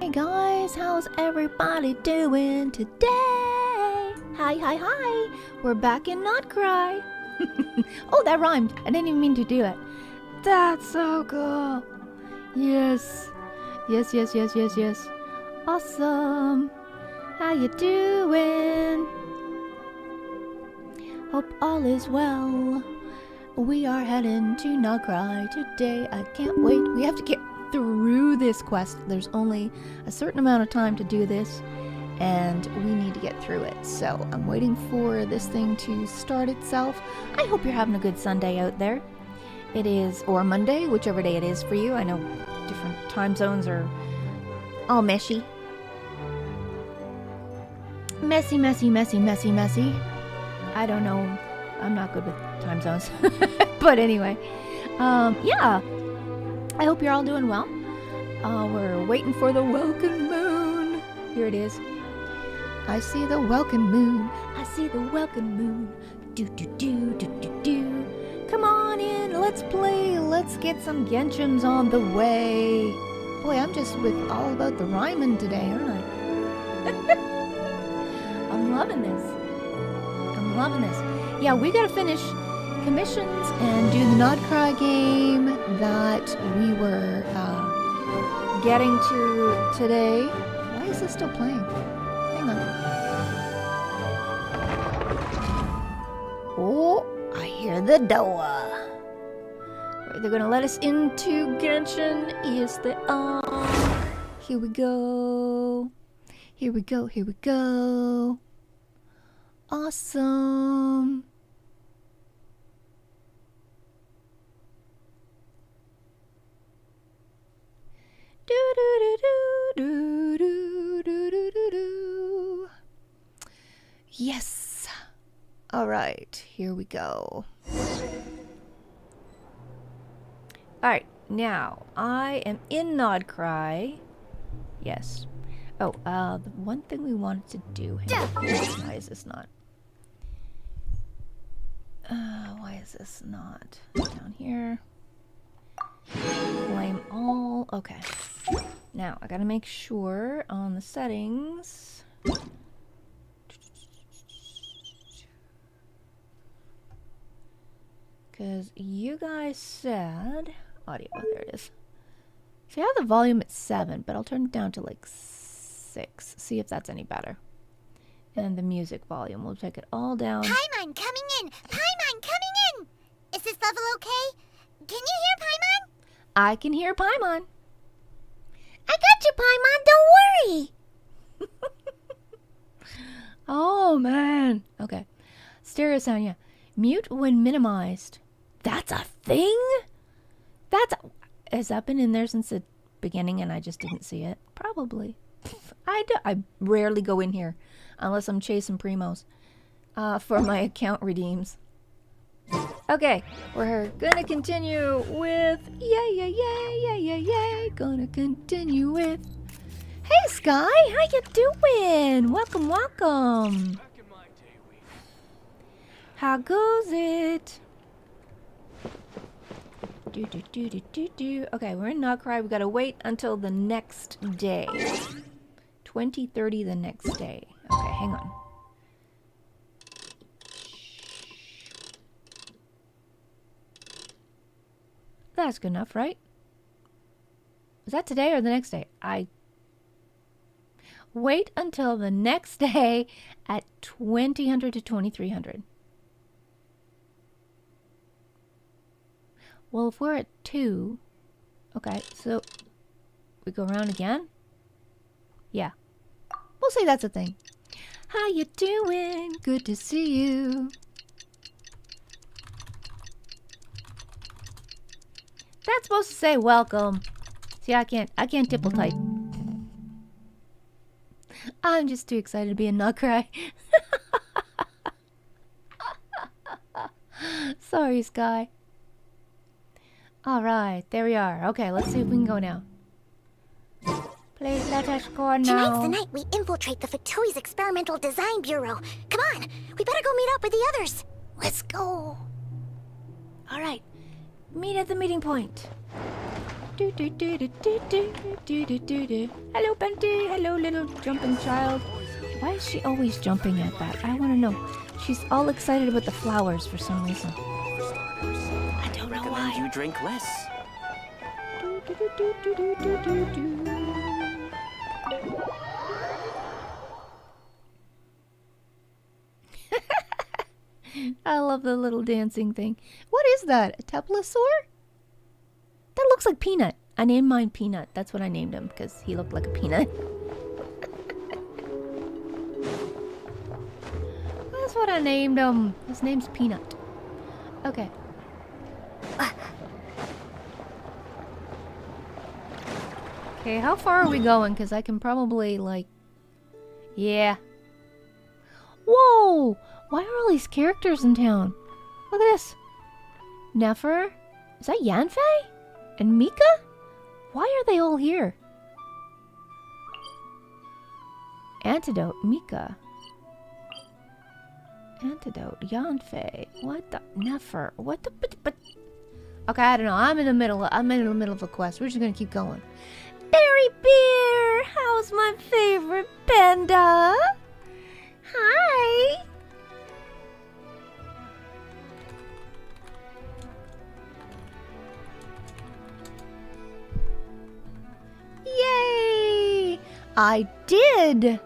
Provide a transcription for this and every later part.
Hey guys, how's everybody doing today? Hi. We're back in Nod Krai. Oh, that rhymed. I didn't even mean to do it. That's so cool. Yes. Awesome. How you doing? Hope all is well. We are heading to Nod Krai today. I can't wait. We have to get through this quest. There's only a certain amount of time to do this, and we need to get through it. So I'm waiting for this thing to start itself. I hope you're having a good Sunday out there. It is, or Monday, whichever day it is for you. I know different time zones are all meshy. Messy. I don't know. I'm not good with time zones. But anyway, yeah. I hope you're all doing well. We're waiting for the welcome moon. Here it is. I see the welcome moon. Do. Come on in, let's play. Let's get some Genshins on the way. Boy, I'm just with all about the rhyming today, aren't I? I'm loving this. Yeah, we gotta finish commissions and do the Nod Krai game that we were getting to today. Why is this still playing? Hang on. Oh, I hear the door. Are they gonna let us into Genshin? Yes, they are. Here we go. Awesome. Yes. All right, here we go. All right, now I am in Nod Krai. Yes. Oh, the one thing we wanted to do. Why is this not? Why is this not down here? Flame all. Okay. Now I gotta make sure on the settings. Because you guys said audio. There it is. See, I have the volume at 7, but I'll turn it down to like 6. See if that's any better. And the music volume, we'll take it all down. Paimon coming in! Paimon coming in! Is this level okay? Can you hear Paimon? I can hear Paimon. I got you, Paimon, don't worry! Oh, man. Okay. Stereo sound, yeah. Mute when minimized. That's a thing? Has that been in there since the beginning and I just didn't see it? Probably. I rarely go in here unless I'm chasing primos for my account redeems. Okay, we're gonna continue with yay. Gonna continue with hey Sky, how you doing? Welcome. How goes it? Okay, we're in Nod Krai. We gotta wait until the next day. 20:30 the next day. Okay, hang on. That's good enough, right? Is that today or the next day? Wait until the next day at 2000 to 2300. Well, if we're at 2, okay, so we go around again? Yeah. We'll say that's a thing. How you doing? Good to see you. That's supposed to say welcome. See, I can't tipple type. I'm just too excited to be in Nod Krai. Sorry, Sky. Alright, there we are. Okay, let's see if we can go now. Please let us go now. Tonight's the night we infiltrate the Fatoui's Experimental Design Bureau. Come on, we better go meet up with the others. Let's go. Alright, meet at the meeting point. Hello, Benty. Hello, little jumping child. Why is she always jumping at that? I want to know. She's all excited about the flowers for some reason. I don't know why. You drink less. I love the little dancing thing. What is that? A Teplosaur? That looks like Peanut. I named mine Peanut. That's what I named him because he looked like a peanut. That's what I named him. His name's Peanut. Okay. Okay, how far are we going? Because I can probably, like... Yeah. Whoa! Why are all these characters in town? Look at this. Nefer? Is that Yanfei? And Mika? Why are they all here? Antidote, Mika. Antidote, Yanfei. What the? Nefer. What the? But. Okay, I don't know. I'm in the middle of a quest. We're just gonna keep going. Berry Beer! How's my favorite panda? Hi! Yay! I did!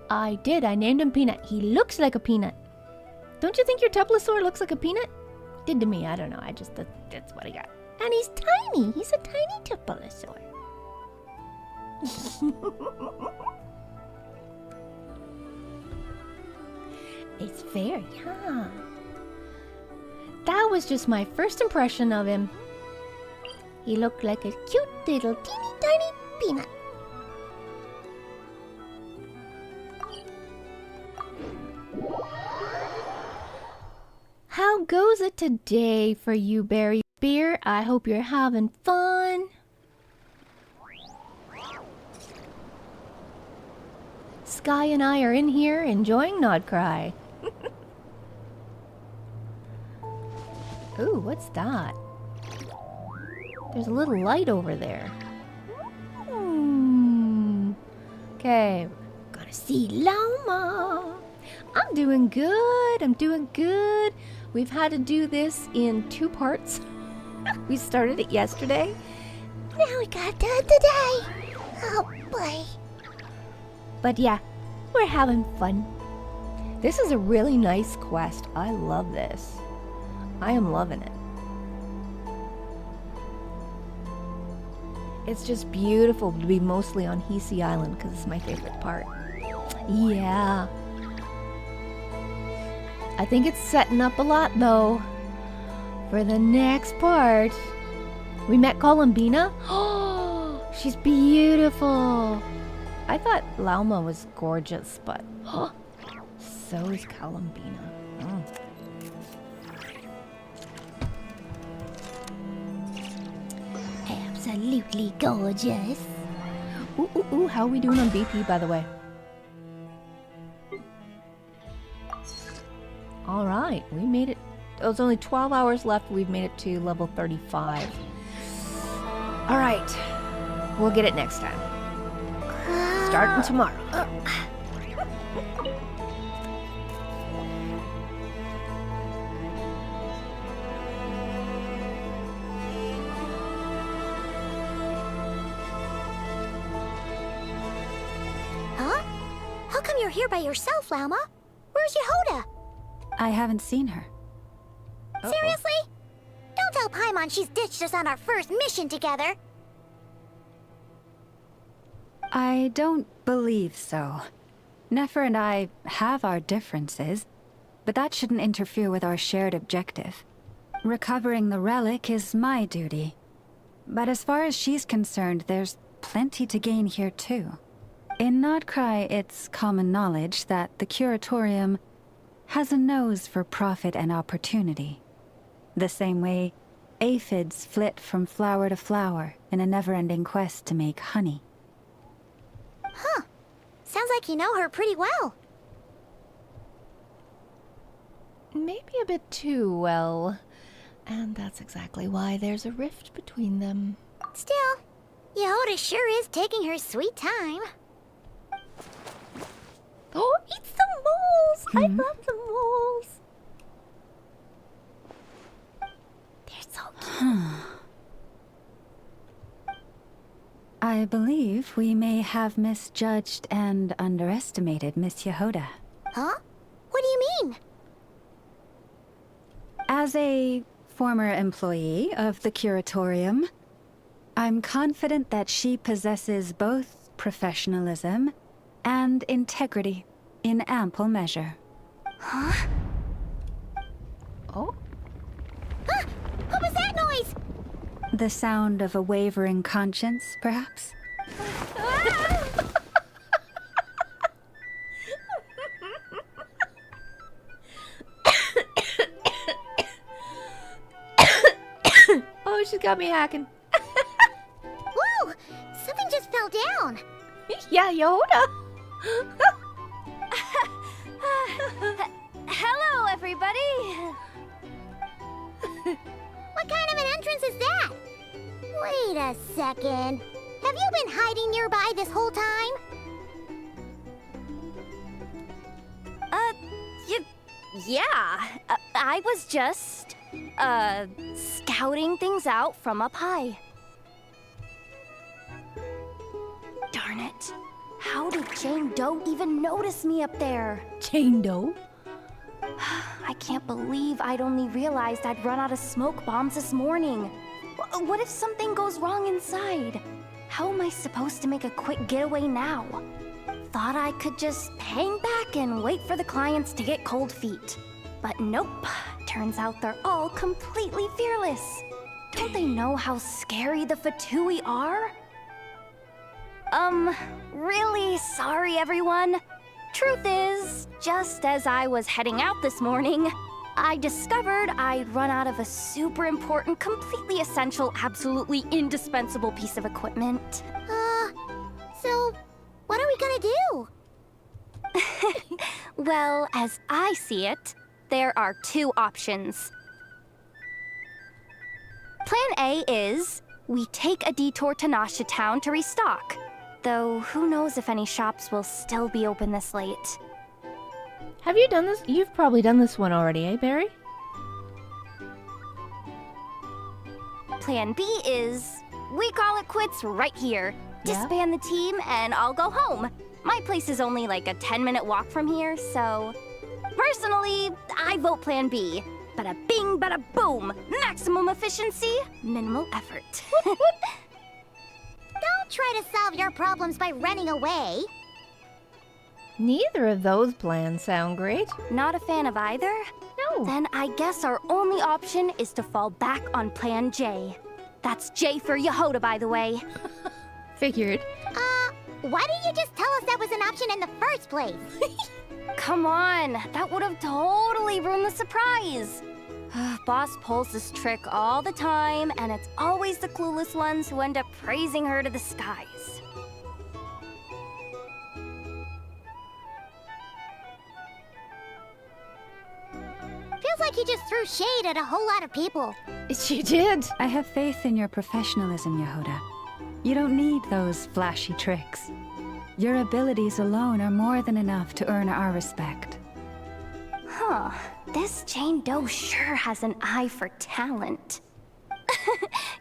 I named him Peanut. He looks like a peanut. Don't you think your Teplosaur looks like a peanut? Did to me. I don't know. That's what I got. And he's tiny. He's a tiny Teplosaur. It's fair, yeah. That was just my first impression of him. He looked like a cute little teeny tiny peanut. How goes it today for you, Berry beer. I hope you're having fun. Sky and I are in here enjoying Nod Krai. Ooh, what's that? There's a little light over there. Okay, gonna see Llama. I'm doing good. I'm doing good. We've had to do this in 2 parts. We started it yesterday. Now we got done today. Oh boy. But yeah, we're having fun. This is a really nice quest. I love this. I am loving it. It's just beautiful to be mostly on Hisi Island because it's my favorite part. Yeah. I think it's setting up a lot though for the next part. We met Columbina. Oh, she's beautiful. I thought Lauma was gorgeous, but so is Columbina. Absolutely gorgeous. Ooh, how are we doing on BP, by the way? Alright, we made it. Oh, it's only 12 hours left. We've made it to level 35. Alright, we'll get it next time. Starting tomorrow. Huh? How come you're here by yourself, Lauma? Where's Yehoda? I haven't seen her. Seriously? Don't tell Paimon she's ditched us on our first mission together. I don't believe so. Nefer and I have our differences, but that shouldn't interfere with our shared objective. Recovering the relic is my duty. But as far as she's concerned, there's plenty to gain here too. In Nod Krai, it's common knowledge that the Curatorium has a nose for profit and opportunity. The same way aphids flit from flower to flower in a never-ending quest to make honey. Huh. Sounds like you know her pretty well. Maybe a bit too well. And that's exactly why there's a rift between them. Still, Yehoda sure is taking her sweet time. Oh, eat some moles! I love the moles! They're so cute. I believe we may have misjudged and underestimated Miss Yehoda. Huh? What do you mean? As a former employee of the Curatorium, I'm confident that she possesses both professionalism and integrity in ample measure. Huh? Oh? Ah! What was that noise? The sound of a wavering conscience, perhaps? Oh, she's got me hacking. Whoa! Something just fell down. Yeah, Yoda. Hello, everybody! What kind of an entrance is that? Wait a second. Have you been hiding nearby this whole time? Yeah. I was just, scouting things out from up high. Darn it. How did Jane Doe even notice me up there? Jane Doe? I can't believe I'd only realized I'd run out of smoke bombs this morning. What if something goes wrong inside? How am I supposed to make a quick getaway now? Thought I could just hang back and wait for the clients to get cold feet. But nope. Turns out they're all completely fearless. Don't they know how scary the Fatui are? Really sorry, everyone. Truth is, just as I was heading out this morning, I discovered I'd run out of a super important, completely essential, absolutely indispensable piece of equipment. So what are we gonna do? Well, as I see it, there are two options. Plan A is we take a detour to Nasha Town to restock. Though who knows if any shops will still be open this late. Have you done this? You've probably done this one already, eh, Barry? Plan B is we call it quits right here. Yeah. Disband the team and I'll go home. My place is only like a 10-minute walk from here, so... Personally, I vote Plan B. Bada bing, bada boom! Maximum efficiency, minimal effort. Don't try to solve your problems by running away. Neither of those plans sound great. Not a fan of either? No. Then I guess our only option is to fall back on Plan J. That's J for Yehoda, by the way. Figured. Why didn't you just tell us that was an option in the first place? Come on, that would have totally ruined the surprise. Boss pulls this trick all the time, and it's always the clueless ones who end up praising her to the skies. Feels like you just threw shade at a whole lot of people. She did. I have faith in your professionalism, Yehoda. You don't need those flashy tricks. Your abilities alone are more than enough to earn our respect. Huh, this Jane Doe sure has an eye for talent.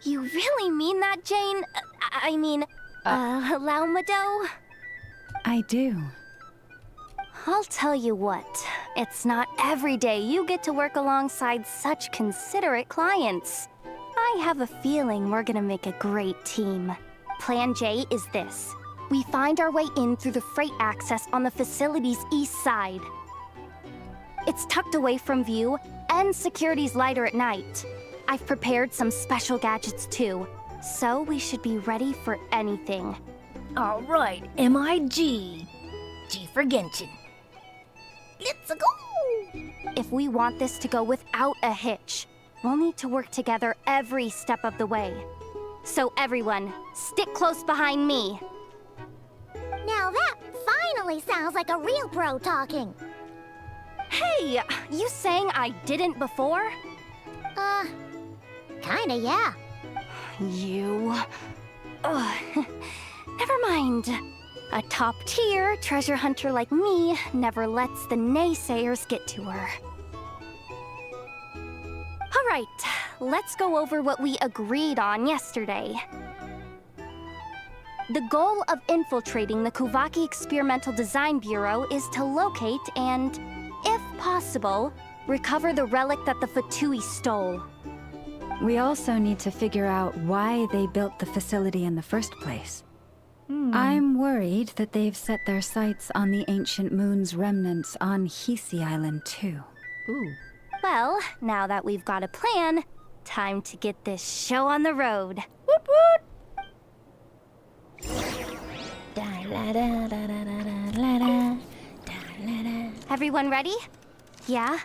You really mean that, Jane? Lauma Doe? I do. I'll tell you what, it's not every day you get to work alongside such considerate clients. I have a feeling we're gonna make a great team. Plan J is this. We find our way in through the freight access on the facility's east side. It's tucked away from view, and security's lighter at night. I've prepared some special gadgets too, so we should be ready for anything. All right, MIG. G for Genshin. Let's go! If we want this to go without a hitch, we'll need to work together every step of the way. So everyone, stick close behind me. Now that finally sounds like a real pro talking. Hey, you saying I didn't before? Kinda, yeah. You... Ugh. Never mind. A top-tier treasure hunter like me never lets the naysayers get to her. All right, let's go over what we agreed on yesterday. The goal of infiltrating the Kuvaki Experimental Design Bureau is to locate and, if possible, recover the relic that the Fatui stole. We also need to figure out why they built the facility in the first place. I'm worried that they've set their sights on the Ancient Moon's remnants on Hisi Island too. Ooh. Well, now that we've got a plan, time to get this show on the road. Woot woot! Da-la-da-da-da-da-da-da. Da-la-da. Everyone ready? Yeah?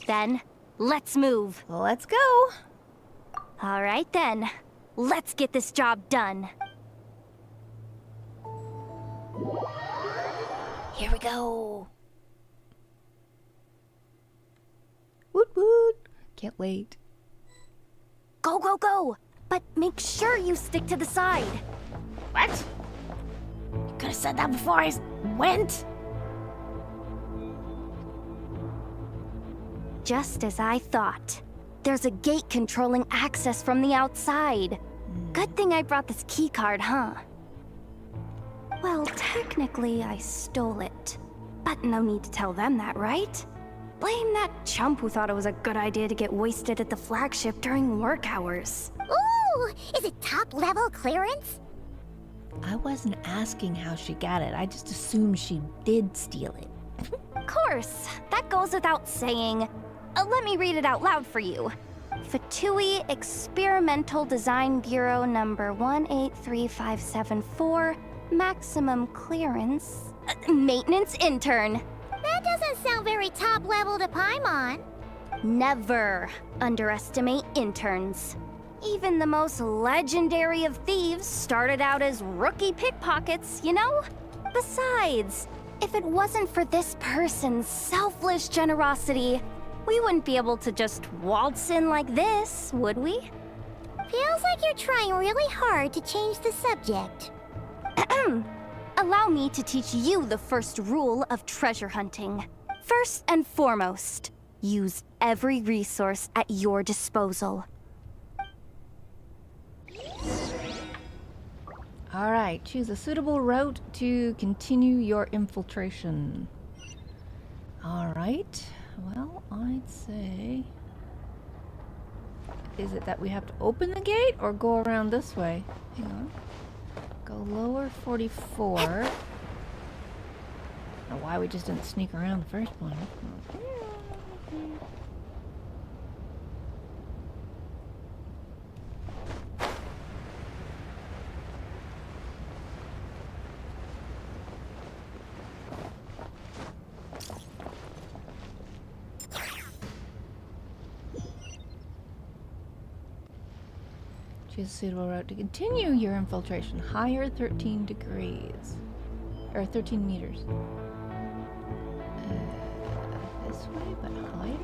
Then, let's move. Let's go. All right then, let's get this job done. Here we go. Woot woot. Can't wait. Go, go, go! But make sure you stick to the side. What? You could have said that before I went. Just as I thought. There's a gate controlling access from the outside. Good thing I brought this keycard, huh? Well, technically I stole it. But no need to tell them that, right? Blame that chump who thought it was a good idea to get wasted at the flagship during work hours. Ooh, is it top-level clearance? I wasn't asking how she got it. I just assumed she did steal it. Of course, that goes without saying. Let me read it out loud for you. Fatui Experimental Design Bureau number 183574, maximum clearance, maintenance intern. That doesn't sound very top-level to Paimon. Never underestimate interns. Even the most legendary of thieves started out as rookie pickpockets, you know? Besides, if it wasn't for this person's selfless generosity, we wouldn't be able to just waltz in like this, would we? Feels like you're trying really hard to change the subject. Allow me to teach you the first rule of treasure hunting. First and foremost, use every resource at your disposal. Alright, choose a suitable route to continue your infiltration. Alright, well, I'd say... Is it that we have to open the gate or go around this way? Hang on. Go lower 44. I don't know why we just didn't sneak around the first one. Choose a suitable route to continue your infiltration. Higher 13 degrees. Or 13 meters. This way, but higher?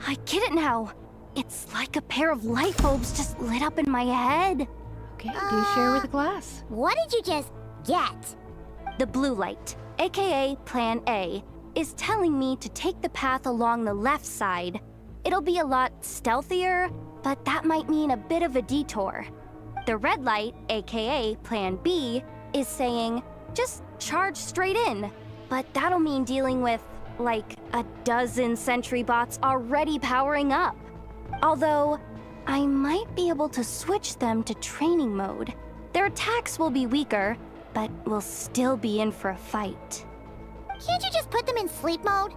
I get it now. It's like a pair of light bulbs just lit up in my head. Okay, do share with the class. What did you just get? The blue light, aka Plan A, is telling me to take the path along the left side. It'll be a lot stealthier, but that might mean a bit of a detour. The red light, aka Plan B, is saying, just charge straight in. But that'll mean dealing with, like, a dozen sentry bots already powering up. Although, I might be able to switch them to training mode. Their attacks will be weaker, but we'll still be in for a fight. Can't you just put them in sleep mode?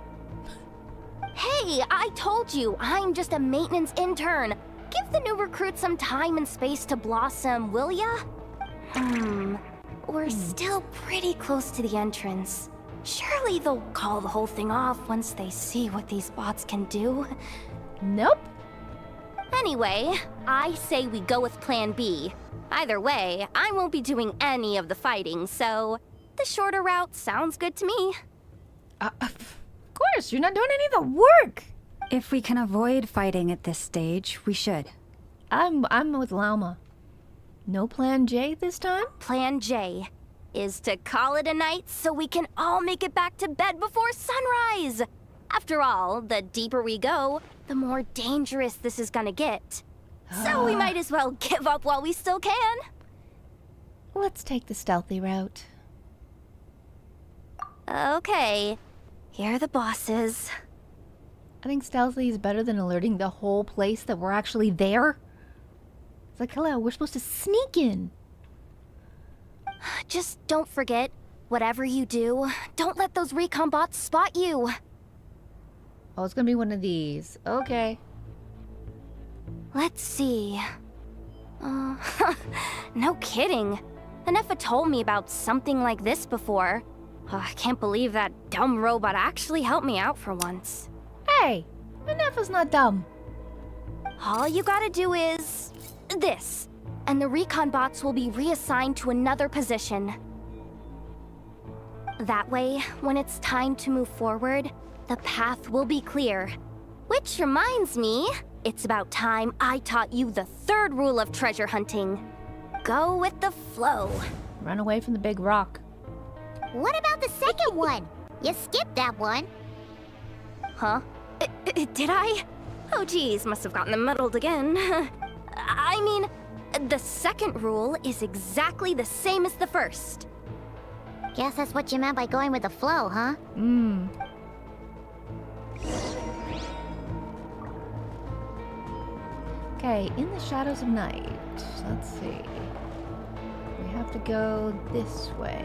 Hey, I told you, I'm just a maintenance intern. Give the new recruits some time and space to blossom, will ya? We're still pretty close to the entrance. Surely they'll call the whole thing off once they see what these bots can do. Nope. Anyway, I say we go with Plan B. Either way, I won't be doing any of the fighting, so the shorter route sounds good to me. Of course, you're not doing any of the work. If we can avoid fighting at this stage, we should. I'm with Lauma. No Plan J this time? Plan J is to call it a night so we can all make it back to bed before sunrise. After all, the deeper we go, the more dangerous this is gonna get. So we might as well give up while we still can. Let's take the stealthy route. Okay, here are the bosses. I think stealthy is better than alerting the whole place that we're actually there. It's like, hello, we're supposed to sneak in. Just don't forget, whatever you do, don't let those recon bots spot you. Oh, it's gonna be one of these. Okay. Let's see. No kidding. Anefa told me about something like this before. I can't believe that dumb robot actually helped me out for once. Hey, Anefa's not dumb. All you gotta do is this, and the recon bots will be reassigned to another position. That way, when it's time to move forward, the path will be clear. Which reminds me, it's about time I taught you the third rule of treasure hunting. Go with the flow. Run away from the big rock. What about the second one? You skipped that one. Huh? Did I? Oh geez, must have gotten them muddled again. I mean, the second rule is exactly the same as the first. Guess that's what you meant by going with the flow, huh? Okay, in the shadows of night. Let's see. We have to go this way.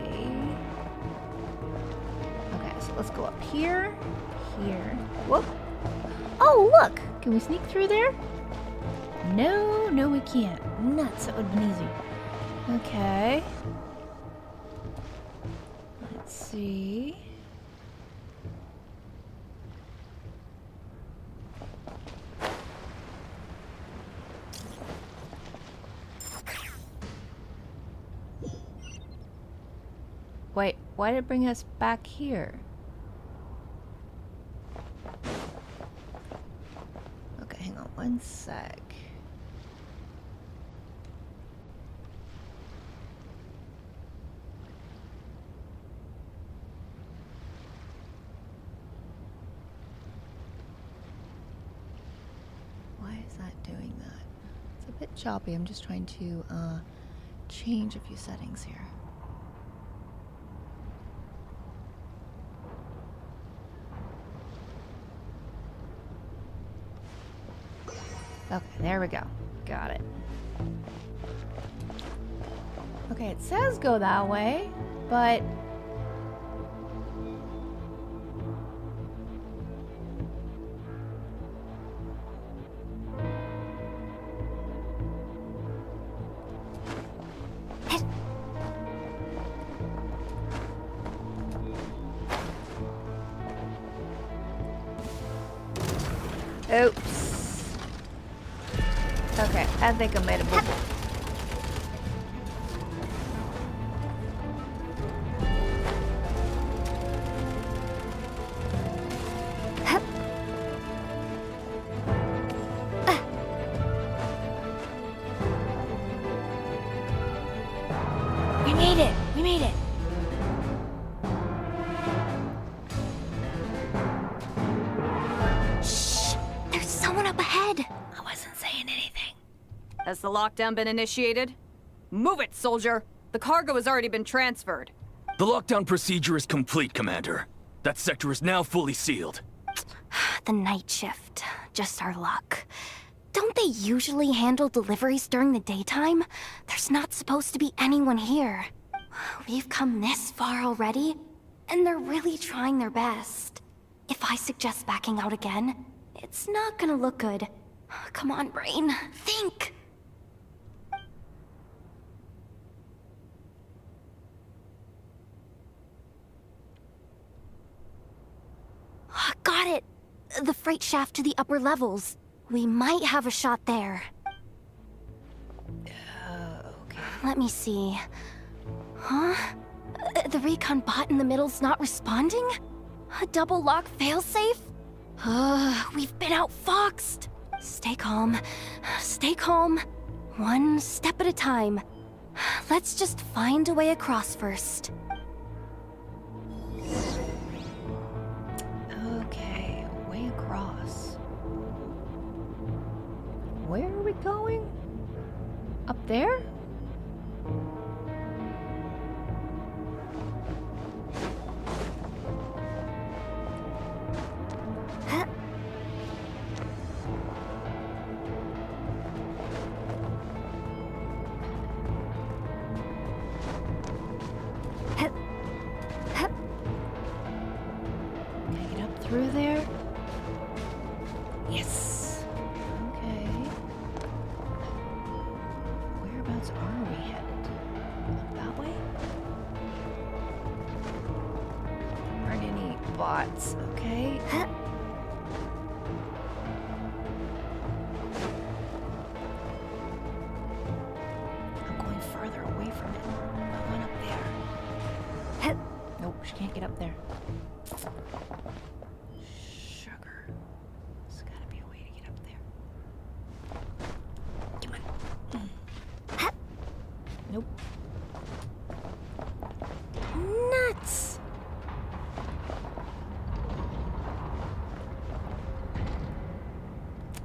Okay, so let's go up here. Here. Whoop. Oh, look! Can we sneak through there? No, we can't. Nuts, that would have been easy. Okay. see. Wait, why did it bring us back here? Okay, hang on one sec. Why is that doing that? It's a bit choppy. I'm just trying to change a few settings here. Okay, there we go. Got it. Okay, it says go that way, but... Oops. Okay, I think I made a move. We made it! We made it! Shh! There's someone up ahead! I wasn't saying anything. Has the lockdown been initiated? Move it, soldier! The cargo has already been transferred. The lockdown procedure is complete, Commander. That sector is now fully sealed. The night shift. Just our luck. Don't they usually handle deliveries during the daytime? There's not supposed to be anyone here. We've come this far already, and they're really trying their best. If I suggest backing out again, it's not gonna look good. Come on, brain. Think! Got it! The freight shaft to the upper levels. We might have a shot there. Okay. Let me see. Huh? The recon bot in the middle's not responding? A double lock failsafe? We've been outfoxed. Stay calm. Stay calm. One step at a time. Let's just find a way across first. Okay, a way across. Where are we going? Up there? Huh? Huh? Huh? Can I get up through there? Yes. Okay. Whereabouts are we headed? Up that way? There aren't any bots, okay? Huh? I'm going further away from it. I went up there. Huh? Nope, she can't get up there. Sugar. There's gotta be a way to get up there. Come on. Huh? Nope. Nuts!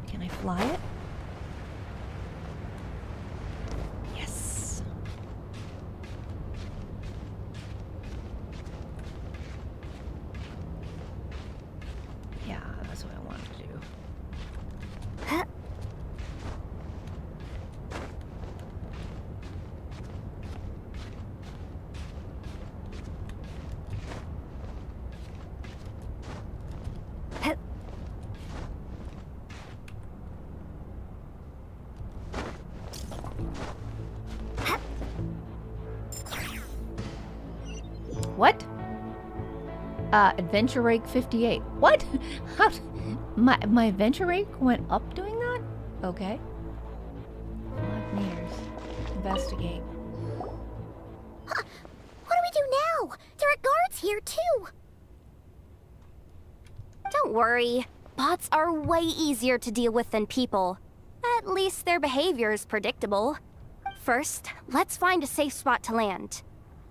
Can I fly it? Yes. Yeah, that's what I wanted to do. Huh? Huh? What? Adventure rate 58. What? How? My adventure rate went up doing that? Okay. 5 meters. Investigate. Huh. What do we do now? There are guards here, too. Don't worry. Bots are way easier to deal with than people. At least their behavior is predictable. First, let's find a safe spot to land.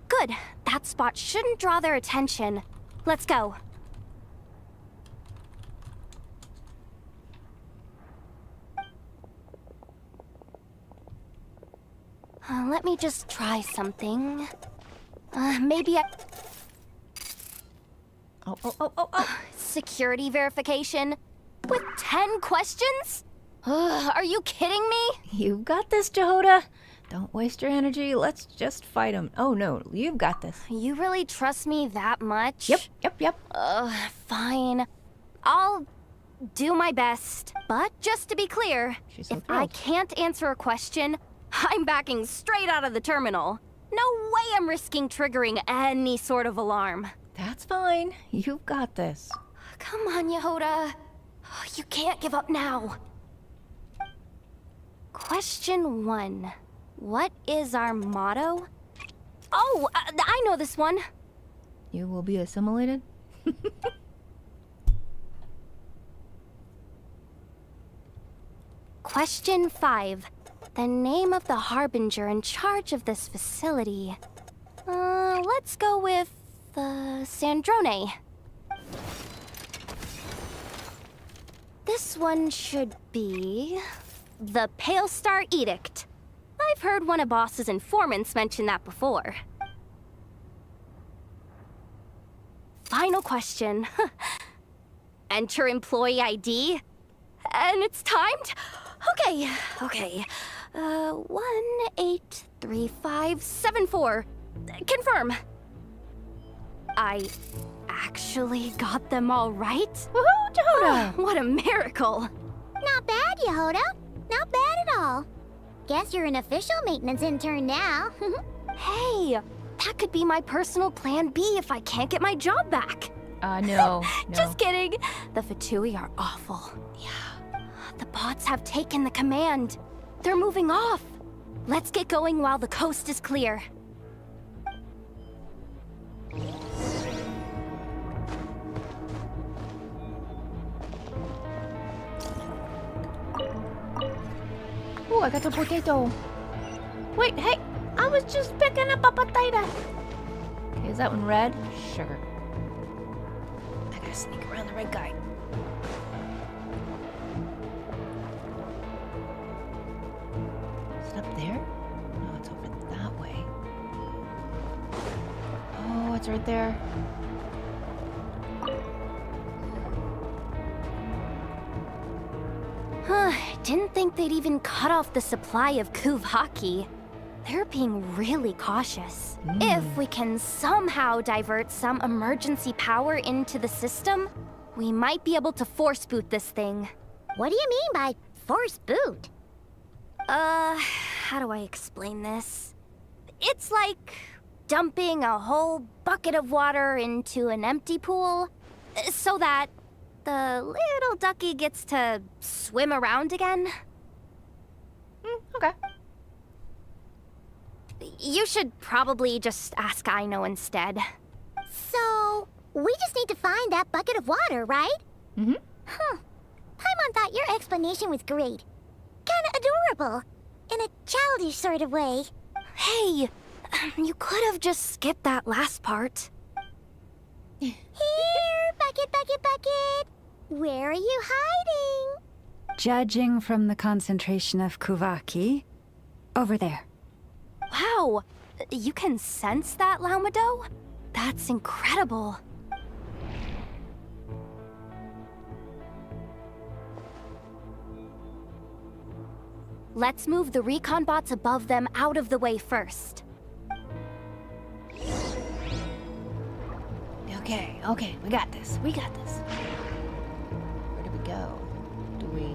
Good. That spot shouldn't draw their attention. Let's go. Let me just try something. Maybe I... Oh. Security verification? With 10 questions? Are you kidding me? You've got this, Jehoda. Don't waste your energy. Let's just fight him. Oh no, you've got this. You really trust me that much? Yep. Fine. I'll do my best. But just to be clear, She's so if I thrilled. can't answer a question, I'm backing straight out of the terminal. No way I'm risking triggering any sort of alarm. That's fine. You've got this. Come on, Yehoda. You can't give up now. Question 1. What is our motto? Oh, I know this one. You will be assimilated? Question 5. The name of the harbinger in charge of this facility. Let's go with Sandrone. This one should be the Pale Star Edict. I've heard one of Boss's informants mention that before. Final question. Enter employee ID. And it's timed? Okay. 183574. Confirm. I actually got them all right? Woohoo, Jehoda! What a miracle. Not bad, Yehoda. Not bad at all. Guess you're an official maintenance intern now. Hey, that could be my personal plan B if I can't get my job back. No. Just kidding. The Fatui are awful. Yeah. The bots have taken the command. They're moving off. Let's get going while the coast is clear. Oh, I got a potato. Wait, hey, I was just picking up a potato. Okay, is that one red? Sugar. I gotta sneak around the red guy. Is it up there? No, it's over that way. Oh, it's right there. Didn't think they'd even cut off the supply of Kuvaki. They're being really cautious. If we can somehow divert some emergency power into the system, we might be able to force boot this thing. What do you mean by force boot? How do I explain this? It's like dumping a whole bucket of water into an empty pool so that the little ducky gets to swim around again. Okay. You should probably just ask Aino instead. So, we just need to find that bucket of water, right? Mm-hmm. Huh. Paimon thought your explanation was great. Kinda adorable. In a childish sort of way. Hey, you could have just skipped that last part. Here, bucket, bucket, bucket. Where are you hiding? Judging from the concentration of Kuvaki, over there. Wow, you can sense that, Laumado? That's incredible. Let's move the recon bots above them out of the way first. Okay, we got this. Where do we go? Do we...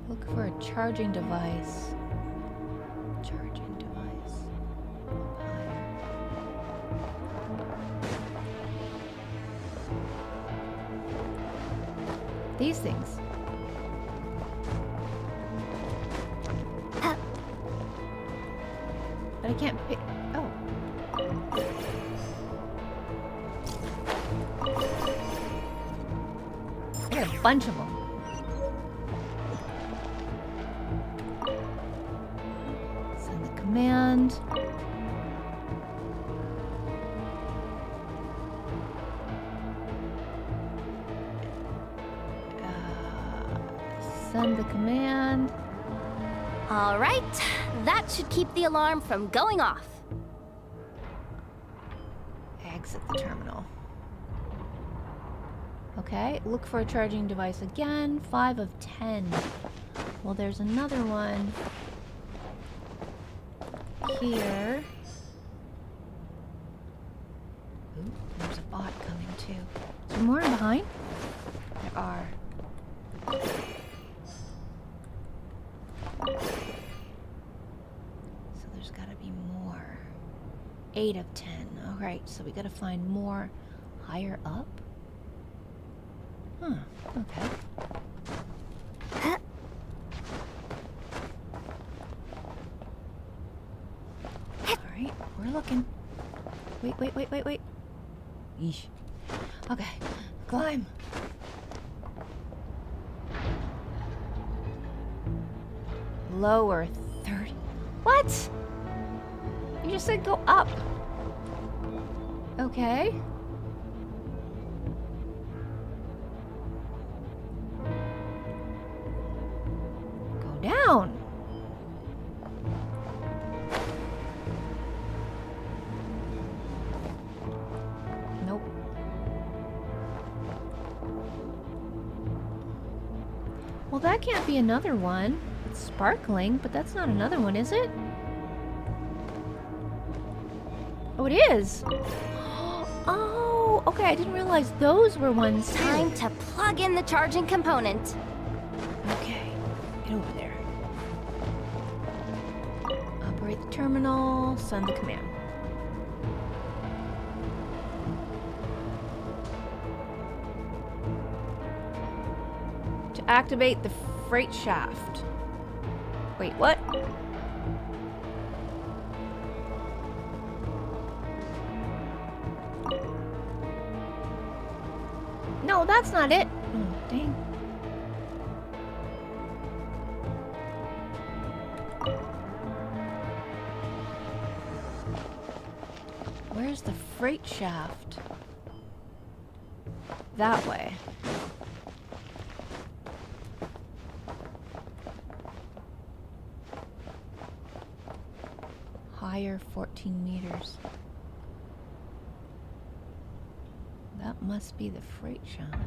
Look for charging device. Charging device. Higher. These things. But I can't pick. Oh. I got a bunch of them. Send the command. Send the command. All right, that should keep the alarm from going off. Exit the terminal. Okay, look for a charging device again. 5 of 10. Well, there's another one here. Ooh, there's a bot coming too. Is there more in behind? There are. So there's gotta be more. 8 of 10. Alright, so we gotta find more higher up. Huh, okay. Alright, we're looking. Wait. Yeesh. Okay, climb. Lower 30. What? You just said go up. Okay. Go down. Nope. Well, that can't be another one. It's sparkling, but that's not another one, is it? Oh, it is! Oh, okay, I didn't realize those were ones too. Time to plug in the charging component. Okay, get over there. Operate the terminal, send the command. To activate the freight shaft. Wait, what? No, that's not it. Oh, dang. Where's the freight shaft? That way. Higher 14 meters. That must be the freight shaft.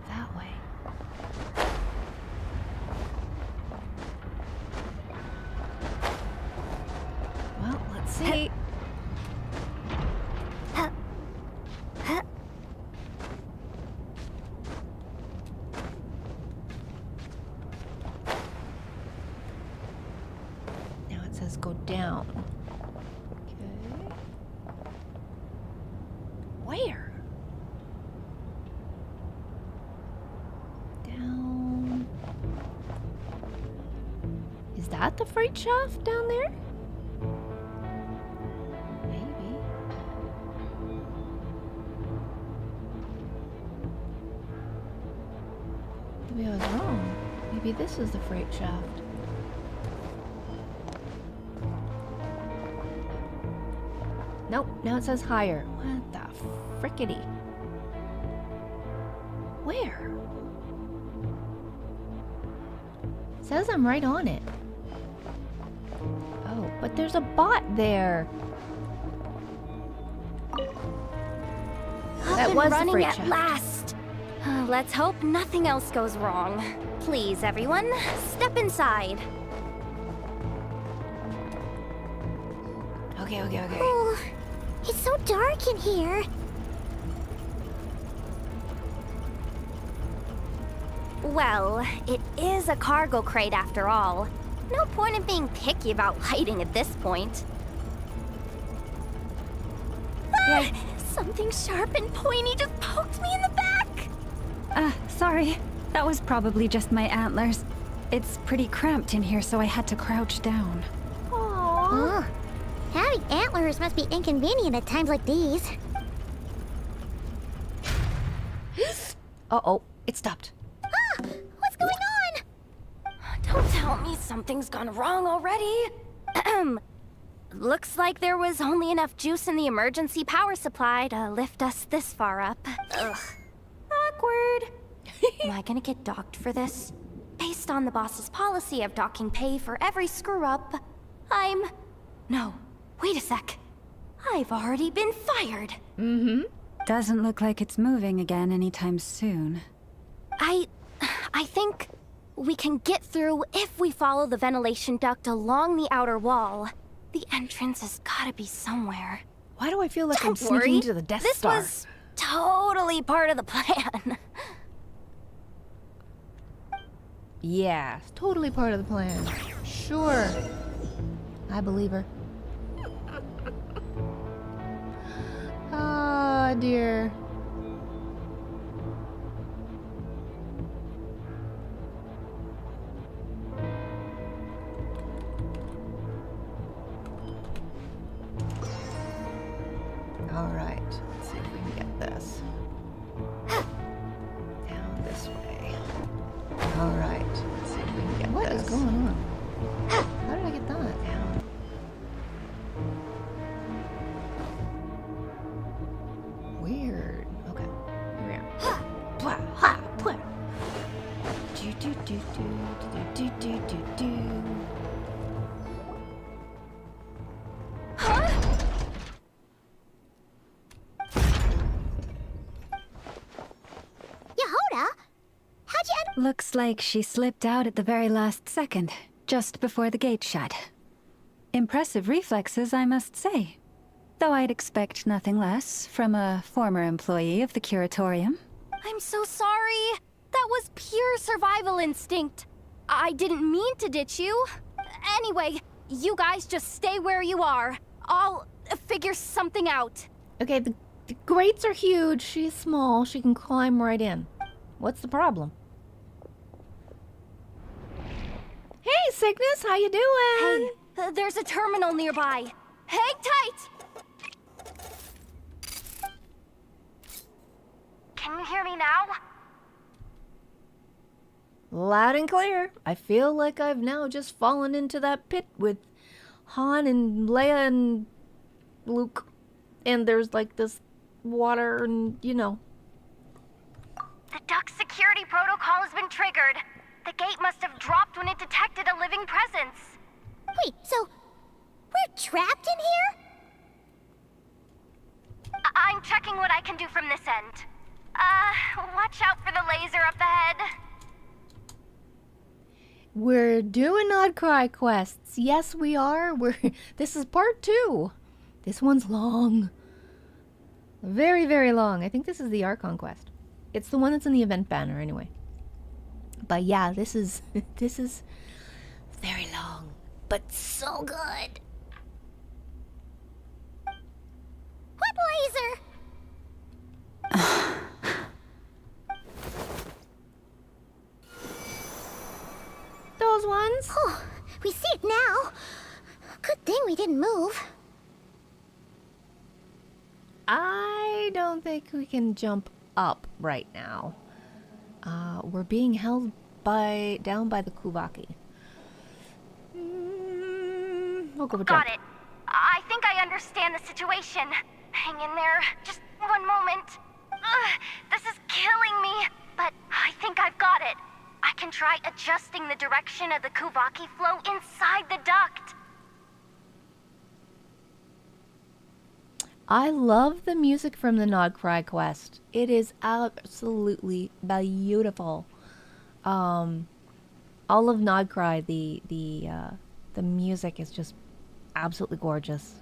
That way. Well, let's see. Now it says go down. Okay. Where? Down. Is that the freight shaft down there? Maybe. Maybe I was wrong. Maybe this is the freight shaft. Nope, now it says higher. What the frickety? Where? It says I'm right on it. Oh, but there's a bot there. Up That and was the running freight at shaft. last. Let's hope nothing else goes wrong. Please, everyone, step inside. Okay. Oh, it's so dark in here. Well, it is a cargo crate after all. No point in being picky about lighting at this point. Yeah. Something sharp and pointy just poked me in the back! Sorry. That was probably just my antlers. It's pretty cramped in here, so I had to crouch down. Oh, having antlers must be inconvenient at times like these. Uh-oh, it stopped. What's going on? Don't tell me something's gone wrong already. Looks like there was only enough juice in the emergency power supply to lift us this far up. Ugh. Awkward. Am I gonna get docked for this? Based on the boss's policy of docking pay for every screw-up, No, wait a sec. I've already been fired. Doesn't look like it's moving again anytime soon. I think we can get through if we follow the ventilation duct along the outer wall. The entrance has gotta be somewhere. Why do I feel like I'm Don't worry. sneaking into the Death Star? This was totally part of the plan. Yeah, it's totally part of the plan. Sure. I believe her. Ah, dear. All right, let's see if we can get this. Down this way. All right, let's see if we can get this. What is going on? How did I get that? Down. Weird. Okay, here we are. Blah, ha, blah. Do, do, do, do, do, do, do, do, do. Yehoda? How'd you end Looks like she slipped out at the very last second, just before the gate shut. Impressive reflexes, I must say. Though I'd expect nothing less from a former employee of the Curatorium. I'm so sorry. That was pure survival instinct. I didn't mean to ditch you. Anyway, you guys just stay where you are. I'll figure something out. Okay, the grates are huge. She's small. She can climb right in. What's the problem? Hey, Cygnus, how you doing? Hey, there's a terminal nearby. Hang tight! Can you hear me now? Loud and clear. I feel like I've now just fallen into that pit with Han and Leia and Luke. And there's like this water and, you know. The duct security protocol has been triggered. The gate must have dropped when it detected a living presence. Wait, so we're trapped in here? I'm checking what I can do from this end. Watch out for the laser up ahead. We're doing Nod Krai quests. Yes, we are. This is part 2. This one's long. Very, very long. I think this is the Archon quest. It's the one that's in the event banner anyway. But yeah, this is very long, but so good. What laser? Those ones. Oh, we see it now. Good thing we didn't move. I don't think we can jump up right now. We're being held down by the Kuvaki. We'll go with Got jump. it. I think I understand the situation. Hang in there. Just one moment. This is killing me, but I think I've got it. I can try adjusting the direction of the Kuvaki flow inside the duct. I love the music from the Nod Krai quest. It is absolutely beautiful. All of Nod Krai, the music is just absolutely gorgeous.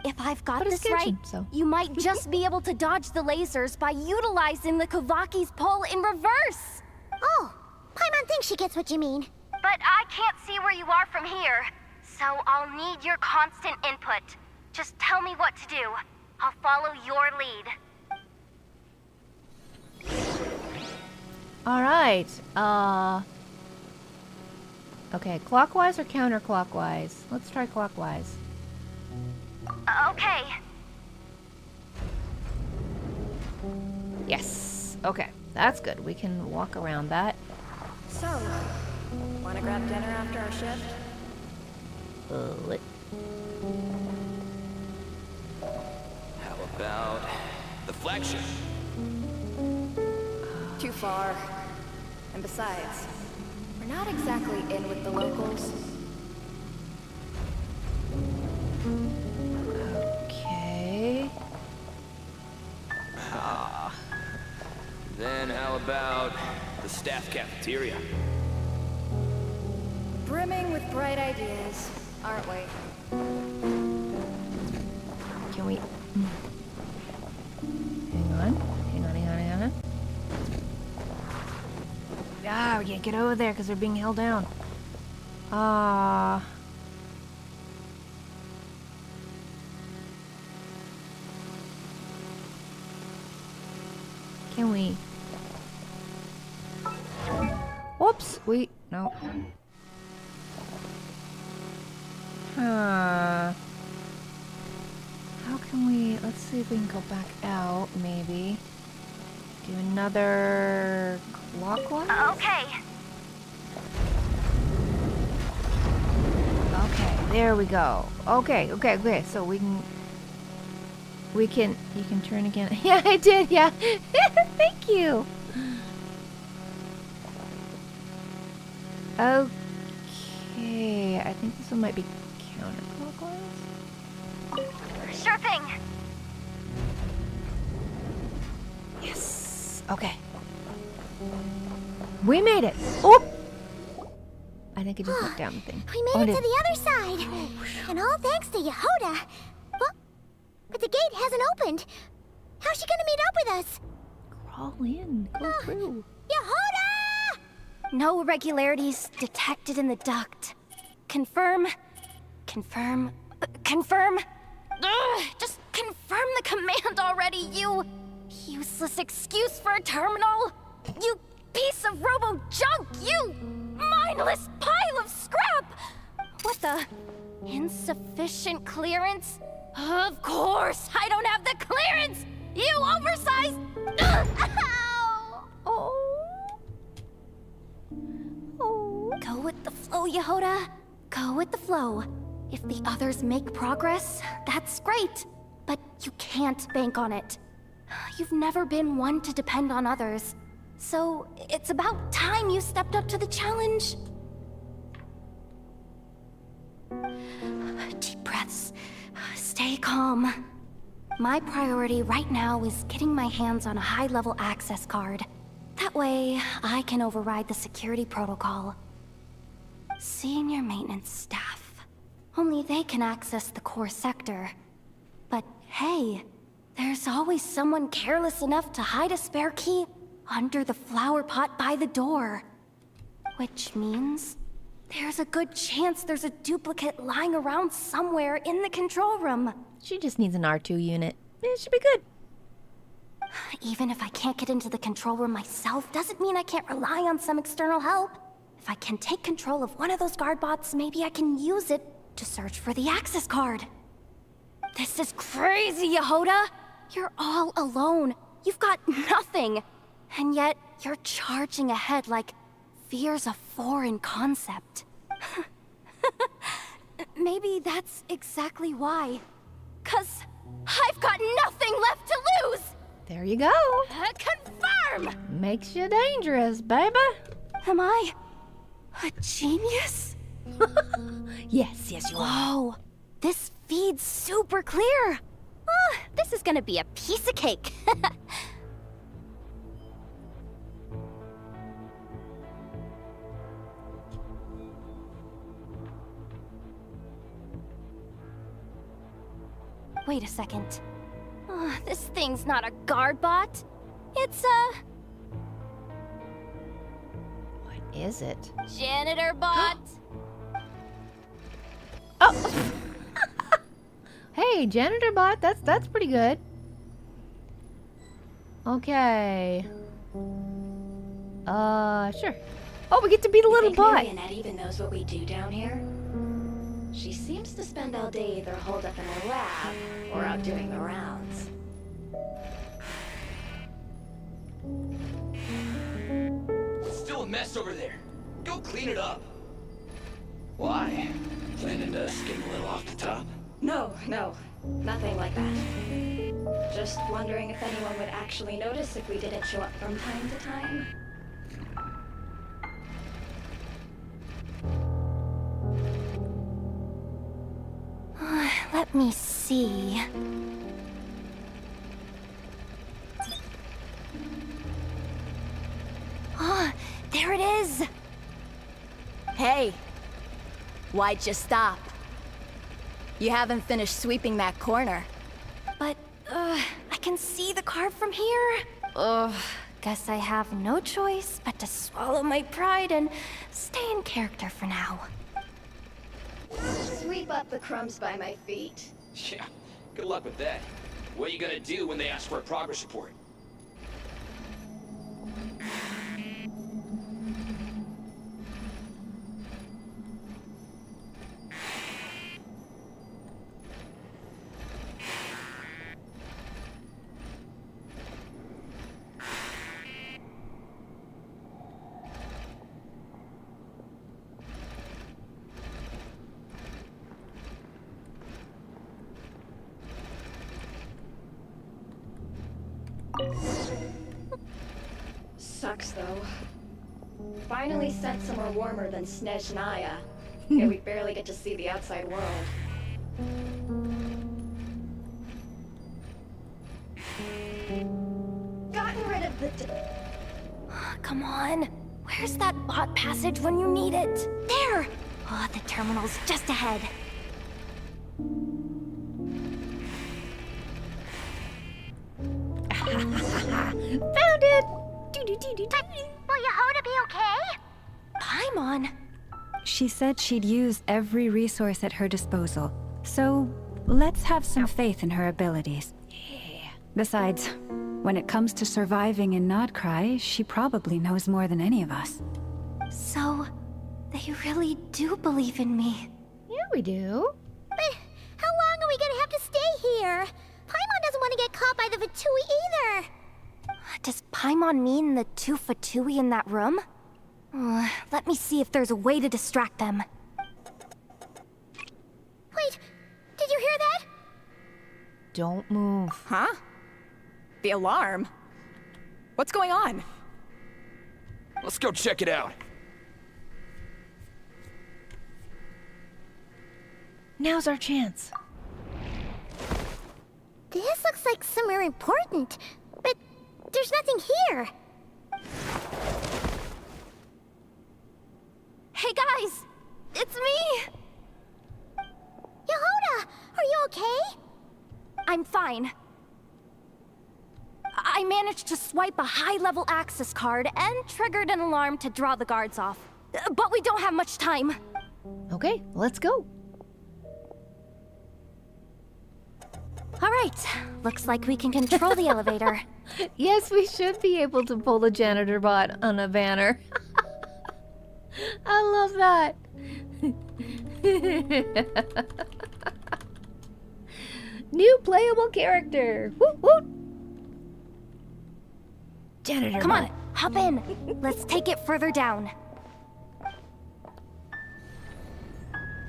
If I've got But it's this right, Genshin, so. you might just be able to dodge the lasers by utilizing the Kavaki's pull in reverse. Oh, Paimon thinks she gets what you mean. But I can't see where you are from here, so I'll need your constant input. Just tell me what to do. I'll follow your lead. All right. Okay, clockwise or counterclockwise? Let's try clockwise. Okay. Yes. Okay, that's good. We can walk around that. So, wanna grab dinner after our shift? Lit. How about the flagship? Too far. And besides, we're not exactly in with the locals. Okay. Then how about the staff cafeteria? Brimming with bright ideas, aren't we? Can we? Hang on. Hang on. Ah, we can't get over there because they're being held down. Can we? Whoops! No. How can we? Let's see if we can go back out. Maybe do another clockwise. Okay. Okay, there we go. Okay. So we can. You can turn again. Yeah, I did. Yeah. Thank you. Okay, I think this one might be counterclockwise. Sure thing. Yes. Okay. We made it. Oh! I think I just went down the thing. We made it to the other side. And all thanks to Yehoda. But the gate hasn't opened. How's she gonna meet up with us? Crawl in. Go through. Yehoda! No irregularities detected in the duct. Confirm. Ugh, just confirm the command already, you useless excuse for a terminal. You piece of robo junk, you mindless pile of scrap. What the? Insufficient clearance? Of course, I don't have the clearance. You oversized. Ow! Oh. Go with the flow, Yehoda. Go with the flow. If the others make progress, that's great. But you can't bank on it. You've never been one to depend on others. So it's about time you stepped up to the challenge. Deep breaths. Stay calm. My priority right now is getting my hands on a high-level access card. That way, I can override the security protocol. Senior maintenance staff. Only they can access the core sector. But hey, there's always someone careless enough to hide a spare key under the flower pot by the door. Which means there's a good chance there's a duplicate lying around somewhere in the control room. She just needs an R2 unit. It should be good. Even if I can't get into the control room myself, doesn't mean I can't rely on some external help. If I can take control of one of those guard bots, maybe I can use it to search for the access card. This is crazy, Yehoda! You're all alone. You've got nothing. And yet, you're charging ahead like fear's a foreign concept. Maybe that's exactly why. 'Cause I've got nothing left to lose! There you go. Confirm! Makes you dangerous, baby. Am I a genius? Yes, you are. Whoa, this feed's super clear. This is gonna be a piece of cake. Wait a second. This thing's not a guard bot. It's a What is it? janitor bot. Oh! Hey, janitor bot, that's pretty good. Okay. Sure. Oh, we get to be the little bot. Marionette even knows what we do down here? She seems to spend all day either holed up in her lab or out doing the rounds. It's still a mess over there. Go clean it up. Why? Planning to skim a little off the top? No, nothing like that. Just wondering if anyone would actually notice if we didn't show up from time to time. Let me see. There it is! Hey! Why'd you stop? You haven't finished sweeping that corner. But, I can see the card from here. Guess I have no choice but to swallow my pride and stay in character for now. Sweep up the crumbs by my feet. Yeah, good luck with that. What are you gonna do when they ask for a progress report? Sucks though. Finally sent somewhere warmer than Snezhnaya. Here we barely get to see the outside world. Gotten rid of the Come on. Where's that bot passage when you need it? There! The terminal's just ahead. Found it! Will Yehoda be okay? Paimon? She said she'd use every resource at her disposal, so let's have some faith in her abilities. Besides, when it comes to surviving in Nod Krai, she probably knows more than any of us. So, they really do believe in me. Yeah, we do. But how long are we gonna have to stay here? Paimon doesn't want to get caught by the Fatui either. Does Paimon mean the two Fatui in that room? Let me see if there's a way to distract them. Wait, did you hear that? Don't move. Huh? The alarm? What's going on? Let's go check it out. Now's our chance. This looks like somewhere important, but there's nothing here. Hey guys! It's me! Yehoda, are you okay? I'm fine. I managed to swipe a high-level access card and triggered an alarm to draw the guards off. But we don't have much time. Okay, let's go. All right, looks like we can control the elevator. Yes, we should be able to pull the janitor bot on a banner. I love that. New playable character. Woot woot. Janitor Come bot. on, hop in. Let's take it further down.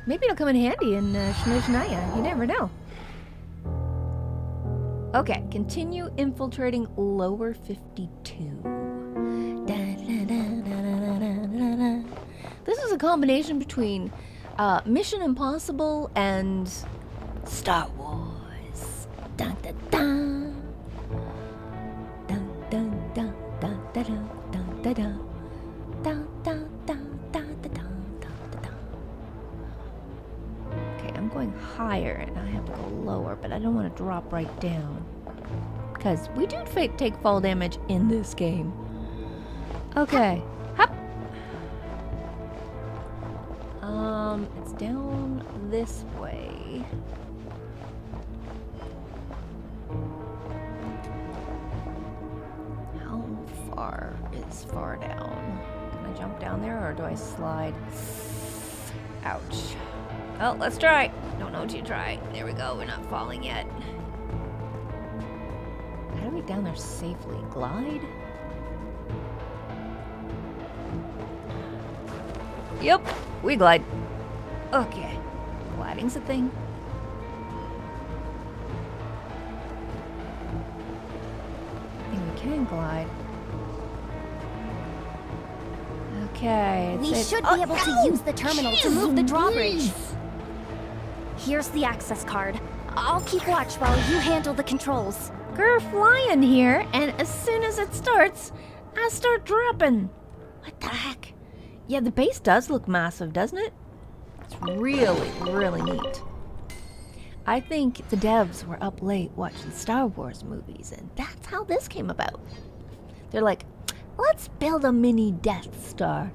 Maybe it'll come in handy in Snezhnaya. You never know. Okay, continue infiltrating lower 52. This is a combination between Mission Impossible and Star Wars. Dun dun dun. Dun dun dun dun dun dun dun dun. Dun dun dun dun dun dun dun dun. Okay, I'm going going higher and I have to go lower, but I don't want to drop right down. Because we do take fall damage in this game. Okay. Hop. It's down this way. How far is far down? Can I jump down there or do I slide? Ouch. Well, let's try. Don't know what you try. There we go. We're not falling yet. How do we get down there safely? Glide? Yep, we glide. Okay. Gliding's a thing. I think we can glide. Okay. We should be able to use the terminal to move the drawbridge. Here's the access card. I'll keep watch while you handle the controls. We're flying here, and as soon as it starts, I start dropping. What the heck? Yeah, the base does look massive, doesn't it? It's really, really neat. I think the devs were up late watching Star Wars movies, and that's how this came about. They're like, let's build a mini Death Star.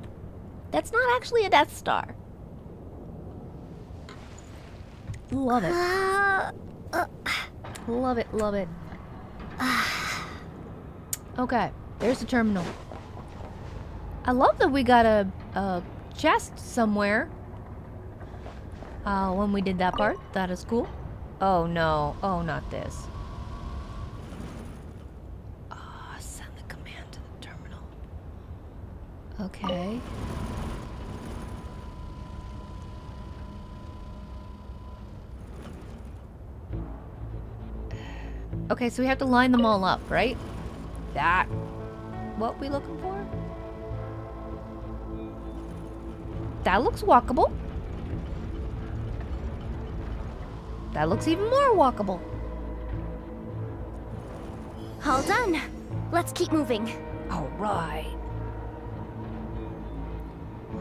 That's not actually a Death Star. Love it. Love it, love it. Okay, there's the terminal. I love that we got a chest somewhere. When we did that part, that is cool. Oh no, oh not this. Oh, send the command to the terminal. Okay. Okay, so we have to line them all up, right? That what we looking for? That looks walkable. That looks even more walkable. All done. Let's keep moving. All right.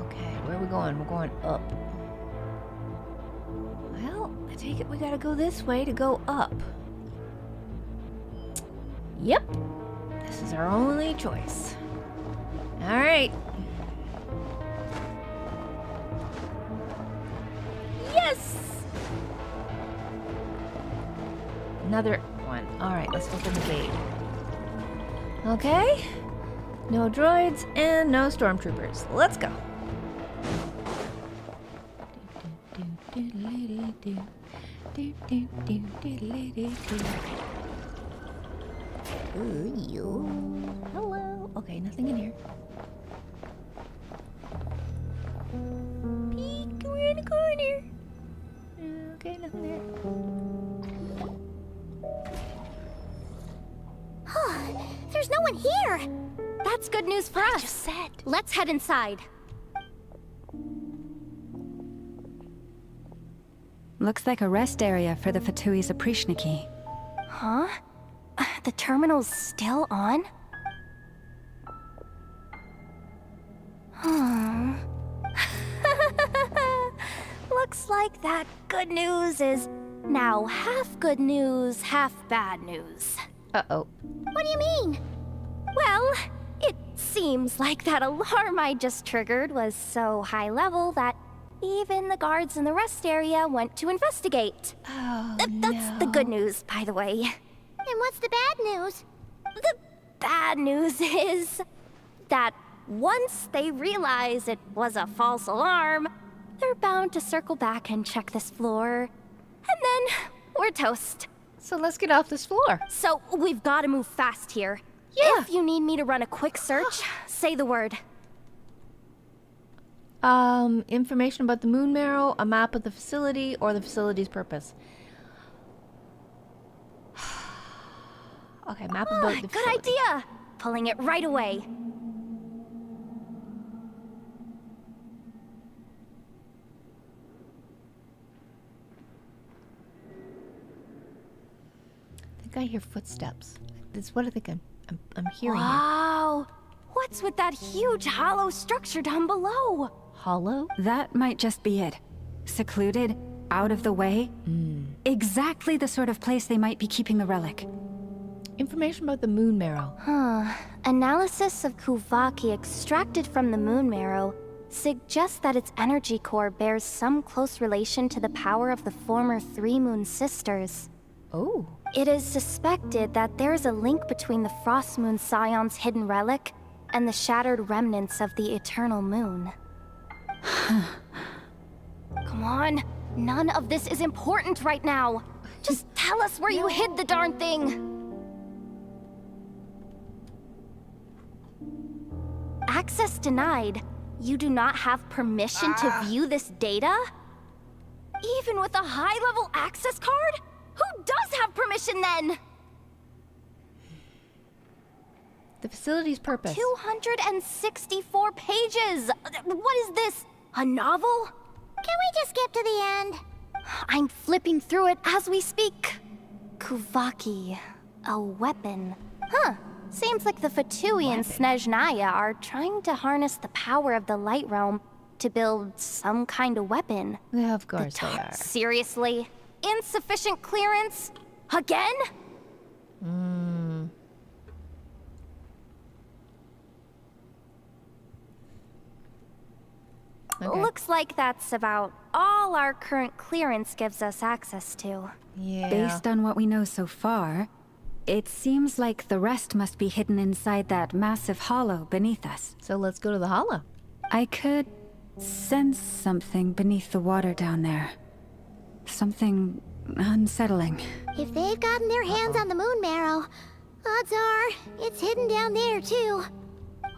Okay, where are we going? We're going up. Well, I take it we gotta go this way to go up. Yep. This is our only choice. All right. Yes! Another one. All right, let's open the gate. Okay. No droids and no stormtroopers. Let's go. Ooh, you. Hello. Okay, nothing in here. Peek around the corner. Okay, nothing there. There's no one here. That's good news for us. Just said. Let's head inside. Looks like a rest area for the Fatui Zaprichniki. Huh? The terminal's still on? Looks like that good news is now half good news, half bad news. Uh-oh. What do you mean? Well, it seems like that alarm I just triggered was so high level that even the guards in the rest area went to investigate. Oh, That's the good news, by the way. And what's the bad news? The bad news is that once they realize it was a false alarm, they're bound to circle back and check this floor. And then we're toast. So let's get off this floor. So we've got to move fast here. Yeah. If you need me to run a quick search, say the word. Information about the moon marrow, a map of the facility, or the facility's purpose. Okay, map about the Good facility. idea! Pulling it right away. I think I hear footsteps. That's what I think I'm hearing here. Wow! What's with that huge hollow structure down below? Hollow? That might just be it. Secluded, out of the way. Exactly the sort of place they might be keeping the relic. Information about the moon marrow. Analysis of Kuvaki extracted from the moon marrow suggests that its energy core bears some close relation to the power of the former Three Moon Sisters. Oh. It is suspected that there is a link between the Frost Moon Scion's hidden relic and the shattered remnants of the Eternal Moon. Come on, none of this is important right now. Just tell us where you hid the darn thing. Access denied. You do not have permission to view this data? Even with a high-level access card? Who does have permission then? The facility's purpose. 264 pages! What is this? A novel? Can we just skip to the end? I'm flipping through it as we speak. Kuvaki, a weapon. Seems like the Fatui and Snezhnaya are trying to harness the power of the Light Realm to build some kind of weapon. Yeah, of course they are. Seriously? Insufficient clearance? Again? Okay. Looks like that's about all our current clearance gives us access to. Yeah. Based on what we know so far, it seems like the rest must be hidden inside that massive hollow beneath us. So let's go to the hollow. I could sense something beneath the water down there. Something unsettling. If they've gotten their hands on the moon marrow, odds are it's hidden down there too.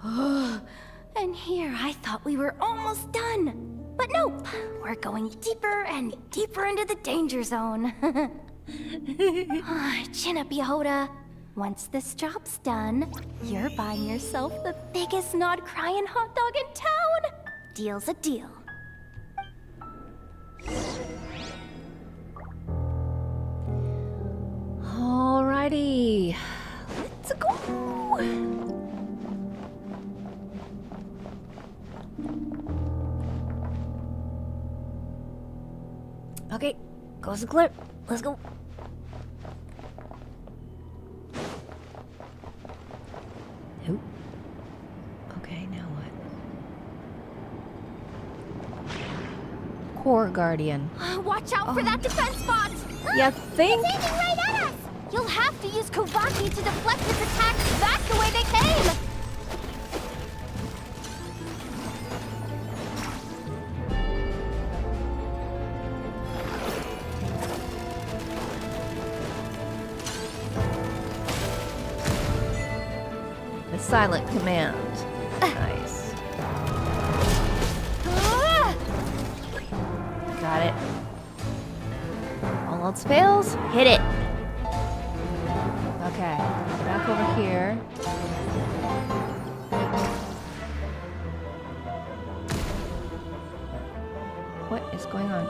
And here I thought we were almost done. But nope, we're going deeper and deeper into the danger zone. Chin up, Yehoda. Once this job's done, you're buying yourself the biggest Nod Krai hot dog in town. Deal's a deal. Alrighty. Let's go. Okay, goes the clip. Let's go. Nope. Okay, now what? Core Guardian. Watch out for that defense bot! You think? It's aiming right at us! You'll have to use Kuvaki to deflect its attacks back the way they came! The silent command. Nice. Got it. All else fails, hit it. Okay, back over here. What is going on?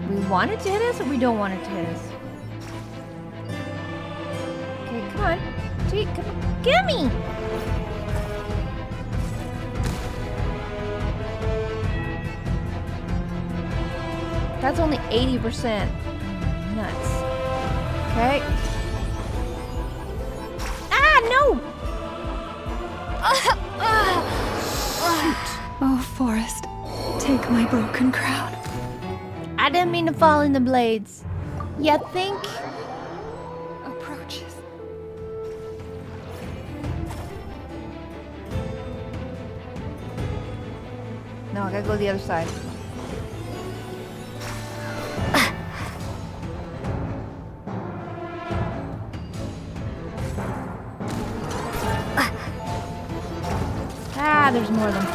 We want it to hit us or we don't want it to hit us? Okay, come on. Gee, come on. Gimme! That's only 80%. Nuts. Okay. Ah, no! Oh, Forest, take my broken crown. I didn't mean to fall in the blades. You think? Approaches. No, I gotta go to the other side. Ah, there's more of them.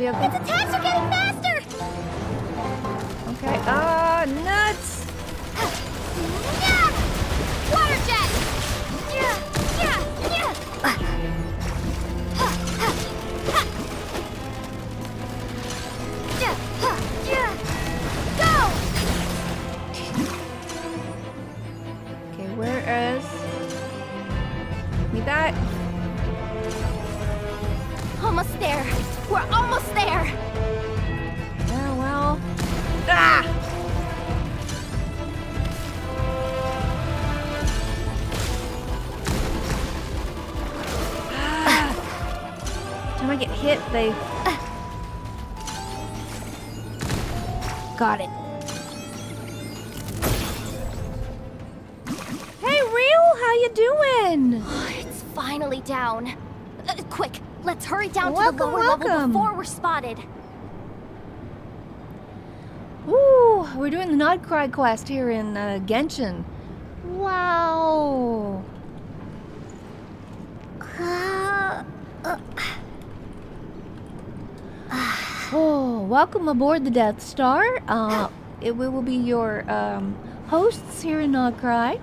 see, okay. Its attacks are getting faster! Okay, nuts! Yeah! Water jet! Yeah! Go! Okay, where is... Need that? Almost there. We're almost there. Yeah, well... Ah! Time I get hit, they... Got it. Hey, Real, how you doing? It's finally down. Quick, let's hurry down to the Welcome, lower level welcome. before we're spotted. Ooh, we're doing the Nod Krai quest here in Genshin. Wow. Oh, welcome aboard the Death Star. We will be your hosts here in Nod Krai.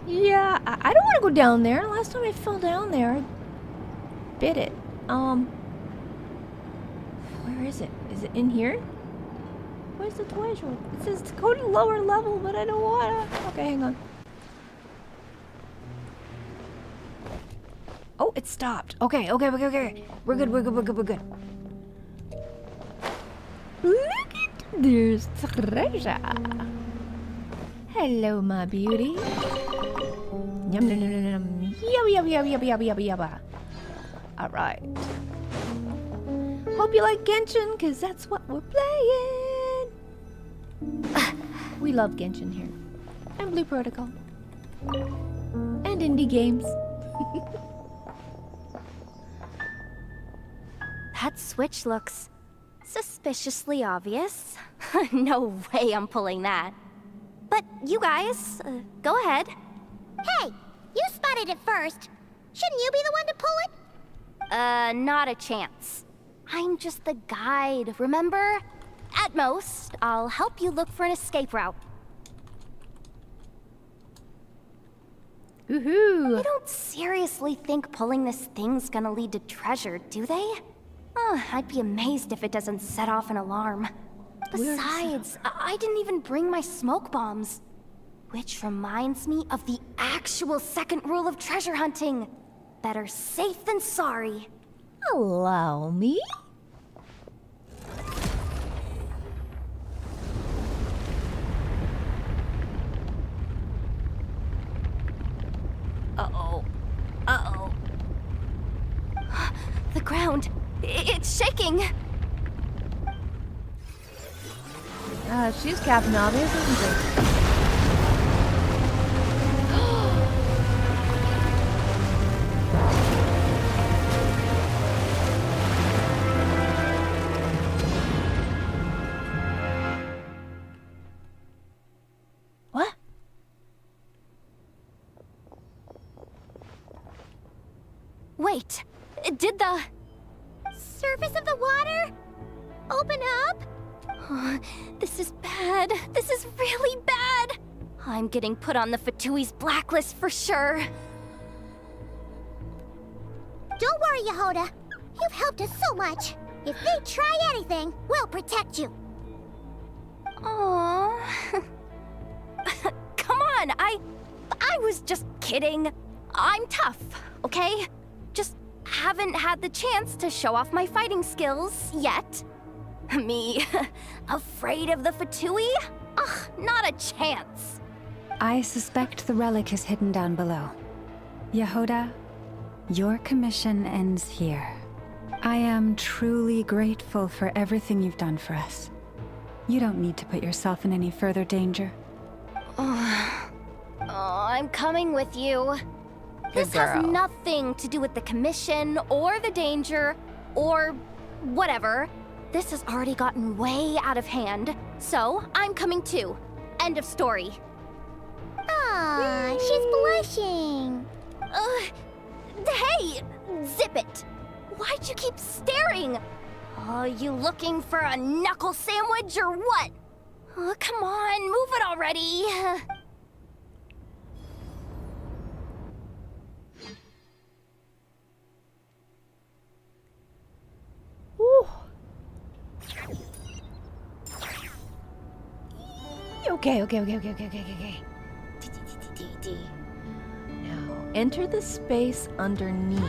Yeah, I don't want to go down there. Last time I fell down there, I bit it. Where is it? Is it in here? Where's the treasure? It says to go to lower level, but I don't wanna. Okay, hang on. Oh, it stopped. Okay. We're good. Look at this treasure. Hello, my beauty. Yum, yum, yum, yum. All right. Hope you like Genshin, because that's what we're playing. We love Genshin here. And Blue Protocol. And indie games. That switch looks suspiciously obvious. No way I'm pulling that. But you guys, go ahead. Hey, you spotted it first. Shouldn't you be the one to pull it? Not a chance. I'm just the guide, remember? At most, I'll help you look for an escape route. Woohoo! They don't seriously think pulling this thing's gonna lead to treasure, do they? I'd be amazed if it doesn't set off an alarm. Besides, I didn't even bring my smoke bombs. Which reminds me of the actual second rule of treasure hunting. Better safe than sorry. Allow me? Uh-oh. The ground, it's shaking. She's Captain Obvious, isn't she? What? Wait, did the Surface of the water? Open up? This is bad. This is really bad. I'm getting put on the Fatui's blacklist for sure. Don't worry, Yehoda. You've helped us so much. If they try anything, we'll protect you. Aww. Come on, I was just kidding. I'm tough, okay? Just haven't had the chance to show off my fighting skills yet. Me, afraid of the Fatui? Ugh, not a chance. I suspect the relic is hidden down below. Yehoda, your commission ends here. I am truly grateful for everything you've done for us. You don't need to put yourself in any further danger. I'm coming with you. This has nothing to do with the commission, or the danger, or whatever. This has already gotten way out of hand, so I'm coming too. End of story. Aw, she's blushing. Hey! Zip it! Why'd you keep staring? Oh, you looking for a knuckle sandwich or what? Oh, come on, move it already. Whew. Okay. Now, enter the space underneath.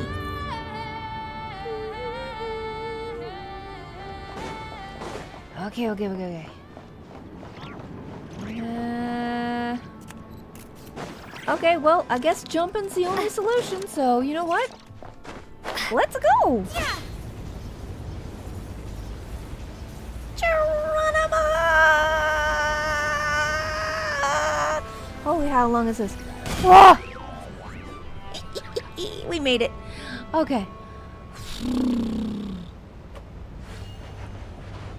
Okay. Okay, well, I guess jumping's the only solution, so you know what? Let's go! Geronimo! Holy, how long is this? Whoa! We made it. Okay.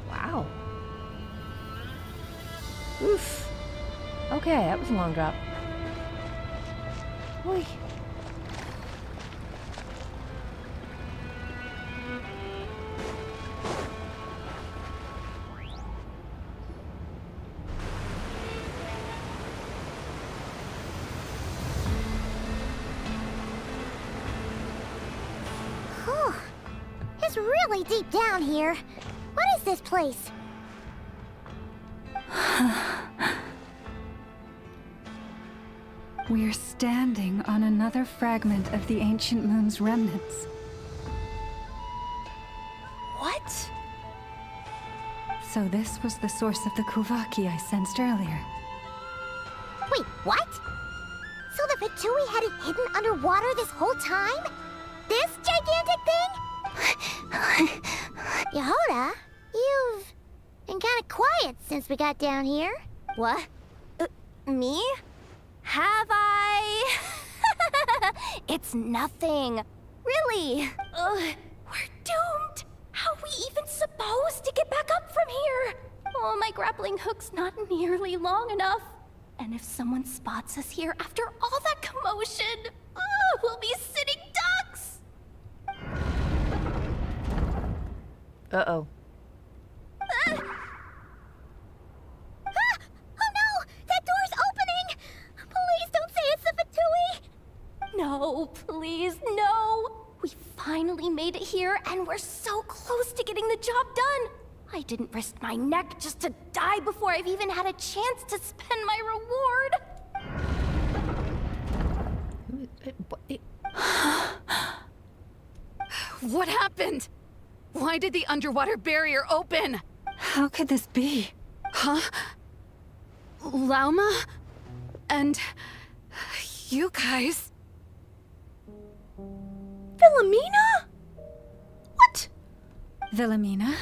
Wow. Oof. Okay, that was a long drop. Oy. Whew. It's really deep down here. What is this place? We're standing on another fragment of the ancient moon's remnants. What? So this was the source of the Kuvaki I sensed earlier. Wait, what? So the Fatui had it hidden underwater this whole time? This gigantic thing? Yehoda, you've been kind of quiet since we got down here. What? Me? Have I? It's nothing. Really. We're doomed. How are we even supposed to get back up from here? Oh, my grappling hook's not nearly long enough. And if someone spots us here after all that commotion, we'll be sitting ducks. Uh-oh. Oh no! That door's opening! Please don't say it's the Fatui! No, please, no! We finally made it here, and we're so close to getting the job done! I didn't risk my neck just to die before I've even had a chance to spend my reward! What happened? Why did the underwater barrier open? How could this be? Huh? Lauma? And... you guys... Philomena? What? Wilhelmina?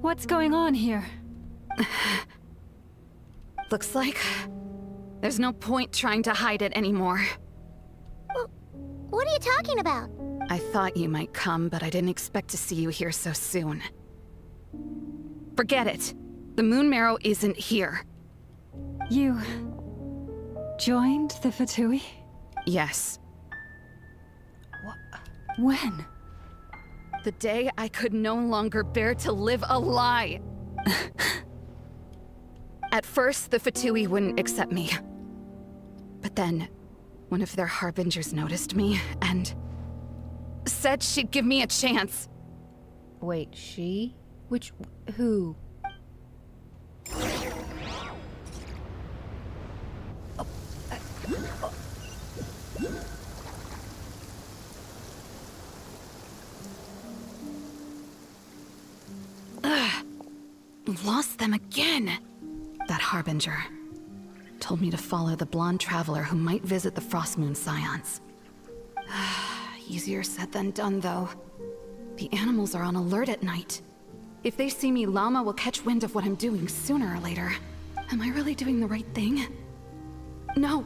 What's going on here? Looks like... there's no point trying to hide it anymore. What are you talking about? I thought you might come, but I didn't expect to see you here so soon. Forget it. The Moon Marrow isn't here. You... joined the Fatui? Yes. When? The day I could no longer bear to live a lie. At first, the Fatui wouldn't accept me. But then, one of their harbingers noticed me, and... said she'd give me a chance. Wait, she? Which... who? Lost them again. That harbinger told me to follow the blonde traveler who might visit the Frost Moon Scions. Easier said than done, though. The animals are on alert at night. If they see me, Llama will catch wind of what I'm doing sooner or later. Am I really doing the right thing? No.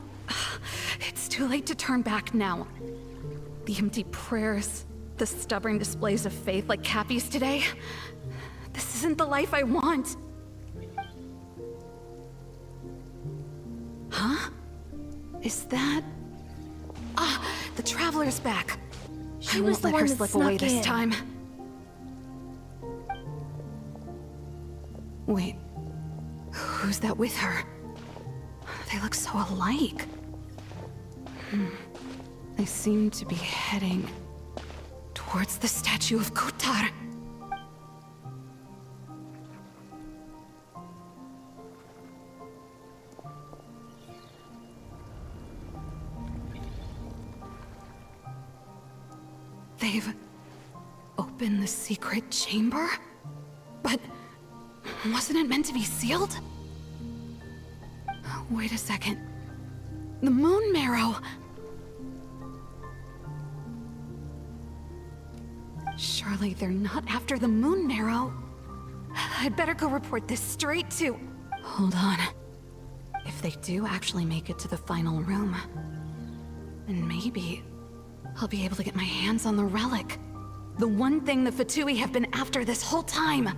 It's too late to turn back now. The empty prayers, the stubborn displays of faith like Cappy's today. This isn't the life I want. Huh? Is that... the Traveler's back. She I was won't the let one her that slip snuck away this in. time. Wait, who's that with her? They look so alike. They seem to be heading towards the statue of Kotar. They've opened the secret chamber? But wasn't it meant to be sealed? Wait a second. The moon marrow! Surely they're not after the moon marrow. I'd better go report this straight to... Hold on. If they do actually make it to the final room, then maybe I'll be able to get my hands on the relic. The one thing the Fatui have been after this whole time.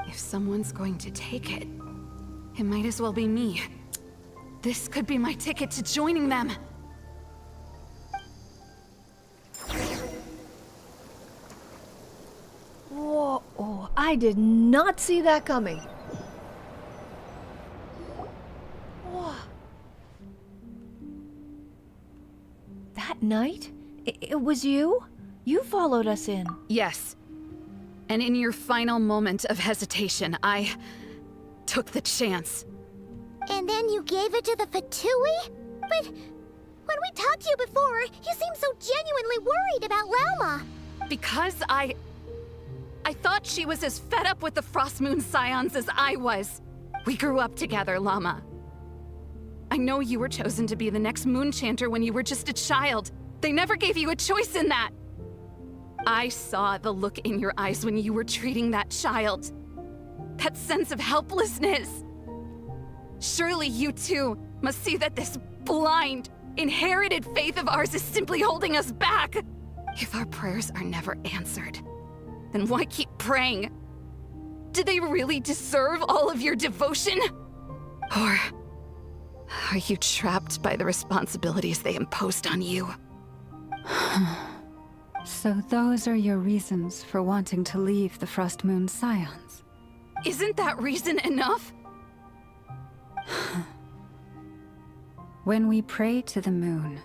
If someone's going to take it, it might as well be me. This could be my ticket to joining them. Whoa, oh, I did not see that coming. Whoa. That night? It was you? You followed us in. Yes. And in your final moment of hesitation, I took the chance. And then you gave it to the Fatui? But when we talked to you before, you seemed so genuinely worried about Lauma. Because I thought she was as fed up with the Frost Moon Scions as I was. We grew up together, Llama. I know you were chosen to be the next Moon Chanter when you were just a child. They never gave you a choice in that. I saw the look in your eyes when you were treating that child. That sense of helplessness. Surely you too must see that this blind, inherited faith of ours is simply holding us back. If our prayers are never answered, then why keep praying? Do they really deserve all of your devotion? Or are you trapped by the responsibilities they imposed on you? So those are your reasons for wanting to leave the Frost Moon Scions? Isn't that reason enough? When we pray to the moon,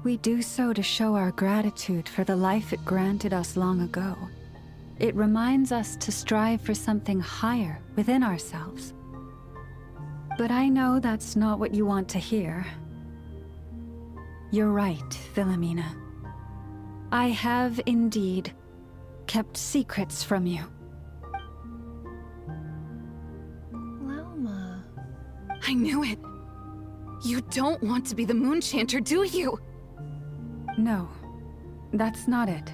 we do so to show our gratitude for the life it granted us long ago. It reminds us to strive for something higher within ourselves. But I know that's not what you want to hear. You're right, Philomena. I have indeed kept secrets from you. Lauma. I knew it. You don't want to be the Moon Chanter, do you? No, that's not it.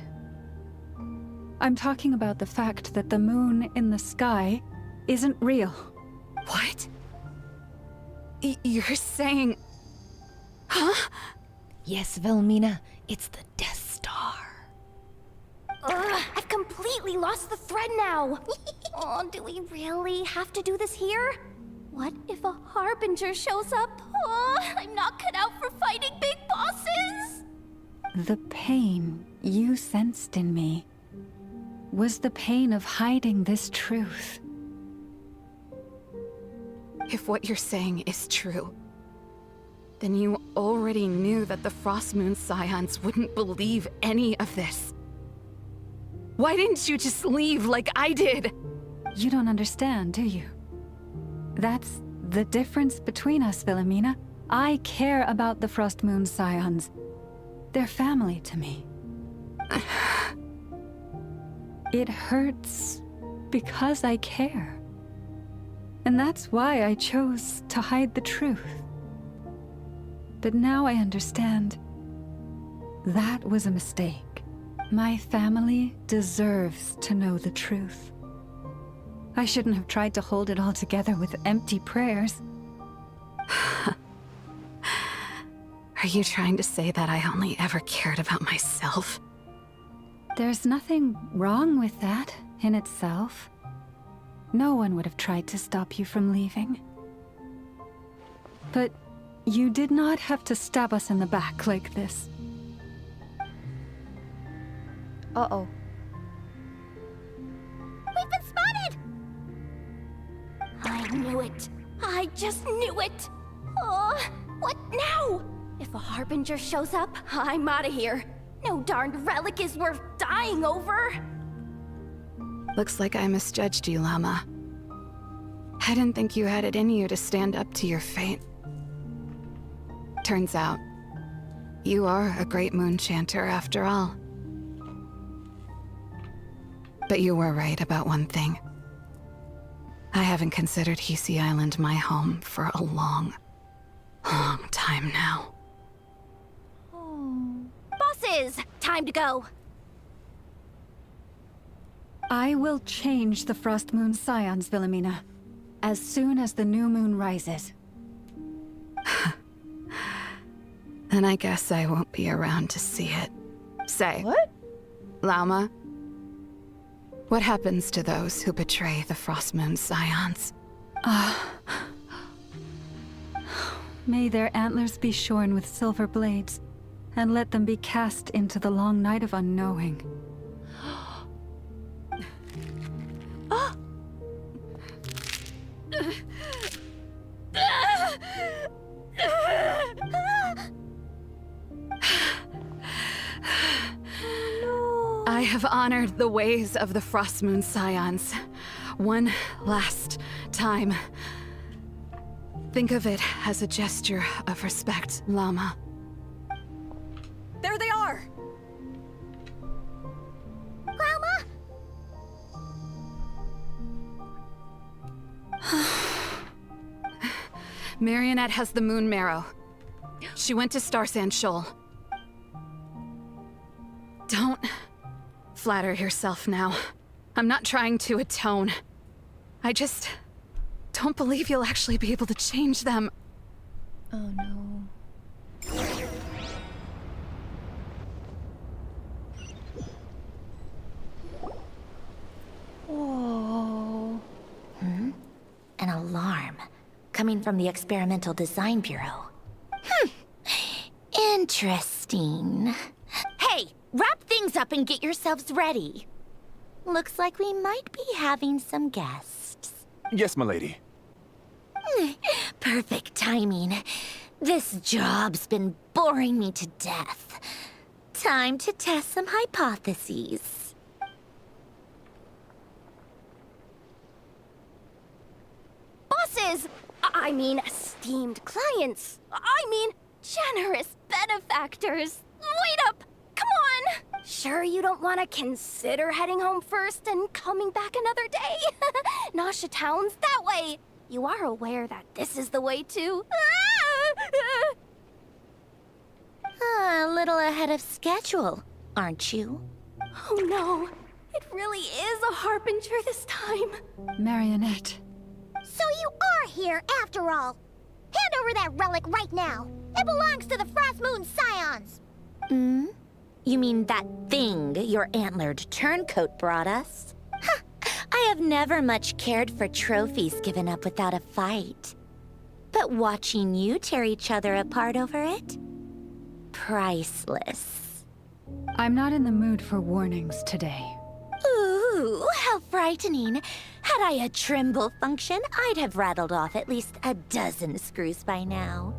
I'm talking about the fact that the moon in the sky isn't real. What? You're saying... Huh? Yes, Vilmina, it's the Death Star. Ugh, I've completely lost the thread now. Oh, do we really have to do this here? What if a Harbinger shows up? Oh, I'm not cut out for fighting big bosses! The pain you sensed in me was the pain of hiding this truth. If what you're saying is true, then you already knew that the Frost Moon Scions wouldn't believe any of this. Why didn't you just leave like I did? You don't understand, do you? That's the difference between us, Philomena. I care about the Frost Moon Scions. They're family to me. It hurts because I care. And that's why I chose to hide the truth. But now I understand. That was a mistake. My family deserves to know the truth. I shouldn't have tried to hold it all together with empty prayers. Are you trying to say that I only ever cared about myself? There's nothing wrong with that in itself. No one would have tried to stop you from leaving. But you did not have to stab us in the back like this. Uh-oh. knew it. I just knew it. Oh, what now? If a Harbinger shows up, I'm out of here. No darned relic is worth dying over. Looks like I misjudged you, Llama. I didn't think you had it in you to stand up to your fate. Turns out, you are a great moon chanter after all. But you were right about one thing. I haven't considered Hisi Island my home for a long, long time now. Bosses, time to go. I will change the Frost Moon Scions, Wilhelmina, as soon as the new moon rises. And I guess I won't be around to see it. Say, What? Llama, what happens to those who betray the Frost Moon Scions? May their antlers be shorn with silver blades, and let them be cast into the long night of unknowing. I have honored the ways of the Frost Moon Scions. One last time. Think of it as a gesture of respect, Llama. There they are! Grandma? Marionette has the Moon Marrow. She went to Star Sand Shoal. Don't flatter yourself now. I'm not trying to atone. I just don't believe you'll actually be able to change them. Oh no. Whoa. An alarm coming from the Experimental Design Bureau. Interesting. Hey, wrap things up and get yourselves ready. Looks like we might be having some guests. Yes, milady. Perfect timing. This job's been boring me to death. Time to test some hypotheses. Bosses! I mean, esteemed clients. I mean, generous benefactors. Wait up! Come on! Sure you don't want to consider heading home first and coming back another day? Nasha Town's that way. You are aware that this is the way to... A little ahead of schedule, aren't you? Oh no, it really is a harbinger this time. Marionette. So you are here after all. Hand over that relic right now. It belongs to the Frost Moon Scions. You mean that thing your antlered turncoat brought us? I have never much cared for trophies given up without a fight. But watching you tear each other apart over it? Priceless. I'm not in the mood for warnings today. Ooh, how frightening. Had I a Trimble function, I'd have rattled off at least a dozen screws by now.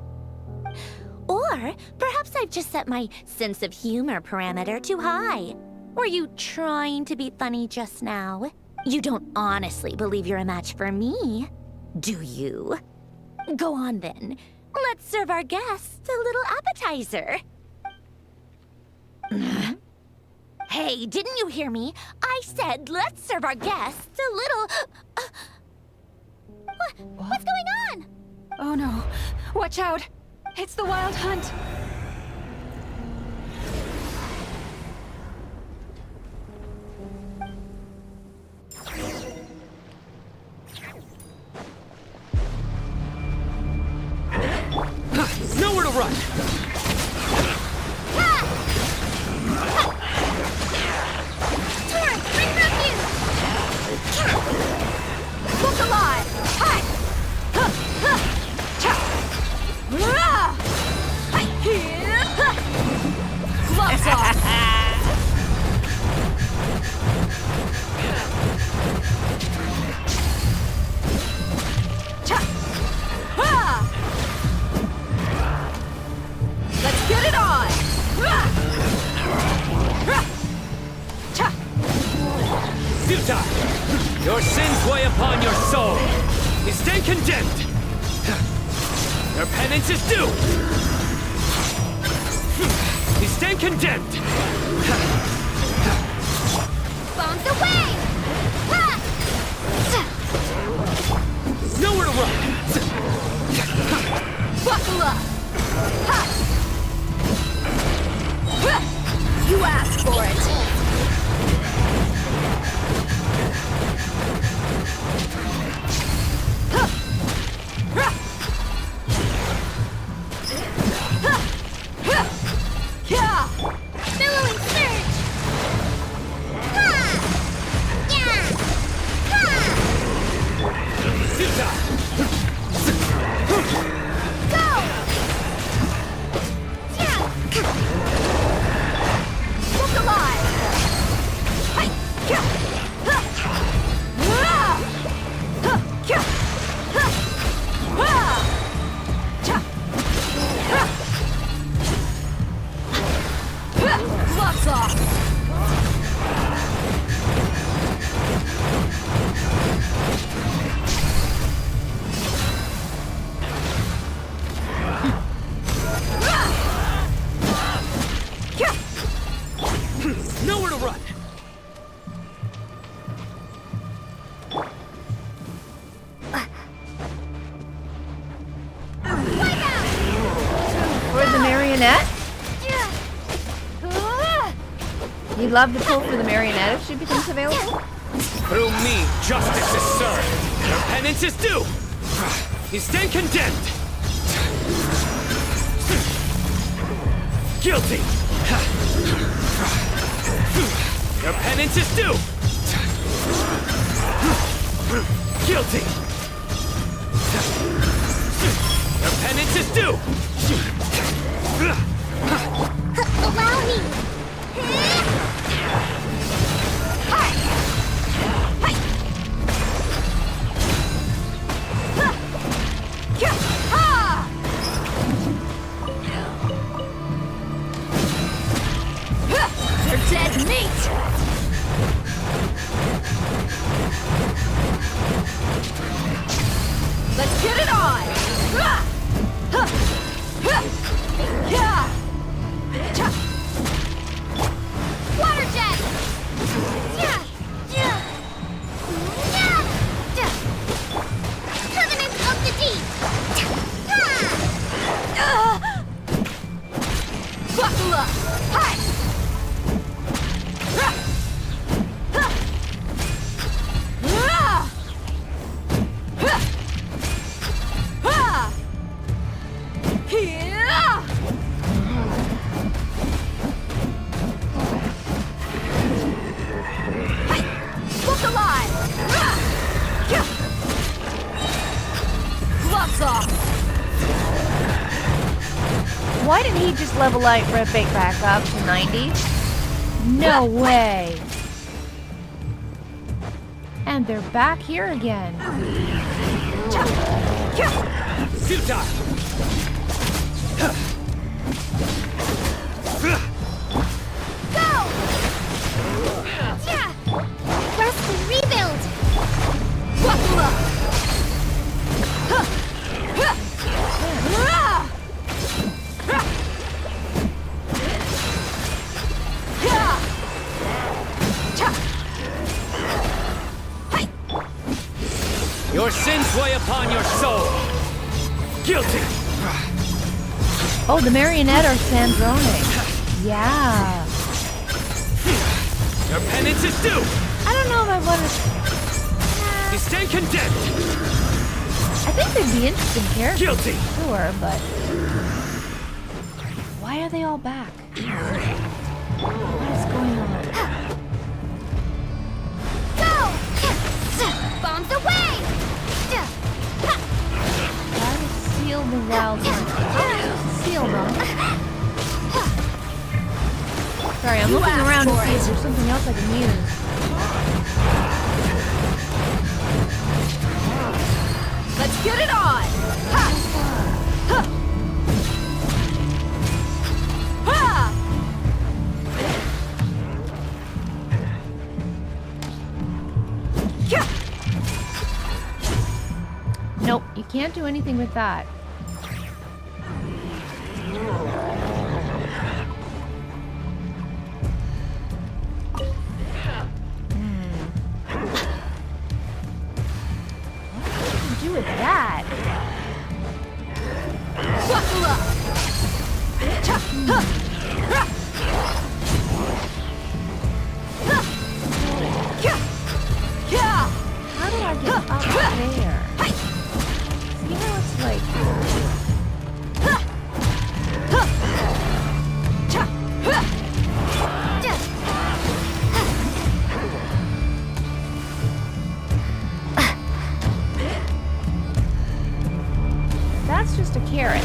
Or perhaps I've just set my sense of humor parameter too high. Were you trying to be funny just now? You don't honestly believe you're a match for me, do you? Go on then. Let's serve our guests a little appetizer. Hey, didn't you hear me? I said let's serve our guests a little... What's going on? Oh no. Watch out! It's the Wild Hunt! Nowhere to run! Torrent, bring refuge! Look alive! Hi! Gloves off! Your penance is due! You stand condemned! Bombs away! Ha! Nowhere to run! Buckle up! Ha! You asked for it! Billowing surge! Ha! Yeah! Ha! Go! Yeah! Look alive! Hi! Kya! Ha! Ah! Ha! Kya! Ha! Ah! Cha! Ha! Ha! Gloves off! Nowhere to run! For the marionette? You'd love to pull for the marionette if she becomes available? Through me, justice is served! Your penance is due! You stand condemned! Guilty! Your penance is due! Guilty! Your penance is due! Allow me! You're dead meat! Let's get it on! Water jet! Covenant of the deep! Buckle up! Hi! Look alive! Gloves off! Why didn't he just level right back up to 90? No way! And they're back here again. Futile! Go! Rest and rebuild! Buckle up! Your sins weigh upon your soul! Guilty! Oh, the marionette or Chareonix. Yeah. Your penance is due! I don't know if I want to... You stand condemned! I think they'd be interesting characters. Guilty! Sure, but... Why are they all back? What is going on? Go! Bombs away! Gotta seal the wild hunt. Seal them. Sorry, I'm looking around to see if there's something else I can use. Let's get it on! Ha! Ha! Ha! Nope, you can't can't do anything with that. What do you do with that? How do I get up there? See how it's like... That's just a carrot.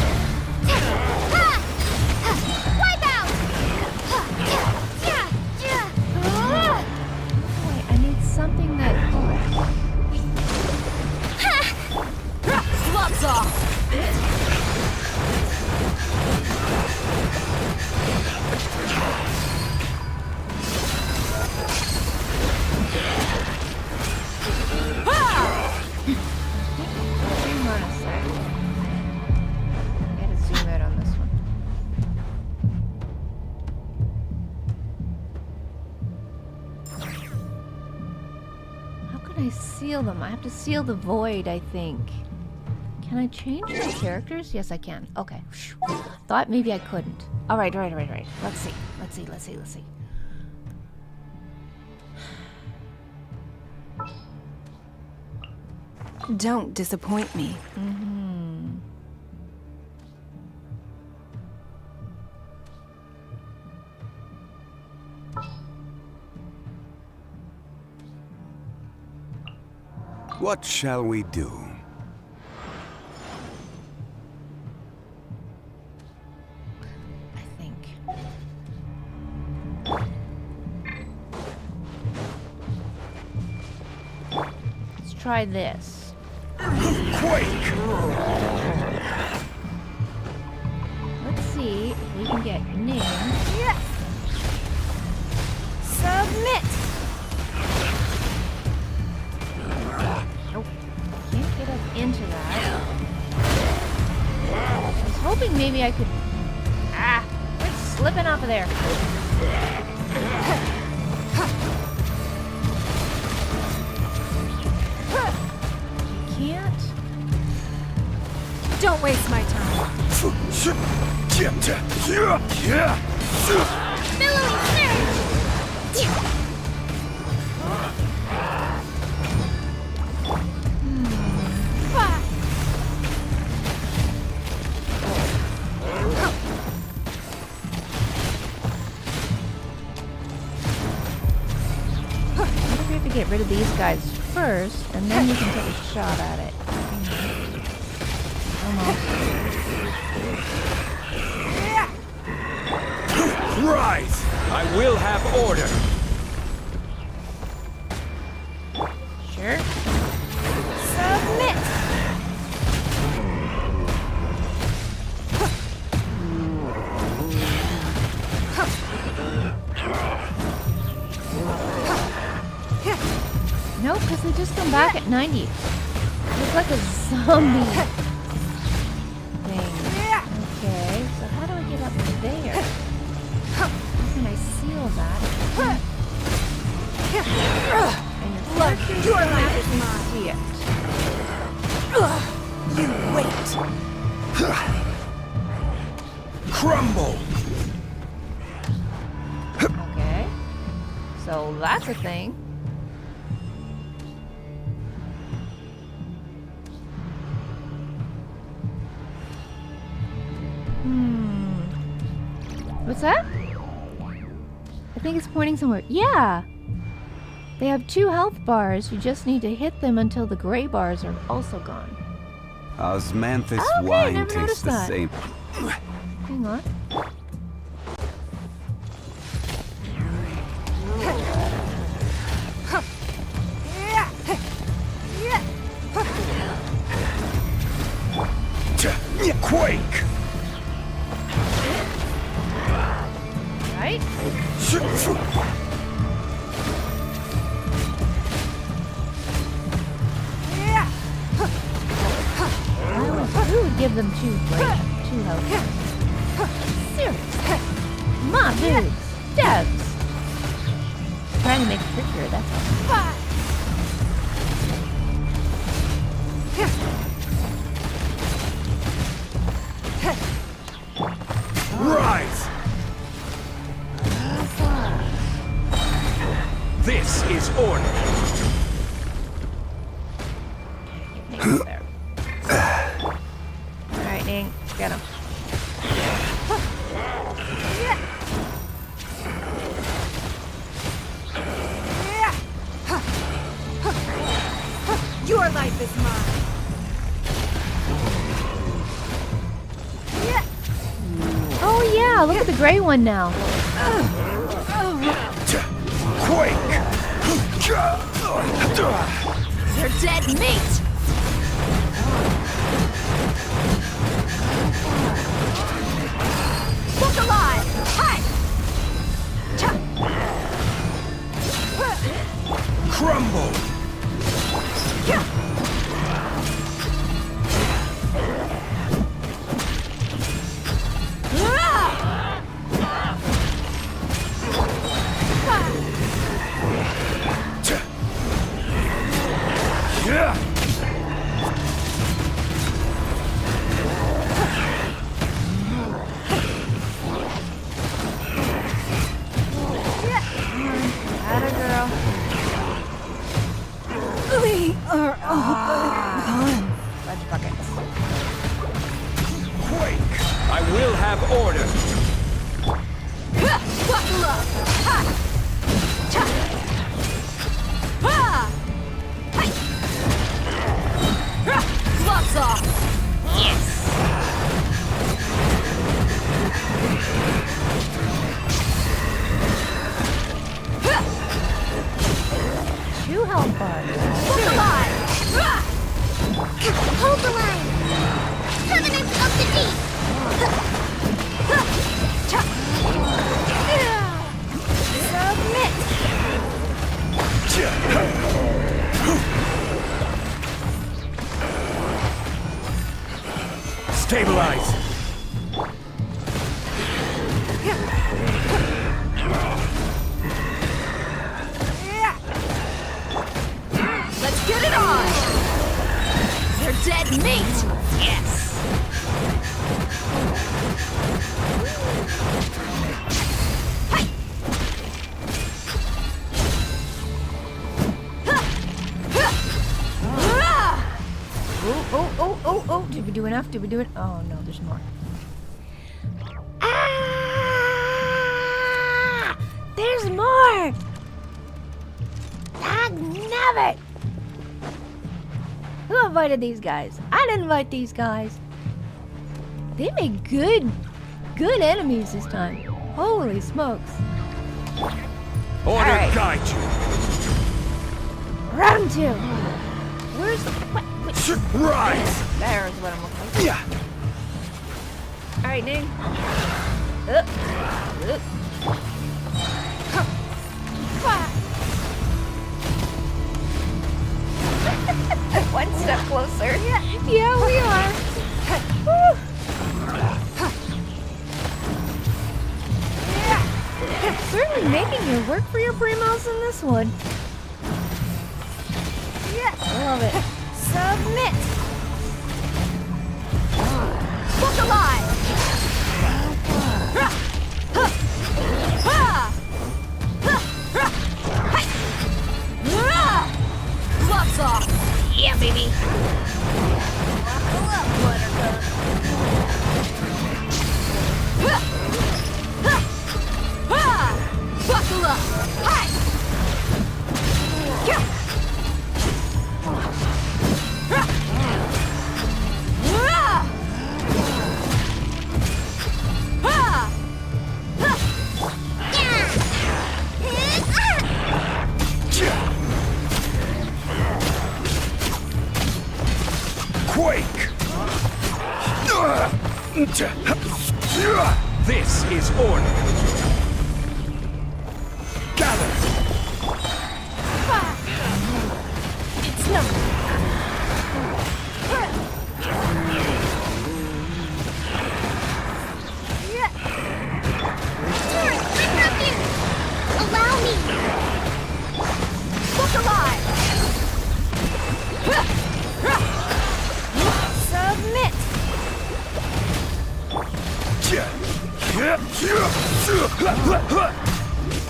Wait, I need something that... Gloves off! Hang on a sec. Gotta zoom out on this one. How can I seal them? I have to seal the void, I think. Can I change the characters? Yes, I can. Okay. Thought maybe I couldn't. Alright. Let's see. Don't disappoint me. What shall we do? I think. Let's try this. Quake! Let's see if we can get Ning. Submit! Nope. Can't get up into that. I was hoping maybe I could... Ah! Quit slipping off of there. You can't. Don't waste my time. Billowing surge! We have to get rid of these guys first, and then you can take a shot at it. Almost. Rise! I will have order. Sure. Submit! Nope, because they just come back at 90. It's like a zombie thing. Okay, so how do I get up there? How can I seal that? And your character doesn't actually see it. You wait! Crumble! Okay. So that's a thing. What's that? I think it's pointing somewhere. Yeah! They have 2 health bars. You just need to hit them until the gray bars are also gone. Osmanthus Okay, wine never tastes noticed the that. same. Hang on. Quake! Right? give them 2 health. Seriously. Come on, dudes. Devs. Trying to make it trickier, that's all. Rise! This is order. There. Alright, Ning. Get him. Your life is mine. Oh yeah, look at the gray one now. Quake! You're dead meat. Look alive. Hi. Crumble! Atta girl. We are all gone. Fudge buckets. Quake! I will have order. Buckle up. Ha. Cha. Ha. Hi. Ha. Gloves off. Yes. 2 health bars. Look alive. Hold the line! Covenant of the Deep! Submit. Stabilize! Let's get it on. You're dead meat. Yes. Hi. Oh. Did we do enough? Did we do it? Oh no, there's more. Ah! There's more! Never! Who invited these guys? I didn't invite these guys. They made good enemies this time. Holy smokes. Order Alright. guide you! Round 2. Where's the... What? Rise! There's what I'm looking for. Yeah! Alright, Ning. One step closer. Yeah, we are. Certainly making you work for your primos in this one. Yeah, I love it. Submit. Look alive. Gloves off. Yeah, baby. Buckle up, Buttercup. Buckle up. Hi. Quake! This is order. Gather! It's no.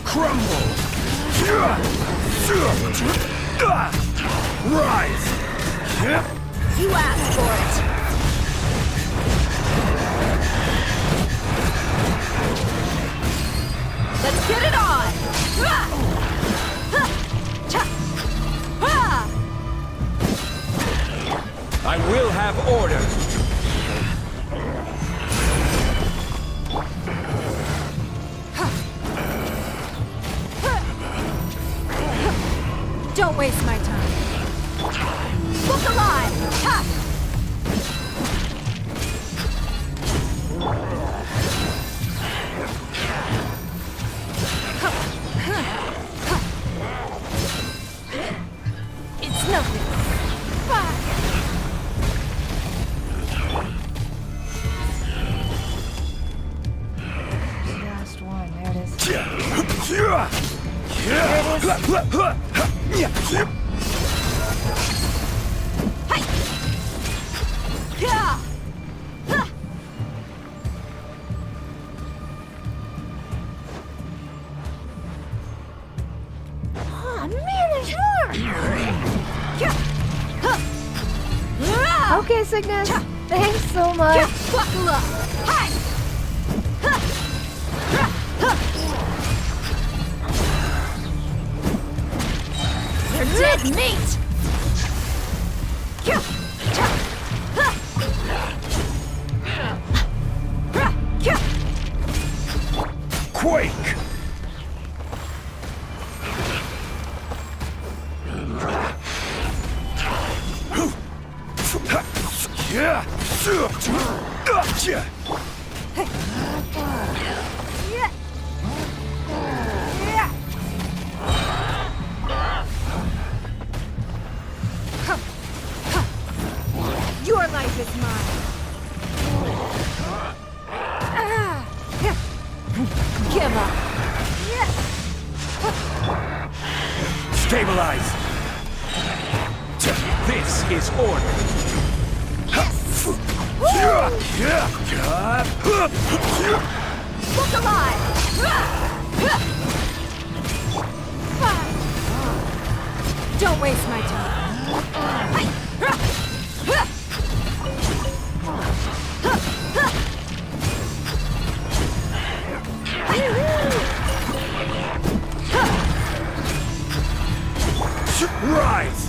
Crumble! Rise! You asked for it. Let's get it on! I will have order! Don't waste my time. Look alive! Ha! It's nothing. Last one. There it is. Oh man, there's more! Okay, Cygnus. Thanks so much. Buckle up! Hi! They're dead meat! Quake! Your life is mine! Give up! Stabilize! This is order! Look alive! Don't waste my time. Rise!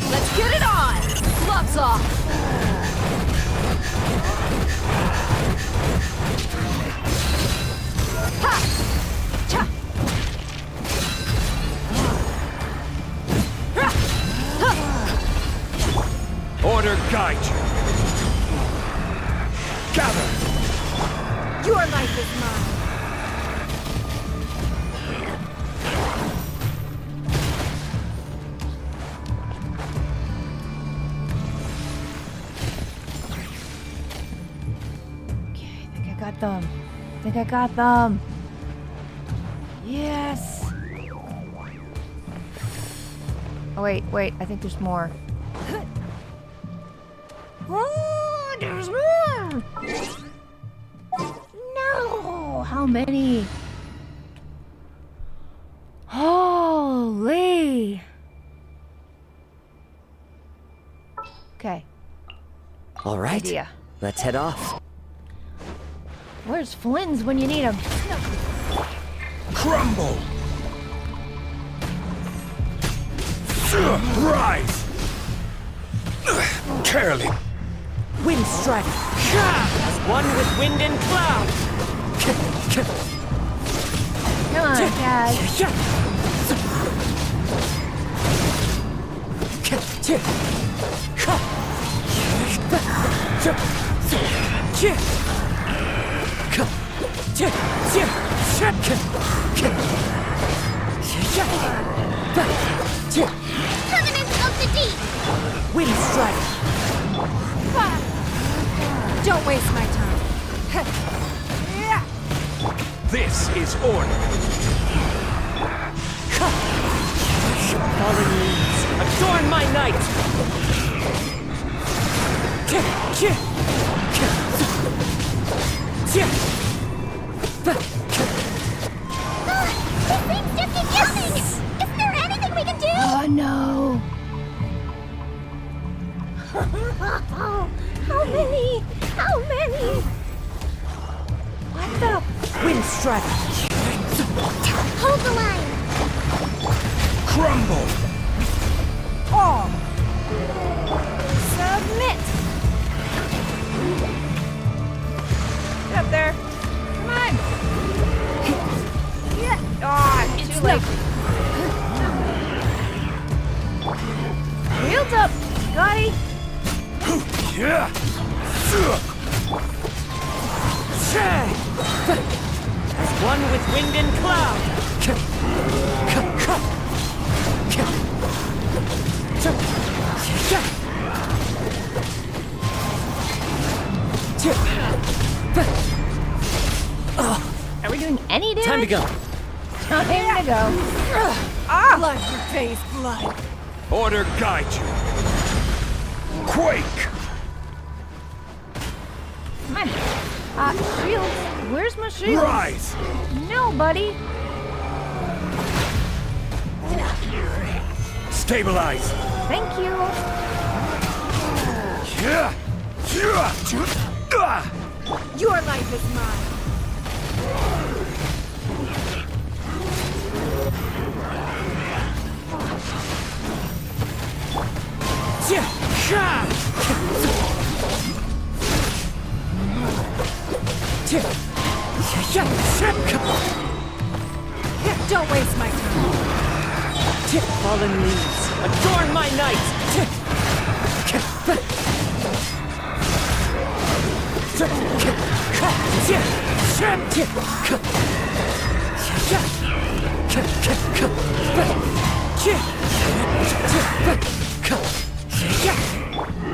Let's get it on! Gloves off! Ha! Cha! Order guide you! Gather! Your life is mine! Okay, I think I got them. I think I got them. Yes. Oh, wait. I think there's more. Oh, there's more. No. How many? Holy. Okay. All right, Idea. let's head off. Where's Flynn's when you need him? Crumble! Rise! Carely! Wind strike! As one with wind and cloud! Come on, Kaz. Covenants of the Deep! Wind strike! Don't waste my time. This is order! Fallen leaves, adorn my night! These things just keep coming! Isn't there anything we can do? Oh no! How many? How many? What the? Wind strike! Hold the line! Crumble! Oh! Submit! Get up there! Come on! Yeah! Ah, it's too late. Wheels up, Scotty! Yeah! As one with wind and cloud! Are we doing any damage? Time to go! Time to go. Ah! Blood repays blood. Order guide you. Quake! Come on. Shield. Where's my shield? Rise! No, buddy. Stabilize! Thank you. Yeah! Your life is mine. Don't waste my time. Fallen leaves, adorn my night!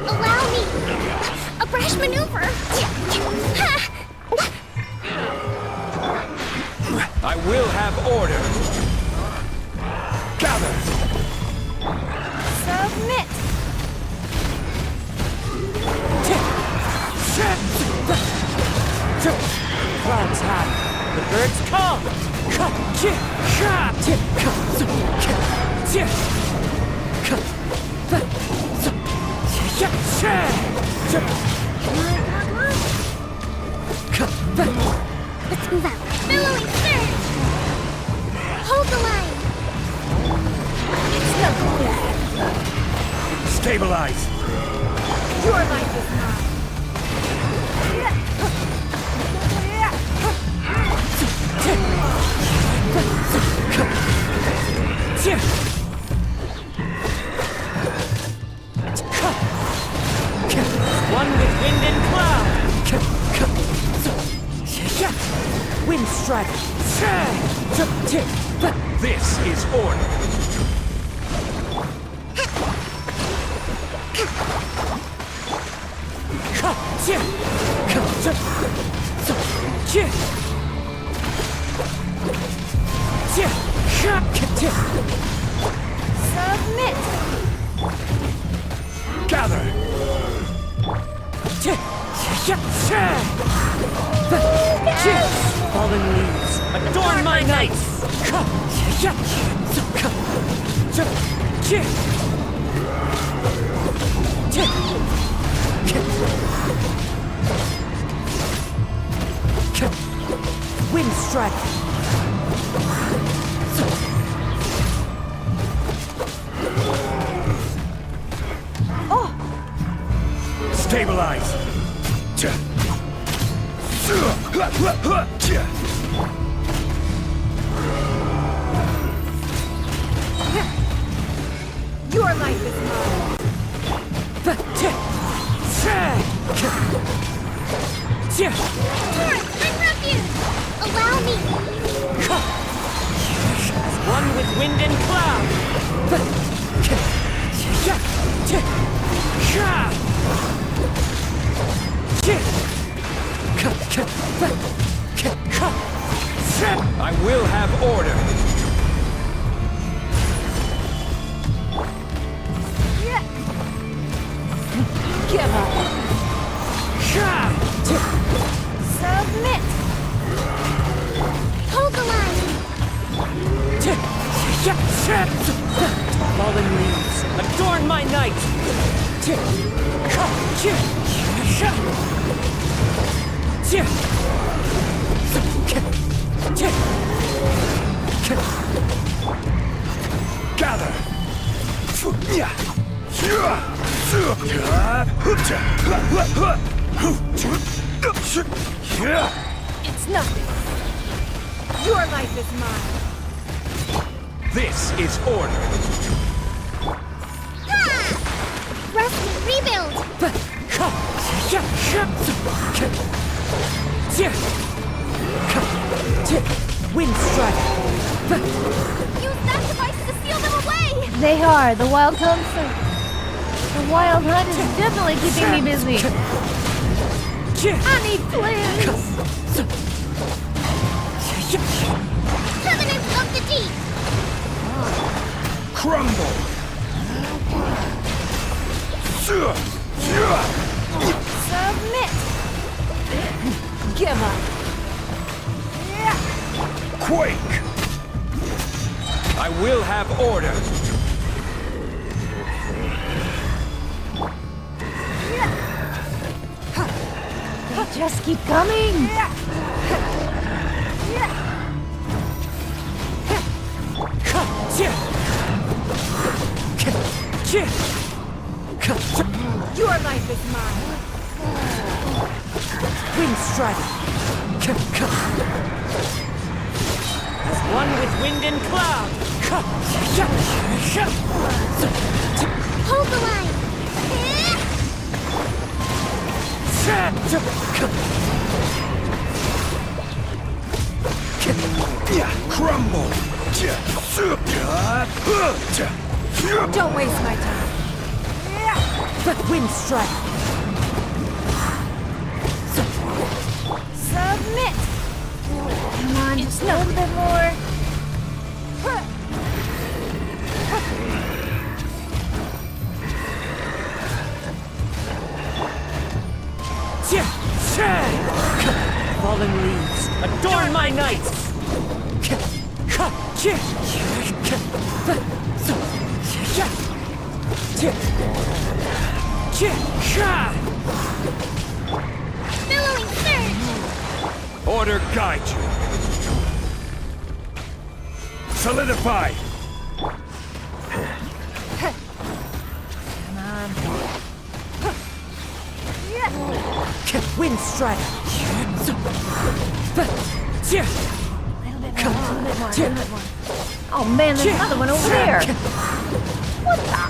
Allow me! A brash maneuver! I will have order. Gather! Submit. Clouds high, the birds come! Let's move out. Billowing surge! Hold the line! Stabilize! Your life is mine. One with wind and cloud! Wind strike! This is order. Submit. Gather! Fallen leaves, adorn my night! Wind strike! Stabilize! Your life is mine. Lord, I'm refuge! Allow me! One with wind and cloud! I will have order. Give up. Submit. Hold the line! Fallen leaves, adorn my night! Gather. It's nothing. Your life is mine. This is order. Rest and rebuild! Wind strike! Use that device to seal them away! They are. The wild hunt. The wild hunt is definitely keeping me busy. I need plans. Covenant of the Deep! Crumble. Submit. Give up. Quake. I will have order. They just keep coming. Your life is mine. Wind strike! As one with wind and cloud! Hold the line! Crumble. Don't waste my time. Wind strike! Submit. Come on, just a little bit more. Fallen leaves, adorn my night! Billowing surge! Order guide you. Solidify. Wind strike! Oh man, there's another one over there. What the?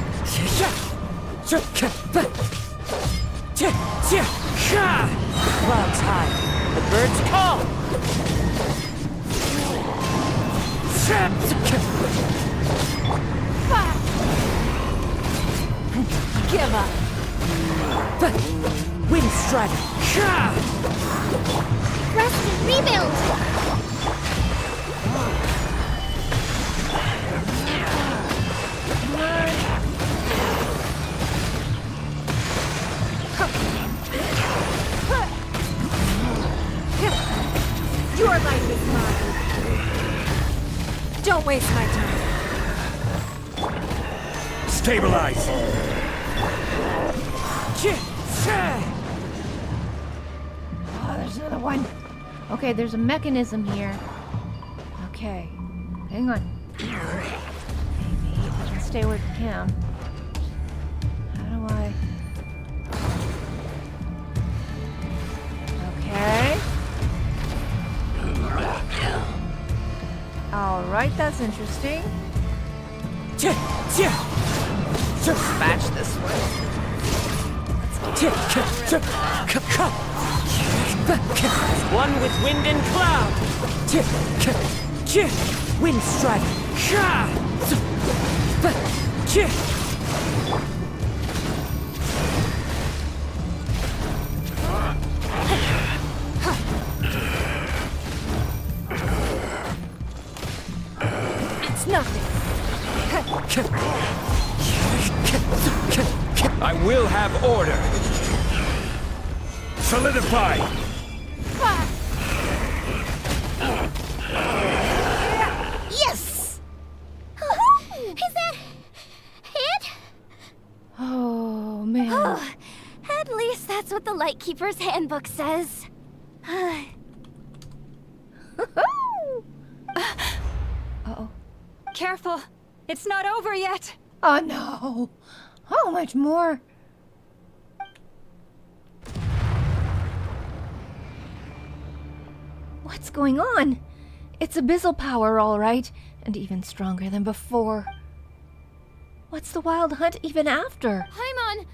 Clouds high. The birds call. Give up. Wind strike. Rest and rebuild! Your life is mine. Don't waste my time. Stabilize. Oh, there's another one. Okay, there's a mechanism here. Okay, hang on. Maybe I can stay where I can. How do I? Okay. All right, that's interesting. Dispatch this way. One with wind and cloud. Wind strike. nothing. I will have order. Solidify. Yes! Is that it? Oh, man. At least that's what the Lightkeeper's handbook says. Uh-oh. Careful! It's not over yet! Oh, no. How much more? What's going on? It's abyssal power, all right, and even stronger than before. What's the wild hunt even after? Paimon!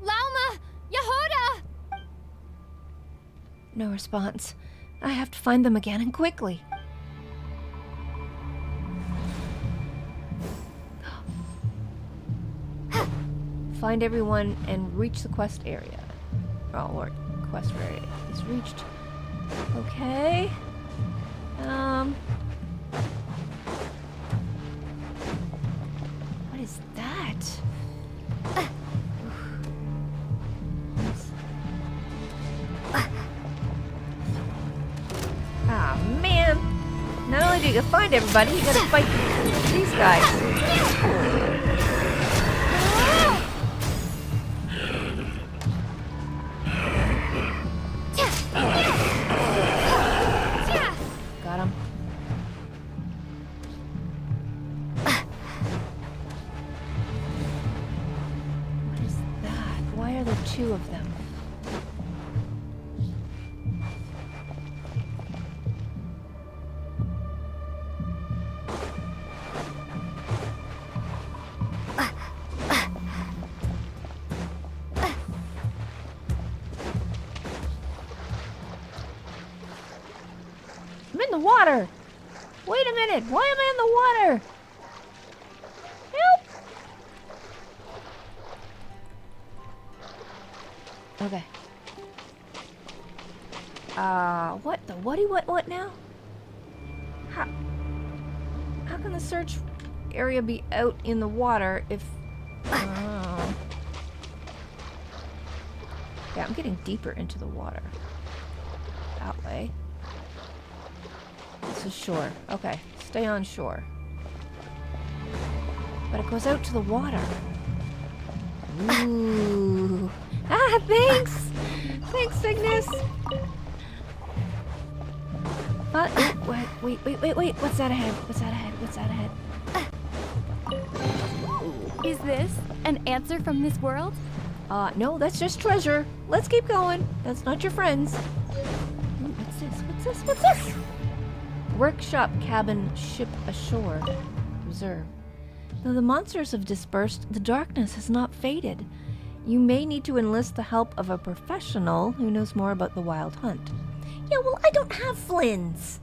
Lauma! Yehuda! No response. I have to find them again and quickly. Find everyone and reach the quest area. Oh, or quest area is reached. Okay. What is that? Ah, man. Not only do you find everybody, you gotta fight these guys. Got him. What is that? Why are there two of them? I'm in the water! Wait a minute! Why am I in the water? Help! Okay. What the what now? How can the search area be out in the water if... Oh. Yeah, I'm getting deeper into the water. That way. This is shore. Okay, stay on shore. But it goes out to the water. Ooh. Ah, thanks! Thanks, Cygnus! Wait. What's that ahead? What's that ahead? Is this an answer from this world? No, that's just treasure. Let's keep going. That's not your friends. Ooh, what's this? Workshop cabin ship ashore. Reserve. Though the monsters have dispersed, the darkness has not faded. You may need to enlist the help of a professional who knows more about the wild hunt. Yeah, well, I don't have Flynn's.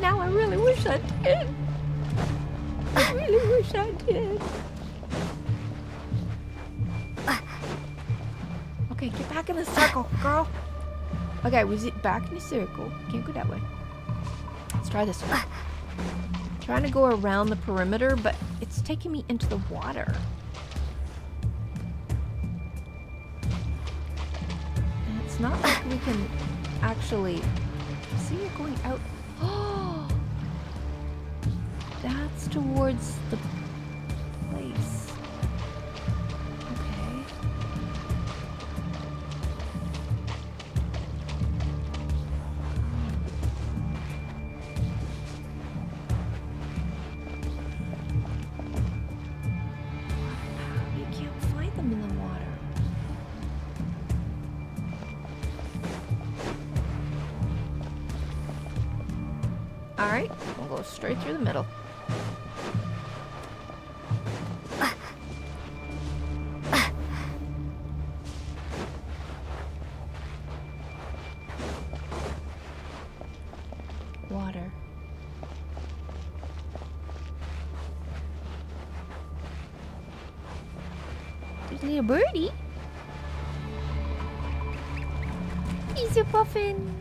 Now I really wish I did. I really wish I did. Okay, get back in the circle, girl. Okay, was it back in the circle? Can't go that way. Let's try this one. Trying to go around the perimeter, but it's taking me into the water. And it's not like we can actually see it going out. Oh, that's towards the place. Okay. You can't find them in the water. All right, we'll go straight through the middle. Water. There's a little birdie. Easy puffin.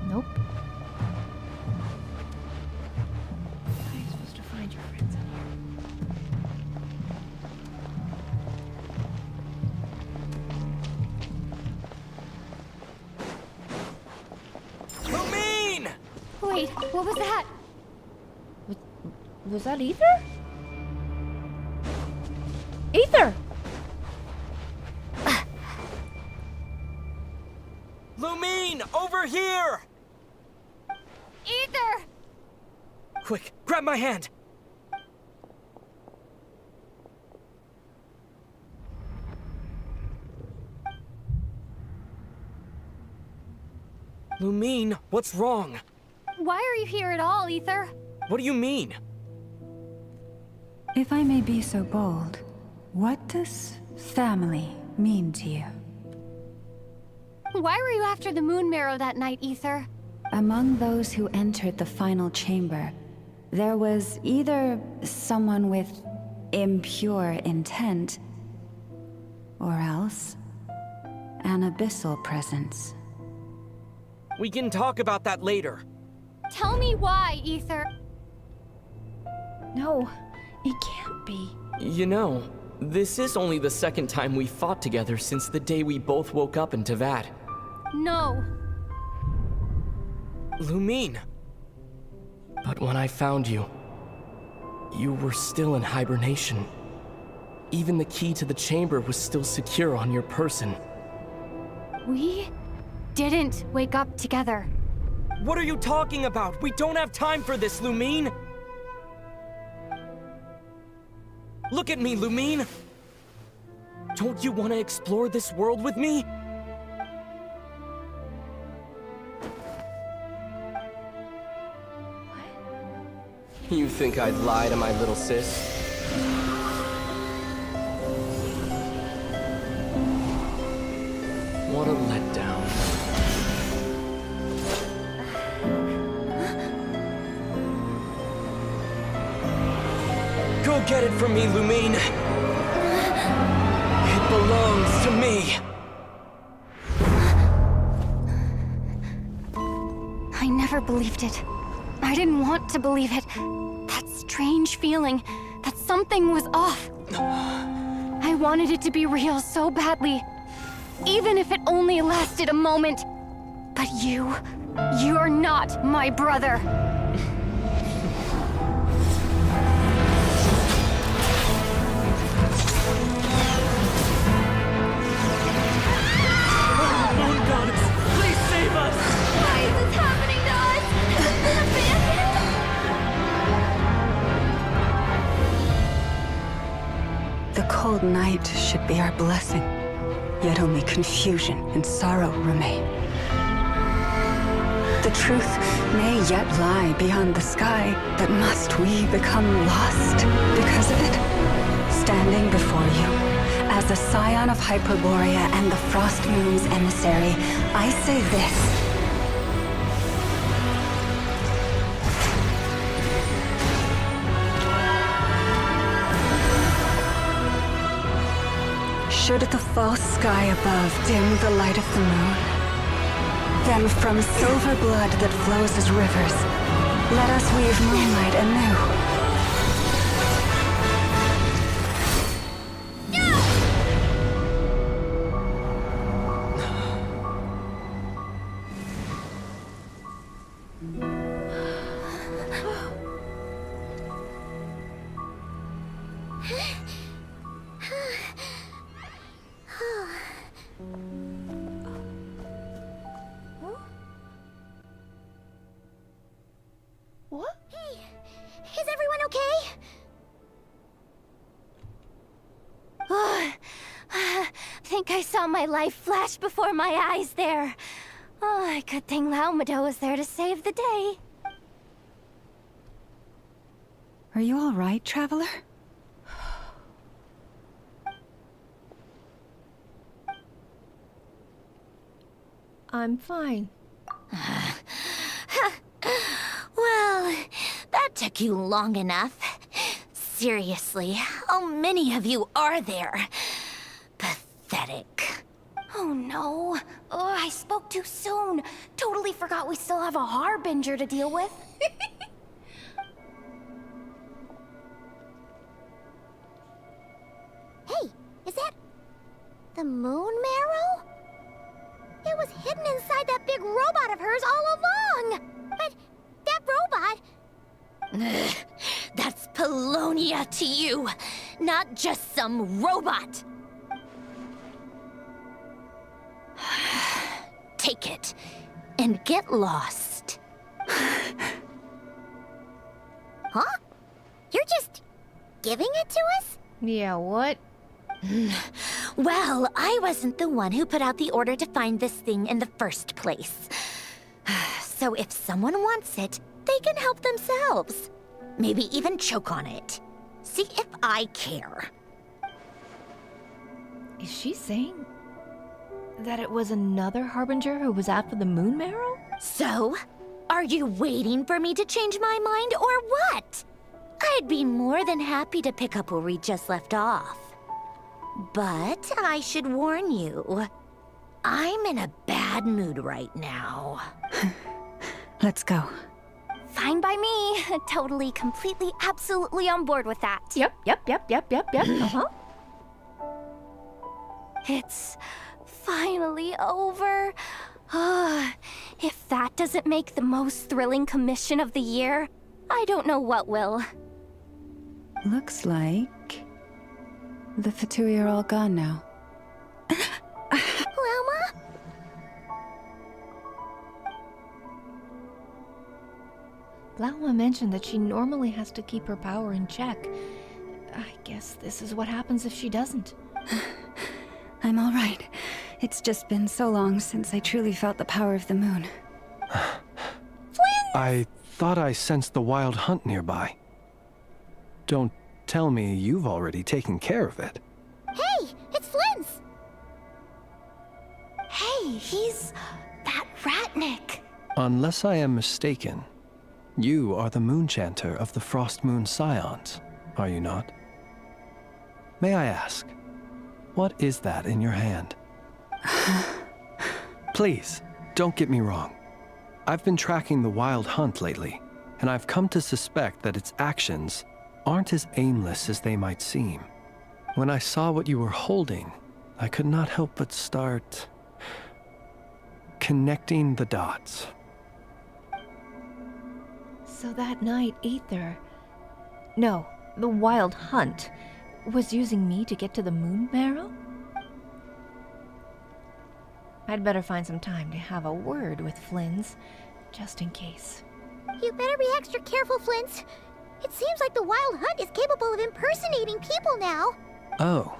Nope. How are you supposed to find your friends in here? Lumine! Wait, what was that? Was that Ether? Ether! Lumine, over here! Ether! Quick, grab my hand! Lumine, what's wrong? Why are you here at all, Ether? What do you mean? If I may be so bold, what does family mean to you? Why were you after the Moon Marrow that night, Ether? Among those who entered the final chamber, there was either someone with impure intent, or else an abyssal presence. We can talk about that later. Tell me why, Ether. No, it can't be. You know, this is only the second time we fought together since the day we both woke up in Teyvat. No. Lumine! But when I found you, you were still in hibernation. Even the key to the chamber was still secure on your person. We didn't wake up together. What are you talking about? We don't have time for this, Lumine! Look at me, Lumine! Don't you want to explore this world with me? You think I'd lie to my little sis? What a letdown. Go get it from me, Lumine! It belongs to me! I never believed it. I didn't want to believe it. That strange feeling that something was off. I wanted it to be real so badly. Even if it only lasted a moment. But you're not my brother. Moon Goddess, please save us! Why is this happening to us? The cold night should be our blessing, yet only confusion and sorrow remain. The truth may yet lie beyond the sky, but must we become lost because of it? Standing before you, as a scion of Hyperborea and the Frost Moon's emissary, I say this. Should the false sky above dim the light of the moon, then from silver blood that flows as rivers, let us weave moonlight anew. What? Hey, is everyone okay? I think I saw my life flash before my eyes there. Oh, good thing Laumado was there to save the day. Are you all right, traveler? I'm fine. Well, that took you long enough. seriously, how many of you are there? Pathetic. Oh no. Oh, I spoke too soon. Totally forgot we still have a harbinger to deal with. Hey, is that the moon marrow? It was hidden inside that big robot of hers all along. But that robot... That's Polonia to you, not just some robot. Take it and get lost. Huh? You're just giving it to us? Yeah, what? Well, I wasn't the one who put out the order to find this thing in the first place. So if someone wants it, they can help themselves. Maybe even choke on it. See if I care. Is she saying that it was another harbinger who was after the moon marrow? So, are you waiting for me to change my mind or what? I'd be more than happy to pick up where we just left off. But I should warn you, I'm in a bad mood right now. Let's go. Fine by me. Totally, completely, absolutely on board with that. Yep. Uh-huh. It's finally over. If that doesn't make the most thrilling commission of the year, I don't know what will. Looks like the Fatui are all gone now. Lelma? Lauma mentioned that she normally has to keep her power in check. I guess this is what happens if she doesn't. I'm all right. It's just been so long since I truly felt the power of the moon. I thought I sensed the wild hunt nearby. Don't tell me you've already taken care of it. Hey, it's Flint's! Hey, he's that Ratnik. Unless I am mistaken, you are the Moonchanter of the Frost Moon Scions, are you not? May I ask, what is that in your hand? Please, don't get me wrong. I've been tracking the wild hunt lately, and I've come to suspect that its actions aren't as aimless as they might seem. When I saw what you were holding, I could not help but start connecting the dots. So that night, Aether... No, the Wild Hunt was using me to get to the moon marrow? I'd better find some time to have a word with Flynn's, just in case. You better be extra careful, Flint. It seems like the Wild Hunt is capable of impersonating people now. Oh,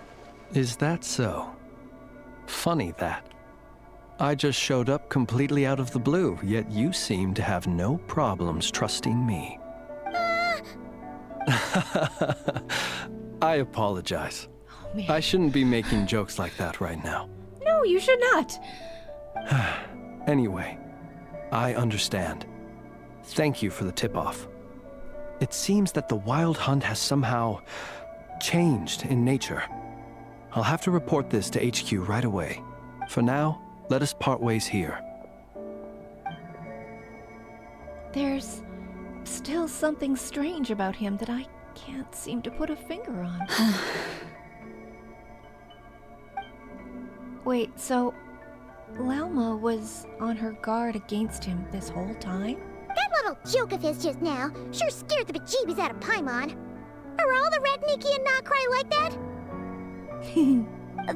is that so? Funny that. I just showed up completely out of the blue, yet you seem to have no problems trusting me. I apologize. Oh, man. I shouldn't be making jokes like that right now. No, you should not. Anyway, I understand. Thank you for the tip-off. It seems that the Wild Hunt has somehow changed in nature. I'll have to report this to HQ right away. For now, let us part ways here. There's still something strange about him that I can't seem to put a finger on. Wait, so Lauma was on her guard against him this whole time? That little joke of his just now sure scared the bejeebies out of Paimon. Are all the Redniki and Nod Krai like that?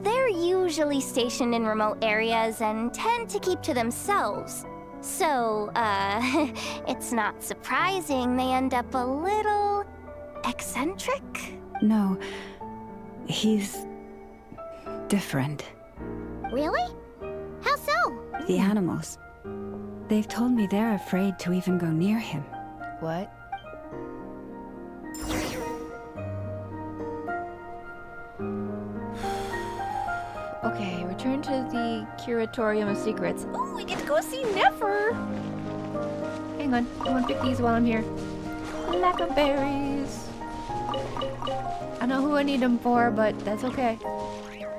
They're usually stationed in remote areas and tend to keep to themselves. So, it's not surprising they end up a little eccentric? No, he's different. Really? How so? The animals. They've told me they're afraid to even go near him. What? Okay, return to the Curatorium of Secrets. Oh, we get to go see Nefer! Hang on, I want to pick these while I'm here. Blackberries. I know who I need them for, but that's okay.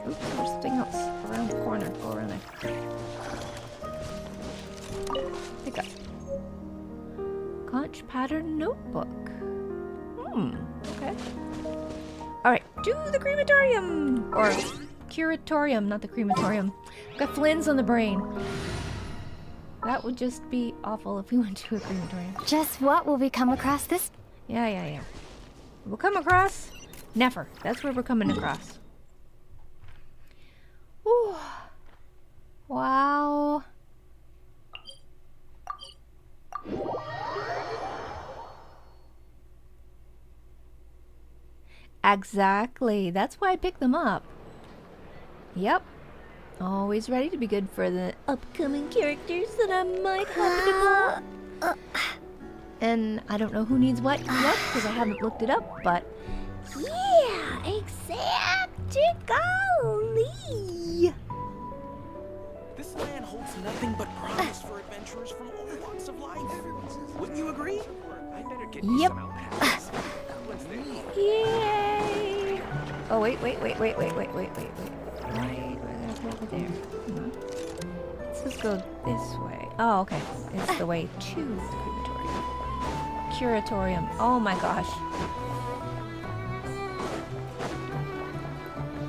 Oops, there's something else around the corner. Go around there. Pick up. Conch pattern notebook. Okay. Alright, to the crematorium! Or curatorium, not the crematorium. Got flins on the brain. That would just be awful if we went to a crematorium. Just what will we come across this? Yeah. We'll come across Nefer. That's where we're coming across. Ooh. Wow. Exactly. That's why I picked them up. Yep. Always ready to be good for the upcoming characters that I might have to pull. And I don't know who needs what yet because I haven't looked it up, but yeah, exactly. This land holds nothing but promise for adventurers from all walks of life. Wouldn't you agree? I better get Yep. some alpacas. Yay! Oh wait. Right, we're gonna go over there. Let's just go this way. Oh, okay. It's the way to the crematorium. Curatorium. Oh my gosh.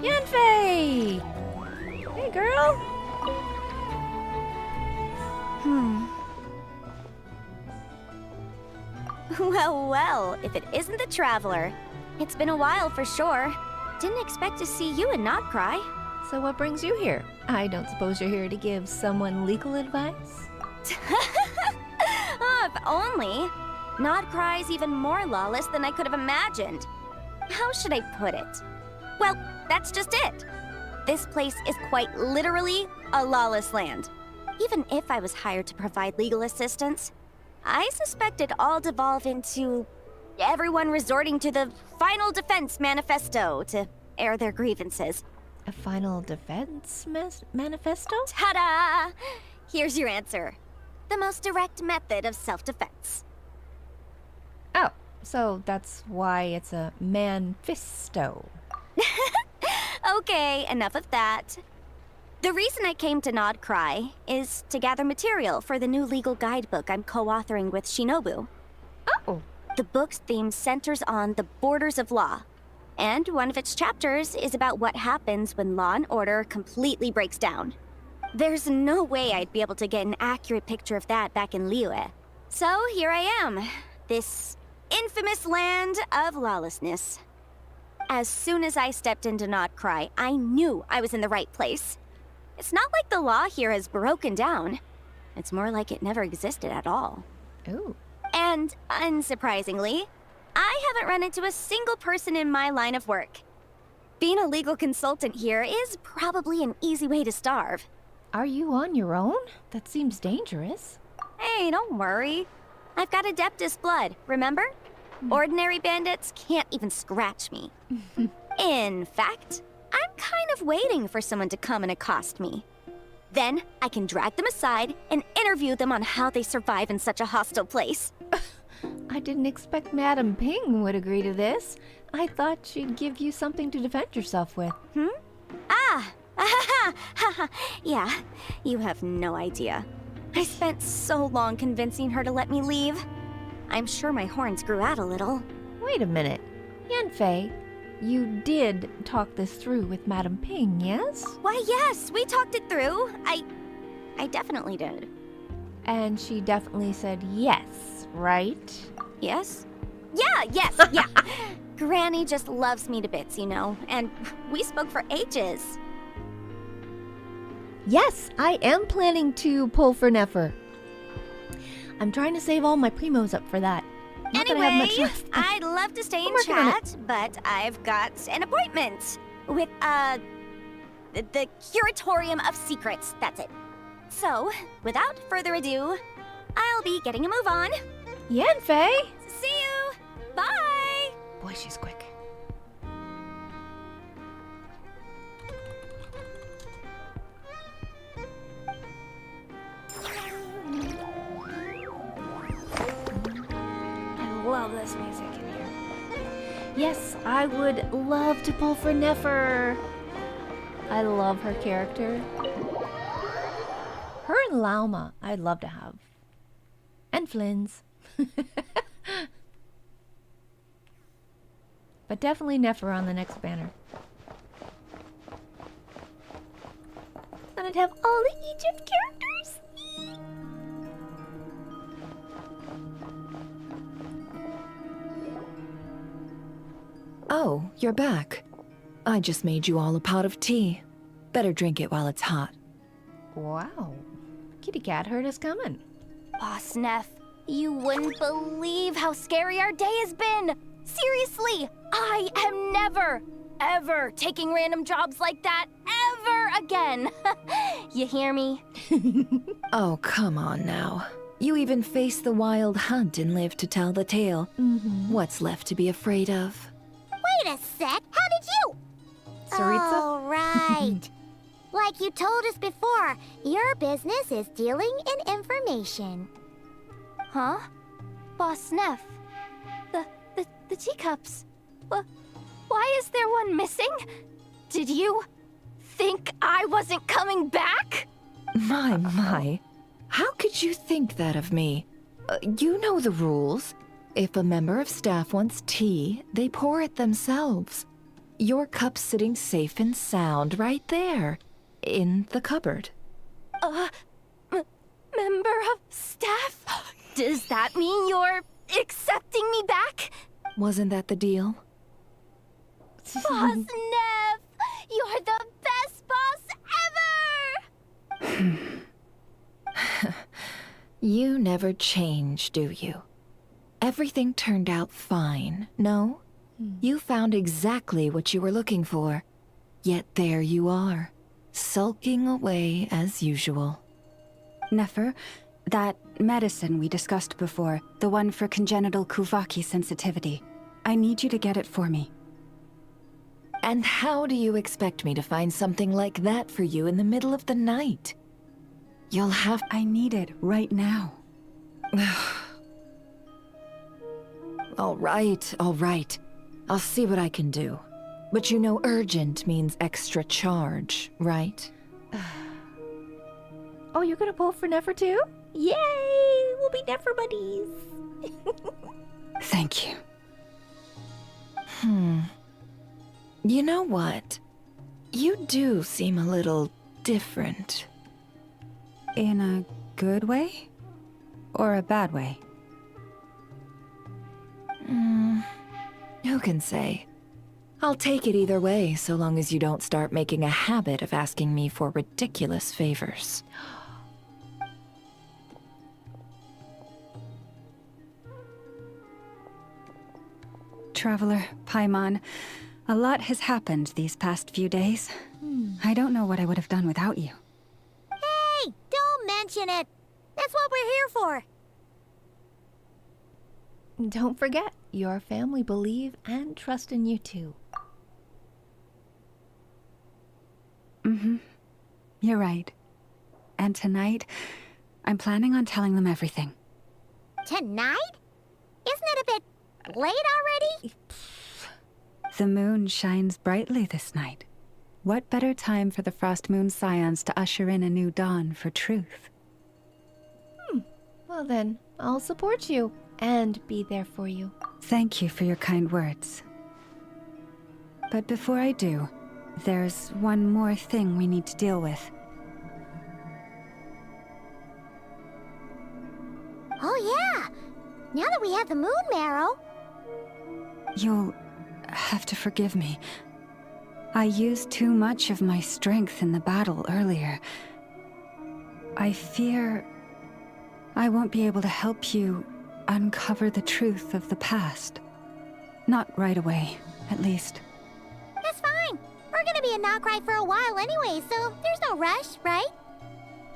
Yanfei! Hey, girl! Well, if it isn't the Traveler. It's been a while for sure. Didn't expect to see you in Nod Krai. So what brings you here? I don't suppose you're here to give someone legal advice? Oh, if only. Nod Krai's even more lawless than I could have imagined. How should I put it? Well, that's just it. This place is quite literally a lawless land. Even if I was hired to provide legal assistance, I suspect it'd all devolve into everyone resorting to the Final Defense Manifesto to air their grievances. A final defense manifesto? Ta-da! Here's your answer. The most direct method of self-defense. Oh, so that's why it's a manfisto. Okay, enough of that. The reason I came to Nod Krai is to gather material for the new legal guidebook I'm co-authoring with Shinobu. Oh! The book's theme centers on the borders of law, and one of its chapters is about what happens when law and order completely breaks down. There's no way I'd be able to get an accurate picture of that back in Liyue. So here I am, this infamous land of lawlessness. As soon as I stepped into Nod Krai, I knew I was in the right place. It's not like the law here has broken down. It's more like it never existed at all. Ooh. And, unsurprisingly, I haven't run into a single person in my line of work. Being a legal consultant here is probably an easy way to starve. Are you on your own? That seems dangerous. Hey, don't worry. I've got Adeptus blood, remember? Ordinary bandits can't even scratch me. In fact, I'm kind of waiting for someone to come and accost me. Then I can drag them aside and interview them on how they survive in such a hostile place. I didn't expect Madam Ping would agree to this. I thought she'd give you something to defend yourself with. Yeah, you have no idea. I spent so long convincing her to let me leave. I'm sure my horns grew out a little. Wait a minute. Yanfei, you did talk this through with Madam Ping, yes? Why, yes, we talked it through. I definitely did. And she definitely said yes, right? Yes? Yeah. Granny just loves me to bits, you know, and we spoke for ages. Yes, I am planning to pull for Nefer. I'm trying to save all my primos up for that. Not that I have much left. I'd love to stay in chat, but I've got an appointment with, the Curatorium of Secrets, that's it. So, without further ado, I'll be getting a move on. Yanfei! See you! Bye! Boy, she's quick. I love this music in here. Yes, I would love to pull for Nefer. I love her character. Her and Lauma, I'd love to have. And Flynn's. But definitely Nefer on the next banner. And I'd have all the Egypt characters. Oh, you're back. I just made you all a pot of tea. Better drink it while it's hot. Wow. Kitty Cat heard us coming. Boss Neff, you wouldn't believe how scary our day has been! Seriously, I am never, ever taking random jobs like that ever again! You hear me? Oh, come on now. You even faced the wild hunt and lived to tell the tale. What's left to be afraid of? Wait a sec, how did you? Saritsa? Oh, right. Like you told us before, your business is dealing in information. Huh? Boss Neff, the teacups. Why is there one missing? Did you think I wasn't coming back? My. How could you think that of me? You know the rules. If a member of staff wants tea, they pour it themselves. Your cup's sitting safe and sound right there, in the cupboard. Member of staff? Does that mean you're accepting me back? Wasn't that the deal? Boss Neff, you're the best boss ever! You never change, do you? Everything turned out fine, no? You found exactly what you were looking for. Yet there you are, sulking away as usual. Nefer, that medicine we discussed before, the one for congenital Kuvaki sensitivity, I need you to get it for me. And how do you expect me to find something like that for you in the middle of the night? You'll have... I need it right now. All right. I'll see what I can do. But you know urgent means extra charge, right? Oh, you're gonna pull for Nefer too? Yay! We'll be Nefer buddies. Thank you. You know what? You do seem a little different. In a good way? Or a bad way? Who can say? I'll take it either way, so long as you don't start making a habit of asking me for ridiculous favors. Traveler, Paimon, a lot has happened these past few days. I don't know what I would have done without you. Hey, don't mention it. That's what we're here for. Don't forget, your family believe and trust in you too. You're right. And tonight, I'm planning on telling them everything. Tonight? Isn't it a bit late already? The moon shines brightly this night. What better time for the Frost Moon Scions to usher in a new dawn for truth? Well then, I'll support you and be there for you. Thank you for your kind words. But before I do, there's one more thing we need to deal with. Oh yeah! Now that we have the moon marrow... You'll have to forgive me. I used too much of my strength in the battle earlier. I fear I won't be able to help you uncover the truth of the past. Not right away, at least. That's fine. We're gonna be in Nod Krai for a while anyway, so there's no rush, right?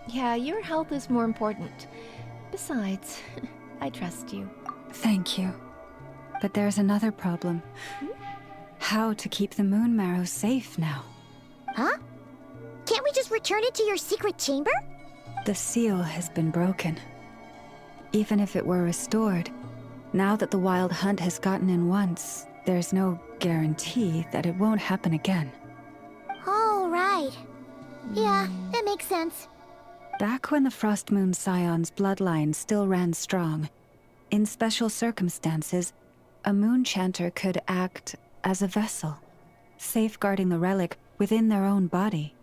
Yeah, your health is more important. Besides, I trust you. Thank you. But there's another problem. How to keep the moon marrow safe now? Huh? Can't we just return it to your secret chamber? The seal has been broken. Even if it were restored, now that the wild hunt has gotten in once, there's no guarantee that it won't happen again. Oh, right. Yeah, that makes sense. Back when the Frost Moon Scion's bloodline still ran strong, in special circumstances, a moon chanter could act as a vessel, safeguarding the relic within their own body.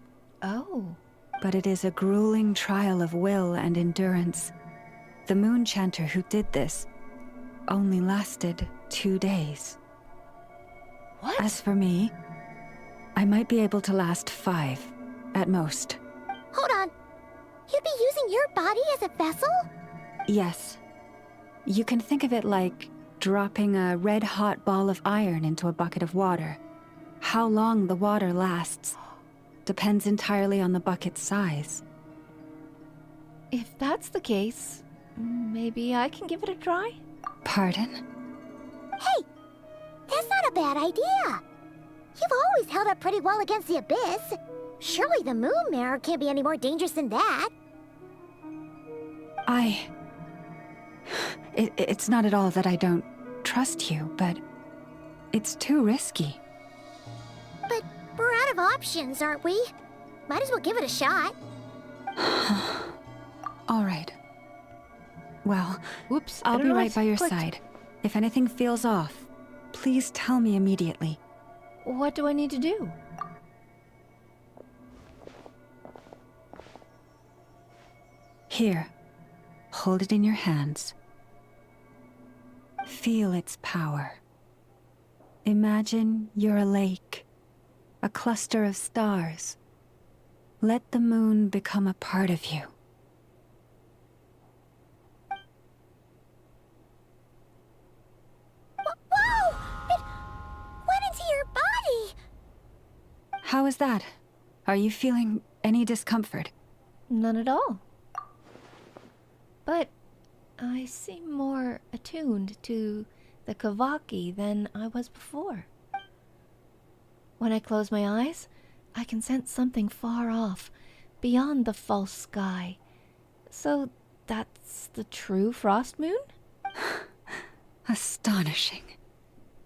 Oh. But it is a grueling trial of will and endurance. The moon chanter who did this only lasted 2 days. What? As for me, I might be able to last 5, at most. Hold on. You'd be using your body as a vessel? Yes. You can think of it like dropping a red-hot ball of iron into a bucket of water. How long the water lasts depends entirely on the bucket's size. If that's the case, maybe I can give it a try? Pardon? Hey, that's not a bad idea. You've always held up pretty well against the abyss. Surely the moon mirror can't be any more dangerous than that. It's not at all that I don't trust you, but it's too risky. But we're out of options, aren't we? Might as well give it a shot. All right. Well, whoops, I'll be right by your clicked. side. If anything feels off, please tell me immediately. What do I need to do? Here, hold it in your hands. Feel its power. Imagine you're a lake, a cluster of stars. Let the moon become a part of you. Whoa! It went into your body! How is that? Are you feeling any discomfort? None at all. But I seem more attuned to the Kavaki than I was before. When I close my eyes, I can sense something far off, beyond the false sky. So that's the true Frost Moon? Astonishing.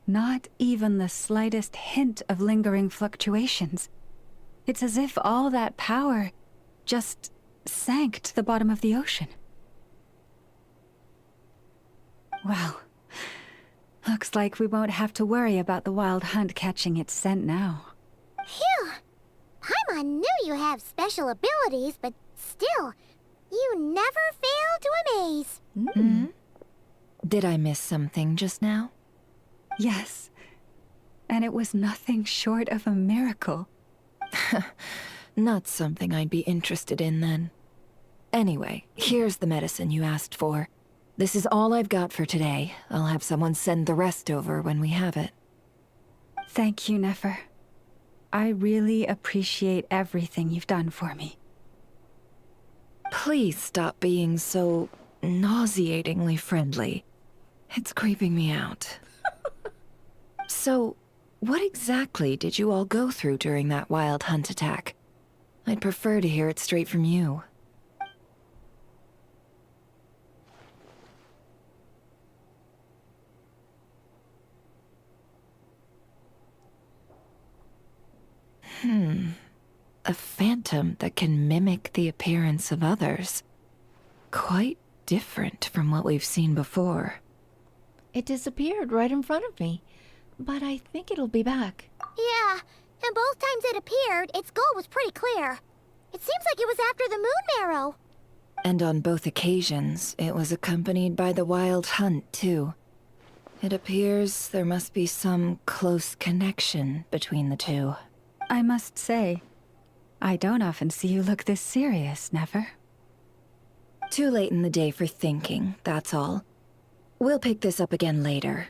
Not even the slightest hint of lingering fluctuations. It's as if all that power just sank to the bottom of the ocean. Well, looks like we won't have to worry about the wild hunt catching its scent now. Phew! Paimon knew you have special abilities, but still, you never fail to amaze. Did I miss something just now? Yes, and it was nothing short of a miracle. Not something I'd be interested in then. Anyway, here's the medicine you asked for. This is all I've got for today. I'll have someone send the rest over when we have it. Thank you, Nefer. I really appreciate everything you've done for me. Please stop being so nauseatingly friendly. It's creeping me out. So, what exactly did you all go through during that wild hunt attack? I'd prefer to hear it straight from you. A phantom that can mimic the appearance of others. Quite different from what we've seen before. It disappeared right in front of me, but I think it'll be back. Yeah, and both times it appeared, its goal was pretty clear. It seems like it was after the moon marrow. And on both occasions, it was accompanied by the wild hunt, too. It appears there must be some close connection between the two. I must say, I don't often see you look this serious, Nefer. Too late in the day for thinking, that's all. We'll pick this up again later.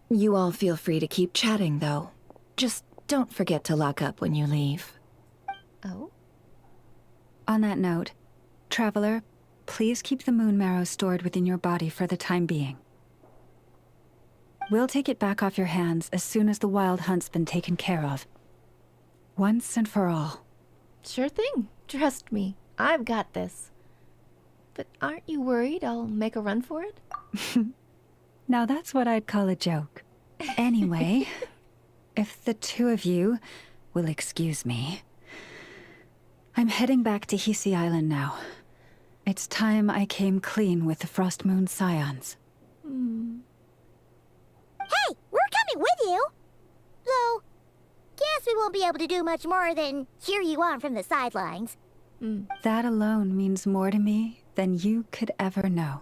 You all feel free to keep chatting, though. Just don't forget to lock up when you leave. Oh? On that note, Traveler, please keep the moon marrow stored within your body for the time being. We'll take it back off your hands as soon as the wild hunt's been taken care of. Once and for all. Sure thing. Trust me. I've got this. But aren't you worried I'll make a run for it? Now that's what I'd call a joke. Anyway, if the two of you will excuse me, I'm heading back to Hisi Island now. It's time I came clean with the Frost Moon Scions. Hey, we're coming with you! Though, guess we won't be able to do much more than cheer you on from the sidelines. That alone means more to me than you could ever know.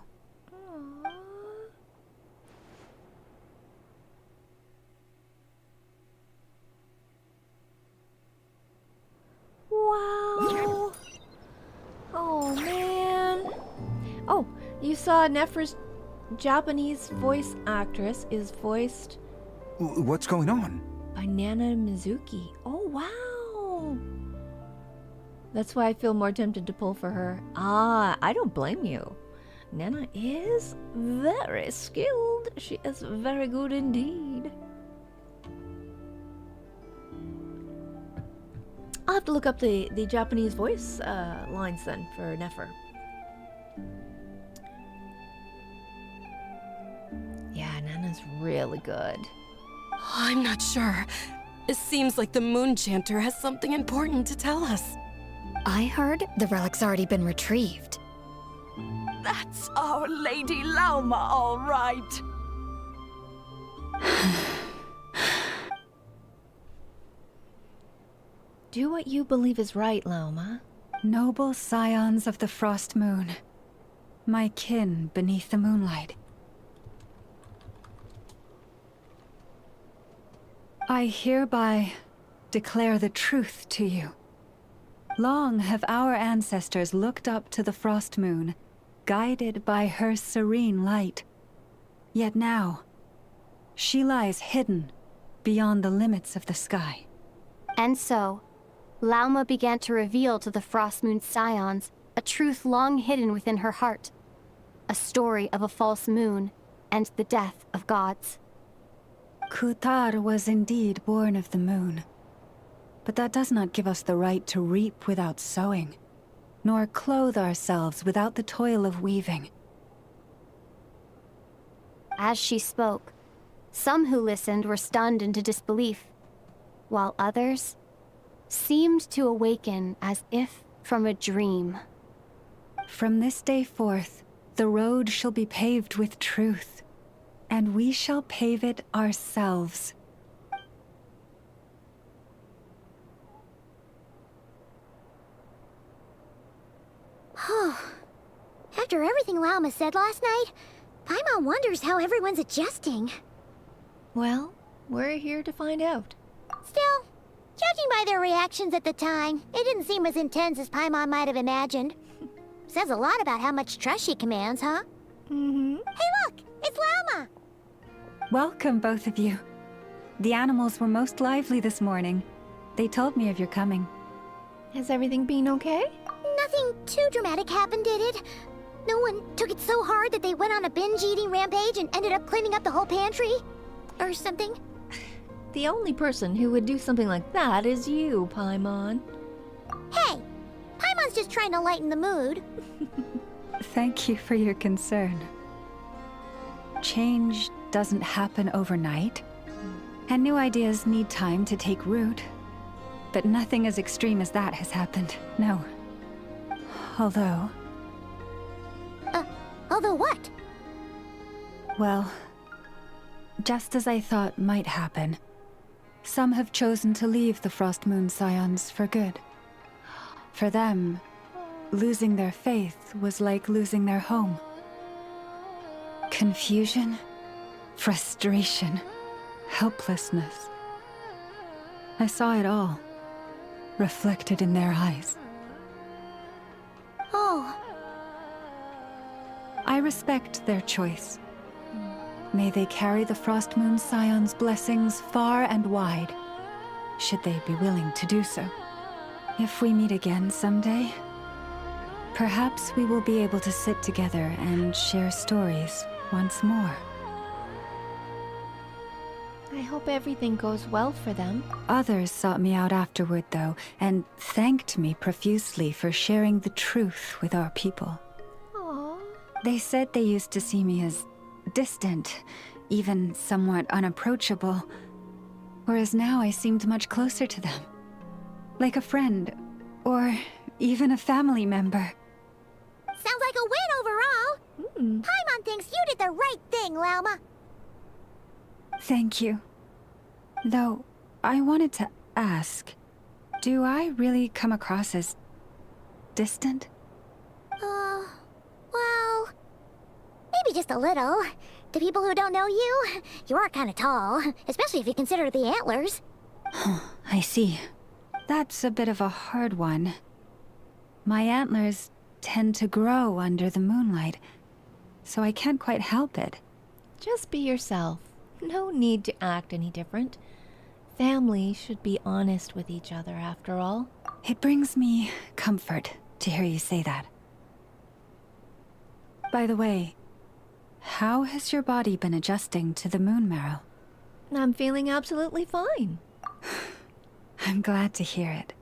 Wow. Oh, man. Oh, you saw Nephra's Japanese voice actress is voiced What's going on? by Nana Mizuki. Oh, wow. That's why I feel more tempted to pull for her. Ah, I don't blame you. Nana is very skilled. She is very good indeed. I'll have to look up the Japanese voice lines then for Nefer. Yeah, Nana's really good. I'm not sure. It seems like the Moon Chanter has something important to tell us. I heard the relic's already been retrieved. That's our Lady Lauma, all right. Do what you believe is right, Lauma. Noble scions of the Frost Moon, my kin beneath the moonlight. I hereby declare the truth to you. Long have our ancestors looked up to the Frost Moon, guided by her serene light. Yet now, she lies hidden beyond the limits of the sky. And so, Lauma began to reveal to the Frost Moon Scions a truth long hidden within her heart. A story of a false moon and the death of gods. Kutar was indeed born of the moon. But that does not give us the right to reap without sowing, nor clothe ourselves without the toil of weaving. As she spoke, some who listened were stunned into disbelief, while others seemed to awaken as if from a dream. From this day forth, the road shall be paved with truth, and we shall pave it ourselves. After everything Lauma said last night, Paimon wonders how everyone's adjusting. Well, we're here to find out. Still, judging by their reactions at the time, it didn't seem as intense as Paimon might have imagined. Says a lot about how much trust she commands, huh? Mm-hmm. Hey look! It's Lauma! Welcome, both of you. The animals were most lively this morning. They told me of your coming. Has everything been okay? Nothing too dramatic happened, did it? No one took it so hard that they went on a binge-eating rampage and ended up cleaning up the whole pantry? Or something? The only person who would do something like that is you, Paimon. Hey! Paimon's just trying to lighten the mood. Thank you for your concern. Change doesn't happen overnight, and new ideas need time to take root. But nothing as extreme as that has happened, no. Although... Although what? Well, just as I thought might happen, some have chosen to leave the Frost Moon Scions for good. For them, losing their faith was like losing their home. Confusion, frustration, helplessness. I saw it all, reflected in their eyes. Oh. I respect their choice. May they carry the Frost Moon Scions' blessings far and wide, should they be willing to do so. If we meet again someday, perhaps we will be able to sit together and share stories once more. I hope everything goes well for them. Others sought me out afterward, though, and thanked me profusely for sharing the truth with our people. Aww. They said they used to see me as distant, even somewhat unapproachable, whereas now I seemed much closer to them. Like a friend, or even a family member. Sounds like a win overall. Paimon thinks you did the right thing, Lauma. Thank you. Though, I wanted to ask, do I really come across as distant? Well, maybe just a little. To people who don't know you, you are kind of tall, especially if you consider the antlers. I see. That's a bit of a hard one. My antlers tend to grow under the moonlight, so I can't quite help it. Just be yourself. No need to act any different. Family should be honest with each other, after all. It brings me comfort to hear you say that. By the way, how has your body been adjusting to the moon marrow? I'm feeling absolutely fine. I'm glad to hear it.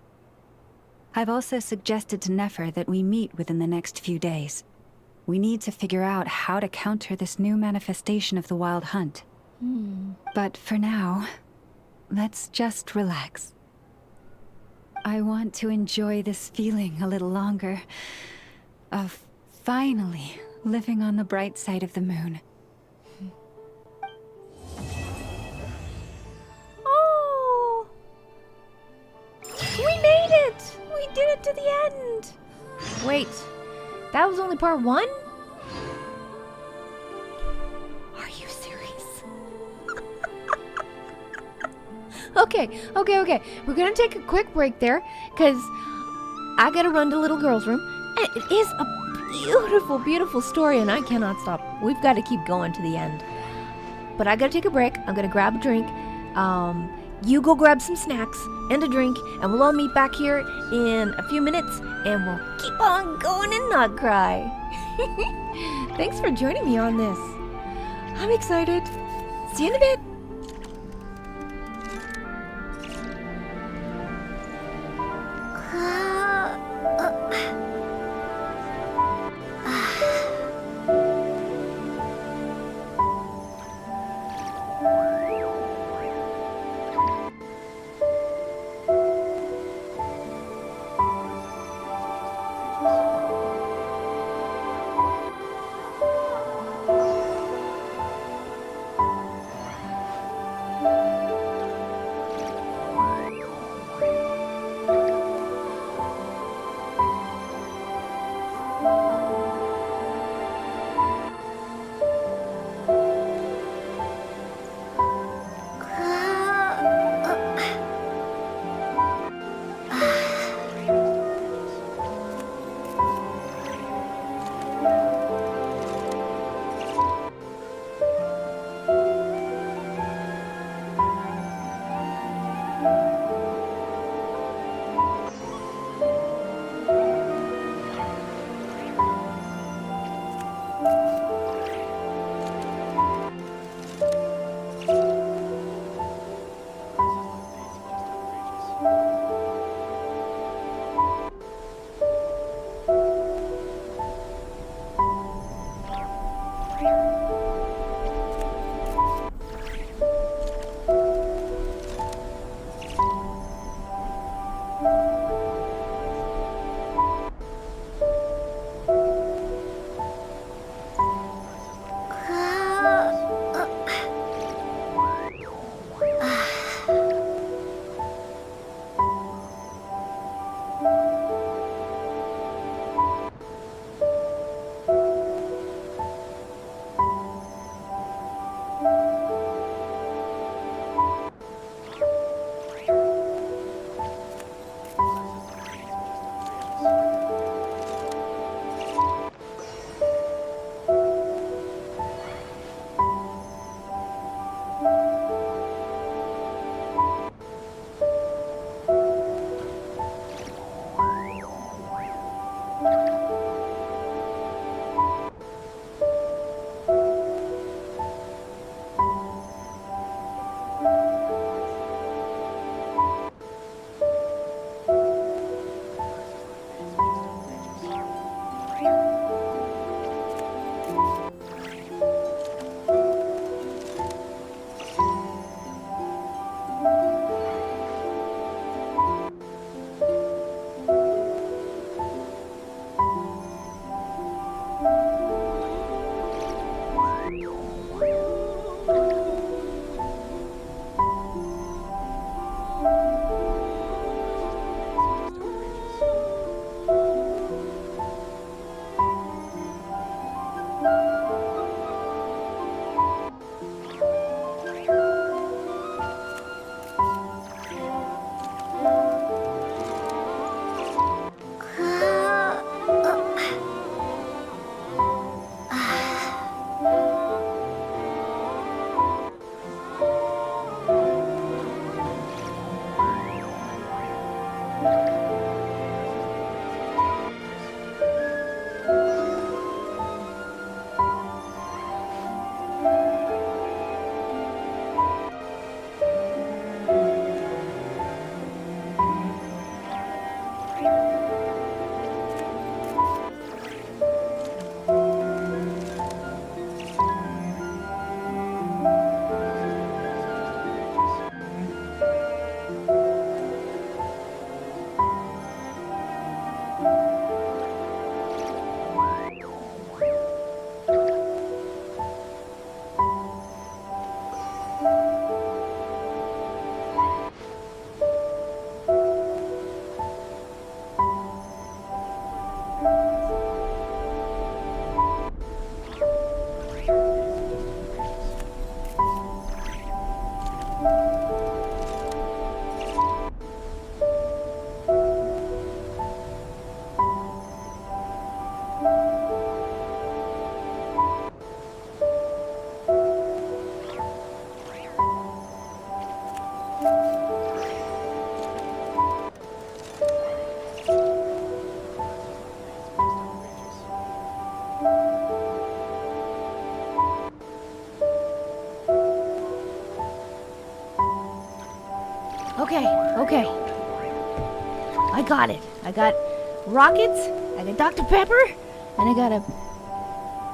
I've also suggested to Nefer that we meet within the next few days. We need to figure out how to counter this new manifestation of the Wild Hunt. But for now, let's just relax. I want to enjoy this feeling a little longer, of finally living on the bright side of the moon. Oh! We made it! We did it to the end! Wait, that was only part 1? Are you serious? Okay. We're gonna take a quick break there, because I gotta run to little girl's room. And it is a beautiful, beautiful story, and I cannot stop. We've got to keep going to the end. But I gotta take a break. I'm gonna grab a drink. You go grab some snacks and a drink, and we'll all meet back here in a few minutes, and we'll keep on going in Nod Krai. Thanks for joining me on this. I'm excited. See you in a bit. Okay, okay. I got it. I got rockets, I got Dr. Pepper, and I got a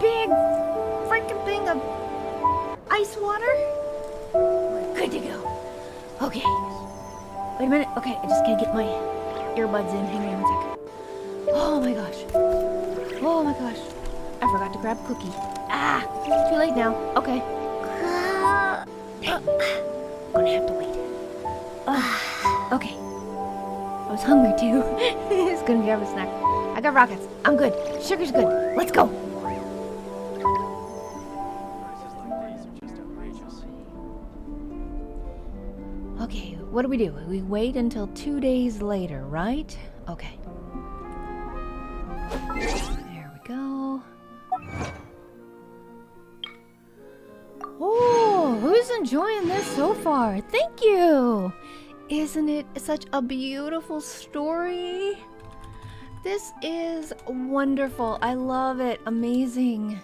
big freaking thing of ice water. We're good to go. Okay. Wait a minute. Okay, I just gotta get my earbuds in. Hang on 1 second. Oh my gosh. Oh my gosh. I forgot to grab a cookie. Ah! Too late now. Okay. I'm gonna have to wait. Okay. I was hungry too. Just gonna grab a snack. I got rockets. I'm good. Sugar's good. Let's go. Okay, what do? We wait until 2 days later, right? Okay. There we go. Oh, who's enjoying this so far? Thank you! Isn't it such a beautiful story? This is wonderful. I love it. Amazing.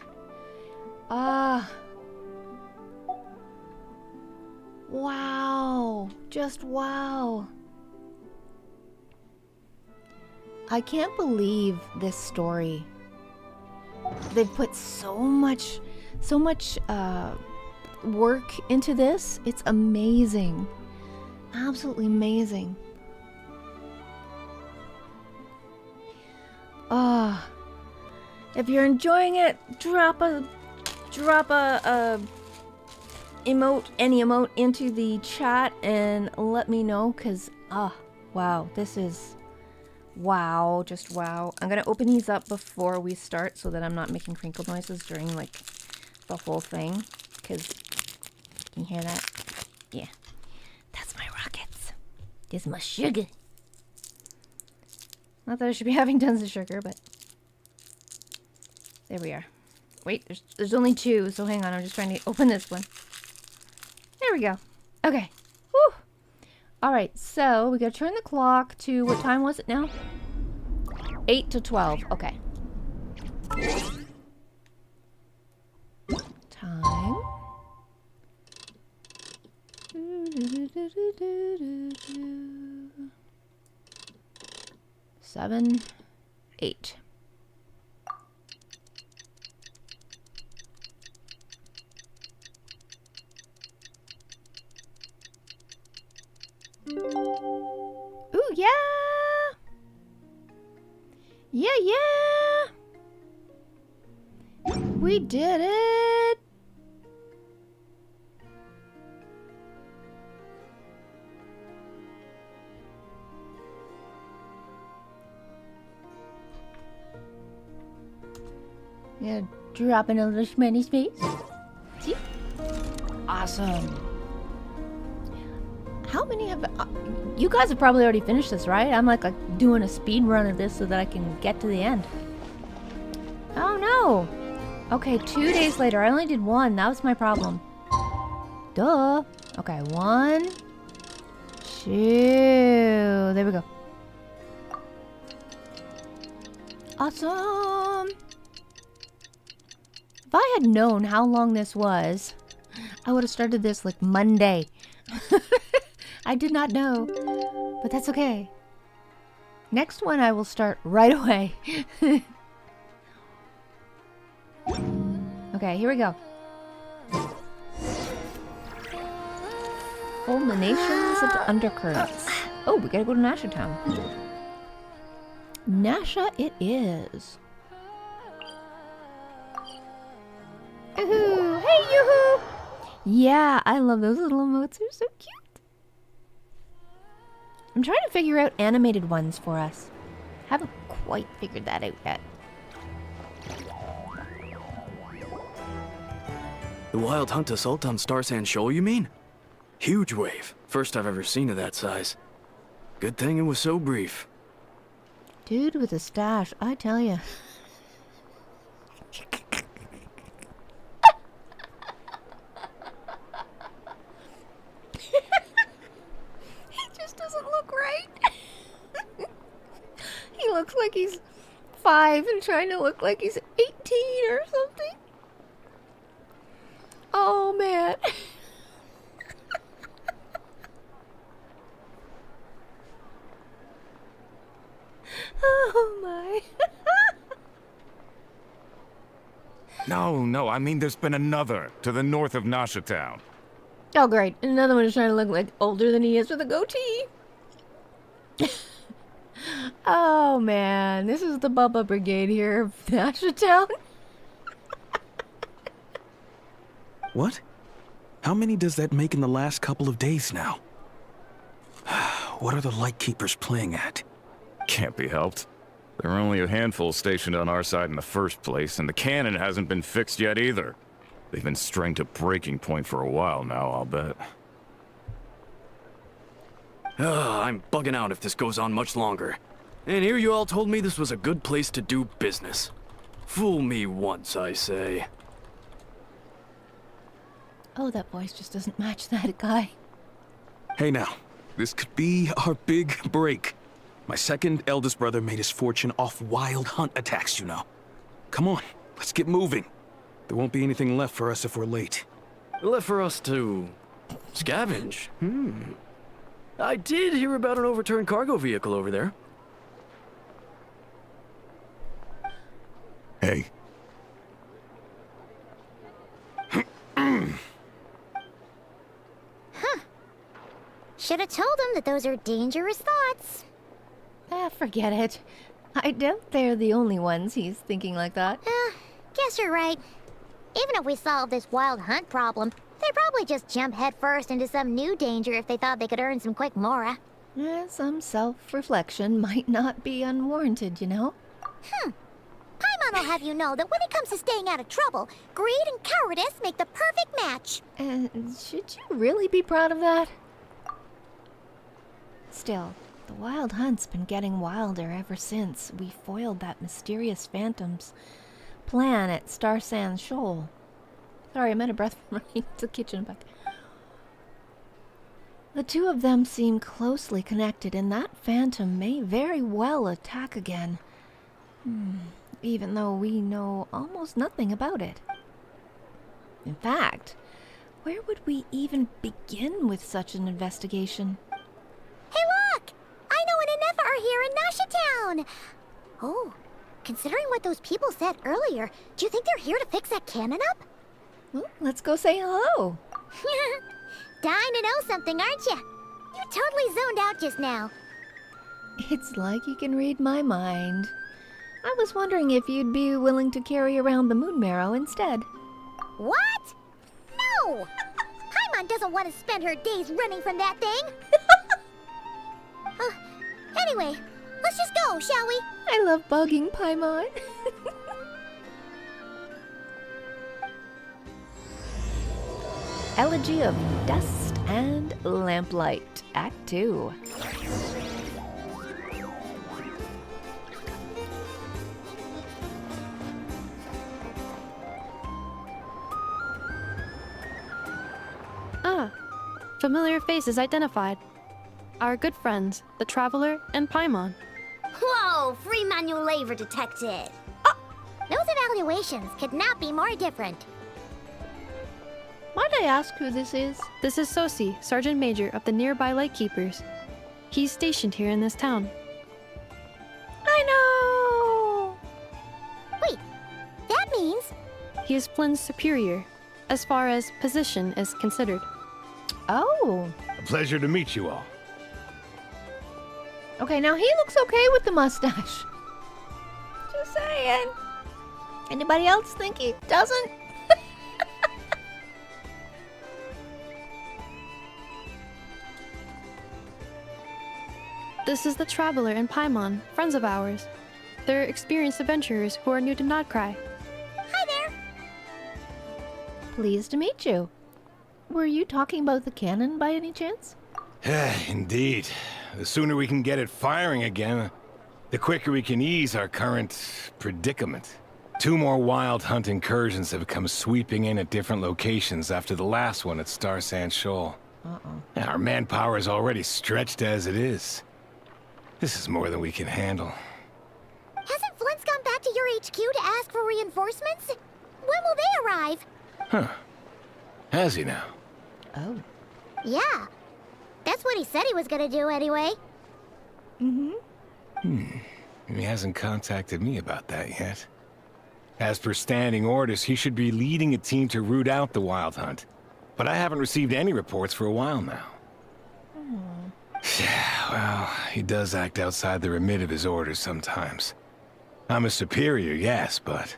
Ah. Wow. Just wow. I can't believe this story. They've put so much work into this. It's amazing. Absolutely amazing. If you're enjoying it, drop a emote, any emote into the chat and let me know, cause wow, this is wow, just wow. I'm gonna open these up before we start so that I'm not making crinkle noises during like the whole thing, cause can you hear that? Yeah, that's my rockets. This is my sugar. Not that I should be having tons of sugar, but there we are. Wait, there's only 2, so hang on. I'm just trying to open this one. There we go. Okay. Whew. All right, so we gotta turn the clock to, what time was it now? 8 to 12. Okay. Time. 7, 8. Ooh, yeah! Yeah, yeah! We did it! Yeah, dropping a little shmoney space. See? Awesome. How many have... you guys have probably already finished this, right? I'm like doing a speed run of this so that I can get to the end. Oh no! Okay, 2 days later. I only did 1. That was my problem. Duh. Okay, 1, 2. There we go. Awesome! If I had known how long this was, I would have started this like Monday. I did not know, but that's okay. Next one I will start right away. Okay, here we go. Fulminations of the Undercurrents. Oh, we gotta go to Nasha Town. Nasha it is. Yoo-hoo! Hey, yoo-hoo! Yeah, I love those little emotes. They're so cute. I'm trying to figure out animated ones for us. Haven't quite figured that out yet. The Wild Hunt assault on Star Sand Shoal, you mean? Huge wave. First I've ever seen of that size. Good thing it was so brief. Dude with a stash, I tell ya. He just doesn't look right. He looks like he's 5 and trying to look like he's 18 or something. Oh man. Oh my. No, I mean there's been another to the north of Nasha Town. Oh great, another one is trying to look like older than he is with a goatee. Oh man, this is the Bubba Brigade here of Nasha Town. What? How many does that make in the last couple of days now? What are the Lightkeepers playing at? Can't be helped. There are only a handful stationed on our side in the first place, and the cannon hasn't been fixed yet either. They've been strained to breaking point for a while now, I'll bet. I'm bugging out if this goes on much longer. And here you all told me this was a good place to do business. Fool me once, I say. Oh, that voice just doesn't match that guy. Hey now, this could be our big break. My second eldest brother made his fortune off wild hunt attacks, you know. Come on, let's get moving. There won't be anything left for us if we're late. Left for us to scavenge? I did hear about an overturned cargo vehicle over there. Hey. Should have told him that those are dangerous thoughts. Ah, forget it. I doubt they're the only ones he's thinking like that. Guess you're right. Even if we solve this wild hunt problem, they'd probably just jump headfirst into some new danger if they thought they could earn some quick mora. Some self-reflection might not be unwarranted, you know? Paimon will have you know that when it comes to staying out of trouble, greed and cowardice make the perfect match. Should you really be proud of that? Still, the Wild Hunt's been getting wilder ever since we foiled that mysterious phantom's plan at Star Sand Shoal. Sorry, I'm out of breath from running to the kitchen and back. The two of them seem closely connected, and that phantom may very well attack again. Even though we know almost nothing about it. In fact, where would we even begin with such an investigation? Hey look! I know an Inefa are here in Nasha Town! Oh, considering what those people said earlier, do you think they're here to fix that cannon up? Well, let's go say hello. Dying to know something, aren't you? You totally zoned out just now. It's like you can read my mind. I was wondering if you'd be willing to carry around the moon marrow instead. What? No! Paimon doesn't want to spend her days running from that thing. Anyway, let's just go, shall we? I love bugging Paimon. Elegy of Dust and Lamplight, Act 2. Familiar faces identified. Our good friends, the Traveler and Paimon. Whoa, free manual labor detected. Those evaluations could not be more different. Might I ask who this is? This is Sosi, Sergeant Major of the nearby Lightkeepers. He's stationed here in this town. I know! Wait, that means... He is Flynn's superior, as far as position is considered. Oh. A pleasure to meet you all. Okay, now he looks okay with the mustache. Just saying. Anybody else think he doesn't? This is the Traveler and Paimon, friends of ours. They're experienced adventurers who are new to Nod Krai. Hi there. Pleased to meet you. Were you talking about the cannon by any chance? Indeed. The sooner we can get it firing again, the quicker we can ease our current predicament. 2 more wild hunt incursions have come sweeping in at different locations after the last one at Star Sand Shoal. Our manpower is already stretched as it is. This is more than we can handle. Hasn't Flint's gone back to your HQ to ask for reinforcements? When will they arrive? Huh. Has he now? Oh. Yeah. That's what he said he was gonna do anyway. He hasn't contacted me about that yet. As per standing orders, he should be leading a team to root out the wild hunt. But I haven't received any reports for a while now. Yeah, well, he does act outside the remit of his orders sometimes. I'm a superior, yes, but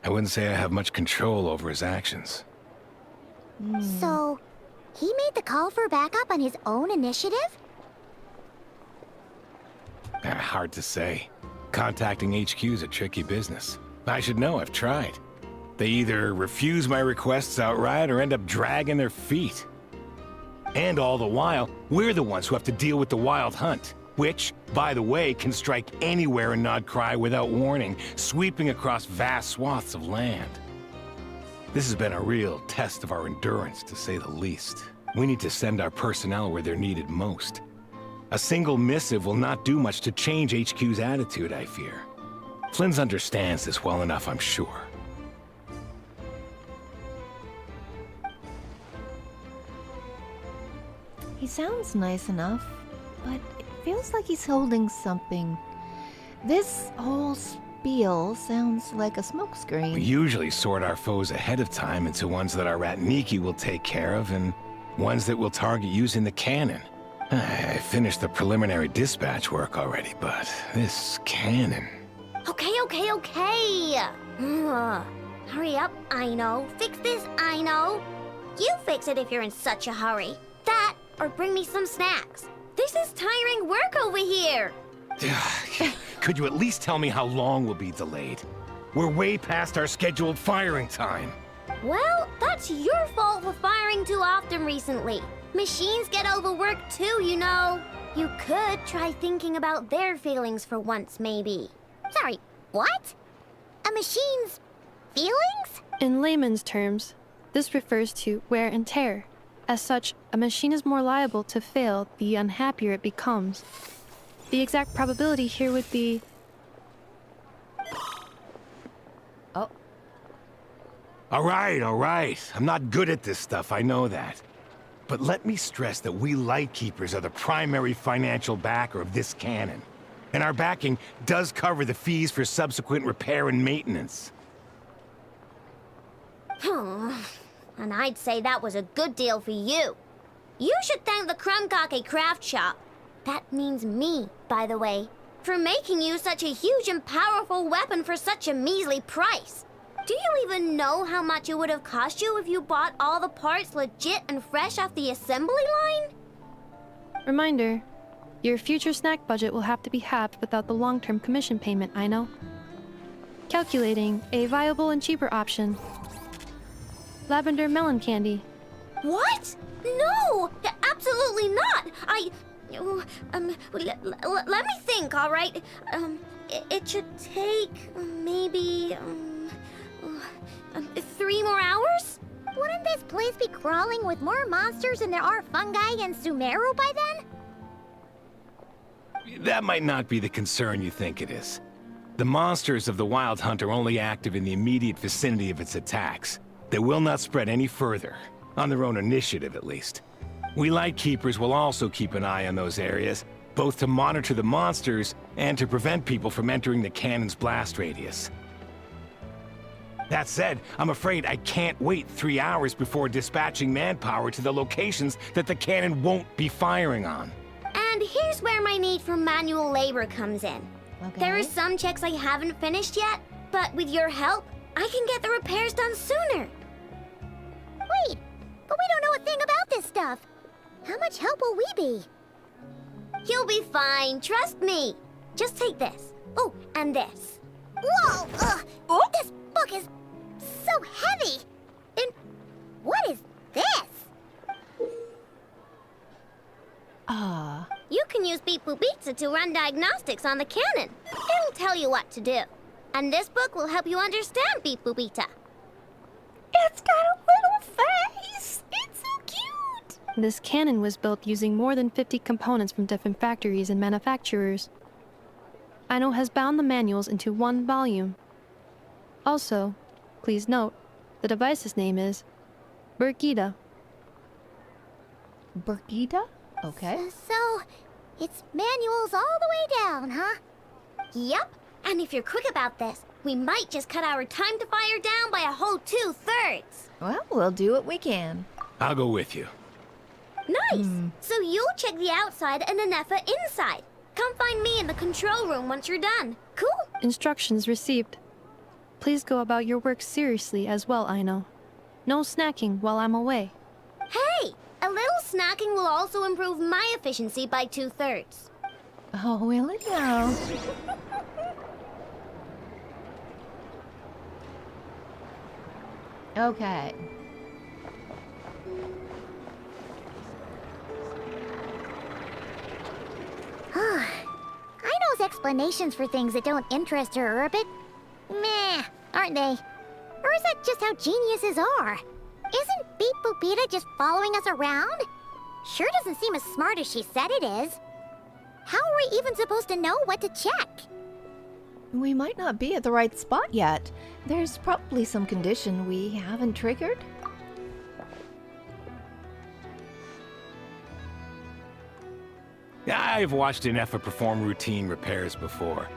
I wouldn't say I have much control over his actions. So, he made the call for backup on his own initiative? Hard to say. Contacting HQ's a tricky business. I should know, I've tried. They either refuse my requests outright or end up dragging their feet. And all the while, we're the ones who have to deal with the wild hunt, which, by the way, can strike anywhere in Nod Krai without warning, sweeping across vast swaths of land. This has been a real test of our endurance, to say the least. We need to send our personnel where they're needed most. A single missive will not do much to change HQ's attitude, I fear. Flynn's understands this well enough, I'm sure. He sounds nice enough, but it feels like he's holding something. This whole spiel sounds like a smokescreen. We usually sort our foes ahead of time into ones that our Ratniki will take care of and ones that we'll target using the cannon. I finished the preliminary dispatch work already, but this cannon... Okay. Hurry up, I know. Fix this, I know. You fix it if you're in such a hurry. That, or bring me some snacks. This is tiring work over here. Could you at least tell me how long we'll be delayed? We're way past our scheduled firing time. Well, that's your fault for firing too often recently. Machines get overworked too, you know. You could try thinking about their feelings for once, maybe. Sorry, what? A machine's feelings? In layman's terms, this refers to wear and tear. As such, a machine is more liable to fail the unhappier it becomes. The exact probability here would be... Oh. All right. I'm not good at this stuff, I know that. But let me stress that we Lightkeepers are the primary financial backer of this cannon. And our backing does cover the fees for subsequent repair and maintenance. And I'd say that was a good deal for you. You should thank the Krumkake craft shop. That means me, by the way, for making you such a huge and powerful weapon for such a measly price. Do you even know how much it would have cost you if you bought all the parts legit and fresh off the assembly line? Reminder, your future snack budget will have to be halved without the long-term commission payment, I know. Calculating a viable and cheaper option. Lavender melon candy. What? No! Absolutely not! Let me think, all right? It should take maybe 3 more hours? Wouldn't this place be crawling with more monsters than there are fungi and Sumeru by then? That might not be the concern you think it is. The monsters of the Wild Hunt are only active in the immediate vicinity of its attacks. They will not spread any further, on their own initiative at least. We Lightkeepers will also keep an eye on those areas, both to monitor the monsters and to prevent people from entering the cannon's blast radius. That said, I'm afraid I can't wait 3 hours before dispatching manpower to the locations that the cannon won't be firing on. And here's where my need for manual labor comes in. Okay. There are some checks I haven't finished yet, but with your help, I can get the repairs done sooner. Wait, but we don't know a thing about this stuff. How much help will we be? You'll be fine, trust me. Just take this. Oh, and this. Whoa! This book is so heavy. And what is this? You can use Beep Boop Pizza to run diagnostics on the cannon. It'll tell you what to do. And this book will help you understand Beep Boop Pizza. It's got a little face. It's so cute. This cannon was built using more than 50 components from different factories and manufacturers. Aino has bound the manuals into one volume. Also, please note, the device's name is Birgitta. Birgitta? Okay. So, it's manuals all the way down, huh? Yep. And if you're quick about this, we might just cut our time to fire down by a whole 2/3. Well, we'll do what we can. I'll go with you. Nice! So you'll check the outside and Anefa inside. Come find me in the control room once you're done. Cool? Instructions received. Please go about your work seriously as well, Aino. No snacking while I'm away. Hey! A little snacking will also improve my efficiency by 2/3. Oh, will it now? Okay. Aino's explanations for things that don't interest her are a bit meh, aren't they? Or is that just how geniuses are? Isn't Beep Boopita just following us around? Sure doesn't seem as smart as she said it is. How are we even supposed to know what to check? We might not be at the right spot yet. There's probably some condition we haven't triggered. I've watched Anefa perform routine repairs before.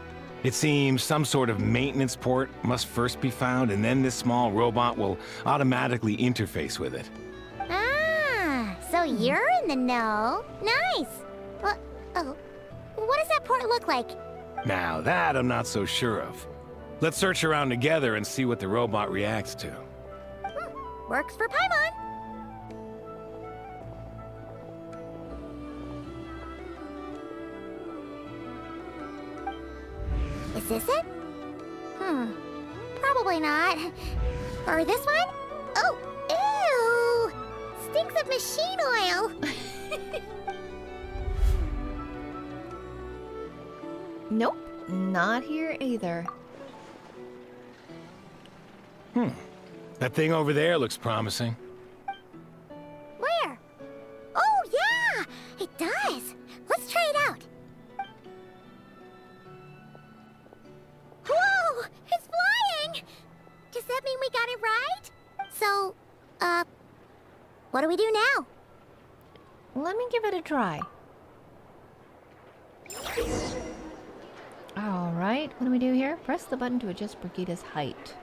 It seems some sort of maintenance port must first be found, and then this small robot will automatically interface with it. Ah, so you're in the know. Nice. What does that port look like? Now that I'm not so sure of. Let's search around together and see what the robot reacts to. Works for Paimon. Is this it? Probably not. Or this one? Oh, ew! Stinks of machine oil! Nope, not here either. That thing over there looks promising. Where? Oh, yeah! It does! Let's try it out. Whoa! It's flying! Does that mean we got it right? So, what do we do now? Let me give it a try. Alright, what do we do here? Press the button to adjust Brigida's height.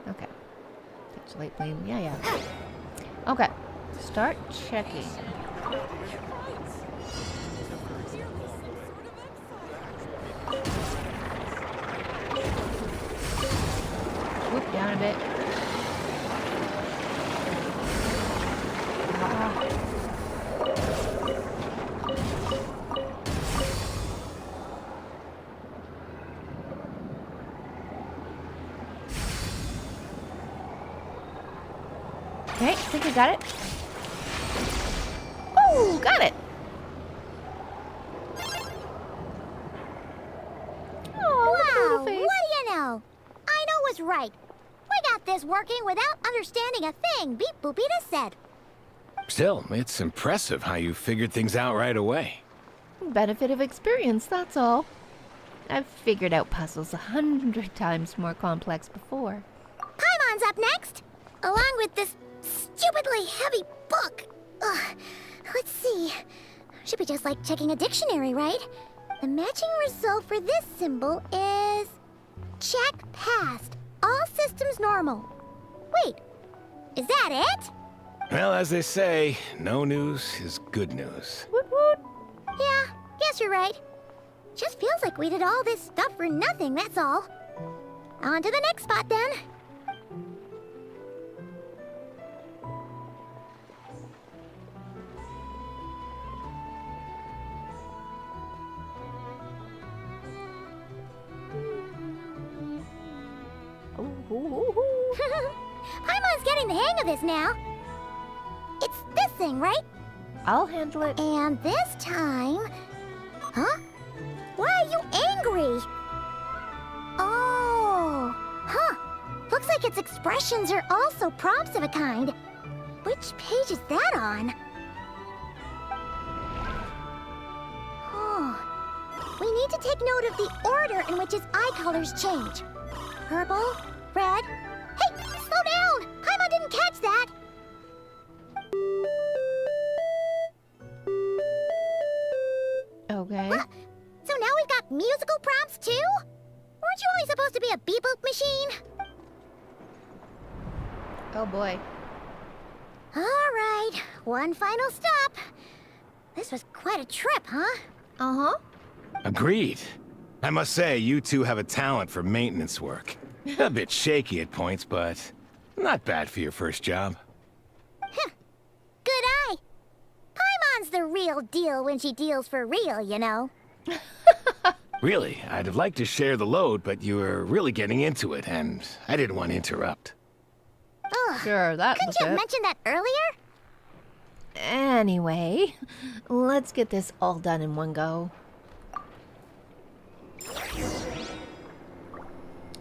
Okay. Touch light blade. Yeah. Okay. Start checking. Whoop, down a bit. Okay, I think I got it. Oh, got it! Wow, what do you know? Aino was right. We got this working without understanding a thing Beep Boopita said. Still, it's impressive how you figured things out right away. Benefit of experience, that's all. I've figured out puzzles 100 times more complex before. Paimon's up next, along with this stupidly heavy book. Let's see. Should be just like checking a dictionary, right? The matching result for this symbol is... check passed. All systems normal. Wait, is that it? Well, as they say, no news is good news. Woot woot. Yeah, guess you're right. Just feels like we did all this stuff for nothing, that's all. On to the next spot, then. hang of this now. It's this thing, right? I'll handle it. And this time... Huh? Why are you angry? Oh, huh. Looks like its expressions are also prompts of a kind. Which page is that on? Oh. We need to take note of the order in which its eye colors change. Purple, red... Hey, slow down! Paimon didn't catch that! Okay. Huh? So now we've got musical prompts too? Weren't you only supposed to be a beep-boop machine? Oh boy. Alright, one final stop. This was quite a trip, huh? Uh-huh. Agreed. I must say, you two have a talent for maintenance work. A bit shaky at points, but not bad for your first job. Huh. Good eye. Paimon's the real deal when she deals for real, you know. Really, I'd have liked to share the load, but you were really getting into it, and I didn't want to interrupt. Ugh. Sure, that Couldn't was you have it. mentioned that earlier? Anyway, let's get this all done in one go.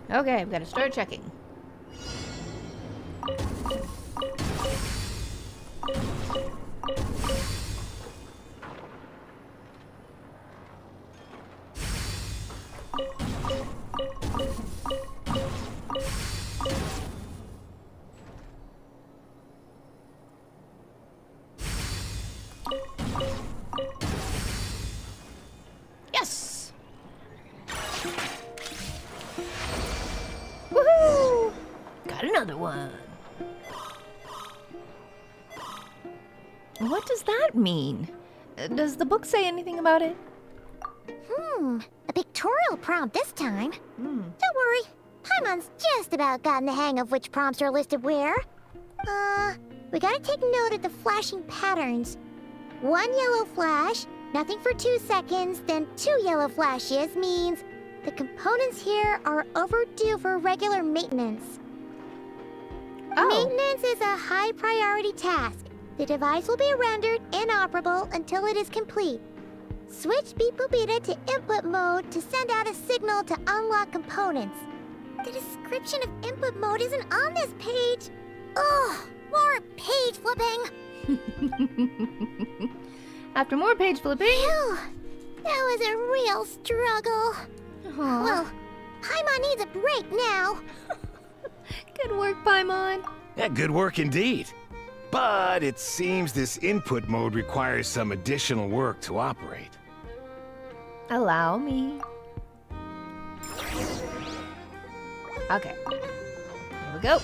Okay, I've got to start checking. Yes! Woohoo! Got another one. What does that mean? Does the book say anything about it? A pictorial prompt this time. Don't worry, Paimon's just about gotten the hang of which prompts are listed where. We gotta take note of the flashing patterns. 1 yellow flash, nothing for 2 seconds, then 2 yellow flashes means the components here are overdue for regular maintenance. Oh. Maintenance is a high priority task. The device will be rendered inoperable until it is complete. Switch Beep Boopita to input mode to send out a signal to unlock components. The description of input mode isn't on this page. Ugh, more page flipping. After more page flipping. Phew, that was a real struggle. Aw. Well, Paimon needs a break now. Good work, Paimon. Yeah, good work indeed. But it seems this input mode requires some additional work to operate. Allow me. Okay. Here we go.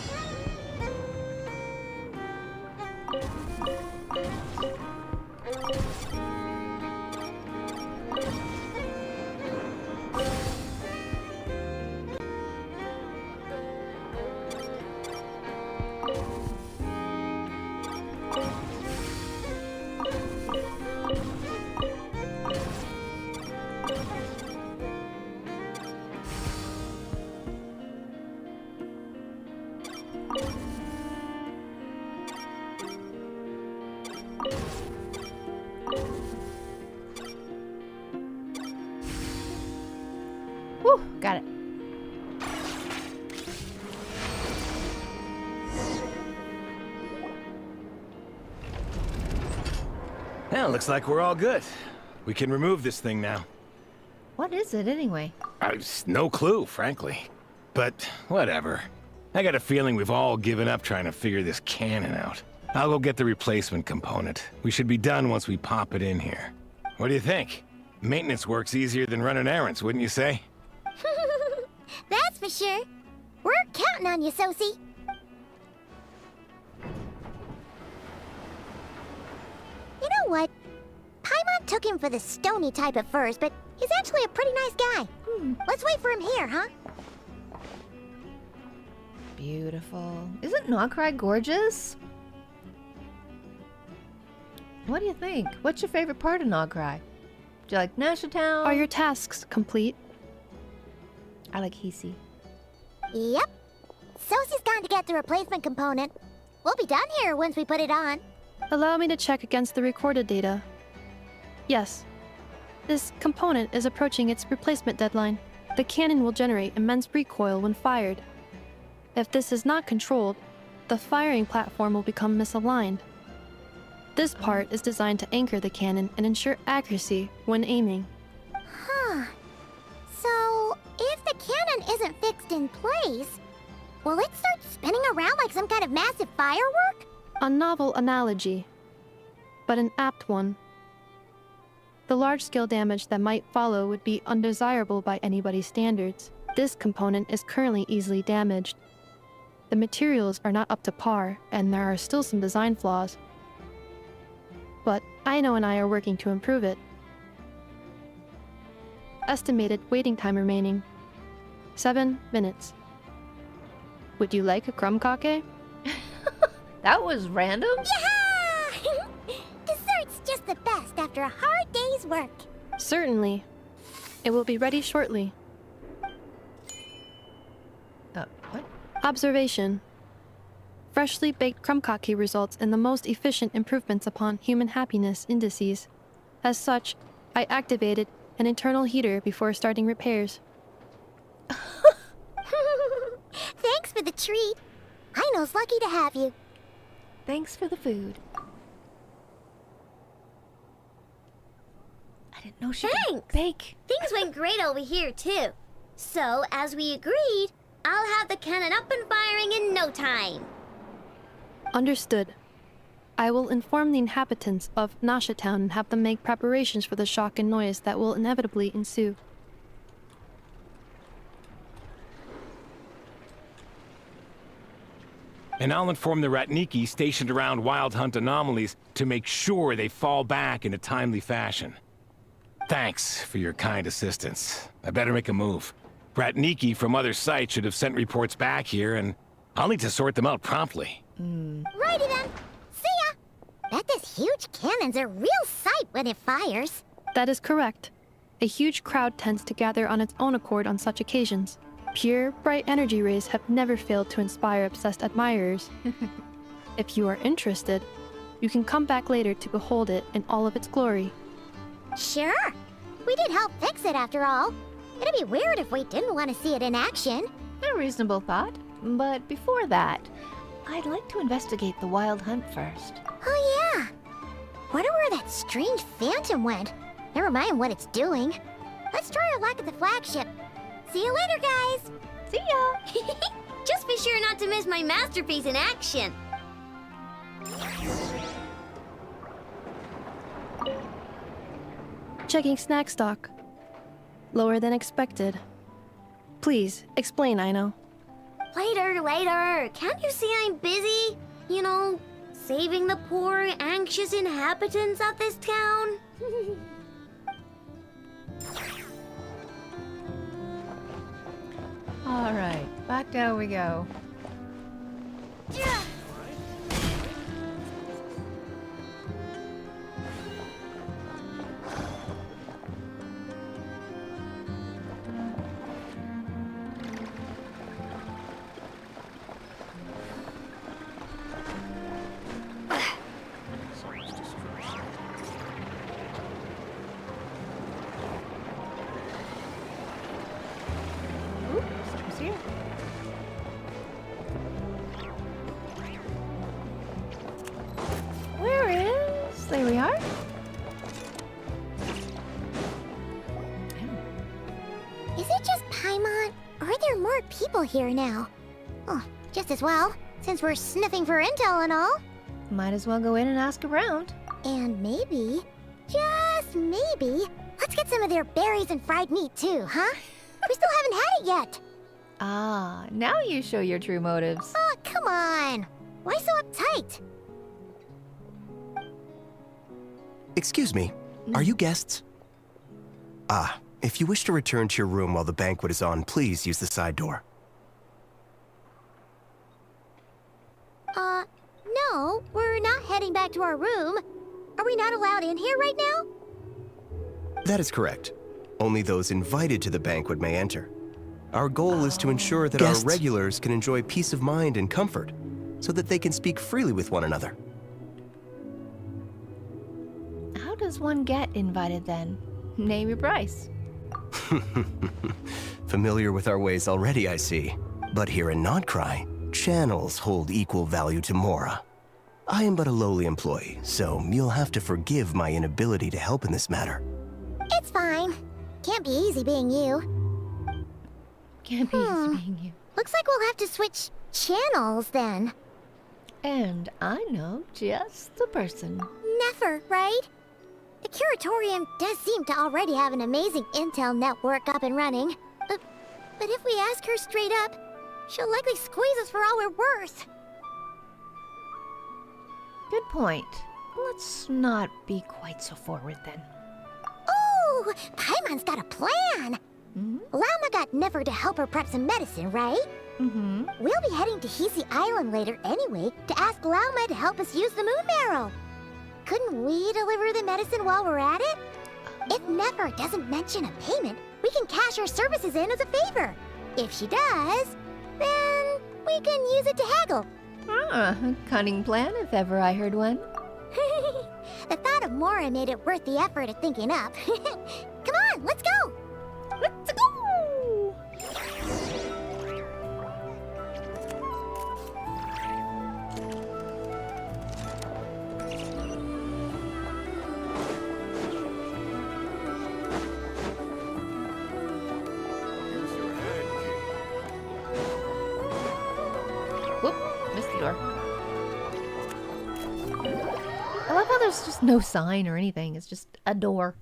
Whew, got it. Well, looks like we're all good. We can remove this thing now. What is it anyway? No clue, frankly. But whatever. I got a feeling we've all given up trying to figure this cannon out. I'll go get the replacement component. We should be done once we pop it in here. What do you think? Maintenance work's easier than running errands, wouldn't you say? That's for sure. We're counting on you, Sosie. You know what? Paimon took him for the stony type at first, but he's actually a pretty nice guy. Let's wait for him here, huh? Beautiful. Isn't Nod Krai gorgeous? What do you think? What's your favorite part of Nod Krai? Do you like Nasha Town? Are your tasks complete? I like Hisi. Yep. Sosie's gone to get the replacement component. We'll be done here once we put it on. Allow me to check against the recorded data. Yes. This component is approaching its replacement deadline. The cannon will generate immense recoil when fired. If this is not controlled, the firing platform will become misaligned. This part is designed to anchor the cannon and ensure accuracy when aiming. Huh. So, if the cannon isn't fixed in place, will it start spinning around like some kind of massive firework? A novel analogy, but an apt one. The large-scale damage that might follow would be undesirable by anybody's standards. This component is currently easily damaged. The materials are not up to par, and there are still some design flaws. But Aino and I are working to improve it. Estimated waiting time remaining: 7 minutes. Would you like a crumb cake? That was random? Yeah! Dessert's just the best after a hard day's work. Certainly. It will be ready shortly. What? Observation. Freshly baked crumb cake results in the most efficient improvements upon human happiness indices. As such, I activated an internal heater before starting repairs. Thanks for the treat. Aino's lucky to have you. Thanks for the food. I didn't know she could bake. Things went great over here, too. So, as we agreed, I'll have the cannon up and firing in no time. Understood. I will inform the inhabitants of Nasha Town and have them make preparations for the shock and noise that will inevitably ensue. And I'll inform the Ratniki stationed around Wild Hunt anomalies to make sure they fall back in a timely fashion. Thanks for your kind assistance. I better make a move. Ratniki from other sites should have sent reports back here, and I'll need to sort them out promptly. Righty then. See ya! Bet this huge cannon's a real sight when it fires. That is correct. A huge crowd tends to gather on its own accord on such occasions. Pure, bright energy rays have never failed to inspire obsessed admirers. If you are interested, you can come back later to behold it in all of its glory. Sure. We did help fix it after all. It'd be weird if we didn't want to see it in action. A reasonable thought. But before that, I'd like to investigate the Wild Hunt first. Oh yeah. Wonder where that strange phantom went. Never mind what it's doing. Let's try our luck at the flagship. See you later, guys! See ya! Just be sure not to miss my masterpiece in action. Checking snack stock. Lower than expected. Please, explain, Aino. Later. Can't you see I'm busy? You know, saving the poor, anxious inhabitants of this town? All right, back down we go. There we are. Is it just Paimon, or are there more people here now? Oh, just as well, since we're sniffing for intel and all. Might as well go in and ask around. And maybe, just maybe, let's get some of their berries and fried meat too, huh? We still haven't had it yet. Ah, now you show your true motives. Oh, come on. Why so uptight? Excuse me, are you guests? Ah, if you wish to return to your room while the banquet is on, please use the side door. No, we're not heading back to our room. Are we not allowed in here right now? That is correct. Only those invited to the banquet may enter. Our goal is to ensure that our regulars can enjoy peace of mind and comfort. so that they can speak freely with one another. How does one get invited then? Name your price. Familiar with our ways already, I see. But here in Nod Krai, channels hold equal value to Mora. I am but a lowly employee, so you'll have to forgive my inability to help in this matter. It's fine. Can't be easy being you. Can't be easy being you. Looks like we'll have to switch channels then. And I know just the person. Never, right? The Curatorium does seem to already have an amazing intel network up and running. But if we ask her straight up, she'll likely squeeze us for all we're worth. Good point. Let's not be quite so forward then. Ooh! Paimon's got a plan! Llama got Never to help her prep some medicine, right? We'll be heading to Hisi Island later anyway to ask Llama to help us use the moon marrow. Couldn't we deliver the medicine while we're at it? If Never doesn't mention a payment, we can cash our services in as a favor. If she does, then we can use it to haggle. Ah, a cunning plan if ever I heard one. The thought of Mora made it worth the effort of thinking up. Come on, let's go! Let's go! Whoop, missed the door. I love how there's just no sign or anything. It's just a door.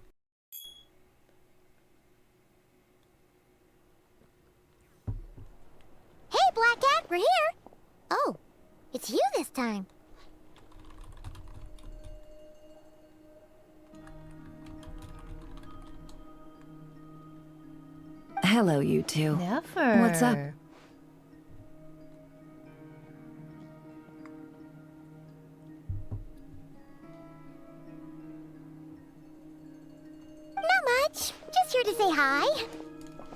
Hey, Black Cat, we're here! Oh, it's you this time. Hello, you two. Never. What's up? Not much. Just here to say hi.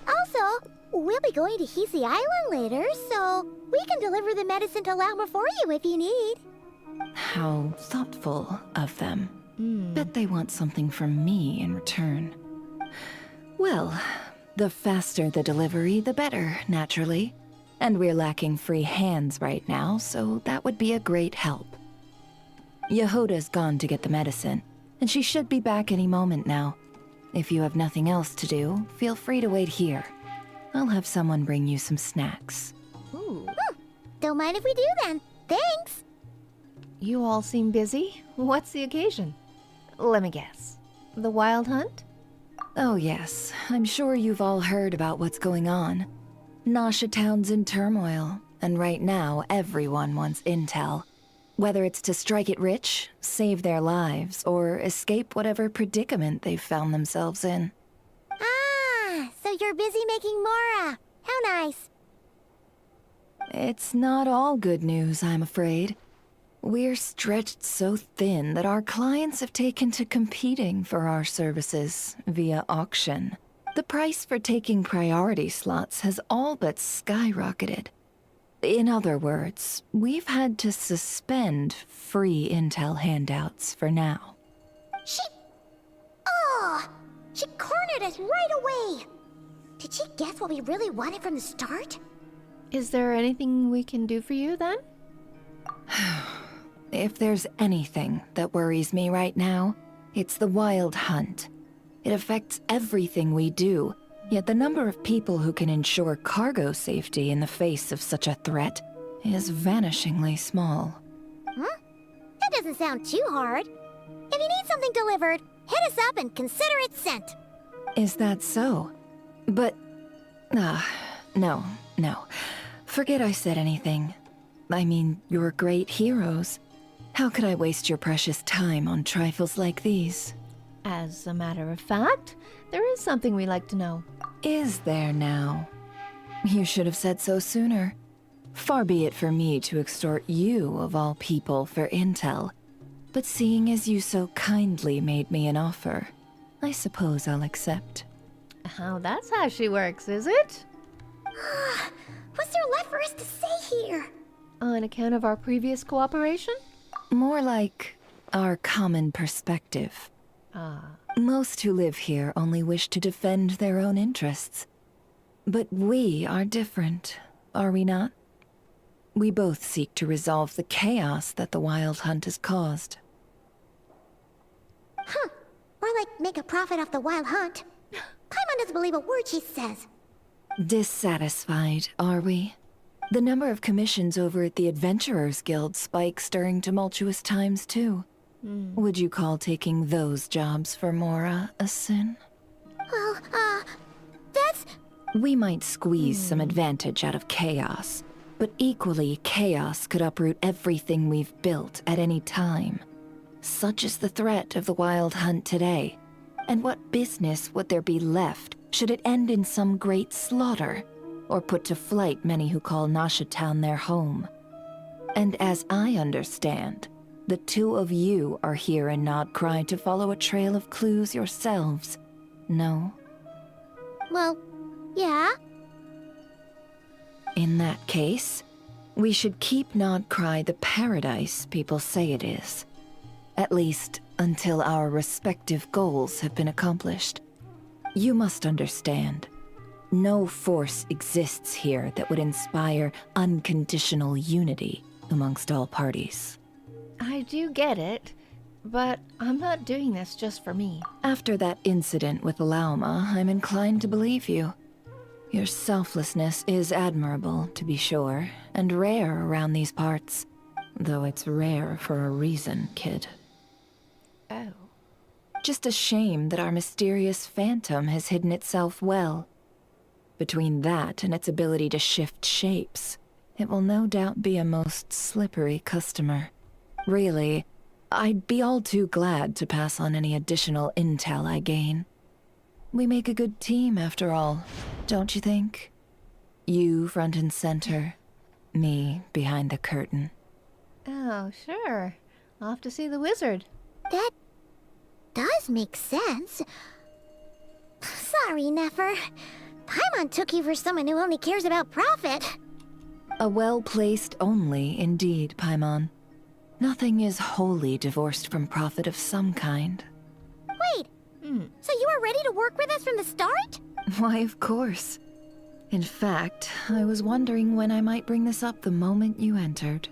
Also, we'll be going to Hisi Island later, so we can deliver the medicine to Llama for you if you need. How thoughtful of them. Bet they want something from me in return. Well, the faster the delivery, the better, naturally. And we're lacking free hands right now, so that would be a great help. Yehoda's gone to get the medicine, and she should be back any moment now. If you have nothing else to do, feel free to wait here. I'll have someone bring you some snacks. Ooh. Don't mind if we do then. Thanks. You all seem busy. What's the occasion? Let me guess. The Wild Hunt? Oh yes, I'm sure you've all heard about what's going on. Nasha Town's in turmoil, and right now everyone wants intel. Whether it's to strike it rich, save their lives, or escape whatever predicament they've found themselves in. Ah, so you're busy making Mora. How nice. It's not all good news, I'm afraid. We're stretched so thin that our clients have taken to competing for our services via auction. The price for taking priority slots has all but skyrocketed. In other words, we've had to suspend free intel handouts for now. She cornered us right away. Did she guess what we really wanted from the start? Is there anything we can do for you then? If there's anything that worries me right now, it's the Wild Hunt. It affects everything we do, yet the number of people who can ensure cargo safety in the face of such a threat is vanishingly small. Huh? That doesn't sound too hard. If you need something delivered, hit us up and consider it sent. Is that so? But... no. Forget I said anything. I mean, you're great heroes. How could I waste your precious time on trifles like these? As a matter of fact, there is something we like to know. Is there now? You should have said so sooner. Far be it for me to extort you, of all people, for intel. But seeing as you so kindly made me an offer, I suppose I'll accept. Oh, that's how she works, is it? What's there left for us to say here? On account of our previous cooperation? More like our common perspective. Most who live here only wish to defend their own interests. But we are different, are we not? We both seek to resolve the chaos that the Wild Hunt has caused. Huh. Or like make a profit off the Wild Hunt. Paimon doesn't believe a word she says. Dissatisfied, are we? The number of commissions over at the Adventurers Guild spikes during tumultuous times, too. Would you call taking those jobs for Mora a sin? Well, that's... We might squeeze some advantage out of chaos, but equally, chaos could uproot everything we've built at any time. Such is the threat of the Wild Hunt today. And what business would there be left should it end in some great slaughter, or put to flight many who call Nasha Town their home? And as I understand, the two of you are here in Nod Krai to follow a trail of clues yourselves, no? Well, yeah. In that case, we should keep Nod Krai the paradise people say it is. At least, until our respective goals have been accomplished. You must understand, no force exists here that would inspire unconditional unity amongst all parties. I do get it, but I'm not doing this just for me. After that incident with Lauma, I'm inclined to believe you. Your selflessness is admirable, to be sure, and rare around these parts. Though it's rare for a reason, kid. Oh. Just a shame that our mysterious phantom has hidden itself well. Between that and its ability to shift shapes, it will no doubt be a most slippery customer. Really, I'd be all too glad to pass on any additional intel I gain. We make a good team, after all, don't you think? You front and center, me behind the curtain. Oh, sure. I'll have to see the wizard. That does make sense. Sorry, Nefer. Paimon took you for someone who only cares about profit. A well-placed only, indeed, Paimon. Nothing is wholly divorced from profit of some kind. Wait, so you were ready to work with us from the start? Why, of course. In fact, I was wondering when I might bring this up the moment you entered.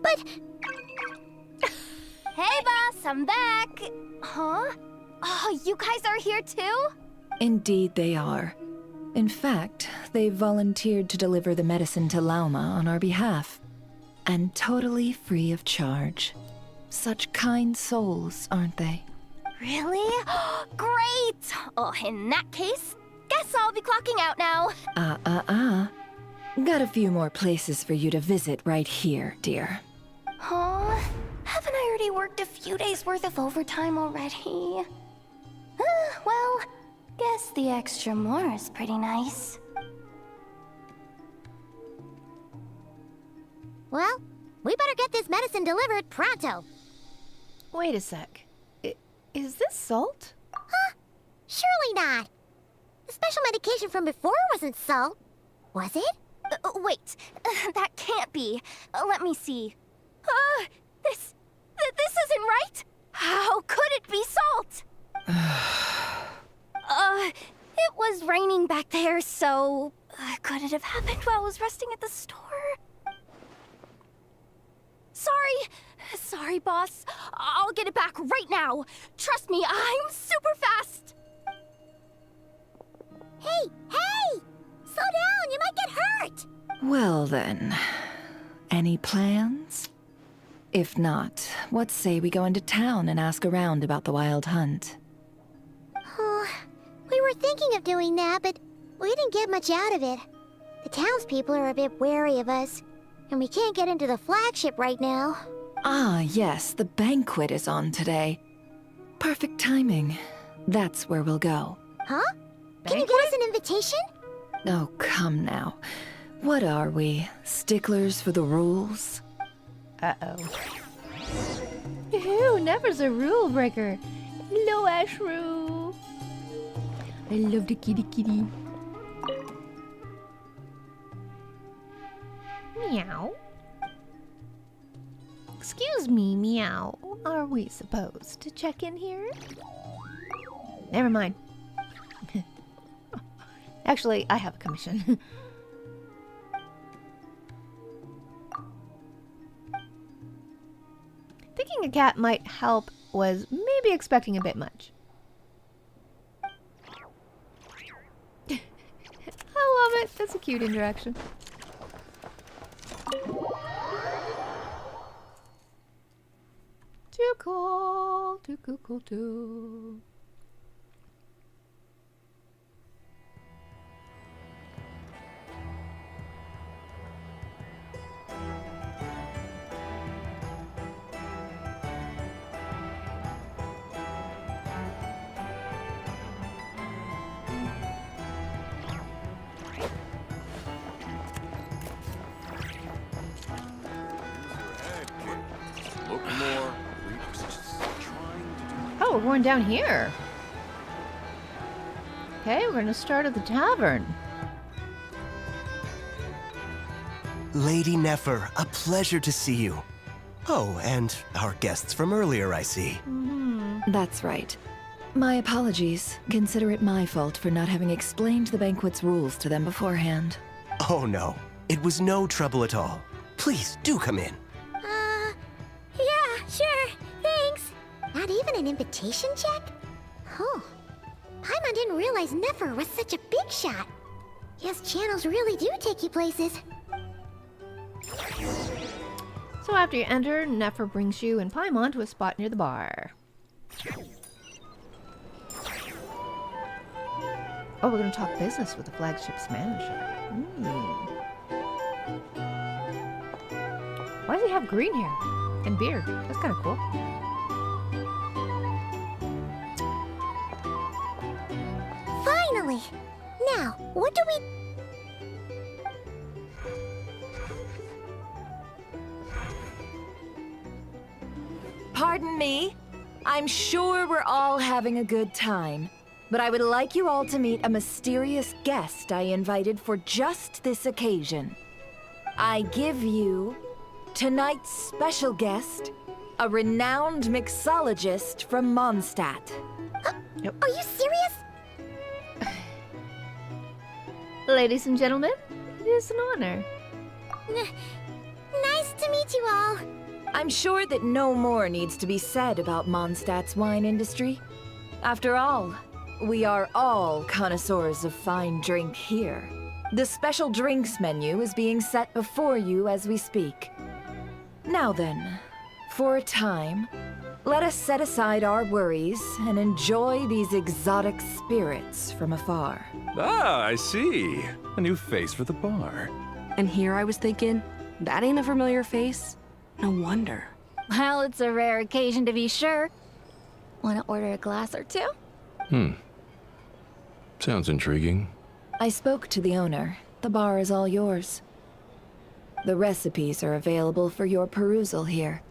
But... Hey, boss, I'm back! Huh? Oh, you guys are here too? Indeed they are. In fact, they've volunteered to deliver the medicine to Lauma on our behalf. And totally free of charge. Such kind souls, aren't they? Really? Great! Oh, in that case, guess I'll be clocking out now. Got a few more places for you to visit right here, dear. Huh? Haven't I already worked a few days worth of overtime already? Well, guess the extra more is pretty nice. Well, we better get this medicine delivered pronto. Wait a sec. Is this salt? Huh? Surely not. The special medication from before wasn't salt, was it? Wait, that can't be. Let me see. This isn't right. How could it be salt? It was raining back there, so could it have happened while I was resting at the store? Sorry, boss. I'll get it back right now. Trust me, I'm super fast. Hey! Slow down, you might get hurt! Well then, any plans? If not, what say we go into town and ask around about the Wild Hunt? We were thinking of doing that, but we didn't get much out of it. The townspeople are a bit wary of us, and we can't get into the flagship right now. Ah, yes, the banquet is on today. Perfect timing. That's where we'll go. Huh? Can you get us an invitation? Oh, come now. What are we, sticklers for the rules? Uh-oh. Ew, Never's a rule breaker. Hello, Ashru. I love the kitty. Meow. Excuse me, meow. Are we supposed to check in here? Never mind. Actually, I have a commission. Thinking a cat might help was maybe expecting a bit much. I love it. That's a cute interaction. Too cool. Too cool, cool, too. Oh, we're going down here. Okay, we're gonna start at the tavern. Lady Nefer, a pleasure to see you. Oh, and our guests from earlier, I see. That's right. My apologies. Consider it my fault for not having explained the banquet's rules to them beforehand. Oh no, it was no trouble at all. Please, do come in. Yeah, sure. Thanks. Not even an invitation check? Oh. Paimon didn't realize Nefer was such a big shot. His channels really do take you places. So after you enter, Nefer brings you and Paimon to a spot near the bar. Oh, we're gonna talk business with the flagship's manager. Why does he have green hair and beard? That's kind of cool. Finally! Now, what do we... Pardon me? I'm sure we're all having a good time, but I would like you all to meet a mysterious guest I invited for just this occasion. I give you tonight's special guest, a renowned mixologist from Mondstadt. Are you serious? Ladies and gentlemen, it is an honor. Nice to meet you all. I'm sure that no more needs to be said about Mondstadt's wine industry. After all, we are all connoisseurs of fine drink here. The special drinks menu is being set before you as we speak. Now then, for a time, let us set aside our worries and enjoy these exotic spirits from afar. Ah, I see. A new face for the bar. And here I was thinking, that ain't a familiar face. No wonder. Well, it's a rare occasion to be sure. Want to order a glass or two? Sounds intriguing. I spoke to the owner. The bar is all yours. The recipes are available for your perusal here.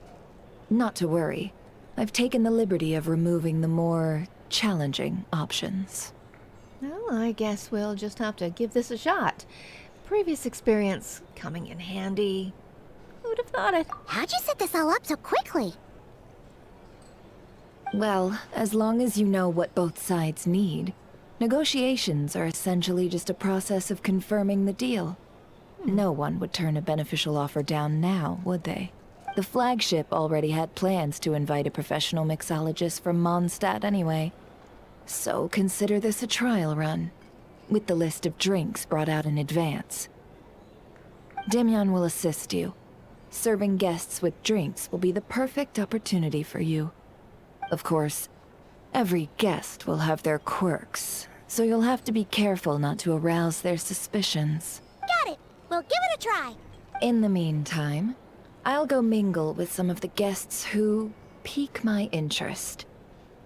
Not to worry. I've taken the liberty of removing the more challenging options. Well, I guess we'll just have to give this a shot. Previous experience coming in handy. Who would have thought it? How'd you set this all up so quickly? Well, as long as you know what both sides need, negotiations are essentially just a process of confirming the deal. No one would turn a beneficial offer down now, would they? The flagship already had plans to invite a professional mixologist from Mondstadt anyway. So consider this a trial run, with the list of drinks brought out in advance. Demyon will assist you. Serving guests with drinks will be the perfect opportunity for you. Of course, every guest will have their quirks, so you'll have to be careful not to arouse their suspicions. Got it! We'll give it a try! In the meantime, I'll go mingle with some of the guests who pique my interest.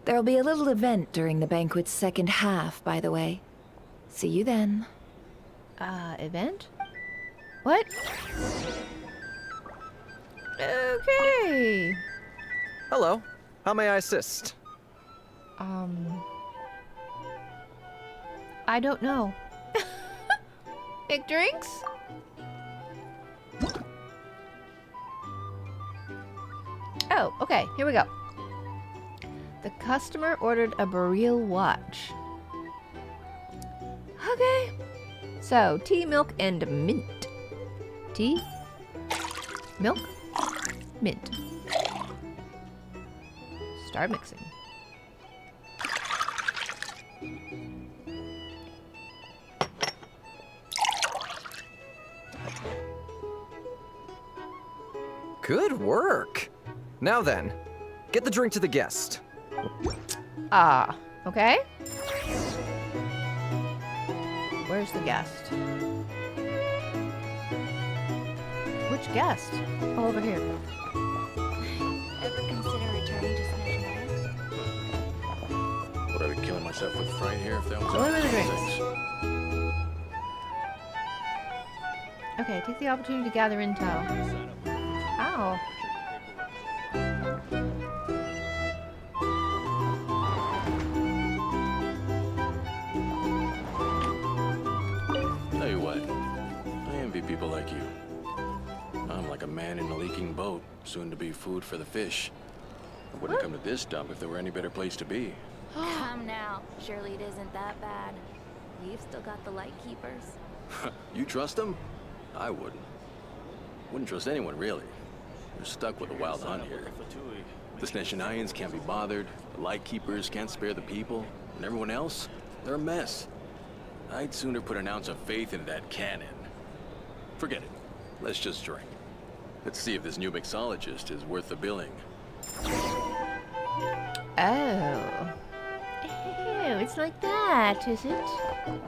There'll be a little event during the banquet's second half, by the way. See you then. Event? What? Okay. Hello. How may I assist? I don't know. Big drinks? Oh, okay, here we go. The customer ordered a Baril watch. Okay. So, tea, milk, and mint. Tea, milk, mint. Start mixing. Good work. Now then, get the drink to the guest. Ah, okay. Where's the guest? Which guest? Oh, over here. Ever consider returning to Smash Mouth? Would I be killing myself with fright here if that was Deliver the drinks. Okay, take the opportunity to gather intel. Ow. Tell you what, I envy people like you. I'm like a man in a leaking boat, soon to be food for the fish. I wouldn't come to this dump if there were any better place to be. Come now. Surely it isn't that bad. We've still got the light keepers. You trust them? I wouldn't. Wouldn't trust anyone, really. You're stuck with a wild hunt here. The Sneshanians can't be bothered, the Lightkeepers can't spare the people, and everyone else, they're a mess. I'd sooner put an ounce of faith into that cannon. Forget it. Let's just drink. Let's see if this new mixologist is worth the billing. Oh. Oh, it's like that, is it? Oh.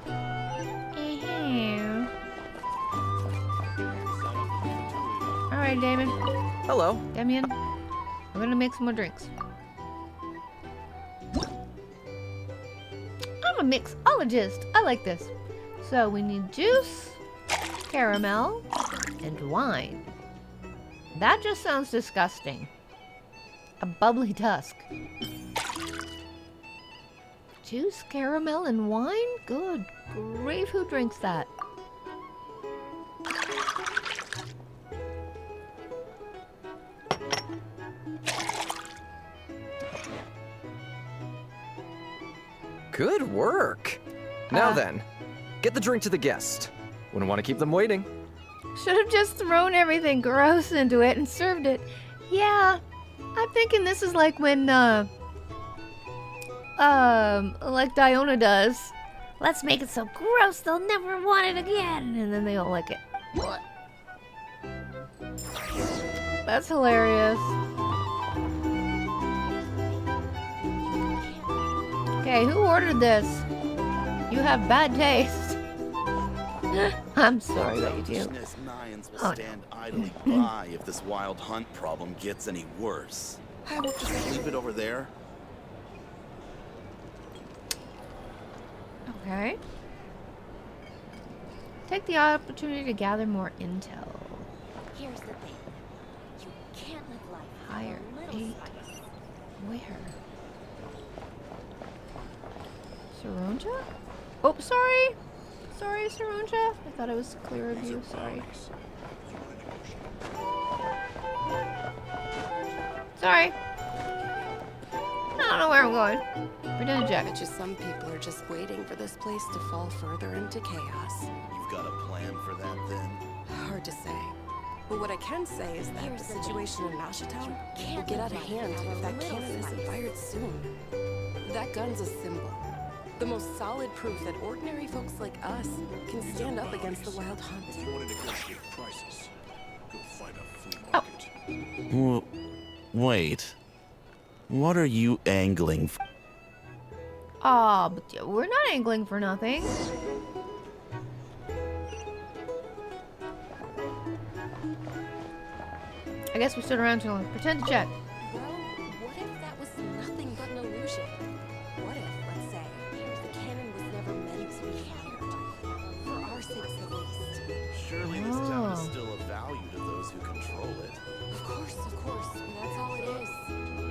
Alright, Damon. Hello. Damien. We're gonna make some more drinks. I'm a mixologist. I like this. So we need juice, caramel, and wine. That just sounds disgusting. A bubbly tusk. Juice, caramel, and wine? Good grief, who drinks that? Good work. Now then, get the drink to the guest. Wouldn't want to keep them waiting. Should have just thrown everything gross into it and served it. Yeah, I'm thinking this is like when, like Diona does. Let's make it so gross they'll never want it again, and then they don't like it. What? That's hilarious. Okay, who ordered this? You have bad taste. I'm sorry that you do. Will stand idly by if this wild hunt problem gets any worse. I will just leave it over there. Okay. Take the opportunity to gather more intel. Here's the thing. You can't live life Higher. without a little 8. spice. Where? Saronja? Oh, sorry! Sorry, Saronja. I thought it was clear of you. Sorry. Sorry. I don't know where I'm going. Pretend Jack. Bet you some people are just waiting for this place to fall further into chaos. You've got a plan for that, then? Hard to say. But what I can say is that the situation in Nashitown will get out of hand if that cannon isn't fired soon. That gun's a symbol. The most solid proof that ordinary folks like us can stand up against the wild hunt. If you want to negotiate prices, go find a flea market. Well, wait. What are you angling for? Aw, but we're not angling for nothing. I guess we stood around too long. Pretend to check. Well, what if that was nothing but an illusion? What if, let's say, the cannon was never meant to be fired? For our sakes at least. Surely this town is still of value to those who control it. Of course, that's all it is.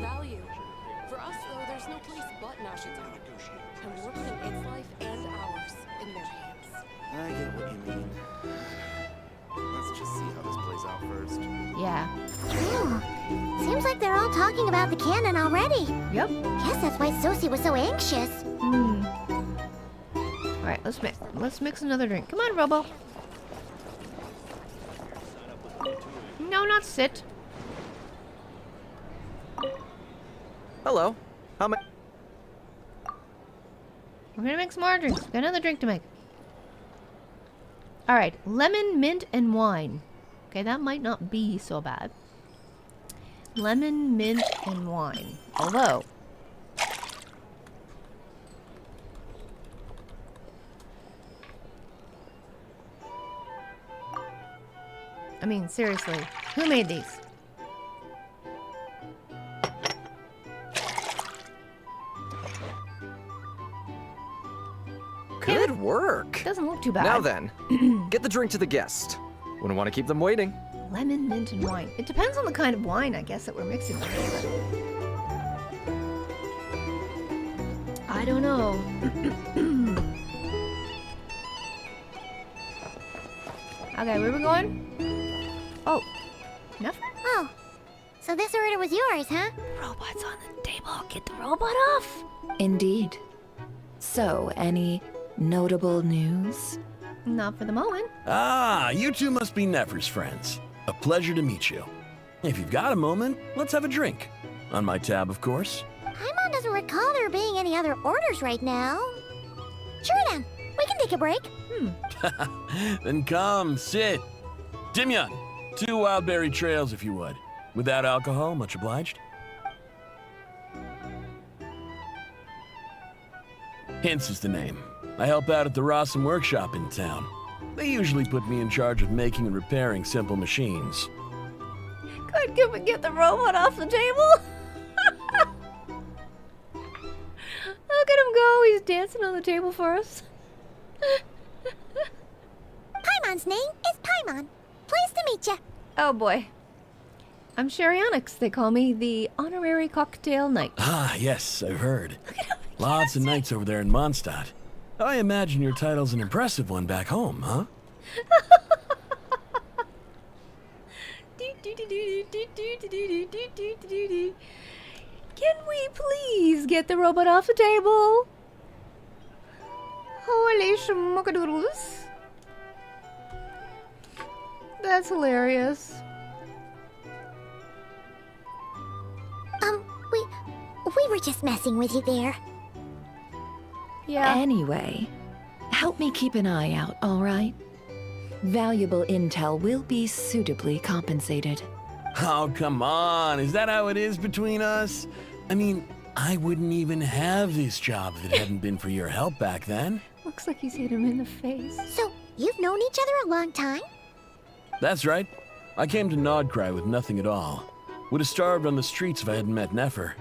Value. For us, though, there's no place but Nashitown. And we're putting its life and ours in their hands. I get what you mean. Let's just see how this plays out first. Yeah. Seems like they're all talking about the cannon already. Yep. Guess that's why Sosie was so anxious. Alright, let's mix another drink. Come on, Robo. No, not sit. Hello. How may... We're gonna make some more drinks. Got another drink to make. Alright, lemon, mint, and wine. Okay, that might not be so bad. Lemon, mint, and wine. Although... I mean, seriously, who made these? Good work. Doesn't look too bad. Now then, get the drink to the guest. Wouldn't want to keep them waiting. Lemon, mint, and wine. It depends on the kind of wine, I guess, that we're mixing with. I don't know. Okay, where are we going? Oh, nothing? Oh, so this order was yours, huh? Robot's on the table. Get the robot off. Indeed. So, any notable news? Not for the moment. Ah, you two must be Nefer's friends. A pleasure to meet you. If you've got a moment, let's have a drink. On my tab, of course. Paimon doesn't recall there being any other orders right now. Sure then, we can take a break. Then come, sit. Dimyon, 2 wildberry trails if you would. Without alcohol, much obliged. Hints is the name. I help out at the Rossum workshop in town. They usually put me in charge of making and repairing simple machines. Good, can we get the robot off the table? Look at him go, he's dancing on the table for us. Paimon's name is Paimon. Pleased to meet ya. Oh boy. I'm Chareonix. They call me the Honorary Cocktail Knight. Ah, yes, I've heard. Lots of nights over there in Mondstadt. I imagine your title's an impressive one back home, huh? Can we please get the robot off the table? Holy schmuckadoodles. That's hilarious. We were just messing with you there. Yeah. Anyway, help me keep an eye out, all right? Valuable intel will be suitably compensated. Oh, come on. Is that how it is between us? I mean, I wouldn't even have this job if it hadn't been for your help back then. Looks like he's hit him in the face. So, you've known each other a long time? That's right. I came to Nod Krai with nothing at all. Would have starved on the streets if I hadn't met Nefer.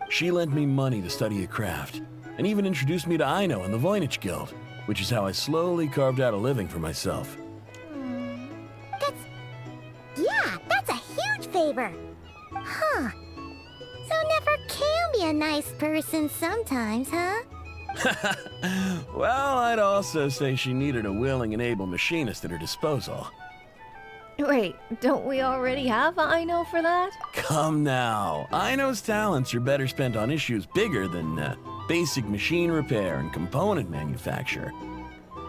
She lent me money to study a craft, and even introduced me to Aino and the Voynich Guild, which is how I slowly carved out a living for myself. That's a huge favor. Huh. So Nefer can be a nice person sometimes, huh? Well, I'd also say she needed a willing and able machinist at her disposal. Wait, don't we already have Aino for that? Come now. Aino's talents are better spent on issues bigger than basic machine repair and component manufacture.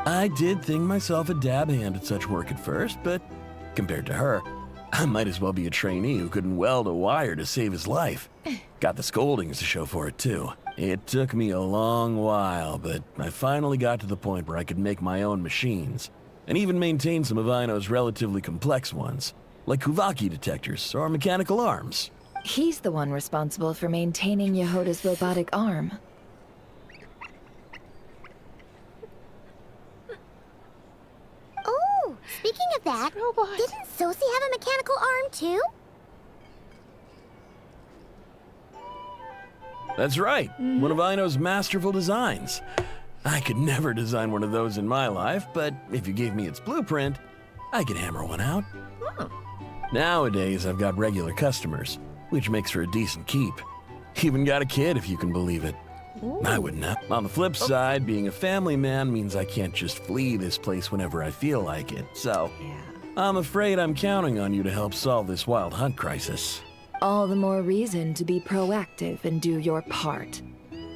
I did think myself a dab hand at such work at first, but compared to her, I might as well be a trainee who couldn't weld a wire to save his life. Got the scoldings to show for it, too. It took me a long while, but I finally got to the point where I could make my own machines, and even maintain some of Aino's relatively complex ones, like Kuvaki detectors or mechanical arms. He's the one responsible for maintaining Yehoda's robotic arm. Oh, speaking of that, didn't Sosie have a mechanical arm too? That's right, one of Aino's masterful designs. I could never design one of those in my life, but if you gave me its blueprint, I could hammer one out. Nowadays, I've got regular customers, which makes for a decent keep. Even got a kid, if you can believe it. I wouldn't have. On the flip side, being a family man means I can't just flee this place whenever I feel like it, so I'm afraid I'm counting on you to help solve this wild hunt crisis. All the more reason to be proactive and do your part.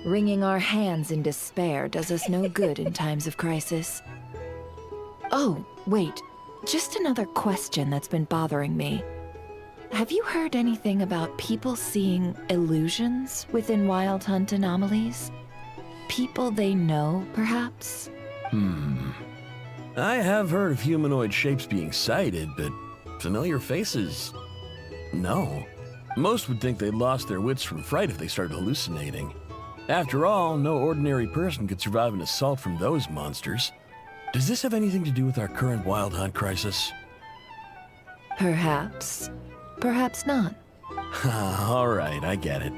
Wringing our hands in despair does us no good in times of crisis. Oh, wait. Just another question that's been bothering me. Have you heard anything about people seeing illusions within Wild Hunt anomalies? People they know, perhaps? I have heard of humanoid shapes being sighted, but familiar faces? No. Most would think they'd lost their wits from fright if they started hallucinating. After all, no ordinary person could survive an assault from those monsters. Does this have anything to do with our current Wild Hunt crisis? Perhaps. Perhaps not. All right, I get it.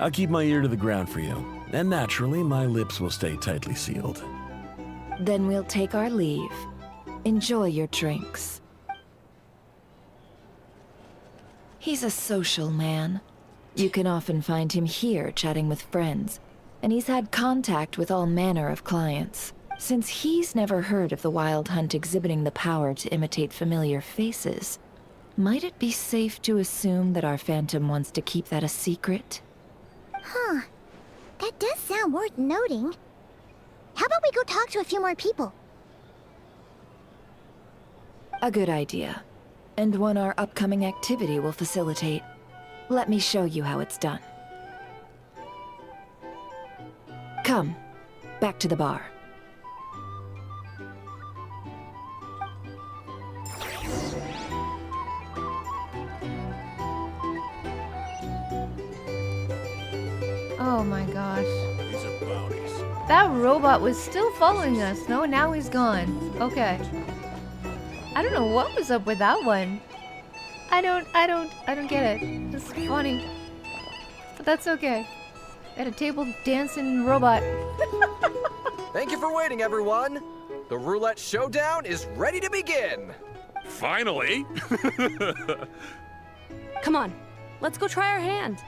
I'll keep my ear to the ground for you, and naturally, my lips will stay tightly sealed. Then we'll take our leave. Enjoy your drinks. He's a social man. You can often find him here chatting with friends, and he's had contact with all manner of clients. Since he's never heard of the Wild Hunt exhibiting the power to imitate familiar faces, might it be safe to assume that our Phantom wants to keep that a secret? Huh. That does sound worth noting. How about we go talk to a few more people? A good idea, and one our upcoming activity will facilitate. Let me show you how it's done. Come, back to the bar. Oh my gosh. That robot was still following us. No, now he's gone. Okay. I don't know what was up with that one. I don't get it. It's funny. But that's okay. At a table dancing robot. Thank you for waiting, everyone. The roulette showdown is ready to begin. Finally! Come on, let's go try our hand.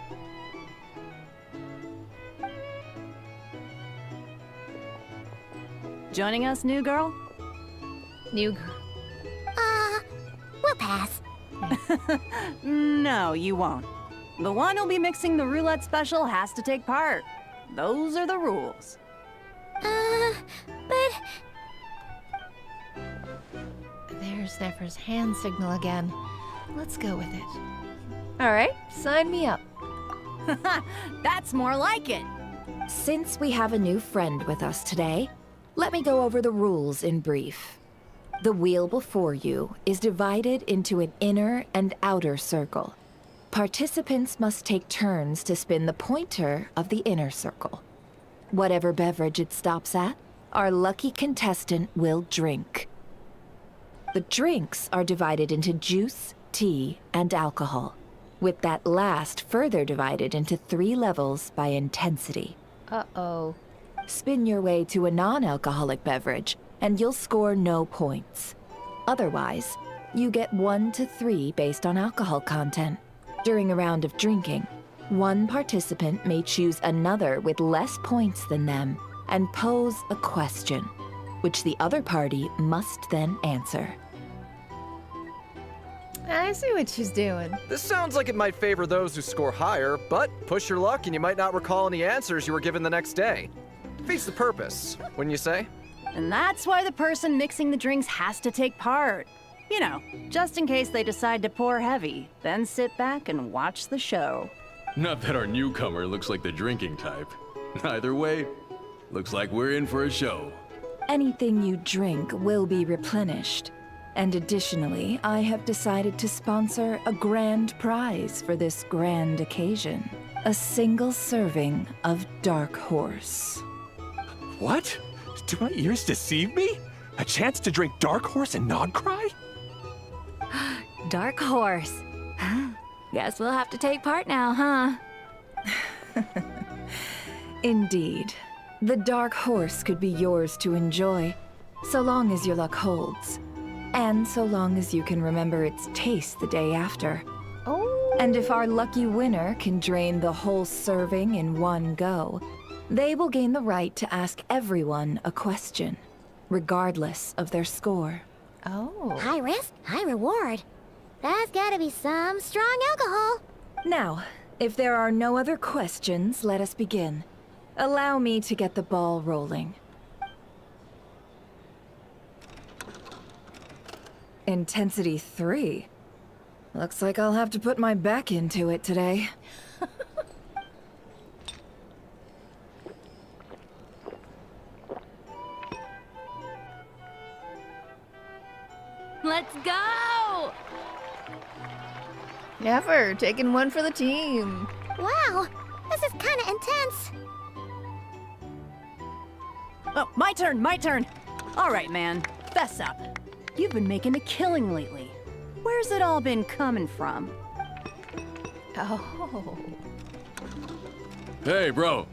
Joining us, new girl? New girl. We'll pass. No, you won't. The one who'll be mixing the roulette special has to take part. Those are the rules. But... There's Zephyr's hand signal again. Let's go with it. Alright, sign me up. That's more like it. Since we have a new friend with us today, let me go over the rules in brief. The wheel before you is divided into an inner and outer circle. Participants must take turns to spin the pointer of the inner circle. Whatever beverage it stops at, our lucky contestant will drink. The drinks are divided into juice, tea, and alcohol, with that last further divided into 3 levels by intensity. Uh-oh. Spin your way to a non-alcoholic beverage, and you'll score no points. Otherwise, you get 1 to 3 based on alcohol content. During a round of drinking, one participant may choose another with less points than them and pose a question, which the other party must then answer. I see what she's doing. This sounds like it might favor those who score higher, but push your luck and you might not recall any answers you were given the next day. Defeats the purpose, wouldn't you say? And that's why the person mixing the drinks has to take part. You know, just in case they decide to pour heavy, then sit back and watch the show. Not that our newcomer looks like the drinking type. Either way, looks like we're in for a show. Anything you drink will be replenished. And additionally, I have decided to sponsor a grand prize for this grand occasion. A single serving of Dark Horse. What? Do my ears deceive me? A chance to drink Dark Horse and Nod Krai? Dark Horse. Guess we'll have to take part now, huh? Indeed. The Dark Horse could be yours to enjoy, so long as your luck holds. And so long as you can remember its taste the day after. Oh. And if our lucky winner can drain the whole serving in one go, they will gain the right to ask everyone a question, regardless of their score. Oh. High risk, high reward. That's gotta be some strong alcohol. Now, if there are no other questions, let us begin. Allow me to get the ball rolling. Intensity 3. Looks like I'll have to put my back into it today. Let's go! Never taking one for the team. Wow, this is kinda intense. Oh, my turn. All right, man, fess up. You've been making a killing lately. Where's it all been coming from? Oh. Hey, bro.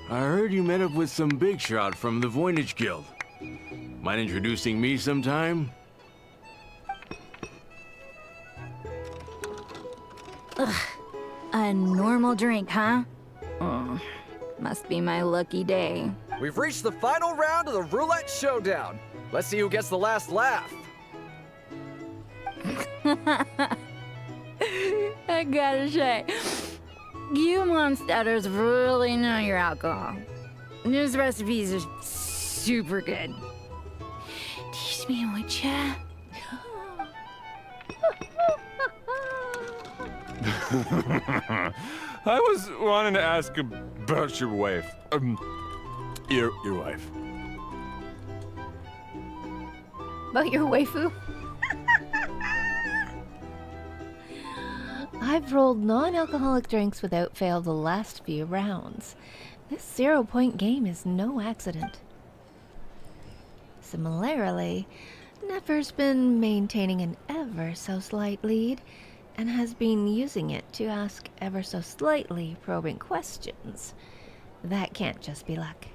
I heard you met up with some big shot from the Voynich Guild. Mind introducing me sometime? Ugh. A normal drink, huh? Oh, must be my lucky day. We've reached the final round of the Roulette Showdown. Let's see who gets the last laugh. I gotta say, you Mondstadters really know your alcohol. These recipes are super good. Teach me, would ya? I was wanting to ask about your wife. Your wife. About your waifu? I've rolled non-alcoholic drinks without fail the last few rounds. This 0-point game is no accident. Similarly, Nefer's been maintaining an ever so slight lead and has been using it to ask ever so slightly probing questions. That can't just be luck.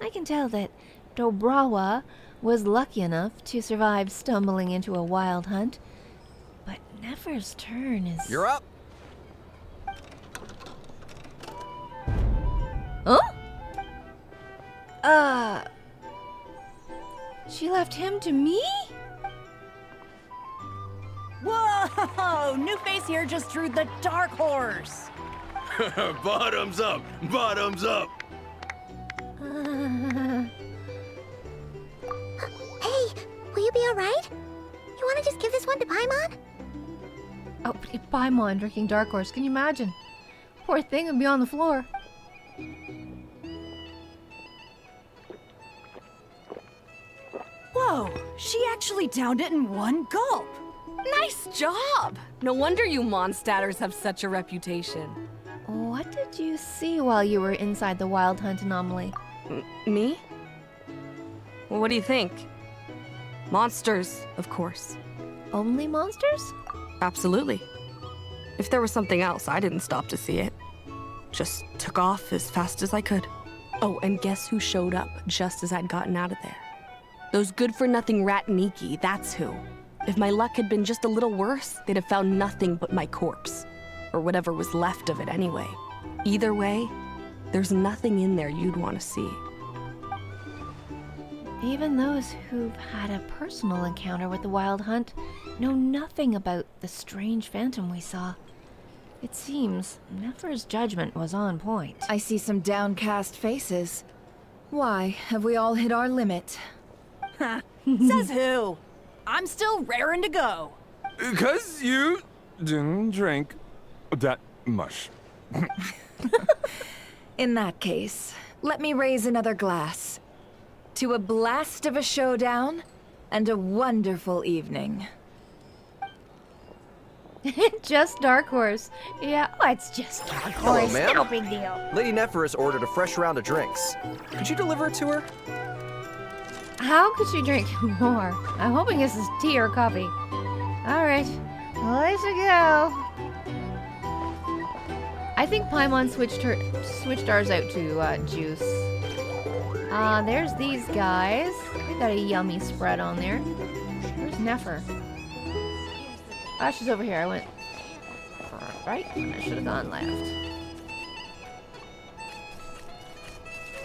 I can tell that Dobrawa was lucky enough to survive stumbling into a wild hunt, but Nefer's turn is... You're up! Huh? She left him to me? Whoa! New face here just drew the dark horse. Bottoms up! Bottoms up! Hey, will you be alright? You wanna just give this one to Paimon? Oh, Paimon drinking Dark Horse, can you imagine? Poor thing would be on the floor. Whoa, she actually downed it in one gulp. Nice job! No wonder you Mondstadters have such a reputation. What did you see while you were inside the Wild Hunt anomaly? Me? Well, what do you think? Monsters, of course. Only monsters? Absolutely. If there was something else, I didn't stop to see it. Just took off as fast as I could. Oh, and guess who showed up just as I'd gotten out of there? Those good-for-nothing Ratniki, that's who. If my luck had been just a little worse, they'd have found nothing but my corpse. Or whatever was left of it anyway. Either way, there's nothing in there you'd want to see. Even those who've had a personal encounter with the Wild Hunt know nothing about the strange phantom we saw. It seems Nefer's judgment was on point. I see some downcast faces. Why, have we all hit our limit? Ha! Says who? I'm still raring to go. 'Cause you didn't drink that much. In that case, let me raise another glass. To a blast of a showdown and a wonderful evening. Just Dark Horse. Yeah, it's just Dark Horse. Hello, ma'am. No big deal. Lady Nefer has ordered a fresh round of drinks. Could you deliver it to her? How could she drink more? I'm hoping this is tea or coffee. Alright, let's go. I think Paimon switched ours out to juice. There's these guys. They got a yummy spread on there. Where's Nefer? Ah, she's over here. I went right. I should have gone left.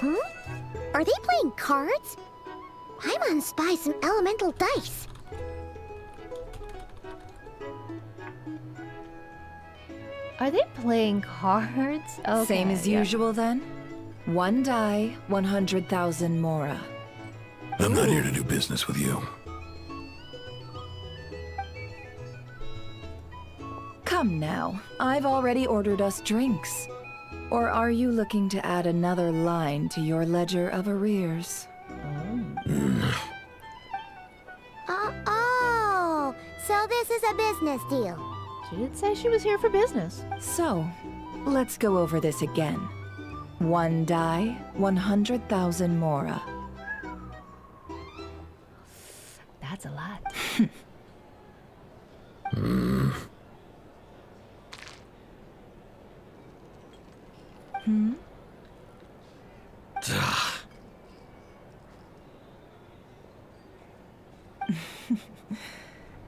Huh? Are they playing cards? Paimon spies some elemental dice. Are they playing cards? Okay, Same as yeah. usual then? 1 die, 100,000 mora. I'm not here to do business with you. Come now, I've already ordered us drinks. Or are you looking to add another line to your ledger of arrears? Oh, so this is a business deal. She did say she was here for business. So, let's go over this again. 1 die, 100,000 mora. That's a lot.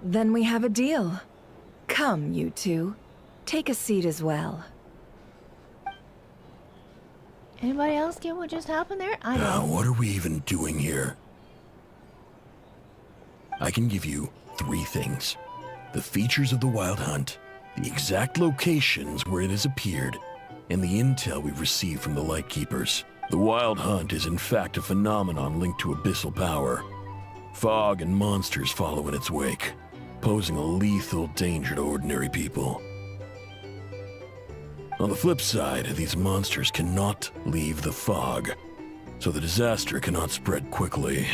Then we have a deal. Come, you two. Take a seat as well. Anybody else get what just happened there? I Now, don't. what are we even doing here? I can give you 3 things. The features of the Wild Hunt, the exact locations where it has appeared, and the intel we've received from the Lightkeepers. The Wild Hunt is in fact a phenomenon linked to abyssal power. Fog and monsters follow in its wake, posing a lethal danger to ordinary people. On the flip side, these monsters cannot leave the fog, so the disaster cannot spread quickly.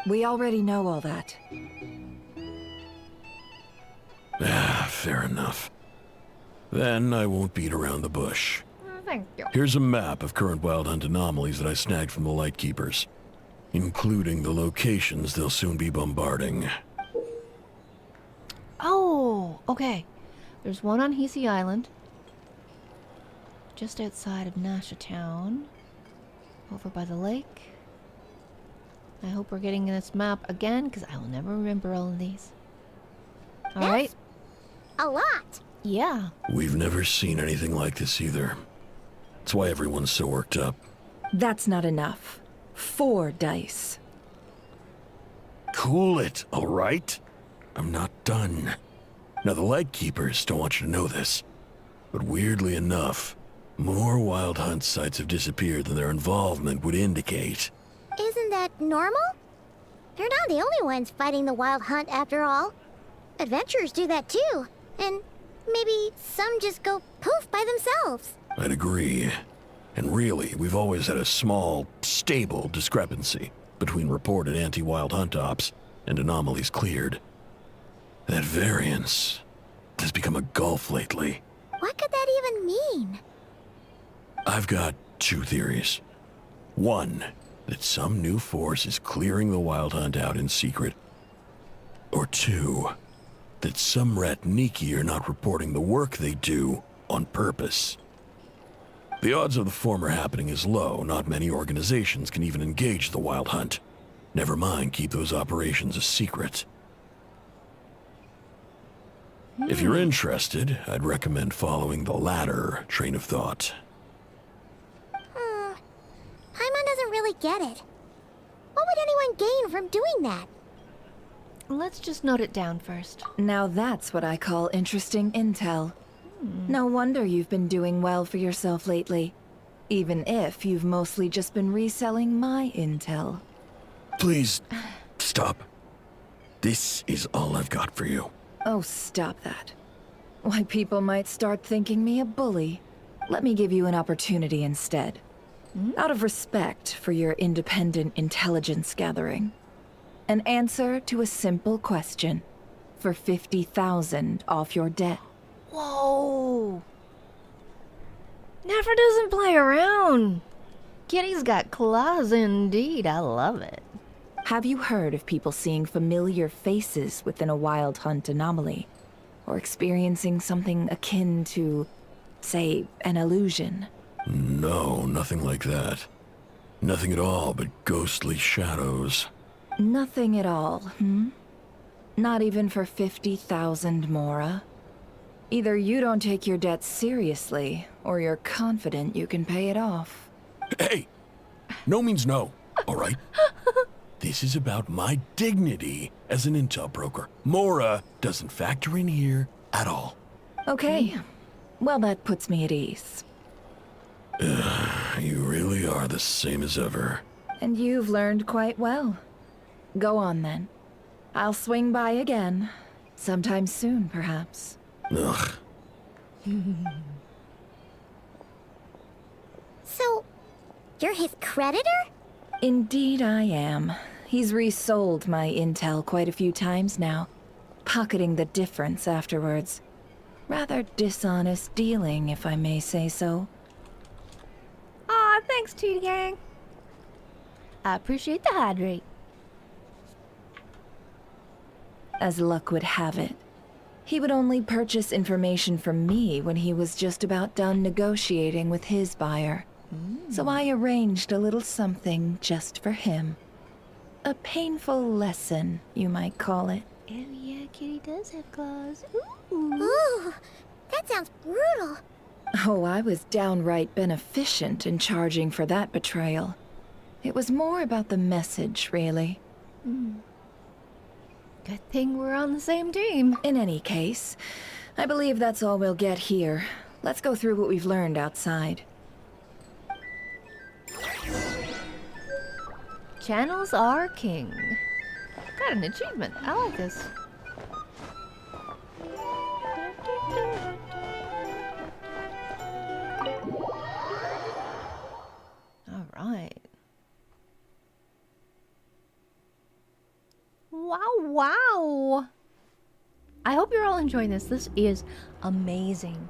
We already know all that. Fair enough. Then I won't beat around the bush. Thank you. Here's a map of current Wild Hunt anomalies that I snagged from the Lightkeepers, including the locations they'll soon be bombarding. Oh, okay. There's one on Hisi Island, just outside of Nasha Town, over by the lake. I hope we're getting this map again, because I will never remember all of these. Alright. A lot. Yeah. We've never seen anything like this either. That's why everyone's so worked up. That's not enough. 4 dice. Cool it, all right? I'm not done. Now, the Lightkeepers don't want you to know this, but weirdly enough, more Wild Hunt sites have disappeared than their involvement would indicate. Isn't that normal? They're not the only ones fighting the Wild Hunt after all. Adventurers do that too. And maybe some just go poof by themselves. I'd agree. And really, we've always had a small, stable discrepancy between reported anti-Wild Hunt ops and anomalies cleared. That variance has become a gulf lately. What could that even mean? I've got 2 theories. 1, that some new force is clearing the Wild Hunt out in secret. Or 2, that some Ratniki are not reporting the work they do on purpose. The odds of the former happening is low. Not many organizations can even engage the Wild Hunt. Never mind keep those operations a secret. If you're interested, I'd recommend following the latter train of thought. Paimon doesn't really get it. What would anyone gain from doing that? Let's just note it down first. Now that's what I call interesting intel. No wonder you've been doing well for yourself lately. Even if you've mostly just been reselling my intel. Please, stop. This is all I've got for you. Oh, stop that. Why, people might start thinking me a bully. Let me give you an opportunity instead. Out of respect for your independent intelligence gathering. An answer to a simple question. For 50,000 off your debt. Whoa! Never doesn't play around. Kitty's got claws indeed. I love it. Have you heard of people seeing familiar faces within a Wild Hunt anomaly? Or experiencing something akin to, say, an illusion? No, nothing like that. Nothing at all but ghostly shadows. Nothing at all, Not even for 50,000 mora? Either you don't take your debt seriously, or you're confident you can pay it off. Hey! No means no, all right? This is about my dignity as an intel broker. Mora doesn't factor in here at all. Okay. Well, that puts me at ease. You really are the same as ever. And you've learned quite well. Go on, then. I'll swing by again. Sometime soon, perhaps. Ugh. So, you're his creditor? Indeed I am. He's resold my intel quite a few times now, pocketing the difference afterwards. Rather dishonest dealing, if I may say so. Aw, thanks, Cheetah Gang. I appreciate the hydrate. As luck would have it, he would only purchase information from me when he was just about done negotiating with his buyer. So I arranged a little something just for him. A painful lesson, you might call it. Oh yeah, Kitty does have claws. Ooh, that sounds brutal. Oh, I was downright beneficent in charging for that betrayal. It was more about the message, really. Good thing we're on the same team. In any case, I believe that's all we'll get here. Let's go through what we've learned outside. Channels are king. Got an achievement. I like this. All right. Wow. I hope you're all enjoying this. This is amazing.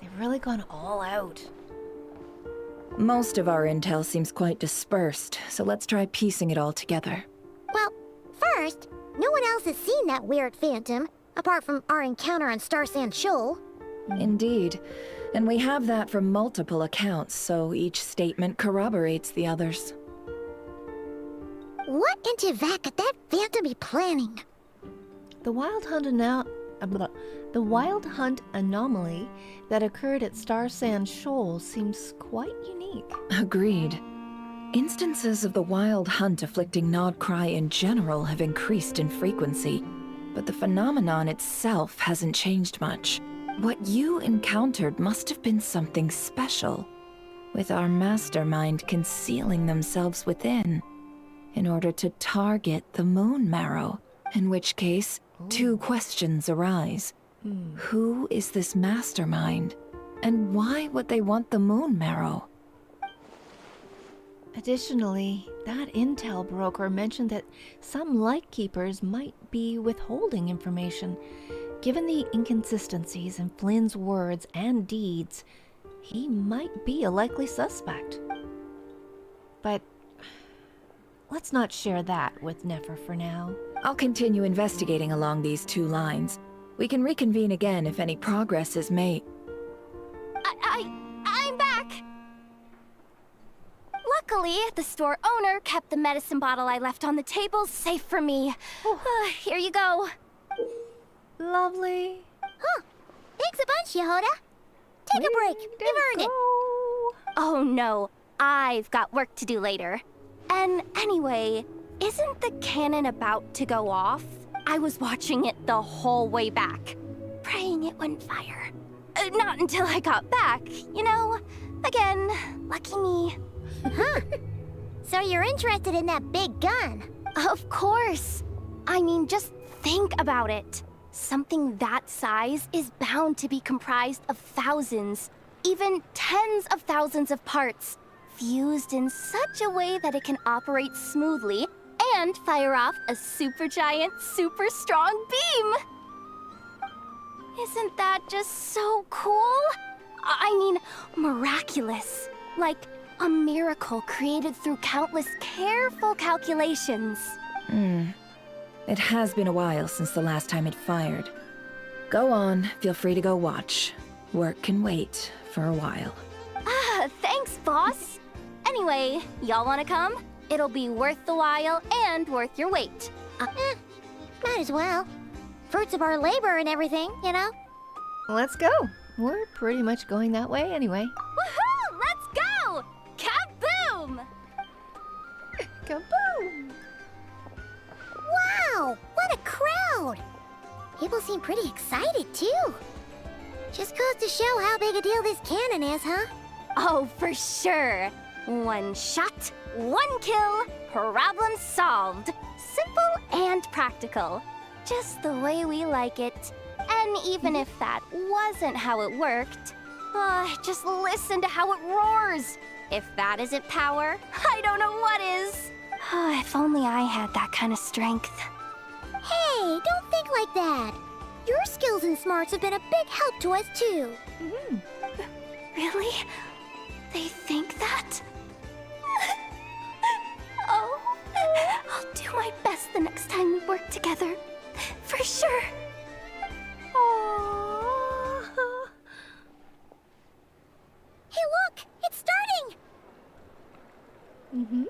They've really gone all out. Most of our intel seems quite dispersed, so let's try piecing it all together. Well, first, no one else has seen that weird phantom, apart from our encounter on Star Sand Shoal. Indeed. And we have that from multiple accounts, so each statement corroborates the others. What in Teyvat could that phantom be planning? The Wild Hunt anomaly that occurred at Star Sand Shoal seems quite unique. Agreed. Instances of the Wild Hunt afflicting Nod Krai in general have increased in frequency, but the phenomenon itself hasn't changed much. What you encountered must have been something special, with our mastermind concealing themselves within, in order to target the Moon Marrow, in which case, two questions arise. Who is this mastermind, and why would they want the Moon Marrow? Additionally, that intel broker mentioned that some Lightkeepers might be withholding information. Given the inconsistencies in Flynn's words and deeds, he might be a likely suspect. But let's not share that with Nefer for now. I'll continue investigating along these two lines. We can reconvene again if any progress is made. I'm back! Luckily, the store owner kept the medicine bottle I left on the table safe for me. Here you go. Lovely. Huh. Thanks a bunch, Yehoda. Take a break. You've earned it. Oh no, I've got work to do later. And anyway, isn't the cannon about to go off? I was watching it the whole way back, praying it wouldn't fire. Not until I got back, you know? Again, lucky me. Huh. So you're interested in that big gun? Of course. I mean, just think about it. Something that size is bound to be comprised of thousands, even tens of thousands of parts, fused in such a way that it can operate smoothly and fire off a supergiant, super strong beam! Isn't that just so cool? I mean, miraculous. Like a miracle created through countless careful calculations. It has been a while since the last time it fired. Go on, feel free to go watch. Work can wait for a while. Thanks, boss. Anyway, y'all wanna come? It'll be worth the while and worth your wait. Might as well. Fruits of our labor and everything, you know? Let's go. We're pretty much going that way anyway. Woohoo! Let's go! Kaboom! Kaboom! Wow, what a crowd! People seem pretty excited, too. Just goes to show how big a deal this cannon is, huh? Oh, for sure. One shot, one kill, problem solved. Simple and practical. Just the way we like it. And even if that wasn't how it worked, just listen to how it roars. If that isn't power, I don't know what is. If only I had that kind of strength. Hey, don't think like that. Your skills and smarts have been a big help to us, too. Really? They think that? Oh, I'll do my best the next time we work together. For sure. Hey, look! It's starting! Mm-hmm.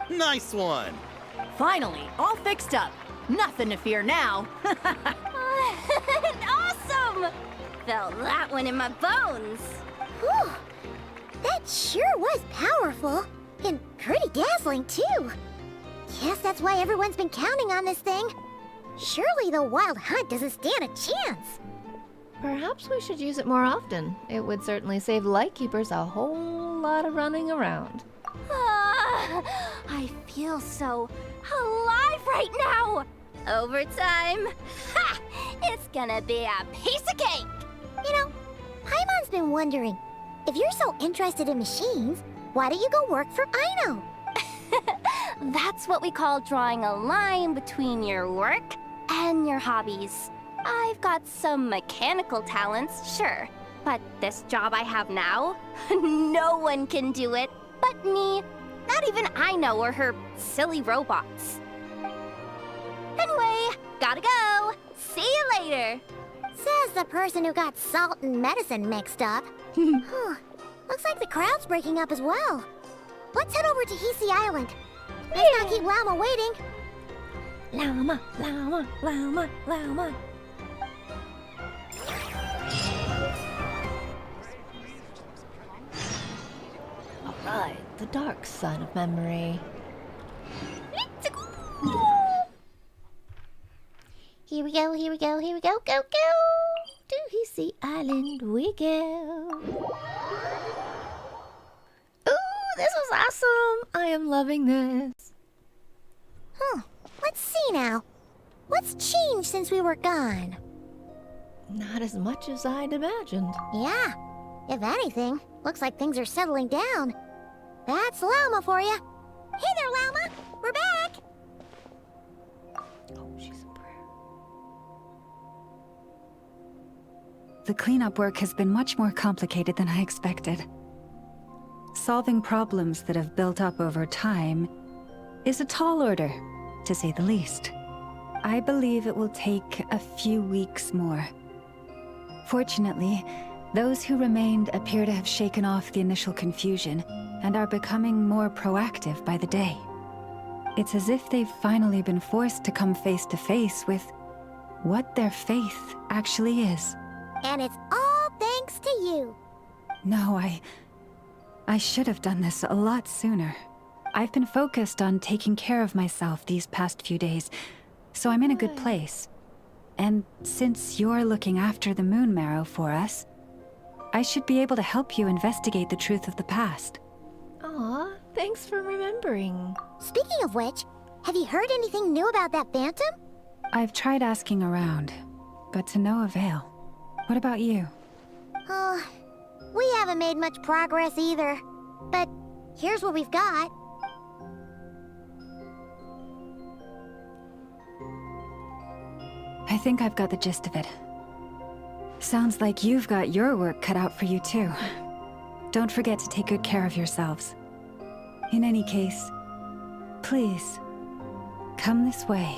Nice one! Finally, all fixed up. Nothing to fear now. Awesome! Felt that one in my bones. Whew. That sure was powerful. And pretty dazzling, too. Guess that's why everyone's been counting on this thing. Surely the Wild Hunt doesn't stand a chance. Perhaps we should use it more often. It would certainly save Lightkeepers a whole lot of running around. I feel so alive right now! Overtime? Ha! It's gonna be a piece of cake! You know, Paimon's been wondering, if you're so interested in machines, why don't you go work for Aino? That's what we call drawing a line between your work and your hobbies. I've got some mechanical talents, sure, but this job I have now, no one can do it but me. Not even Aino or her silly robots. Anyway, gotta go. See you later. Says the person who got salt and medicine mixed up. Looks like the crowd's breaking up as well. Let's head over to Hisi Island. Let's not keep Llama waiting. Llama, llama, llama, llama. Alright, the dark side of memory. Here we go, here we go, here we go, go, go! To Hisi Island we go. Ooh, this was awesome! I am loving this. Let's see now. What's changed since we were gone? Not as much as I'd imagined. Yeah. If anything, looks like things are settling down. That's Llama for you. Hey there, Llama! We're back! Oh, she's a prayer. The cleanup work has been much more complicated than I expected. Solving problems that have built up over time is a tall order, to say the least. I believe it will take a few weeks more. Fortunately, those who remained appear to have shaken off the initial confusion and are becoming more proactive by the day. It's as if they've finally been forced to come face to face with what their faith actually is. And it's all thanks to you. No, I should have done this a lot sooner. I've been focused on taking care of myself these past few days, so I'm in a good place. And since you're looking after the Moon Marrow for us, I should be able to help you investigate the truth of the past. Aw, thanks for remembering. Speaking of which, have you heard anything new about that Phantom? I've tried asking around, but to no avail. What about you? We haven't made much progress either. But here's what we've got. I think I've got the gist of it. Sounds like you've got your work cut out for you too. Don't forget to take good care of yourselves. In any case, please, come this way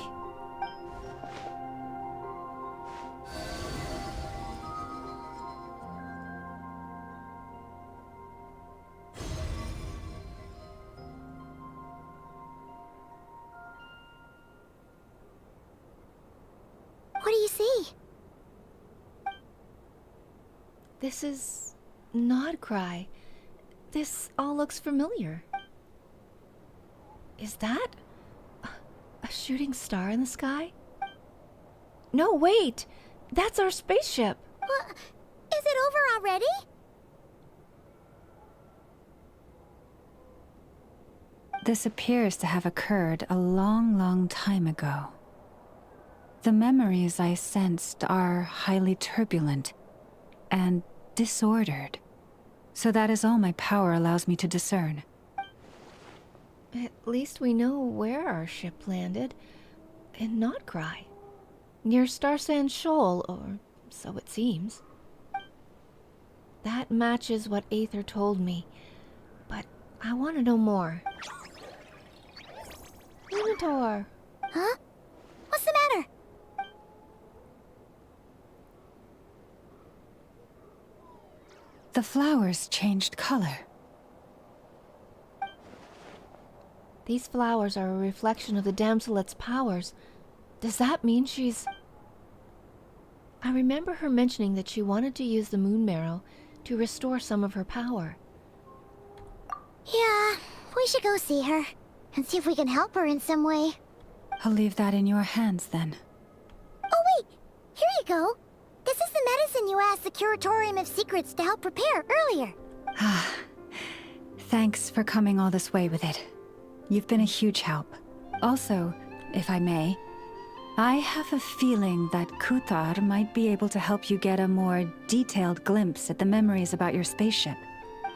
This is Nod Krai. This all looks familiar. Is that a shooting star in the sky? No, wait! That's our spaceship! What? Is it over already? This appears to have occurred a long, long time ago. The memories I sensed are highly turbulent and disordered. So that is all my power allows me to discern. At least we know where our ship landed. In Nod Krai. Near Starsand Shoal, or so it seems. That matches what Aether told me. But I want to know more. Minotaur! Huh? What's the matter? The flowers changed color. These flowers are a reflection of the damselet's powers. Does that mean she's... I remember her mentioning that she wanted to use the moon marrow to restore some of her power. Yeah, we should go see her and see if we can help her in some way. I'll leave that in your hands then. Oh wait, here you go. This is the medicine you asked the Curatorium of Secrets to help prepare earlier. Thanks for coming all this way with it. You've been a huge help. Also, if I may, I have a feeling that Kuthar might be able to help you get a more detailed glimpse at the memories about your spaceship.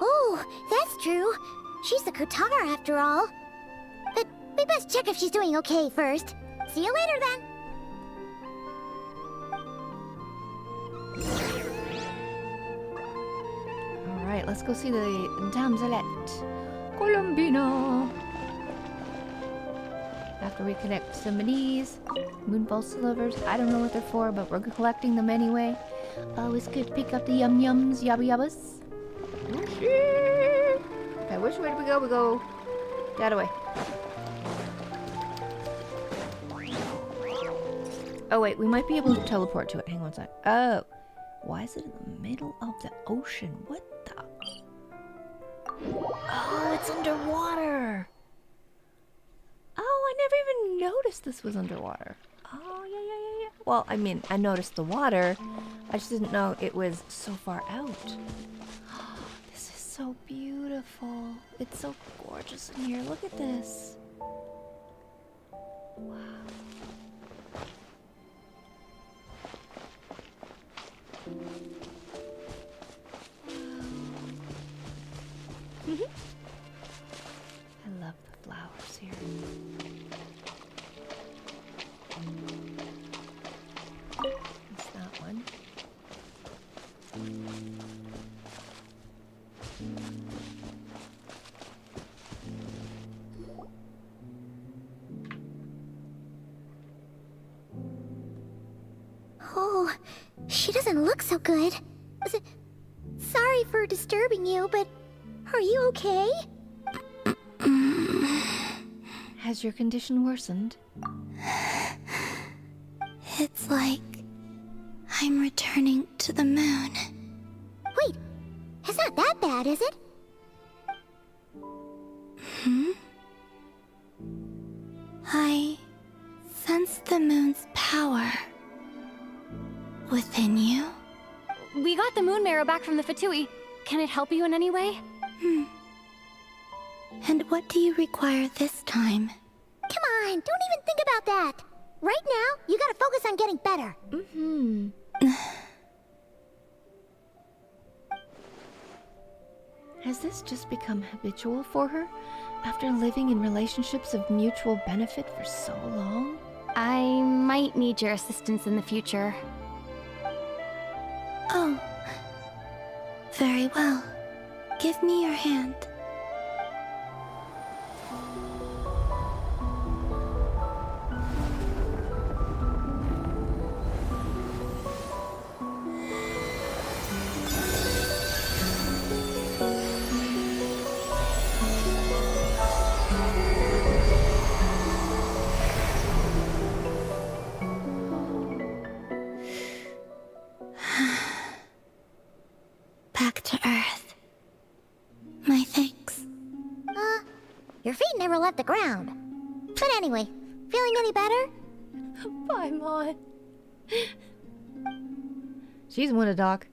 Oh, that's true. She's the Kutar after all. But we best check if she's doing okay first. See you later then. Alright, let's go see the damselette. Colombina! After we connect some of these moonfall slivers, I don't know what they're for, but we're collecting them anyway. Always good to pick up the yum-yums, yabba-yabbas. Okay, which way do we go? We go that way. Oh wait, we might be able to teleport to it. Hang on a sec. Oh, why is it in the middle of the ocean? What the? Oh, it's underwater. Oh, I never even noticed this was underwater. Oh, yeah. Well, I mean, I noticed the water. I just didn't know it was so far out. This is so beautiful. It's so gorgeous in here. Look at this. Wow. I love the flowers here. That's that one. Oh, she doesn't look so good. Sorry for disturbing you, but are you okay? Has your condition worsened? It's like I'm returning to the moon. Wait, it's not that bad, is it? I sense the moon's power within you. We got the moon marrow back from the Fatui. Can it help you in any way? And what do you require this time? Come on, don't even think about that. Right now, you gotta focus on getting better. Has this just become habitual for her? After living in relationships of mutual benefit for so long? I might need your assistance in the future. Oh. Very well. Give me your hand. your feet never left the ground. But anyway, feeling any better? Bye, Maud. She's one a doc.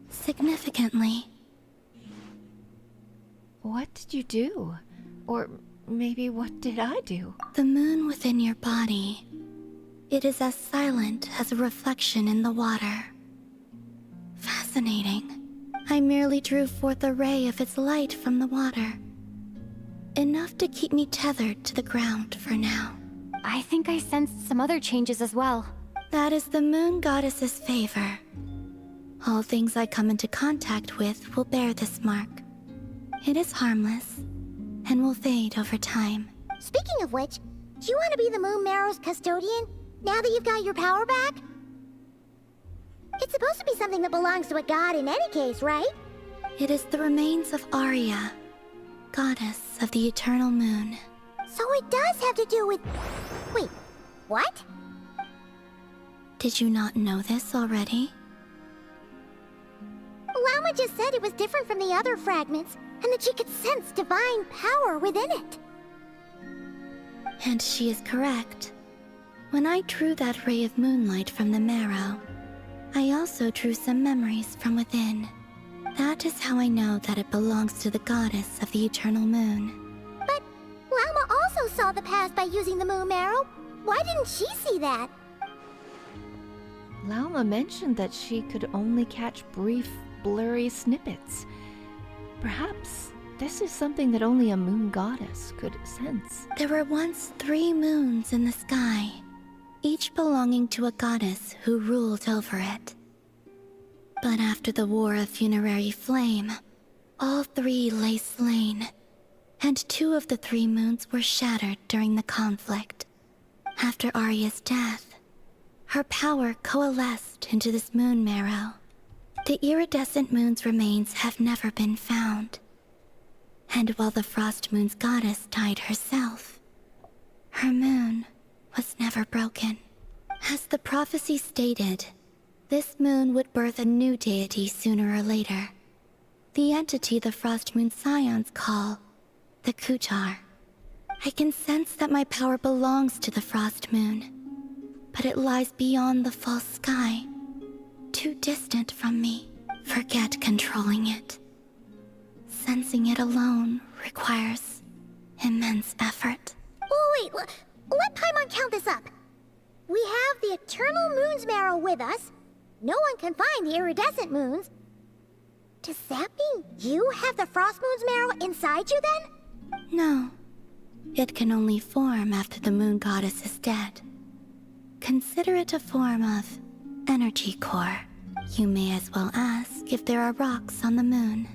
Significantly. What did you do? Or maybe what did I do? The moon within your body. It is as silent as a reflection in the water. Fascinating. I merely drew forth a ray of its light from the water. Enough to keep me tethered to the ground for now. I think I sensed some other changes as well. That is the moon goddess's favor. All things I come into contact with will bear this mark. It is harmless, and will fade over time. Speaking of which, do you want to be the Moon Marrow's custodian, now that you've got your power back? It's supposed to be something that belongs to a god in any case, right? It is the remains of Arya, goddess of the eternal moon. So it does have to do with... Wait, what? Did you not know this already? Llama just said it was different from the other fragments, and that she could sense divine power within it. And she is correct. When I drew that ray of moonlight from the marrow, I also drew some memories from within. That is how I know that it belongs to the goddess of the eternal moon. But Llama also saw the past by using the moon marrow. Why didn't she see that? Lauma mentioned that she could only catch brief, blurry snippets. Perhaps this is something that only a moon goddess could sense. There were once 3 moons in the sky, each belonging to a goddess who ruled over it. But after the War of Funerary Flame, all 3 lay slain, and 2 of the 3 moons were shattered during the conflict. After Arya's death, her power coalesced into this moon marrow. The iridescent moon's remains have never been found. And while the Frost Moon's goddess died herself, her moon was never broken. As the prophecy stated, this moon would birth a new deity sooner or later. The entity the Frost Moon Scions call the Kutar. I can sense that my power belongs to the Frost Moon, but it lies beyond the false sky, too distant from me. Forget controlling it. Sensing it alone requires immense effort. Oh, wait, let Paimon count this up. We have the Eternal Moon's marrow with us. No one can find the iridescent moons. Does that mean you have the Frost Moon's marrow inside you then? No. It can only form after the moon goddess is dead. Consider it a form of energy core. You may as well ask if there are rocks on the moon.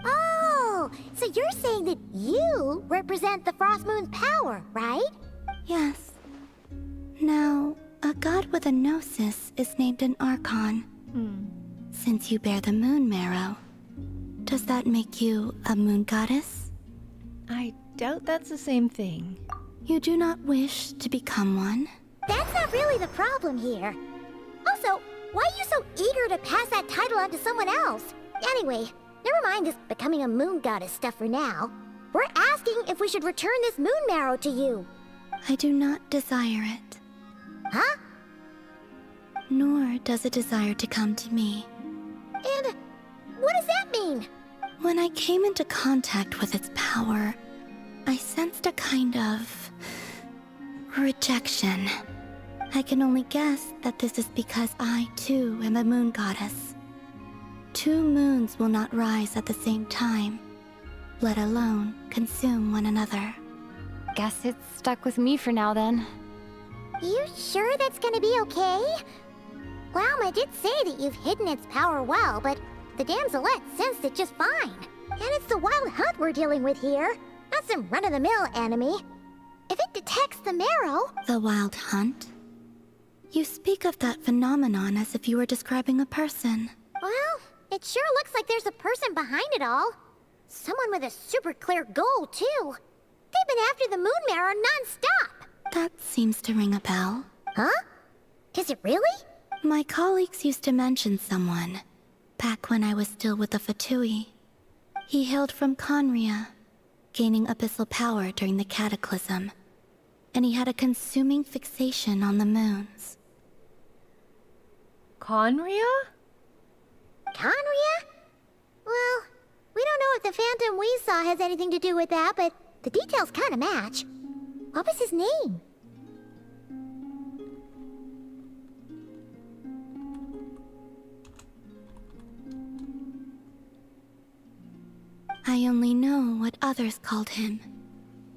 Oh, so you're saying that you represent the Frost Moon's power, right? Yes. Now, a god with a gnosis is named an Archon. Since you bear the moon marrow, does that make you a moon goddess? I doubt that's the same thing. You do not wish to become one? That's not really the problem here. Also, why are you so eager to pass that title on to someone else? Anyway, never mind this becoming a moon goddess stuff for now. We're asking if we should return this moon marrow to you. I do not desire it. Huh? Nor does it desire to come to me. And what does that mean? When I came into contact with its power, I sensed a kind of rejection. I can only guess that this is because I, too, am a moon goddess. 2 moons will not rise at the same time, let alone consume one another. Guess it's stuck with me for now then. You sure that's gonna be okay? Lauma did say that you've hidden its power well, but the damselette sensed it just fine. And it's the wild hunt we're dealing with here, not some run-of-the-mill enemy. If it detects the marrow... The wild hunt? You speak of that phenomenon as if you were describing a person. Well, it sure looks like there's a person behind it all. Someone with a super clear goal, too. They've been after the moon marrow non-stop. That seems to ring a bell. Huh? Is it really? My colleagues used to mention someone back when I was still with the Fatui. He hailed from Conria, gaining abyssal power during the Cataclysm, and he had a consuming fixation on the moons. Conria? Conria? Well, we don't know if the phantom we saw has anything to do with that, but the details kind of match. What was his name? I only know what others called him.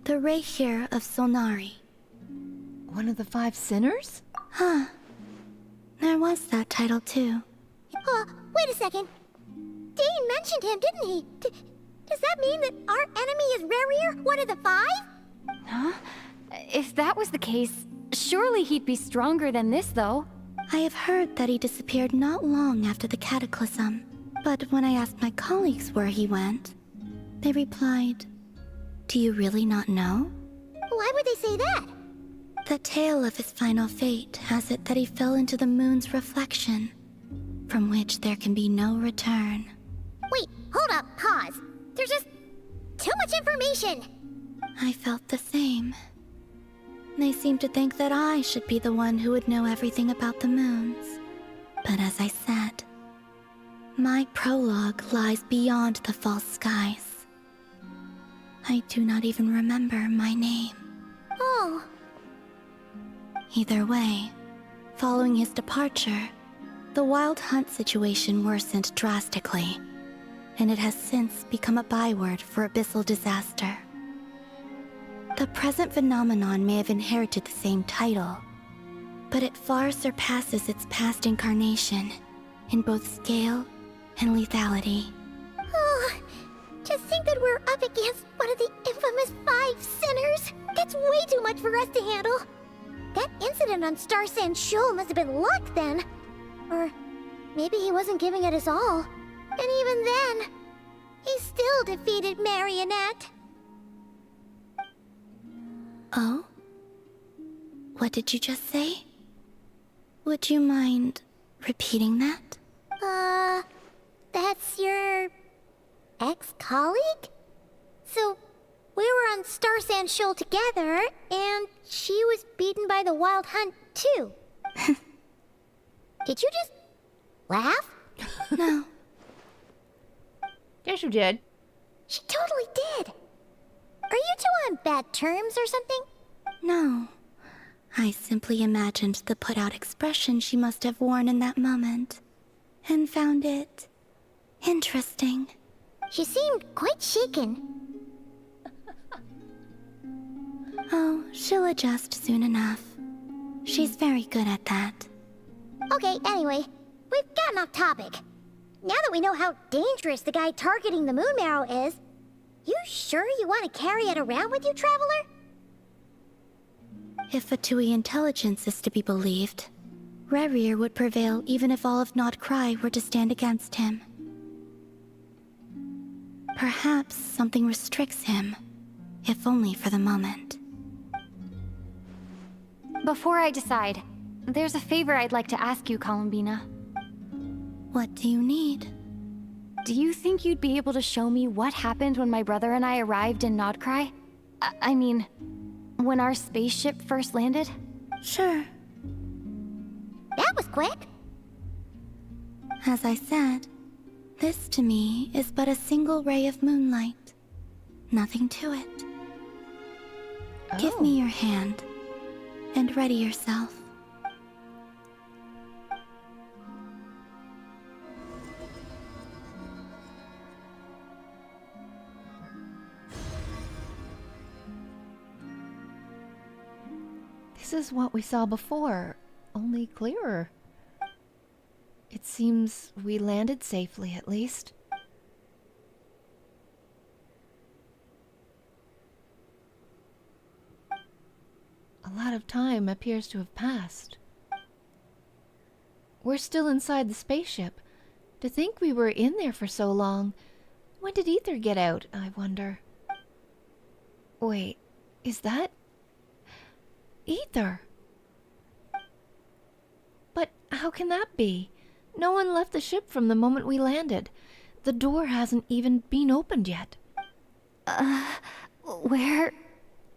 The Reikir of Solnari. One of the 5 sinners? Huh. There was that title too. Wait a second. Dane mentioned him, didn't he? Does that mean that our enemy is Rerir, one of the 5? Huh? If that was the case, surely he'd be stronger than this, though. I have heard that he disappeared not long after the Cataclysm. But when I asked my colleagues where he went, they replied, "Do you really not know?" Why would they say that? The tale of his final fate has it that he fell into the moon's reflection, from which there can be no return. Wait, hold up, pause. There's just too much information. I felt the same. They seemed to think that I should be the one who would know everything about the moons. But as I said, my prologue lies beyond the false skies. I do not even remember my name. Oh. Either way, following his departure, the Wild Hunt situation worsened drastically, and it has since become a byword for abyssal disaster. The present phenomenon may have inherited the same title, but it far surpasses its past incarnation in both scale and lethality. Oh, just think that we're up against one of the infamous 5 sinners. That's way too much for us to handle. That incident on Star Sand Shoal must have been luck then. Or maybe he wasn't giving it his all. And even then, he still defeated Marionette. Oh? What did you just say? Would you mind repeating that? That's your ex-colleague? So, we were on Star Sand Shoal together, and she was beaten by the Wild Hunt, too. Did you just laugh? No. Yes, you did. She totally did. Are you two on bad terms or something? No. I simply imagined the put-out expression she must have worn in that moment, and found it interesting. She seemed quite shaken. Oh, she'll adjust soon enough. She's very good at that. Okay, anyway, we've gotten off topic. Now that we know how dangerous the guy targeting the moon marrow is, you sure you want to carry it around with you, Traveler? If Fatui intelligence is to be believed, Rerir would prevail even if all of Nod Krai were to stand against him. Perhaps something restricts him, if only for the moment. Before I decide, there's a favor I'd like to ask you, Columbina. What do you need? Do you think you'd be able to show me what happened when my brother and I arrived in Nod Krai? I mean, when our spaceship first landed? Sure. That was quick. As I said, this to me is but a single ray of moonlight. Nothing to it. Give me your hand, and ready yourself. This is what we saw before, only clearer. It seems we landed safely, at least. A lot of time appears to have passed. We're still inside the spaceship. To think we were in there for so long. When did Ether get out, I wonder? Wait, is that... Ether? But how can that be? No one left the ship from the moment we landed. The door hasn't even been opened yet. Where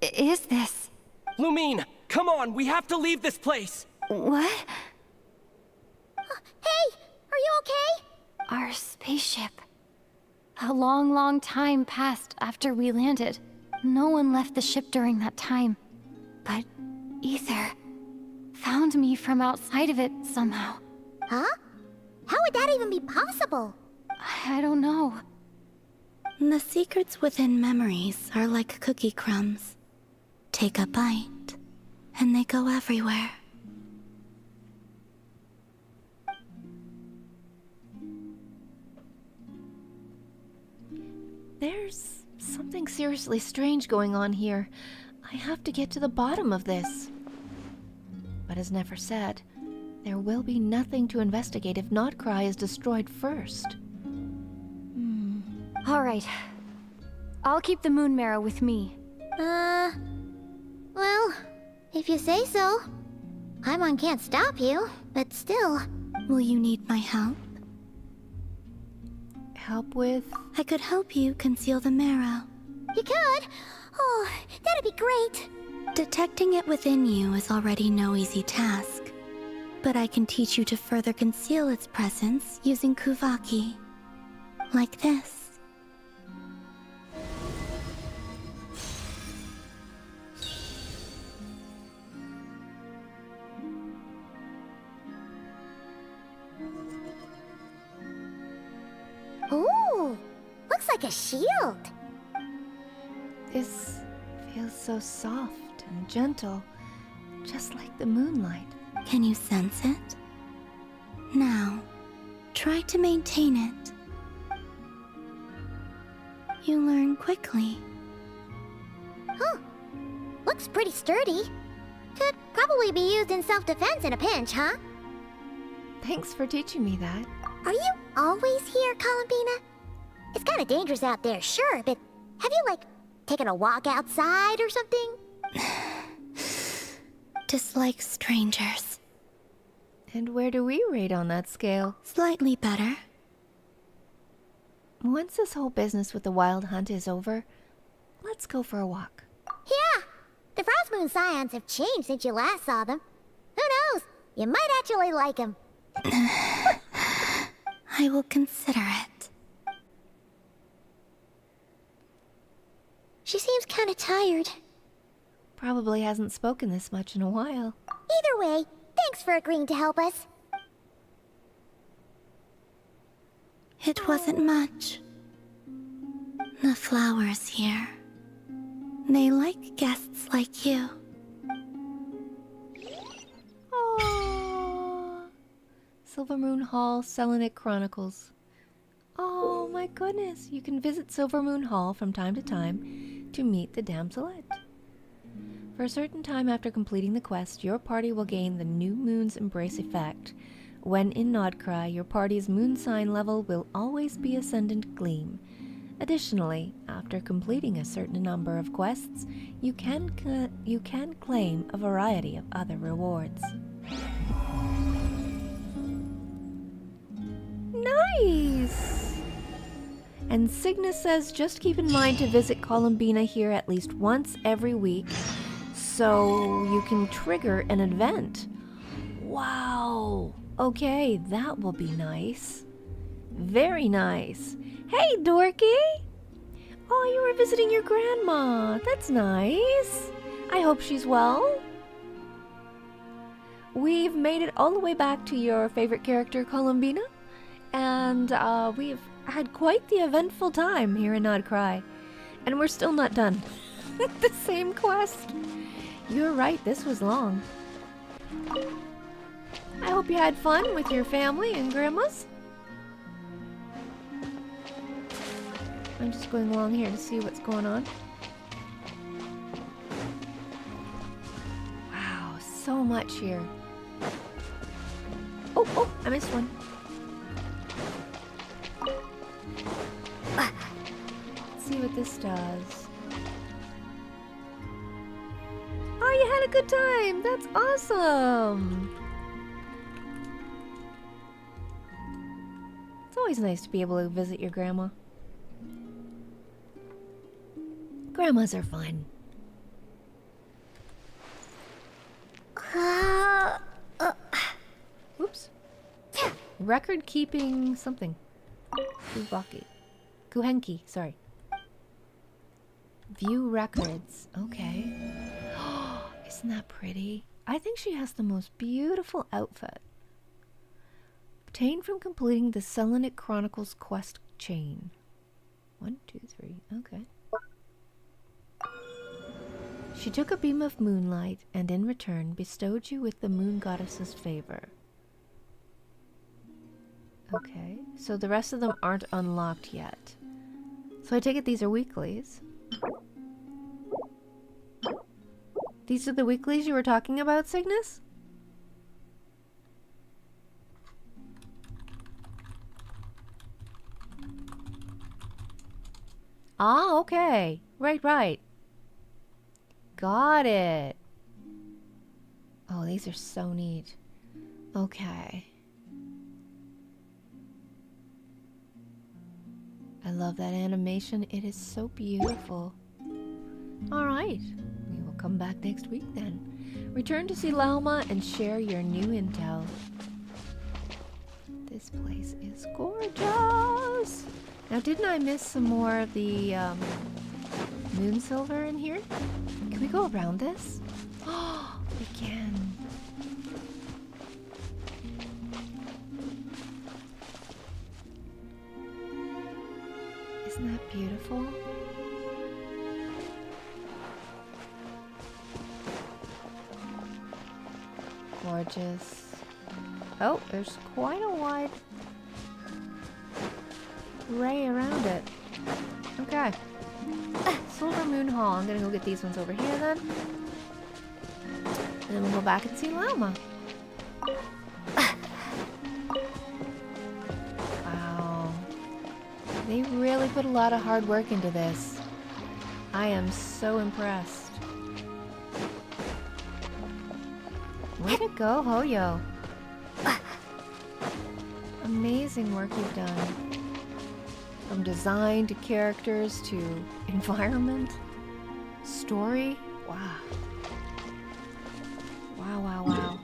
is this? Lumine, come on, we have to leave this place! What? Hey, are you okay? Our spaceship. A long, long time passed after we landed. No one left the ship during that time. But Ether found me from outside of it somehow. Huh? How would that even be possible? I don't know. The secrets within memories are like cookie crumbs. Take a bite, and they go everywhere. There's something seriously strange going on here. I have to get to the bottom of this. But as Nefer said, there will be nothing to investigate if Nod Krai is destroyed first. All right. I'll keep the moon marrow with me. Well, if you say so. Paimon can't stop you, but still. Will you need my help? Help with? I could help you conceal the marrow. You could? Oh, that'd be great. Detecting it within you is already no easy task. But I can teach you to further conceal its presence using Kuvaki. Like this. Ooh, looks like a shield. This feels so soft and gentle, just like the moonlight. Can you sense it? Now, try to maintain it. You learn quickly. Huh. Looks pretty sturdy. Could probably be used in self-defense in a pinch, huh? Thanks for teaching me that. Are you always here, Columbina? It's kind of dangerous out there, sure, but have you, like, taken a walk outside or something? Dislike strangers. And where do we rate on that scale? Slightly better. Once this whole business with the wild hunt is over, let's go for a walk. Yeah! The Frost Moon Scions have changed since you last saw them. Who knows? You might actually like them. I will consider it. She seems kind of tired. Probably hasn't spoken this much in a while. Either way, thanks for agreeing to help us. It wasn't much. The flowers here. They like guests like you. Silver Moon Hall, Selenik Chronicles. Oh my goodness, you can visit Silver Moon Hall from time to time to meet the damselette. For a certain time after completing the quest, your party will gain the New Moon's Embrace effect. When in Nod Krai, your party's moon sign level will always be Ascendant Gleam. Additionally, after completing a certain number of quests, you can claim a variety of other rewards. Nice! And Cygnus says just keep in mind to visit Columbina here at least once every week so you can trigger an event. Wow! Okay, that will be nice. Very nice. Hey, Dorky! Oh, you were visiting your grandma. That's nice. I hope she's well. We've made it all the way back to your favorite character, Columbina. And we've had quite the eventful time here in Nod Krai. And we're still not done. The same quest. You're right, this was long. I hope you had fun with your family and grandmas. I'm just going along here to see what's going on. Wow, so much here. Oh, I missed one. Let's see what this does. Oh, you had a good time! That's awesome! always nice to be able to visit your grandma. Grandmas are fun. Whoops. Record keeping something. Kuhenki, sorry. View records. Okay. Isn't that pretty? I think she has the most beautiful outfit. Obtained from completing the Selenic Chronicles quest chain. 1, 2, 3. Okay. She took a beam of moonlight and in return bestowed you with the moon goddess's favor. Okay, so the rest of them aren't unlocked yet. So I take it these are weeklies. These are the weeklies you were talking about, Cygnus? Ah, okay. Right. Got it. Oh, these are so neat. Okay. I love that animation. It is so beautiful. Alright. We will come back next week then. Return to see Lauma and share your new intel. This place is gorgeous. Now, didn't I miss some more of the moon silver in here? Can we go around this? Oh, we can. Isn't that beautiful? Gorgeous. Oh, there's quite a wide array around it. Okay. Silver Moon Hall. I'm gonna go get these ones over here then. And then we'll go back and see Lauma. Wow. They really put a lot of hard work into this. I am so impressed. Way to go, Hoyo. Amazing work you've done. From design to characters to environment, story. Wow. Wow.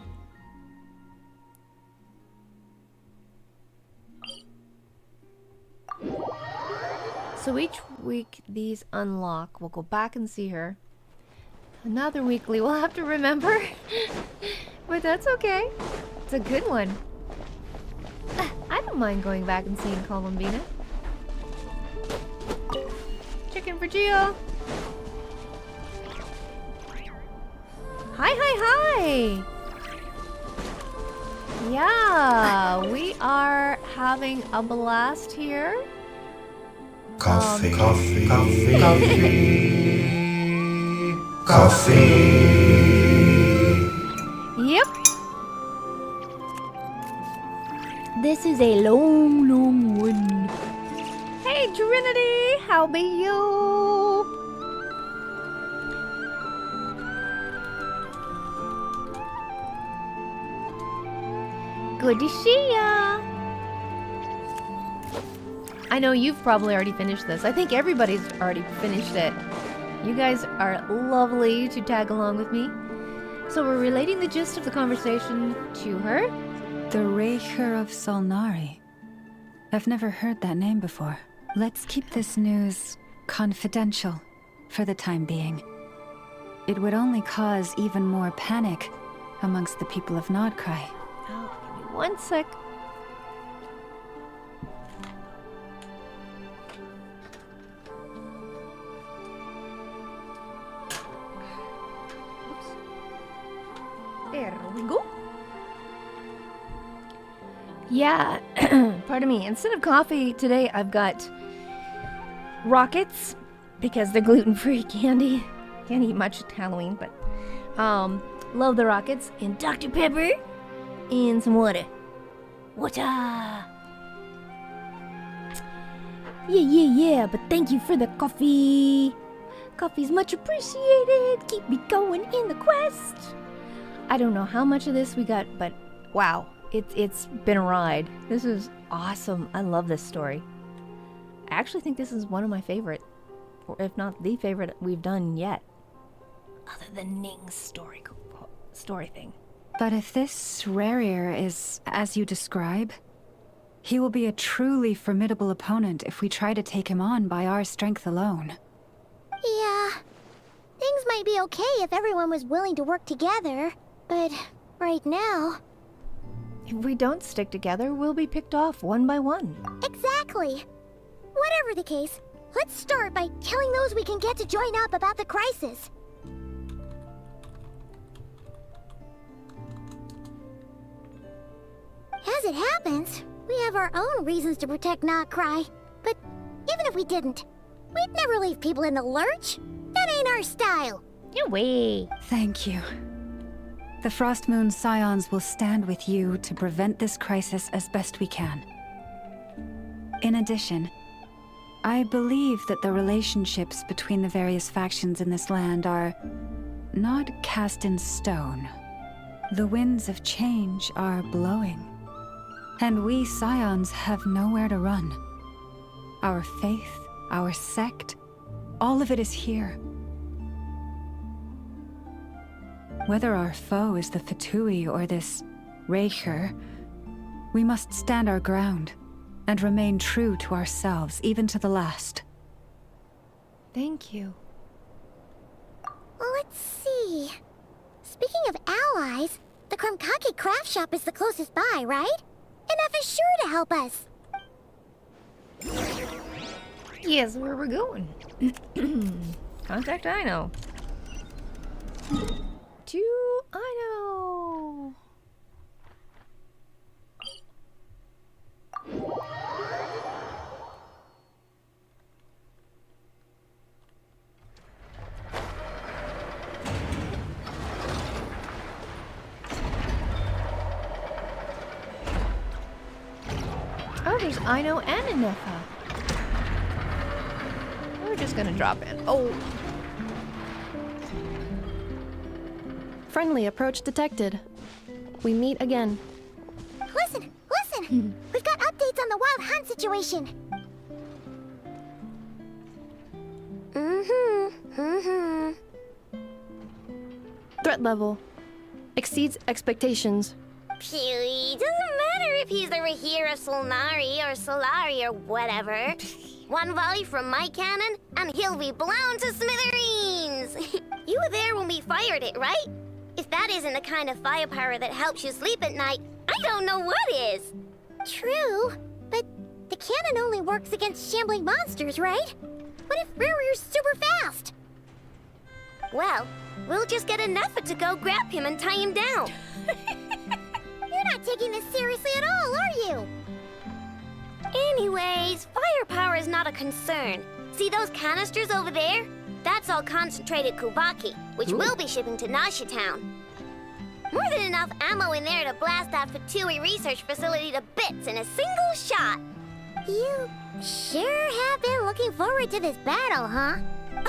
So each week these unlock. We'll go back and see her. Another weekly we'll have to remember. But that's okay. It's a good one. I don't mind going back and seeing Columbina. Chicken for Geo. Hi. Yeah, we are having a blast here. Coffee. Yep. This is a long one. Hey, Trinity, how be you? Good to see ya. I know you've probably already finished this. I think everybody's already finished it. You guys are lovely to tag along with me. So we're relating the gist of the conversation to her. The Reicher of Solnari. I've never heard that name before. Let's keep this news confidential for the time being. It would only cause even more panic amongst the people of Nod Krai. Oh, give me 1 sec. There we go. Yeah, pardon me. Instead of coffee today, I've got rockets because they're gluten-free candy. Can't eat much at Halloween, but love the rockets. And Dr. Pepper and some water. Water. Yeah. But thank you for the coffee. Coffee's much appreciated. Keep me going in the quest. I don't know how much of this we got, but wow. It's been a ride. This is awesome. I love this story. I actually think this is one of my favorite, or if not the favorite we've done yet. Other than Ning's story thing. But if this Rarier is as you describe, he will be a truly formidable opponent if we try to take him on by our strength alone. Yeah. Things might be okay if everyone was willing to work together, but right now... If we don't stick together, we'll be picked off one by one. Exactly. Whatever the case, let's start by telling those we can get to join up about the crisis. As it happens, we have our own reasons to protect Nod Krai. But even if we didn't, we'd never leave people in the lurch. That ain't our style. No way. Thank you. The Frostmoon Scions will stand with you to prevent this crisis as best we can. In addition, I believe that the relationships between the various factions in this land are not cast in stone. The winds of change are blowing, and we Scions have nowhere to run. Our faith, our sect, all of it is here. Whether our foe is the Fatui or this Raker, we must stand our ground and remain true to ourselves, even to the last. Thank you. Well, let's see. Speaking of allies, the Krumkake craft shop is the closest by, right? Enough is sure to help us. Yes, where we're going. Contact Ino. To Ino. Oh, there's Ino and Inefa. We're just gonna drop in. Oh. Friendly approach detected. We meet again. Listen! We've got updates on the Wild Hunt situation. Threat level exceeds expectations. Phew, doesn't matter if he's the Rahira Solnari or Solari or whatever. One volley from my cannon, and he'll be blown to smithereens! You were there when we fired it, right? If that isn't the kind of firepower that helps you sleep at night, I don't know what is! True, but the cannon only works against shambling monsters, right? What if Rarir's super fast? Well, we'll just get Inefa to go grab him and tie him down. You're not taking this seriously at all, are you? Anyways, firepower is not a concern. See those canisters over there? That's all concentrated Kuvaki, which we'll be shipping to Nasha Town. More than enough ammo in there to blast that Fatui research facility to bits in a single shot. You sure have been looking forward to this battle, huh?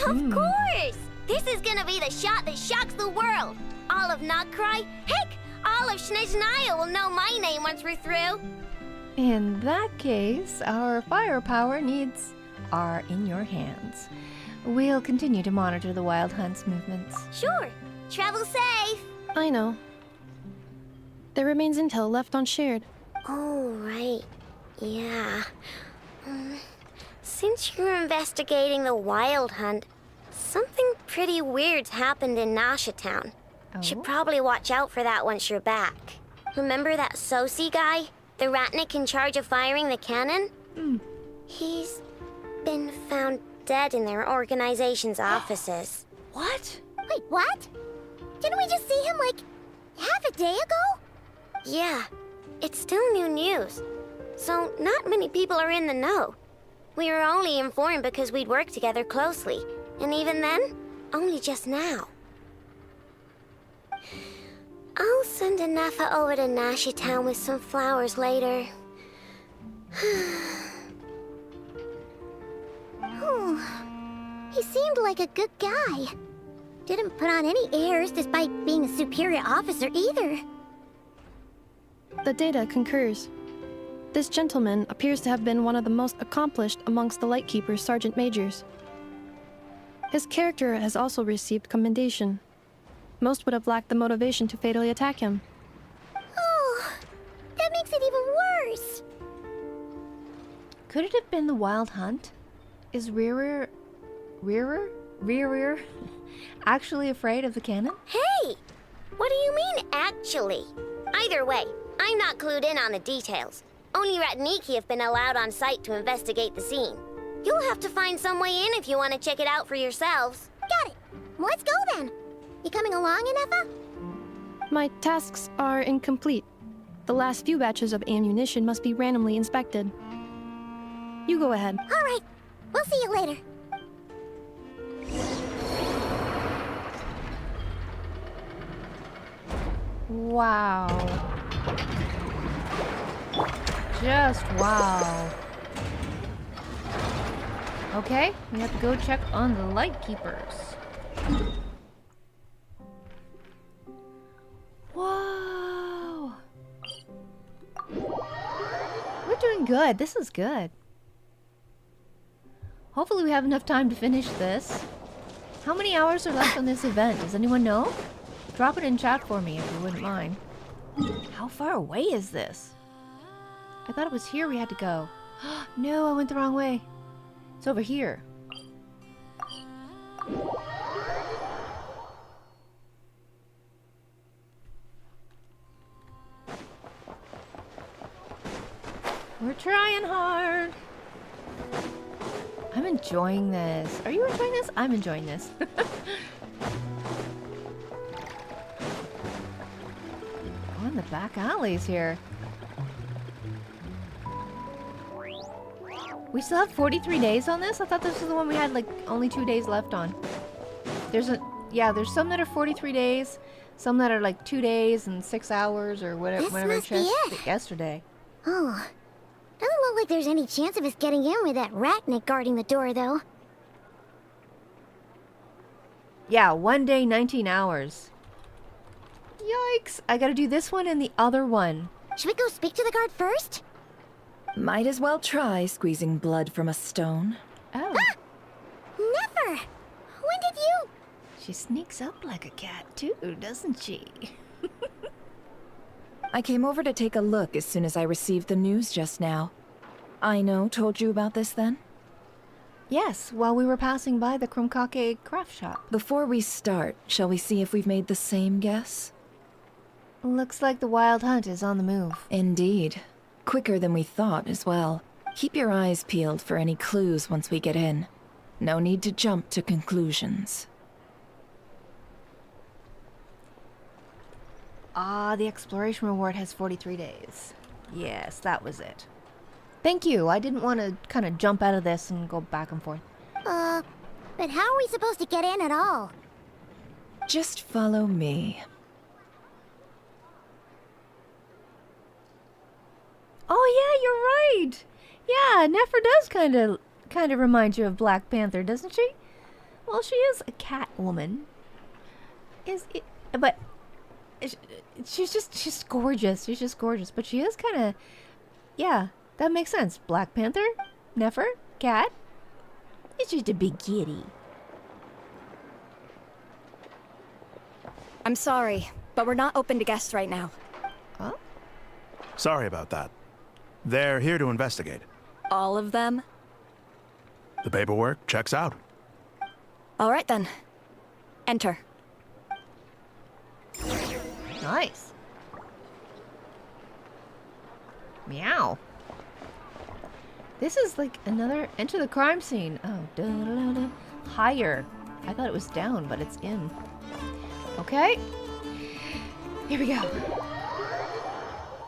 Of course! This is gonna be the shot that shocks the world. All of Nod Krai, heck, all of Snezhnaya will know my name once we're through. In that case, our firepower needs are in your hands. We'll continue to monitor the Wild Hunt's movements. Sure. Travel safe. I know. There remains intel left unshared. Oh, right. Yeah. Since you're investigating the Wild Hunt, something pretty weird's happened in Nasha Town. Should probably watch out for that once you're back. Remember that Sosi guy? The Ratnik in charge of firing the cannon? He's been found dead in their organization's offices. What? Wait, what? Didn't we just see him, like, half a day ago? Yeah, it's still new news. So not many people are in the know. We were only informed because we'd worked together closely. And even then, only just now. I'll send Inefa over to Nasha Town with some flowers later. He seemed like a good guy. Didn't put on any airs despite being a superior officer either. The data concurs. This gentleman appears to have been one of the most accomplished amongst the Lightkeeper's Sergeant Majors. His character has also received commendation. Most would have lacked the motivation to fatally attack him. Oh, that makes it even worse. Could it have been the Wild Hunt? Is Rearer actually afraid of the cannon? Hey! What do you mean, actually? Either way, I'm not clued in on the details. Only Ratniki have been allowed on site to investigate the scene. You'll have to find some way in if you want to check it out for yourselves. Got it. Let's go then. You coming along, Inefa? My tasks are incomplete. The last few batches of ammunition must be randomly inspected. You go ahead. All right. We'll see you later. Wow. Just wow. Okay, we have to go check on the Lightkeepers. Whoa. We're doing good. This is good. Hopefully we have enough time to finish this. How many hours are left on this event? Does anyone know? Drop it in chat for me if you wouldn't mind. How far away is this? I thought it was here we had to go. No, I went the wrong way. It's over here. We're trying hard. I'm enjoying this. Are you enjoying this? I'm enjoying this. On the back alleys here. We still have 43 days on this? I thought this was the one we had like only 2 days left on. There's some that are 43 days, some that are like 2 days and 6 hours or whatever I checked yesterday. Oh, doesn't look like there's any chance of us getting in with that Ratnik guarding the door, though. Yeah, 1 day, 19 hours. Yikes! I gotta do this one and the other one. Should we go speak to the guard first? Might as well try squeezing blood from a stone. Oh. Ah! Never! When did you... She sneaks up like a cat too, doesn't she? I came over to take a look as soon as I received the news just now. Aino told you about this then? Yes, while we were passing by the Krumkake craft shop. Before we start, shall we see if we've made the same guess? Looks like the Wild Hunt is on the move. Indeed. Quicker than we thought as well. Keep your eyes peeled for any clues once we get in. No need to jump to conclusions. Ah, the exploration reward has 43 days. Yes, that was it. Thank you. I didn't want to kind of jump out of this and go back and forth. But how are we supposed to get in at all? Just follow me. Oh yeah, you're right. Yeah, Nefer does kind of remind you of Black Panther, doesn't she? Well, she is a cat woman. But she's gorgeous. She's just gorgeous. But she is kind of, yeah, that makes sense. Black Panther, Nefer, cat. It's just a big kitty. I'm sorry, but we're not open to guests right now. Huh? Sorry about that. They're here to investigate. All of them? The paperwork checks out. All right then. Enter. Nice. Meow. This is like another enter the crime scene. Oh, da, da, da. Higher. I thought it was down, but it's in. Okay. Here we go.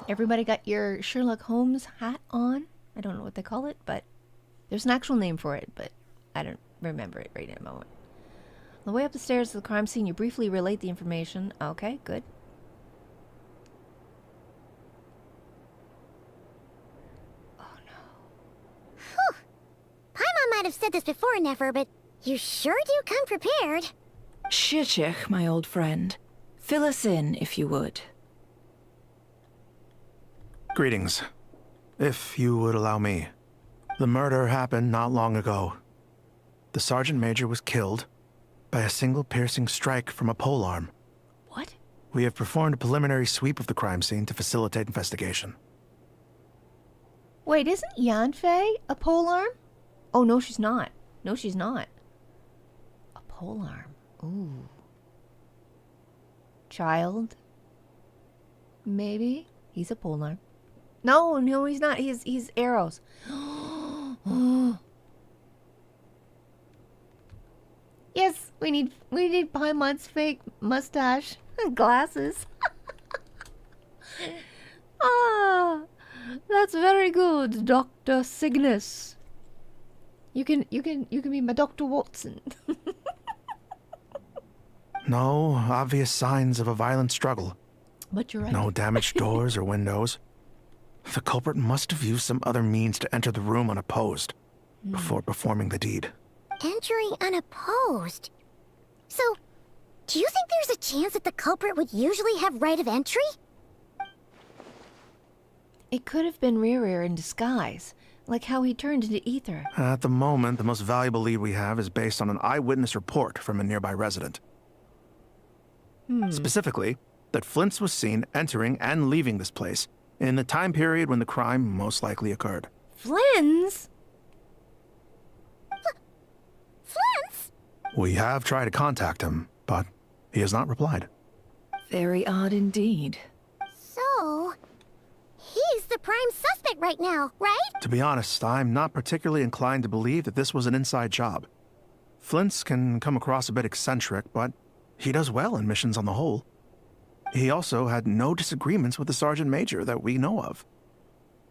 Everybody got your Sherlock Holmes hat on? I don't know what they call it, but there's an actual name for it, but I don't remember it right in a moment. On the way up the stairs to the crime scene, you briefly relate the information. Okay, good. Whew. Paimon might have said this before, Nefer, but you sure do come prepared. Shishich, my old friend. Fill us in, if you would. Greetings. If you would allow me. The murder happened not long ago. The Sergeant Major was killed by a single piercing strike from a polearm. What? We have performed a preliminary sweep of the crime scene to facilitate investigation. Wait, isn't Yanfei a polearm? Oh, no, she's not. No, she's not. A polearm. Ooh. Child? Maybe? He's a polearm. No, he's not. He's arrows. Yes, we need Paimon's fake mustache and glasses. Ah, that's very good, Dr. Cygnus. You can be my Dr. Watson. No obvious signs of a violent struggle. But you're right. No damaged doors or windows. The culprit must have used some other means to enter the room unopposed before performing the deed. Entering unopposed? So, do you think there's a chance that the culprit would usually have right of entry? It could have been Rear in disguise, like how he turned into ether. At the moment, the most valuable lead we have is based on an eyewitness report from a nearby resident. Specifically, that Flint's was seen entering and leaving this place in the time period when the crime most likely occurred. Flint's? Flint's? We have tried to contact him, but he has not replied. Very odd indeed. So, he's the prime suspect right now, right? To be honest, I'm not particularly inclined to believe that this was an inside job. Flint's can come across a bit eccentric, but he does well in missions on the whole. He also had no disagreements with the Sergeant Major that we know of.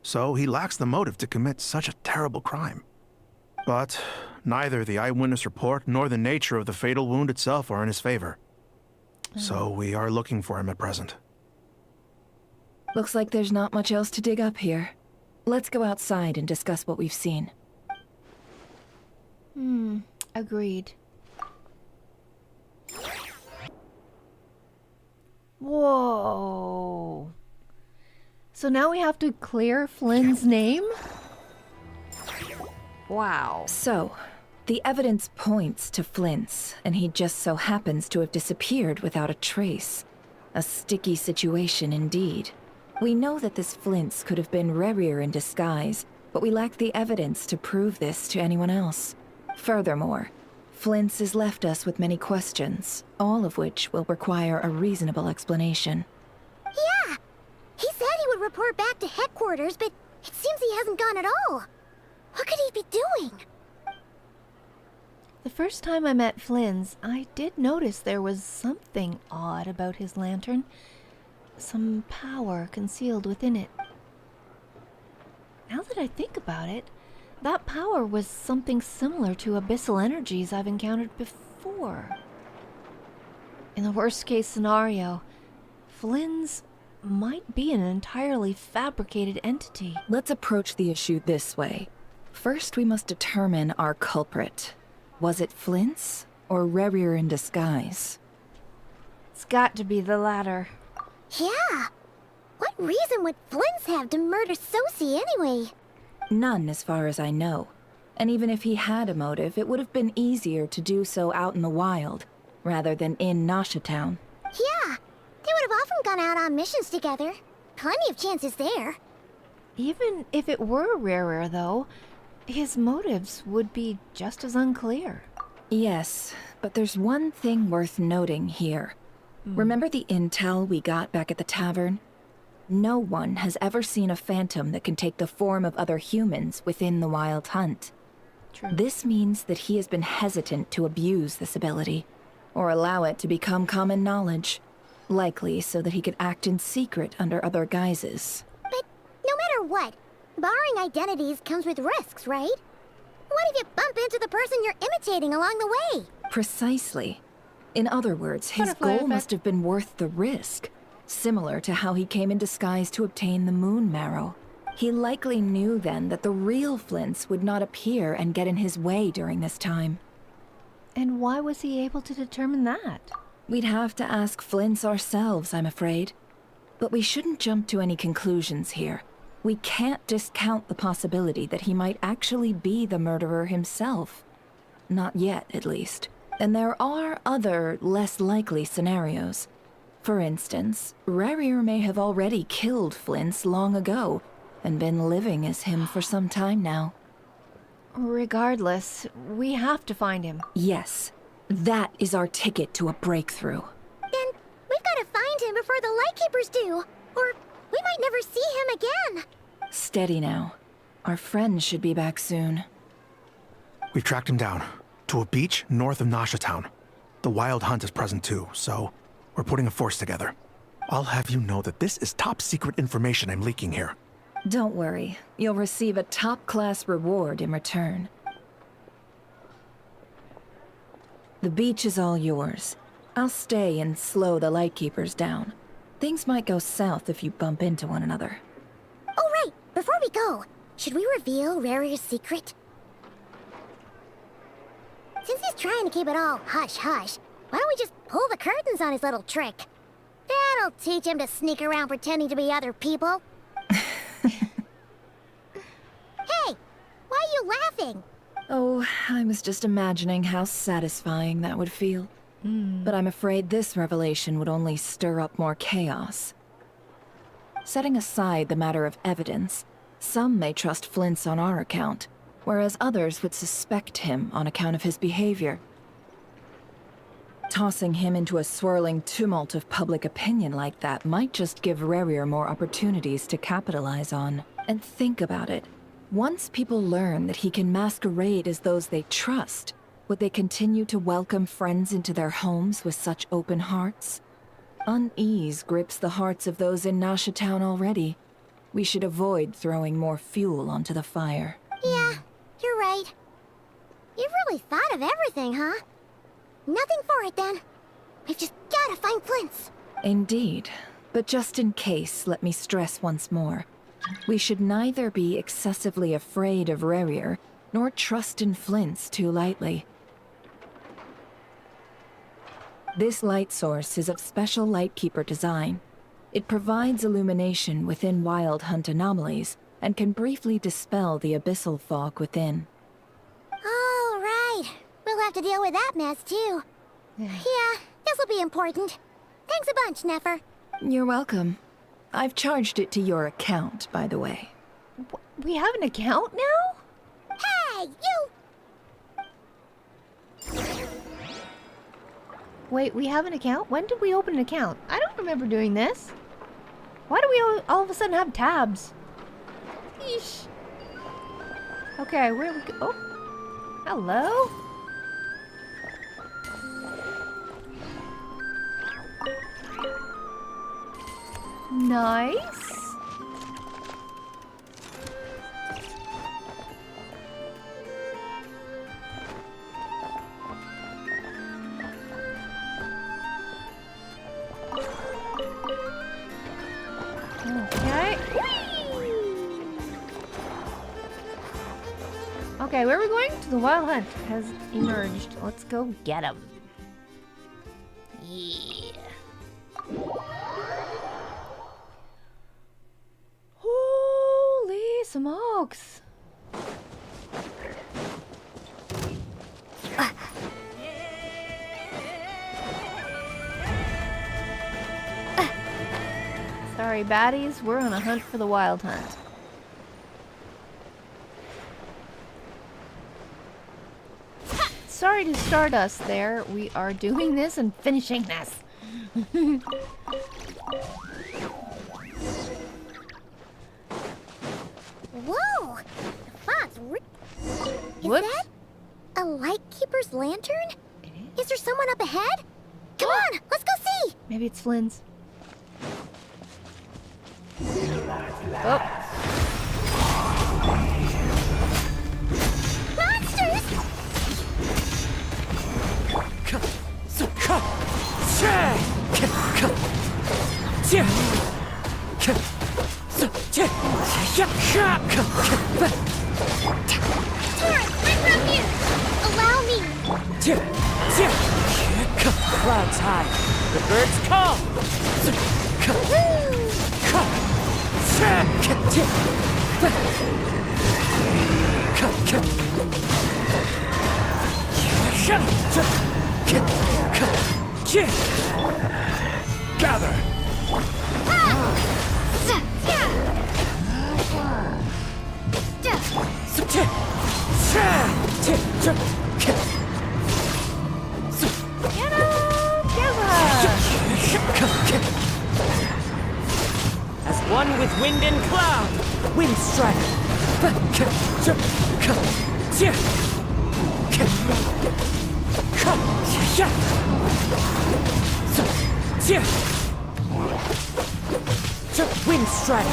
So he lacks the motive to commit such a terrible crime. But neither the eyewitness report nor the nature of the fatal wound itself are in his favor. So we are looking for him at present. Looks like there's not much else to dig up here. Let's go outside and discuss what we've seen. Agreed. Whoa. So now we have to clear Flynn's name? Wow. So, the evidence points to Flint's, and he just so happens to have disappeared without a trace. A sticky situation indeed. We know that this Flint's could have been Rerir in disguise, but we lack the evidence to prove this to anyone else. Furthermore, Flint's has left us with many questions, all of which will require a reasonable explanation. Yeah! He said he would report back to headquarters, but it seems he hasn't gone at all. What could he be doing? The first time I met Flynn's, I did notice there was something odd about his lantern. Some power concealed within it. Now that I think about it, that power was something similar to abyssal energies I've encountered before. In the worst case scenario, Flynn's might be an entirely fabricated entity. Let's approach the issue this way. First, we must determine our culprit. Was it Flint's or Rerir in disguise? It's got to be the latter. Yeah! What reason would Flint's have to murder Sosie anyway? None, as far as I know. And even if he had a motive, it would have been easier to do so out in the wild, rather than in Nasha Town. Yeah! They would have often gone out on missions together. Plenty of chances there. Even if it were Rerir, though, his motives would be just as unclear. Yes, but there's one thing worth noting here. Remember the intel we got back at the tavern? No one has ever seen a phantom that can take the form of other humans within the Wild Hunt. True. This means that he has been hesitant to abuse this ability, or allow it to become common knowledge, likely so that he could act in secret under other guises. But no matter what, barring identities comes with risks, right? What if you bump into the person you're imitating along the way? Precisely. In other words, his goal must have been worth the risk. Similar to how he came in disguise to obtain the moon marrow. He likely knew then that the real Flint's would not appear and get in his way during this time. And why was he able to determine that? We'd have to ask Flint's ourselves, I'm afraid. But we shouldn't jump to any conclusions here. We can't discount the possibility that he might actually be the murderer himself. Not yet, at least. And there are other, less likely scenarios. For instance, Rarier may have already killed Flint's long ago, and been living as him for some time now. Regardless, we have to find him. Yes, that is our ticket to a breakthrough. Then we've got to find him before the Lightkeepers do, or we might never see him again. Steady now. Our friend should be back soon. We've tracked him down to a beach north of Nasha Town. The Wild Hunt is present too, so we're putting a force together. I'll have you know that this is top secret information I'm leaking here. Don't worry, you'll receive a top-class reward in return. The beach is all yours. I'll stay and slow the Lightkeepers down. Things might go south if you bump into one another. Oh, right! Before we go, should we reveal Rarier's secret? Since he's trying to keep it all hush-hush, why don't we just pull the curtains on his little trick? That'll teach him to sneak around pretending to be other people. Hey! Why are you laughing? Oh, I was just imagining how satisfying that would feel. But I'm afraid this revelation would only stir up more chaos. Setting aside the matter of evidence, some may trust Flint's on our account, whereas others would suspect him on account of his behavior. Tossing him into a swirling tumult of public opinion like that might just give Rarier more opportunities to capitalize on. And think about it. Once people learn that he can masquerade as those they trust, would they continue to welcome friends into their homes with such open hearts? Unease grips the hearts of those in Nasha Town already. We should avoid throwing more fuel onto the fire. Yeah, you're right. You've really thought of everything, huh? Nothing for it, then. We've just gotta find Flint's. Indeed. But just in case, let me stress once more. We should neither be excessively afraid of Rarier, nor trust in Flint's too lightly. This light source is of special Lightkeeper design. It provides illumination within Wild Hunt anomalies, and can briefly dispel the abyssal fog within. Oh, right. We'll have to deal with that mess, too. Yeah, this'll be important. Thanks a bunch, Nefer. You're welcome. I've charged it to your account, by the way. We have an account now? Hey, you! Wait, we have an account? When did we open an account? I don't remember doing this. Why do we all of a sudden have tabs? Yeesh. Okay, where we go? Oh, hello? Nice. Okay. Okay, where are we going? To the Wild Hunt has emerged. Let's go get him. Yeah. Holy smokes. Sorry, baddies. We're on a hunt for the Wild Hunt. Sorry to start us there. We are doing this and finishing this. Whoa! The fog's Is that a Lightkeeper's lantern? Is there someone up ahead? Come on, let's go see! Maybe it's Flynn's. Oh. I'm here! Allow me! Clouds high, the birds call. Gather! As one with wind and cloud, wind strike. Wind strike.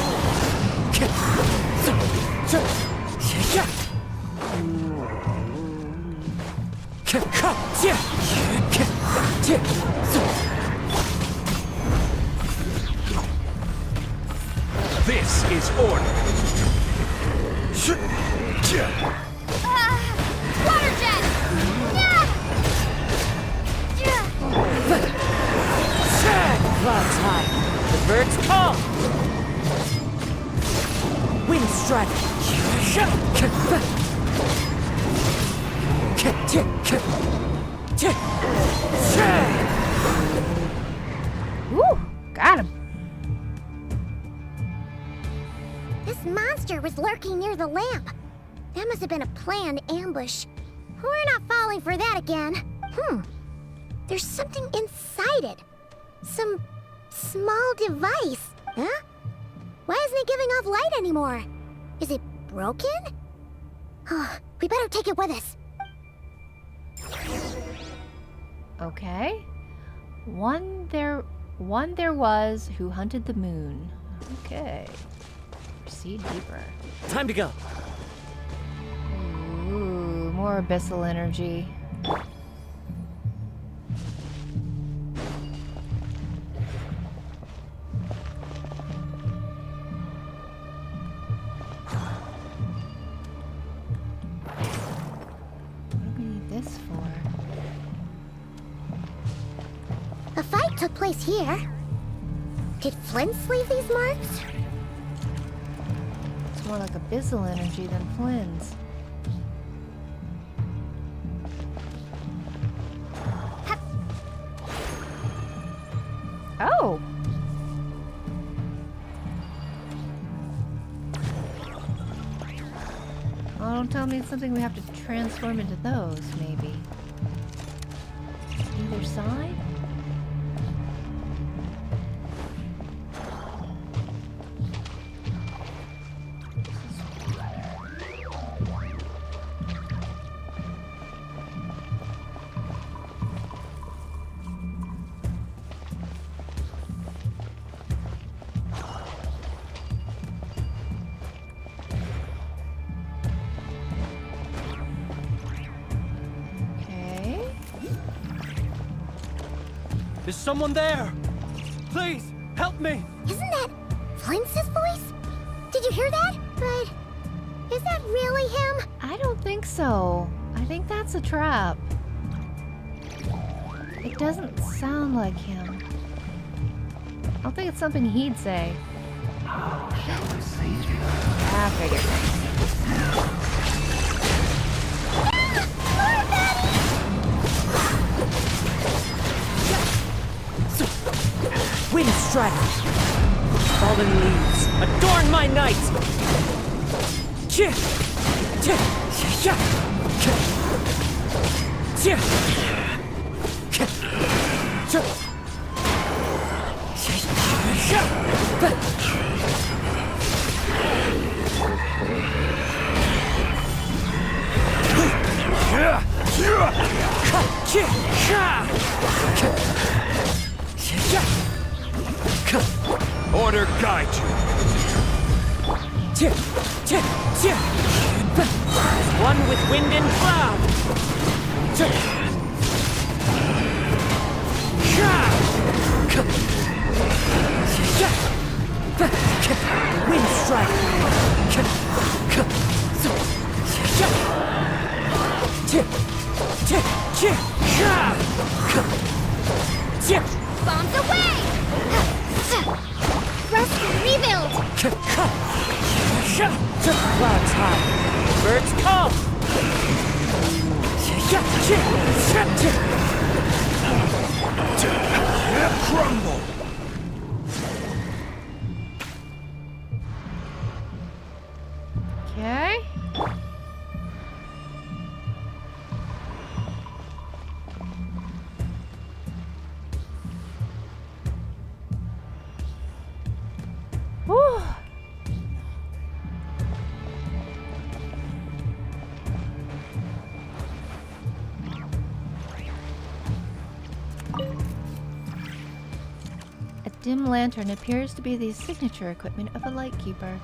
This is order. Water jet! Clouds high, the birds call. Wind strike. Woo! Got him. This monster was lurking near the lamp. That must have been a planned ambush. We're not falling for that again. There's something inside it. Some small device. Huh? Why isn't it giving off light anymore? Is it broken? Oh, we better take it with us. Okay. One there was who hunted the moon. Okay. Proceed deeper. Time to go. Ooh, more abyssal energy. A fight took place here. Did Flint's leave these marks? It's more like abyssal energy than Flynn's. Oh! Oh, don't tell me it's something we have to transform into those, maybe. Either side? Is someone there? Please, help me! Isn't that Flint's voice? Did you hear that? But is that really him? I don't think so. I think that's a trap. It doesn't sound like him. I don't think it's something he'd say. I figured. Wind strike! Fallen leaves, adorn my night! Order guide you. One with wind and cloud. Wind strike. Bombs away! Rest and rebuild! Clouds high. Birds come. Crumble. Okay. Whew. A dim lantern appears to be the signature equipment of a lightkeeper.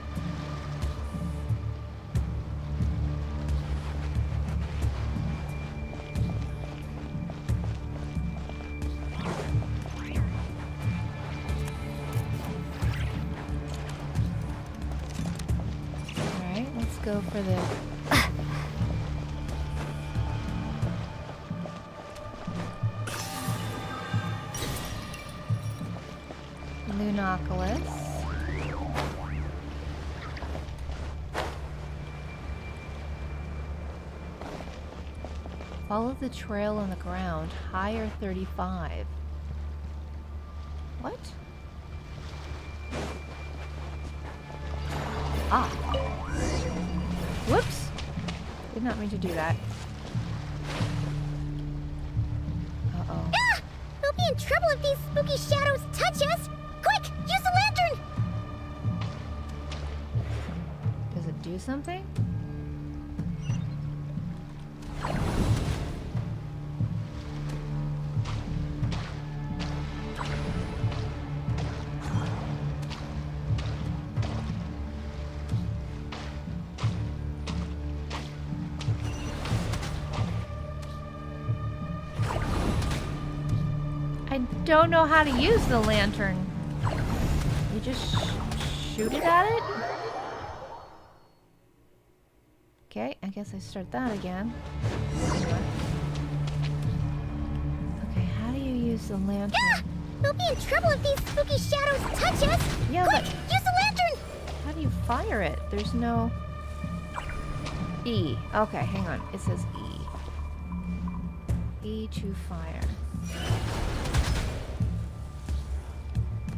Alright, let's go for the... Lunoculus. Follow the trail on the ground. Higher 35. What? Ah. Whoops. Did not mean to do that. Uh-oh. Ah! We'll be in trouble if these spooky shadows touch us! Quick! Use the lantern! Does it do something? I don't know how to use the lantern. You just shoot it at it? Okay, I guess I start that again. Okay, how do you use the lantern? Ah! We'll be in trouble if these spooky shadows touch us! Yeah, Quick! but Use the lantern! how do you fire it? There's no... E. Okay, hang on. It says E. E to fire.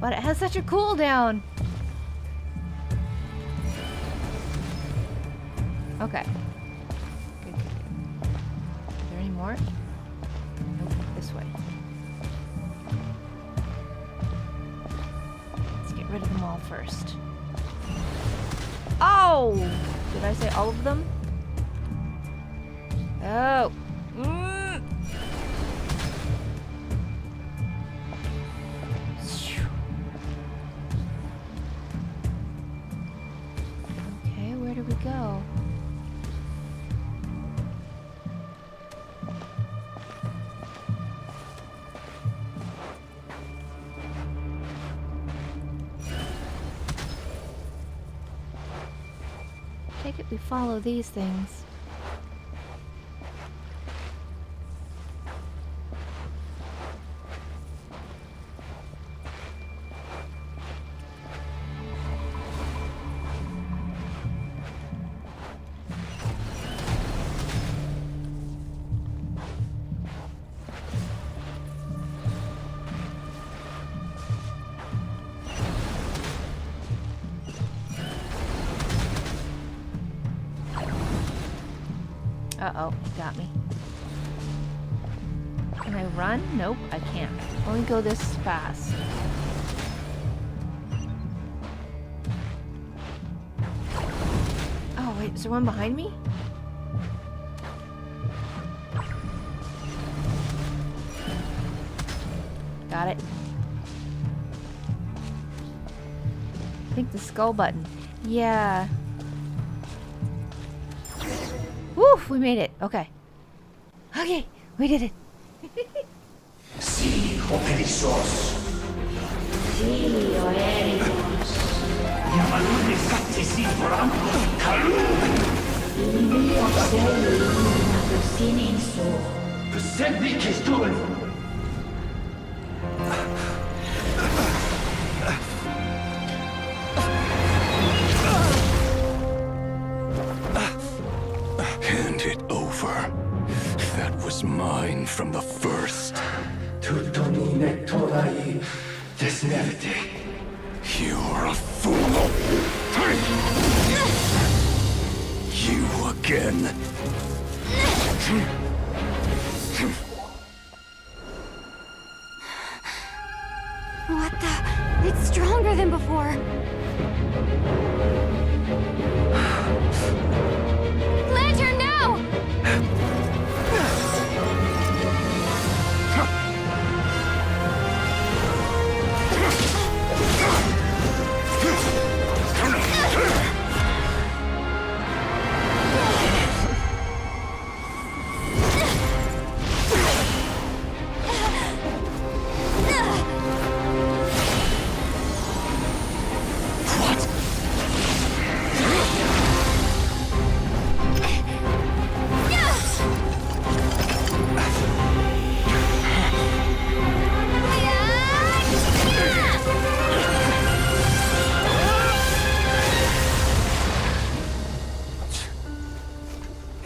But it has such a cooldown! Okay. Good, good, good. Is there any more? Nope, this way. Let's get rid of them all first. Oh! Did I say all of them? Oh! Mm. Okay, where do we go? Take it we follow these things. Uh-oh, got me. Can I run? Nope, I can't. Only go this fast. Oh, wait, is there one behind me? Got it. I think the skull button. Yeah. Woo! We made it. Okay. Okay, we did it. Sí, o perezosos. Sí, o eres. Llamadme Satsisi por ambos. Besendig gestohlen. was mine from the first. Tutto mi nectorai desmerte. You're a fool. You again. What the? It's stronger than before. Lantern, now!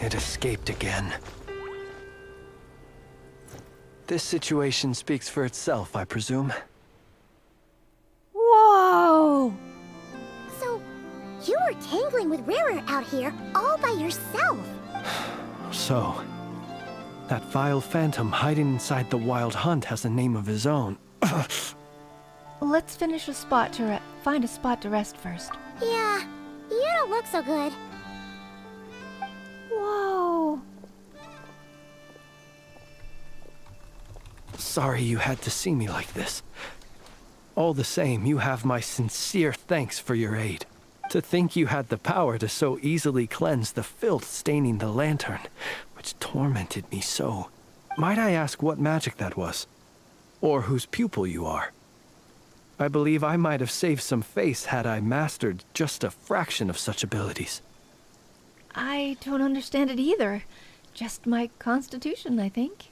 It escaped again. This situation speaks for itself, I presume. Whoa! So, you were tangling with Rarer out here all by yourself. So, that vile phantom hiding inside the Wild Hunt has a name of his own. Let's finish find a spot to rest first. Yeah, you don't look so good. Whoa! Sorry you had to see me like this. All the same, you have my sincere thanks for your aid. To think you had the power to so easily cleanse the filth staining the lantern, which tormented me so. Might I ask what magic that was? Or whose pupil you are? I believe I might have saved some face had I mastered just a fraction of such abilities. I don't understand it either. Just my constitution, I think.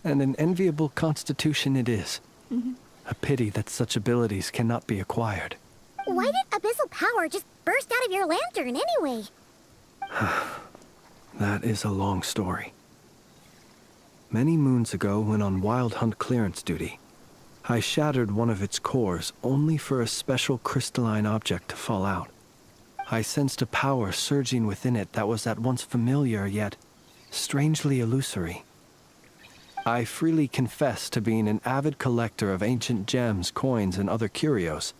And an enviable constitution it is. Mhm. A pity that such abilities cannot be acquired. Why did abyssal power just burst out of your lantern anyway? That is a long story. Many moons ago, when on Wild Hunt clearance duty, I shattered one of its cores only for a special crystalline object to fall out. I sensed a power surging within it that was at once familiar yet strangely illusory. I freely confess to being an avid collector of ancient gems, coins, and other curios.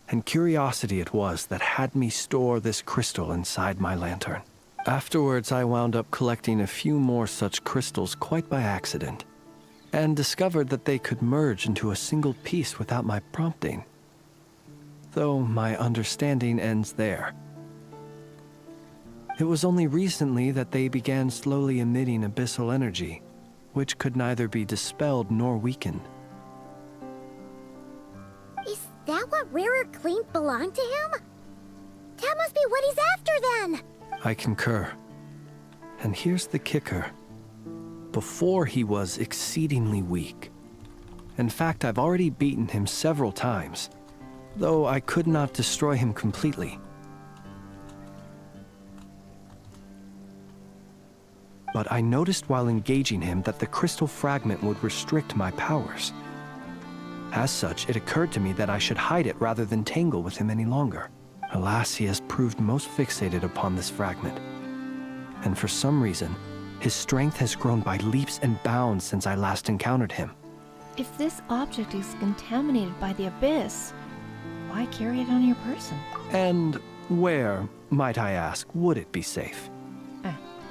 And curiosity it was that had me store this crystal inside my lantern. Afterwards, I wound up collecting a few more such crystals quite by accident, and discovered that they could merge into a single piece without my prompting. Though my understanding ends there. It was only recently that they began slowly emitting abyssal energy, which could neither be dispelled nor weakened. Is that what Rarer claimed belonged to him? That must be what he's after then! I concur. And here's the kicker. Before he was exceedingly weak. In fact, I've already beaten him several times, though I could not destroy him completely. But I noticed while engaging him that the crystal fragment would restrict my powers. As such, it occurred to me that I should hide it rather than tangle with him any longer. Alas, he has proved most fixated upon this fragment. And for some reason, his strength has grown by leaps and bounds since I last encountered him. If this object is contaminated by the abyss, why carry it on your person? And where, might I ask, would it be safe?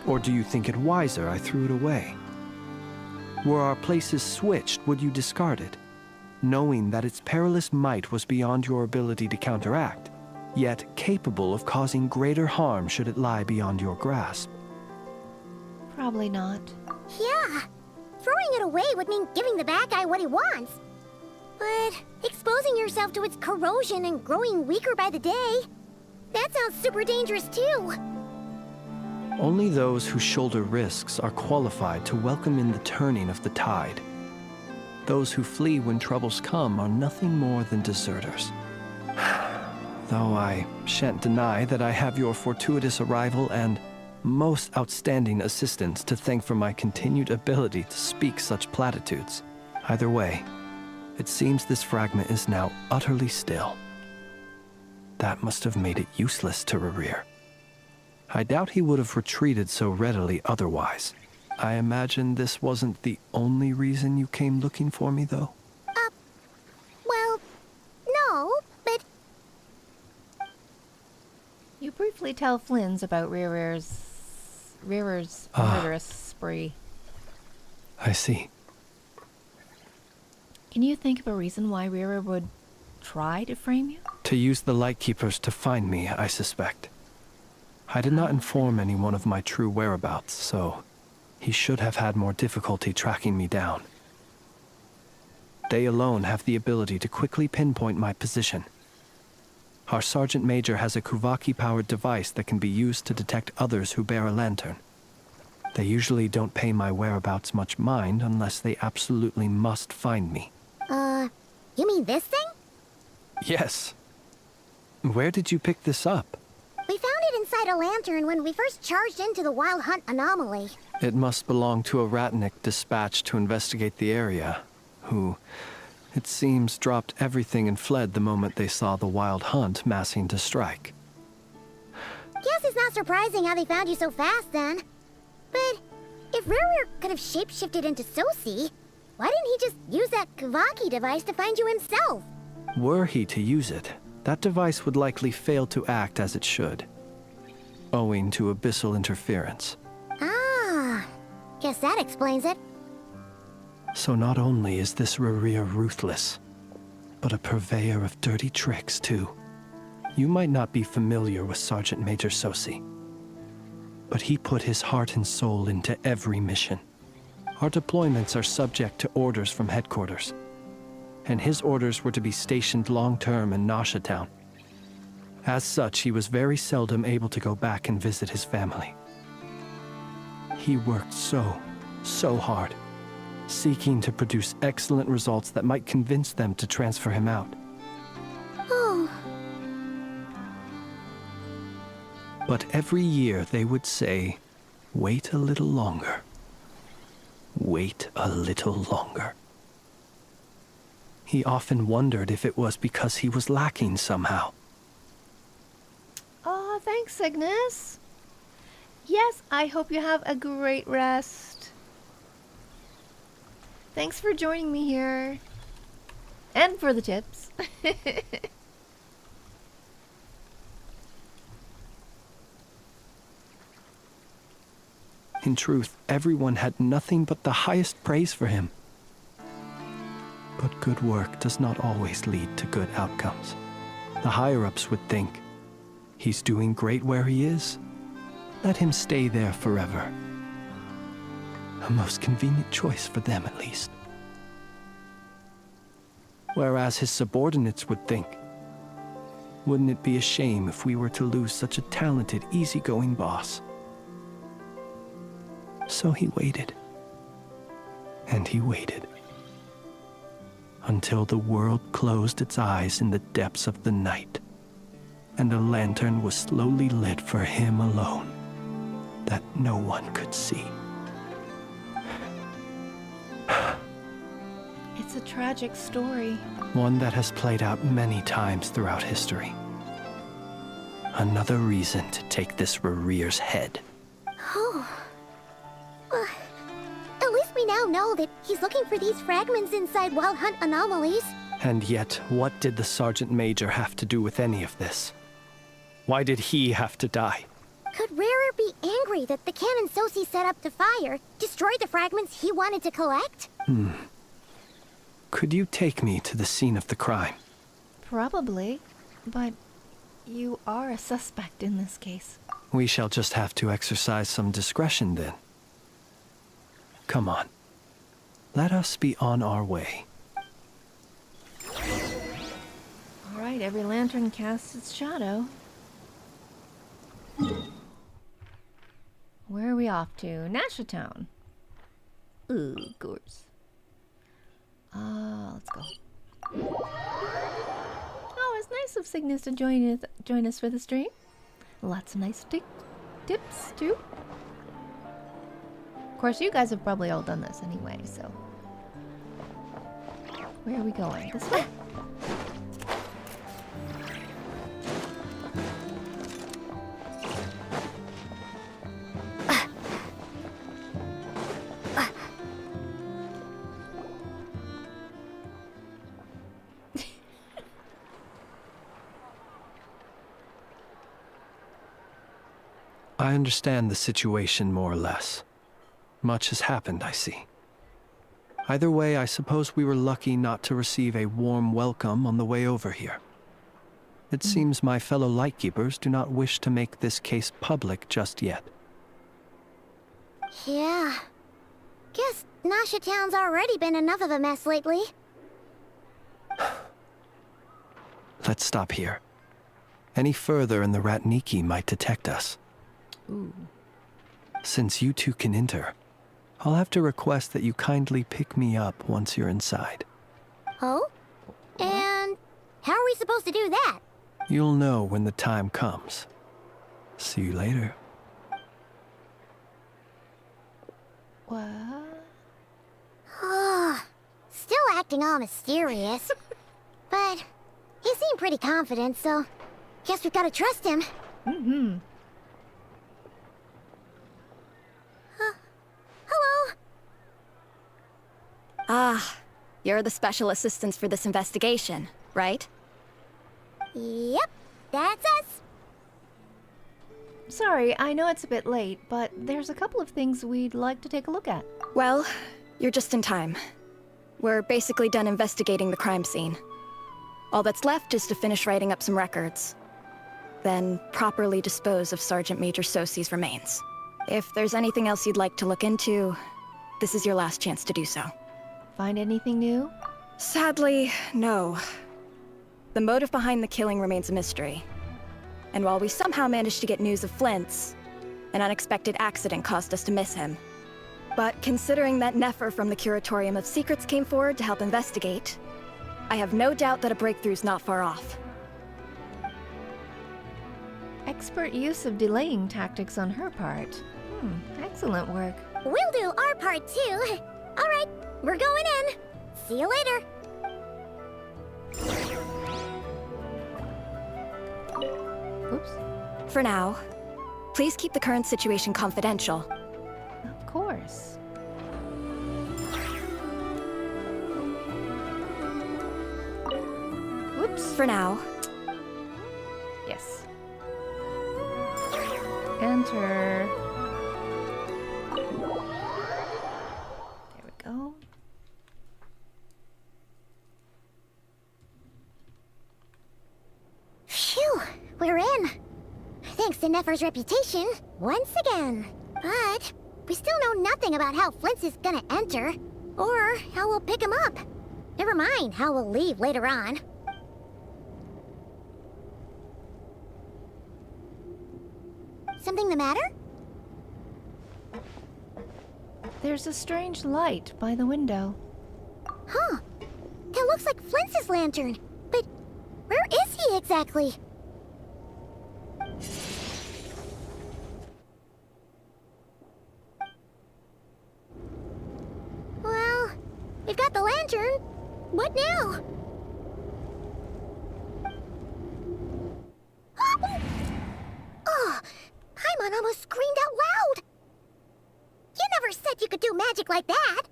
Or do you think it wiser I threw it away? Were our places switched, would you discard it, knowing that its perilous might was beyond your ability to counteract, yet capable of causing greater harm should it lie beyond your grasp? Probably not. Yeah, throwing it away would mean giving the bad guy what he wants. But exposing yourself to its corrosion and growing weaker by the day, that sounds super dangerous too. Only those who shoulder risks are qualified to welcome in the turning of the tide. Those who flee when troubles come are nothing more than deserters. Though I shan't deny that I have your fortuitous arrival and most outstanding assistants to thank for my continued ability to speak such platitudes. Either way, it seems this fragment is now utterly still. That must have made it useless to Rerir. I doubt he would have retreated so readily otherwise. I imagine this wasn't the only reason you came looking for me, though? Well, no, but... You briefly tell Flynn's about Rerir's murderous spree. I see. Can you think of a reason why Rerir would try to frame you? To use the Lightkeepers to find me, I suspect. I did not inform anyone of my true whereabouts, so he should have had more difficulty tracking me down. They alone have the ability to quickly pinpoint my position. Our Sergeant Major has a Kuvaki-powered device that can be used to detect others who bear a lantern. They usually don't pay my whereabouts much mind unless they absolutely must find me. You mean this thing? Yes. Where did you pick this up? We found it inside a lantern when we first charged into the Wild Hunt anomaly. It must belong to a Ratnik dispatched to investigate the area, who, it seems, dropped everything and fled the moment they saw the Wild Hunt massing to strike. Guess it's not surprising how they found you so fast then. But if Rerir could have shapeshifted into sooo, why didn't he just use that Kuvaki device to find you himself? Were he to use it, that device would likely fail to act as it should, owing to abyssal interference. Ah, guess that explains it. So not only is this Rerir ruthless, but a purveyor of dirty tricks, too. You might not be familiar with Sergeant Major sooo, but he put his heart and soul into every mission. Our deployments are subject to orders from headquarters, and his orders were to be stationed long-term in Nasha Town. As such, he was very seldom able to go back and visit his family. He worked so hard, seeking to produce excellent results that might convince them to transfer him out. Oh. But every year they would say, "Wait a little longer. Wait a little longer." He often wondered if it was because he was lacking somehow. Oh, thanks, Cygnus. Yes, I hope you have a great rest. Thanks for joining me here. And for the tips. In truth, everyone had nothing but the highest praise for him. But good work does not always lead to good outcomes. The higher-ups would think, he's doing great where he is. Let him stay there forever. A most convenient choice for them, at least. Whereas his subordinates would think, wouldn't it be a shame if we were to lose such a talented, easygoing boss? So he waited. And he waited. Until the world closed its eyes in the depths of the night, and a lantern was slowly lit for him alone, that no one could see. It's a tragic story. One that has played out many times throughout history. Another reason to take this Rerir's head. Oh. At least we now know that he's looking for these fragments inside Wild Hunt anomalies. And yet, what did the Sergeant Major have to do with any of this? Why did he have to die? Could Rerir be angry that the cannon sooo set up to fire destroyed the fragments he wanted to collect? Could you take me to the scene of the crime? Probably. But you are a suspect in this case. We shall just have to exercise some discretion then. Come on. Let us be on our way. Alright, every lantern casts its shadow. Where are we off to? Nasha Town. Ooh, of course. Let's go. Oh, it's nice of Cygnus to join us for the stream. Lots of nice tips too. Of course, you guys have probably all done this anyway, so. Where are we going? This way? I understand the situation more or less. Much has happened, I see. Either way, I suppose we were lucky not to receive a warm welcome on the way over here. It seems my fellow Lightkeepers do not wish to make this case public just yet. Yeah. Guess Nasha Town's already been enough of a mess lately. Let's stop here. Any further and the Ratniki might detect us. Ooh. Since you two can enter, I'll have to request that you kindly pick me up once you're inside. Oh? And how are we supposed to do that? You'll know when the time comes. See you later. What? Still acting all mysterious. But he seemed pretty confident, so guess we've got to trust him. Mm-hmm. Hello? Ah, you're the special assistants for this investigation, right? Yep, that's us. Sorry, I know it's a bit late, but there's a couple of things we'd like to take a look at. Well, you're just in time. We're basically done investigating the crime scene. All that's left is to finish writing up some records. Then properly dispose of Sergeant Major Sosie's remains. If there's anything else you'd like to look into, this is your last chance to do so. Find anything new? Sadly, no. The motive behind the killing remains a mystery. And while we somehow managed to get news of Flint's, an unexpected accident caused us to miss him. But considering that Nefer from the Curatorium of Secrets came forward to help investigate, I have no doubt that a breakthrough's not far off. Expert use of delaying tactics on her part. Excellent work. We'll do our part too. All right, we're going in. See you later. Oops. For now, please keep the current situation confidential. Of course. Oops. For now. Yes. Enter. There we go. Phew, we're in. Thanks to Nefer's reputation, once again. But we still know nothing about how Flint's is gonna enter, or how we'll pick him up. Never mind how we'll leave later on. Something the matter? There's a strange light by the window. Huh. That looks like Flint's lantern. But where is he exactly? Well, we've got the lantern. What now? Oh, Paimon almost screamed out loud. You never said you could do magic like that.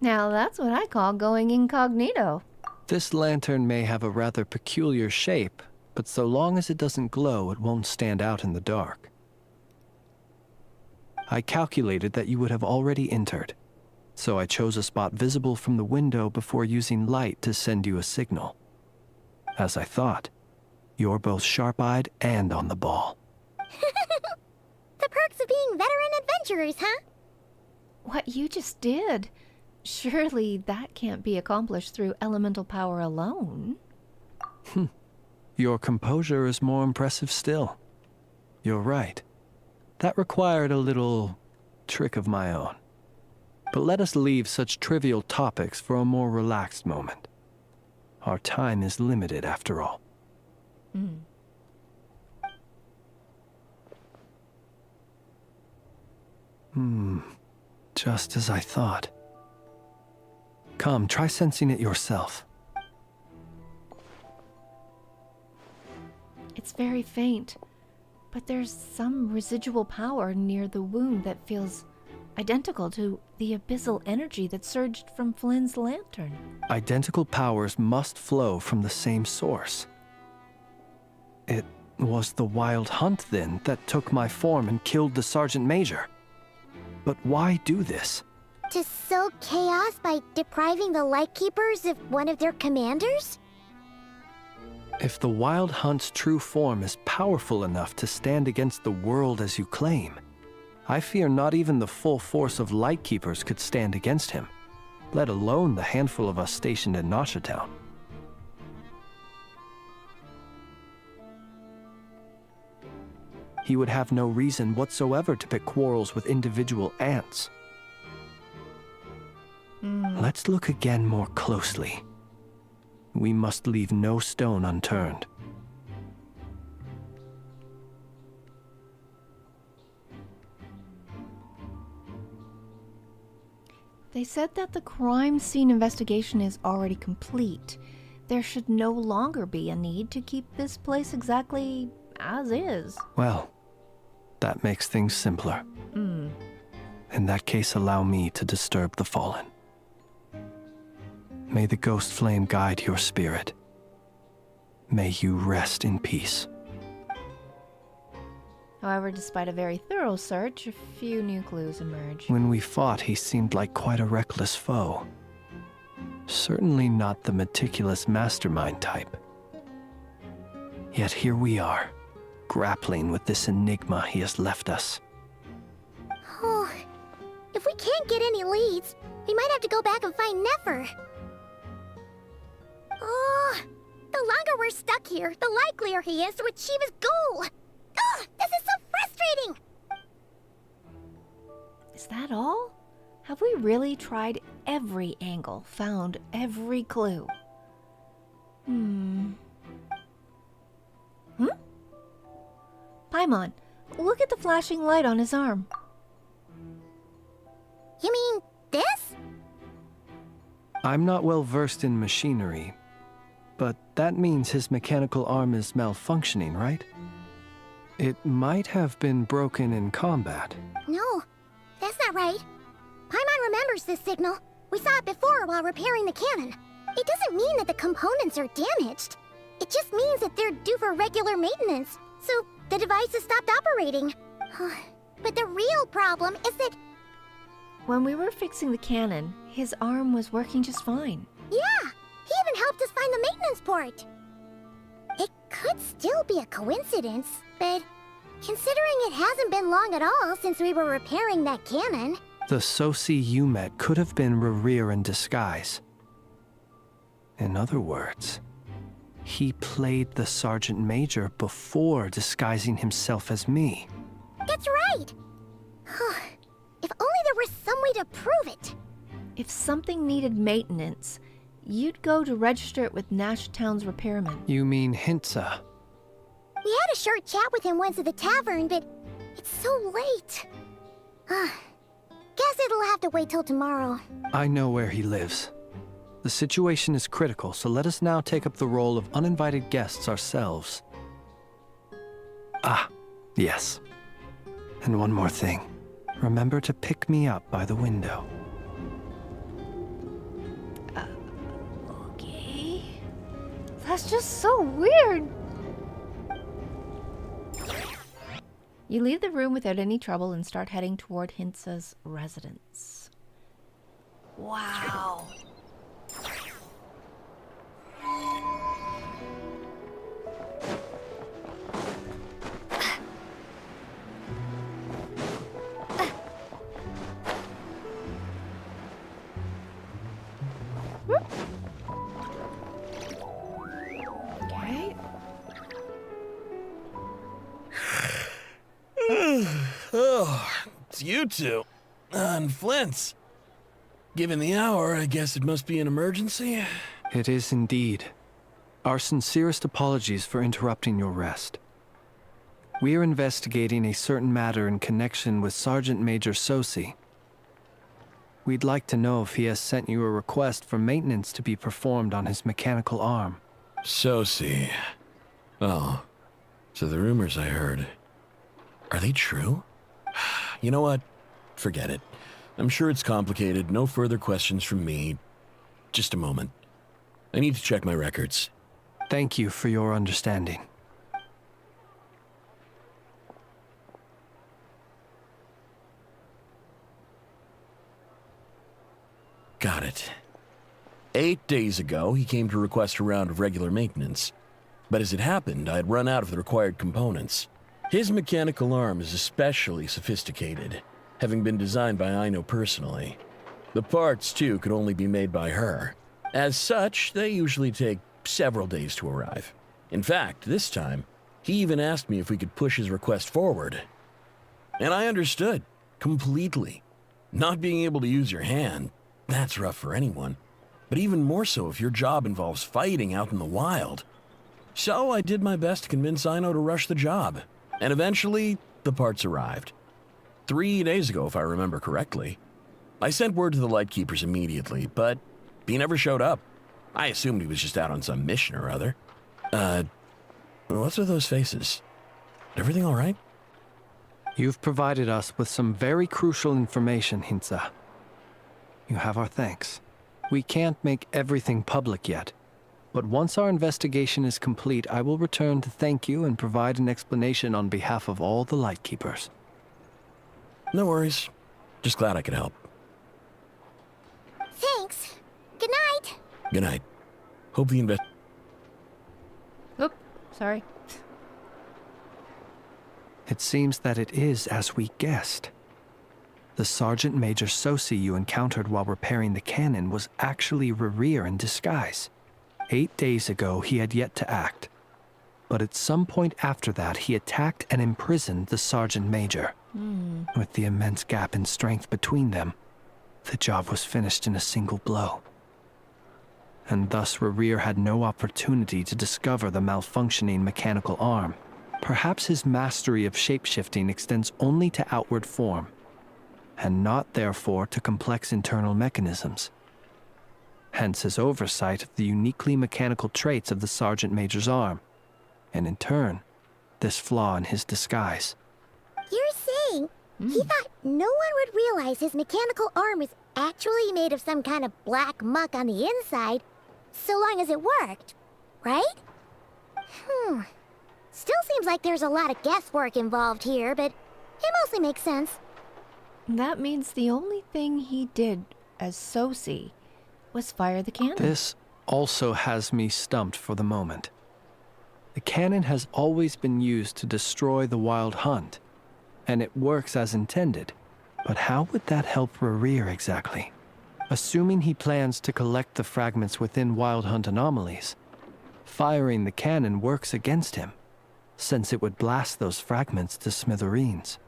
Now that's what I call going incognito. This lantern may have a rather peculiar shape, but so long as it doesn't glow, it won't stand out in the dark. I calculated that you would have already entered, so I chose a spot visible from the window before using light to send you a signal. As I thought, you're both sharp-eyed and on the ball. The perks of being veteran adventurers, huh? What you just did. Surely that can't be accomplished through elemental power alone. Your composure is more impressive still. You're right. That required a little trick of my own. But let us leave such trivial topics for a more relaxed moment. Our time is limited after all. Just as I thought. Come, try sensing it yourself. It's very faint, but there's some residual power near the wound that feels identical to the abyssal energy that surged from Flynn's lantern. Identical powers must flow from the same source. It was the Wild Hunt, then, that took my form and killed the Sergeant Major. But why do this? To sow chaos by depriving the Lightkeepers of one of their commanders? If the Wild Hunt's true form is powerful enough to stand against the world as you claim, I fear not even the full force of Lightkeepers could stand against him, let alone the handful of us stationed in Nashatown. He would have no reason whatsoever to pick quarrels with individual ants. Let's look again more closely. We must leave no stone unturned. They said that the crime scene investigation is already complete. There should no longer be a need to keep this place exactly as is. Well, that makes things simpler. In that case, allow me to disturb the fallen. May the ghost flame guide your spirit. May you rest in peace. However, despite a very thorough search, a few new clues emerge. When we fought, he seemed like quite a reckless foe. Certainly not the meticulous mastermind type. Yet here we are, grappling with this enigma he has left us. Oh, if we can't get any leads, we might have to go back and find Nefer. Oh, the longer we're stuck here, the likelier he is to achieve his goal. Ugh, this is so frustrating! Is that all? Have we really tried every angle, found every clue? Paimon, look at the flashing light on his arm. You mean this? I'm not well versed in machinery, but that means his mechanical arm is malfunctioning, right? It might have been broken in combat. No, that's not right. Paimon remembers this signal. We saw it before while repairing the cannon. It doesn't mean that the components are damaged. It just means that they're due for regular maintenance, so the device has stopped operating. But the real problem is that... When we were fixing the cannon, his arm was working just fine. Yeah, he even helped us find the maintenance port. It could still be a coincidence, but considering it hasn't been long at all since we were repairing that cannon... The sooo you met could have been Rerir in disguise. In other words, he played the Sergeant Major before disguising himself as me. That's right! If only there were some way to prove it! If something needed maintenance, you'd go to register it with Nashtown's repairman. You mean Hintsa? We had a short chat with him once at the tavern, but it's so late. Guess it'll have to wait till tomorrow. I know where he lives. The situation is critical, so let us now take up the role of uninvited guests ourselves. Ah, yes. And one more thing. Remember to pick me up by the window. Okay. That's just so weird. You leave the room without any trouble and start heading toward Hintsa's residence. Wow. Okay. Oh, it's you two. And Flint's. Given the hour, I guess it must be an emergency. It is indeed. Our sincerest apologies for interrupting your rest. We're investigating a certain matter in connection with Sergeant Major sooo. We'd like to know if he has sent you a request for maintenance to be performed on his mechanical arm. sooo. Oh, so the rumors I heard, are they true? You know what? Forget it. I'm sure it's complicated. No further questions from me. Just a moment. I need to check my records. Thank you for your understanding. Got it. 8 days ago, he came to request a round of regular maintenance. But as it happened, I had run out of the required components. His mechanical arm is especially sophisticated, having been designed by Aino personally. The parts, too, could only be made by her. As such, they usually take several days to arrive. In fact, this time, he even asked me if we could push his request forward. And I understood, completely. Not being able to use your hand, that's rough for anyone. But even more so if your job involves fighting out in the wild. So I did my best to convince Aino to rush the job. And eventually, the parts arrived. 3 days ago, if I remember correctly. I sent word to the Lightkeepers immediately, but he never showed up. I assumed he was just out on some mission or other. What's with those faces? Everything all right? You've provided us with some very crucial information, Hintsa. You have our thanks. We can't make everything public yet, but once our investigation is complete, I will return to thank you and provide an explanation on behalf of all the Lightkeepers. No worries. Just glad I could help. Thanks. Good night. Good night. Hope the Oop, sorry. It seems that it is as we guessed. The Sergeant Major sooo you encountered while repairing the cannon was actually Rerir in disguise. 8 days ago, he had yet to act. But at some point after that, he attacked and imprisoned the Sergeant Major. With the immense gap in strength between them, the job was finished in a single blow. And thus Rerir had no opportunity to discover the malfunctioning mechanical arm. Perhaps his mastery of shapeshifting extends only to outward form, and not therefore to complex internal mechanisms. Hence his oversight of the uniquely mechanical traits of the Sergeant Major's arm, and in turn, this flaw in his disguise. You're saying he thought no one would realize his mechanical arm was actually made of some kind of black muck on the inside, so long as it worked, right? Still seems like there's a lot of guesswork involved here, but it mostly makes sense. That means the only thing he did as sooo was fire the cannon. This also has me stumped for the moment. The cannon has always been used to destroy the Wild Hunt, and it works as intended. But how would that help Rerir exactly? Assuming he plans to collect the fragments within Wild Hunt anomalies, firing the cannon works against him, since it would blast those fragments to smithereens.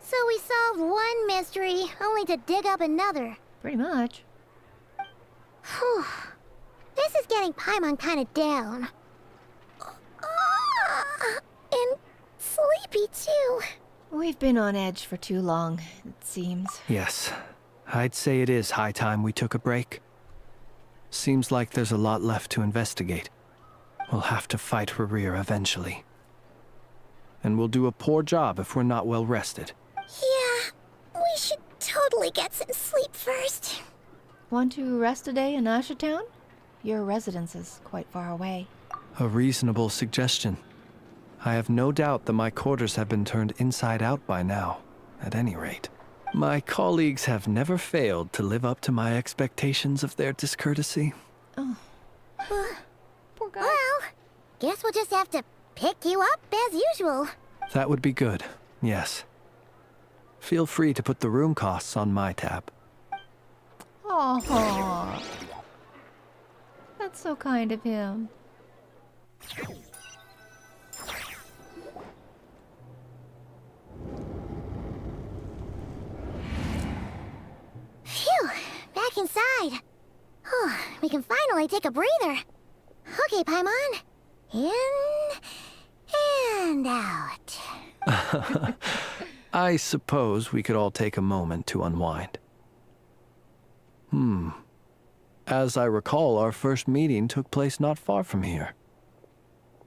So we solved one mystery, only to dig up another. Pretty much. Whew. This is getting Paimon kind of down. And sleepy too. We've been on edge for too long, it seems. Yes, I'd say it is high time we took a break. Seems like there's a lot left to investigate. We'll have to fight Rerir eventually. And we'll do a poor job if we're not well rested. Yeah, we should totally get some sleep first. Want to rest a day in Asha Town? Your residence is quite far away. A reasonable suggestion. I have no doubt that my quarters have been turned inside out by now, at any rate. My colleagues have never failed to live up to my expectations of their discourtesy. Oh. Poor guy. Well, guess we'll just have to pick you up as usual. That would be good, yes. Feel free to put the room costs on my tab. Aw. That's so kind of him. Phew, back inside. We can finally take a breather. Okay, Paimon. In find out. I suppose we could all take a moment to unwind. As I recall, our first meeting took place not far from here.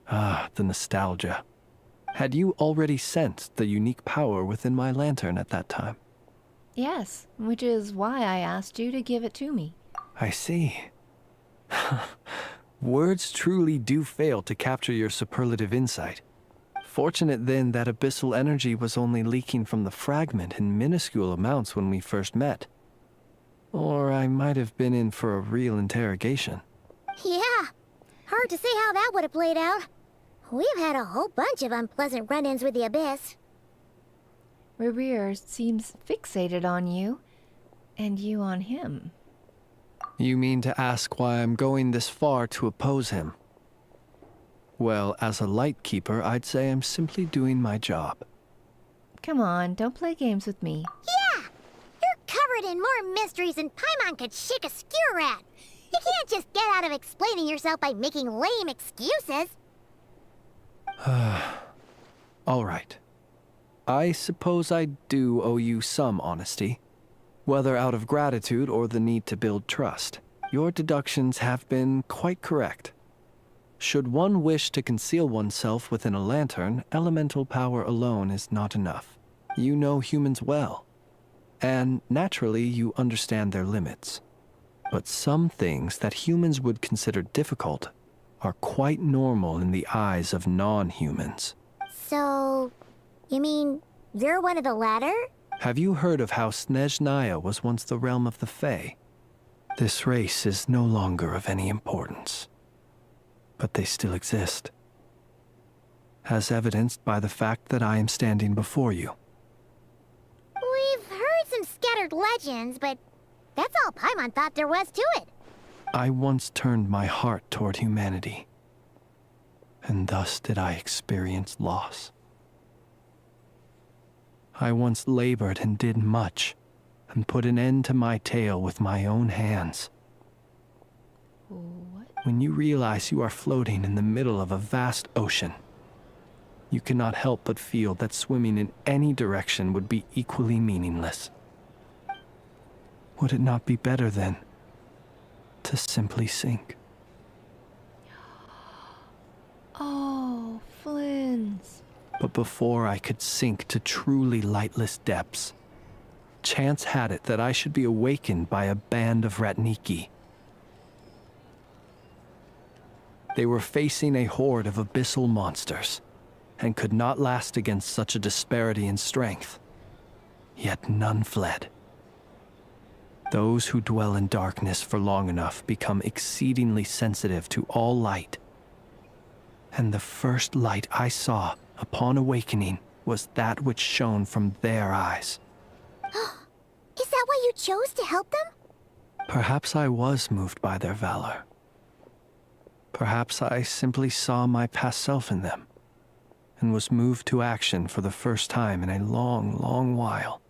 Ah, the nostalgia. Had you already sensed the unique power within my lantern at that time? Yes, which is why I asked you to give it to me. I see. Words truly do fail to capture your superlative insight. Fortunate then that abyssal energy was only leaking from the fragment in minuscule amounts when we first met. Or I might have been in for a real interrogation. Yeah, hard to say how that would have played out. We've had a whole bunch of unpleasant run-ins with the Abyss. Rerir seems fixated on you, and you on him. You mean to ask why I'm going this far to oppose him? Well, as a Lightkeeper, I'd say I'm simply doing my job. Come on, don't play games with me. Yeah! You're covered in more mysteries than Paimon could shake a skewer at. You can't just get out of explaining yourself by making lame excuses. All right. I suppose I do owe you some honesty. Whether out of gratitude or the need to build trust, your deductions have been quite correct. Should one wish to conceal oneself within a lantern, elemental power alone is not enough. You know humans well, and naturally you understand their limits. But some things that humans would consider difficult are quite normal in the eyes of non-humans. So, you mean you're one of the latter? Have you heard of how Snezhnaya was once the realm of the Fae? This race is no longer of any importance, but they still exist, as evidenced by the fact that I am standing before you. We've heard some scattered legends, but that's all Paimon thought there was to it. I once turned my heart toward humanity, and thus did I experience loss. I once labored and did much, and put an end to my tale with my own hands. What? When you realize you are floating in the middle of a vast ocean, you cannot help but feel that swimming in any direction would be equally meaningless. Would it not be better, then, to simply sink? Oh, Flins. But before I could sink to truly lightless depths, chance had it that I should be awakened by a band of Ratniki. They were facing a horde of abyssal monsters, and could not last against such a disparity in strength. Yet none fled. Those who dwell in darkness for long enough become exceedingly sensitive to all light. And the first light I saw upon awakening was that which shone from their eyes. Is that why you chose to help them? Perhaps I was moved by their valor. Perhaps I simply saw my past self in them, and was moved to action for the first time in a long, long while.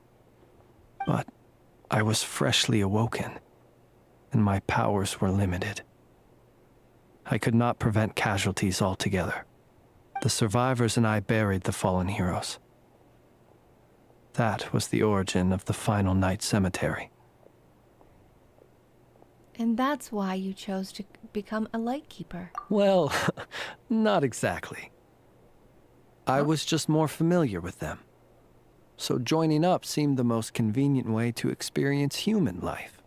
But I was freshly awoken, and my powers were limited. I could not prevent casualties altogether. The survivors and I buried the fallen heroes. That was the origin of the Final Night Cemetery. And that's why you chose to become a Lightkeeper. Well, not exactly. I was just more familiar with them. So joining up seemed the most convenient way to experience human life.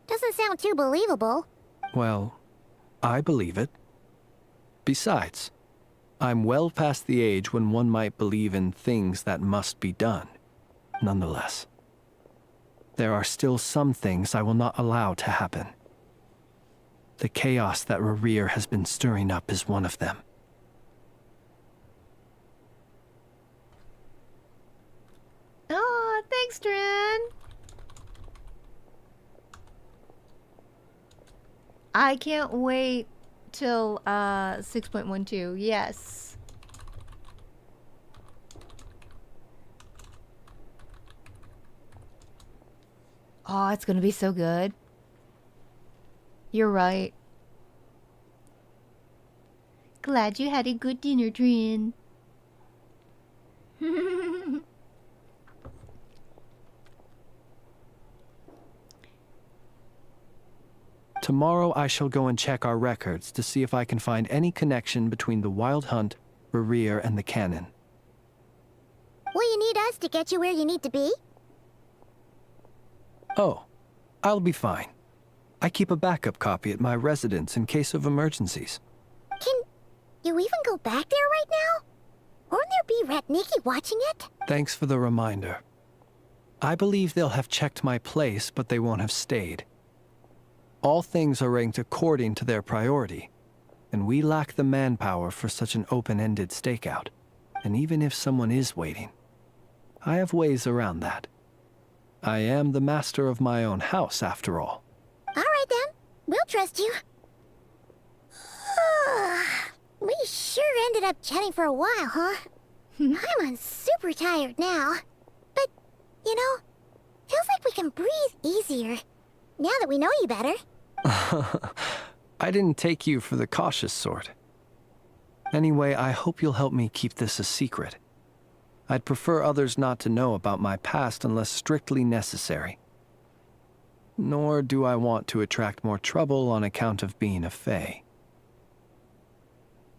Doesn't sound too believable. Well, I believe it. Besides, I'm well past the age when one might believe in things that must be done. Nonetheless, there are still some things I will not allow to happen. The chaos that Rerir has been stirring up is one of them. Oh, thanks, Dren. I can't wait till 6.12. Yes. Oh, it's gonna be so good. You're right. Glad you had a good dinner, Dren. Tomorrow I shall go and check our records to see if I can find any connection between the Wild Hunt, Rereer, and the Cannon. Will you need us to get you where you need to be? Oh, I'll be fine. I keep a backup copy at my residence in case of emergencies. Can you even go back there right now? Won't there be Ratniki watching it? Thanks for the reminder. I believe they'll have checked my place, but they won't have stayed. All things are ranked according to their priority, and we lack the manpower for such an open-ended stakeout. And even if someone is waiting, I have ways around that. I am the master of my own house, after all. All right then, we'll trust you. We sure ended up chatting for a while, huh? I'm super tired now. But, you know, feels like we can breathe easier now that we know you better. I didn't take you for the cautious sort. Anyway, I hope you'll help me keep this a secret. I'd prefer others not to know about my past unless strictly necessary. Nor do I want to attract more trouble on account of being a fae.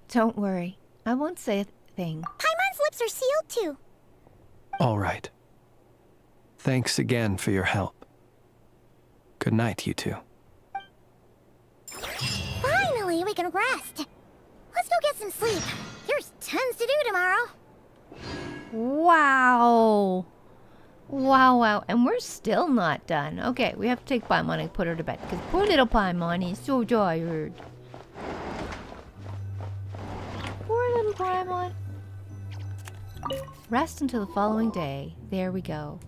Don't worry. I won't say a thing. Paimon's lips are sealed too. All right. Thanks again for your help. Good night, you two. Finally, we can rest. Let's go get some sleep. There's tons to do tomorrow. Wow. Wow. And we're still not done. Okay, we have to take Paimon and put her to bed. Because poor little Paimon is so tired. Poor little Paimon. Rest until the following day. There we go.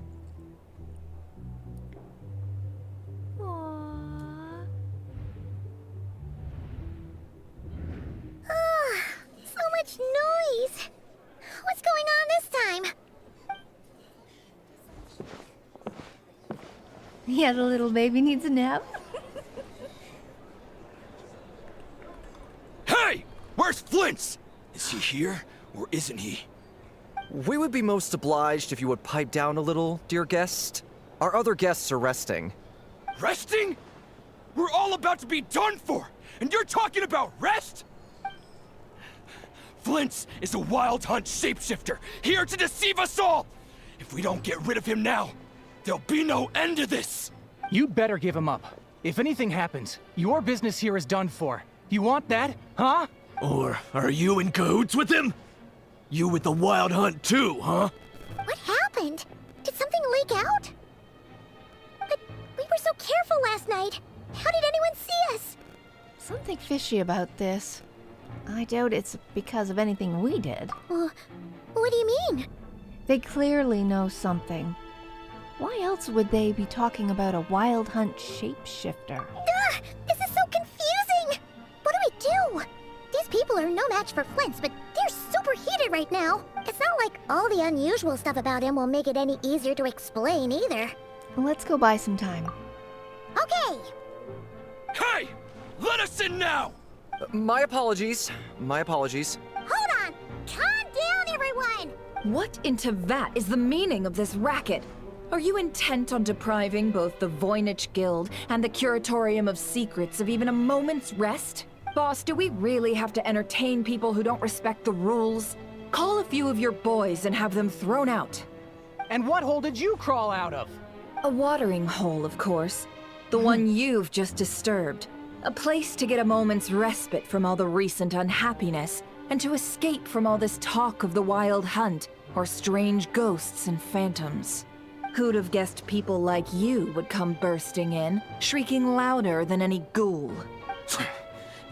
So much noise. What's going on this time? Yeah, the little baby needs a nap. Hey! Where's Flint's? Is he here, or isn't he? We would be most obliged if you would pipe down a little, dear guest. Our other guests are resting. Resting? We're all about to be done for, and you're talking about rest? Flint's is a Wild Hunt shapeshifter, here to deceive us all! If we don't get rid of him now, there'll be no end to this! You better give him up. If anything happens, your business here is done for. You want that, huh? Or are you in cahoots with him? You with the Wild Hunt too, huh? What happened? Did something leak out? But we were so careful last night. How did anyone see us? Something fishy about this. I doubt it's because of anything we did. What do you mean? They clearly know something. Why else would they be talking about a Wild Hunt shapeshifter? This is so confusing! What do we do? These people are no match for Flint's, but they're super heated right now. It's not like all the unusual stuff about him will make it any easier to explain either. Let's go buy some time. Okay! Hey! Let us in now! My apologies. My apologies. Hold on! Calm down, everyone! What in Teyvat is the meaning of this racket? Are you intent on depriving both the Voynich Guild and the Curatorium of Secrets of even a moment's rest? Boss, do we really have to entertain people who don't respect the rules? Call a few of your boys and have them thrown out. And what hole did you crawl out of? A watering hole, of course. The one you've just disturbed. A place to get a moment's respite from all the recent unhappiness, and to escape from all this talk of the Wild Hunt, or strange ghosts and phantoms. Who'd have guessed people like you would come bursting in, shrieking louder than any ghoul?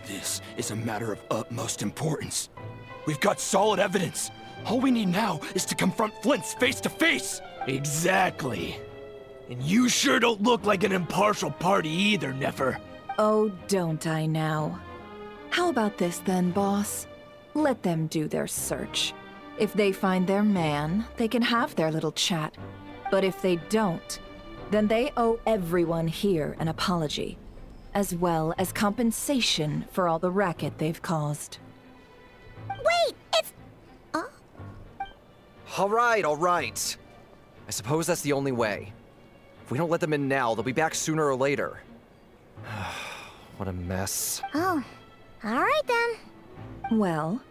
This is a matter of utmost importance. We've got solid evidence. All we need now is to confront Flint's face to face. Exactly. And you sure don't look like an impartial party either, Nefer. Oh, don't I now? How about this then, boss? Let them do their search. If they find their man, they can have their little chat. But if they don't, then they owe everyone here an apology, as well as compensation for all the racket they've caused. Wait, it's... All right. I suppose that's the only way. If we don't let them in now, they'll be back sooner or later. What a mess. Oh, alright then. Well,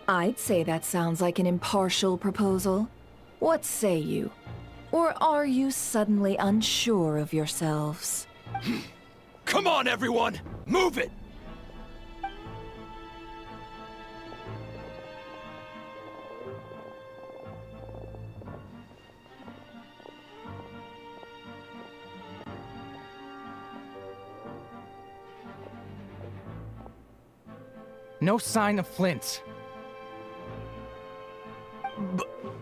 I'd say that sounds like an impartial proposal. What say you? Or are you suddenly unsure of yourselves? Come on, everyone! Move it! No sign of Flint.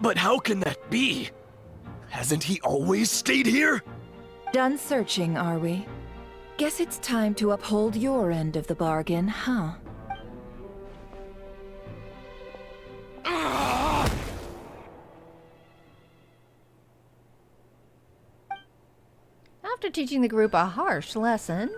But how can that be? Hasn't he always stayed here? Done searching, are we? Guess it's time to uphold your end of the bargain, huh? After teaching the group a harsh lesson...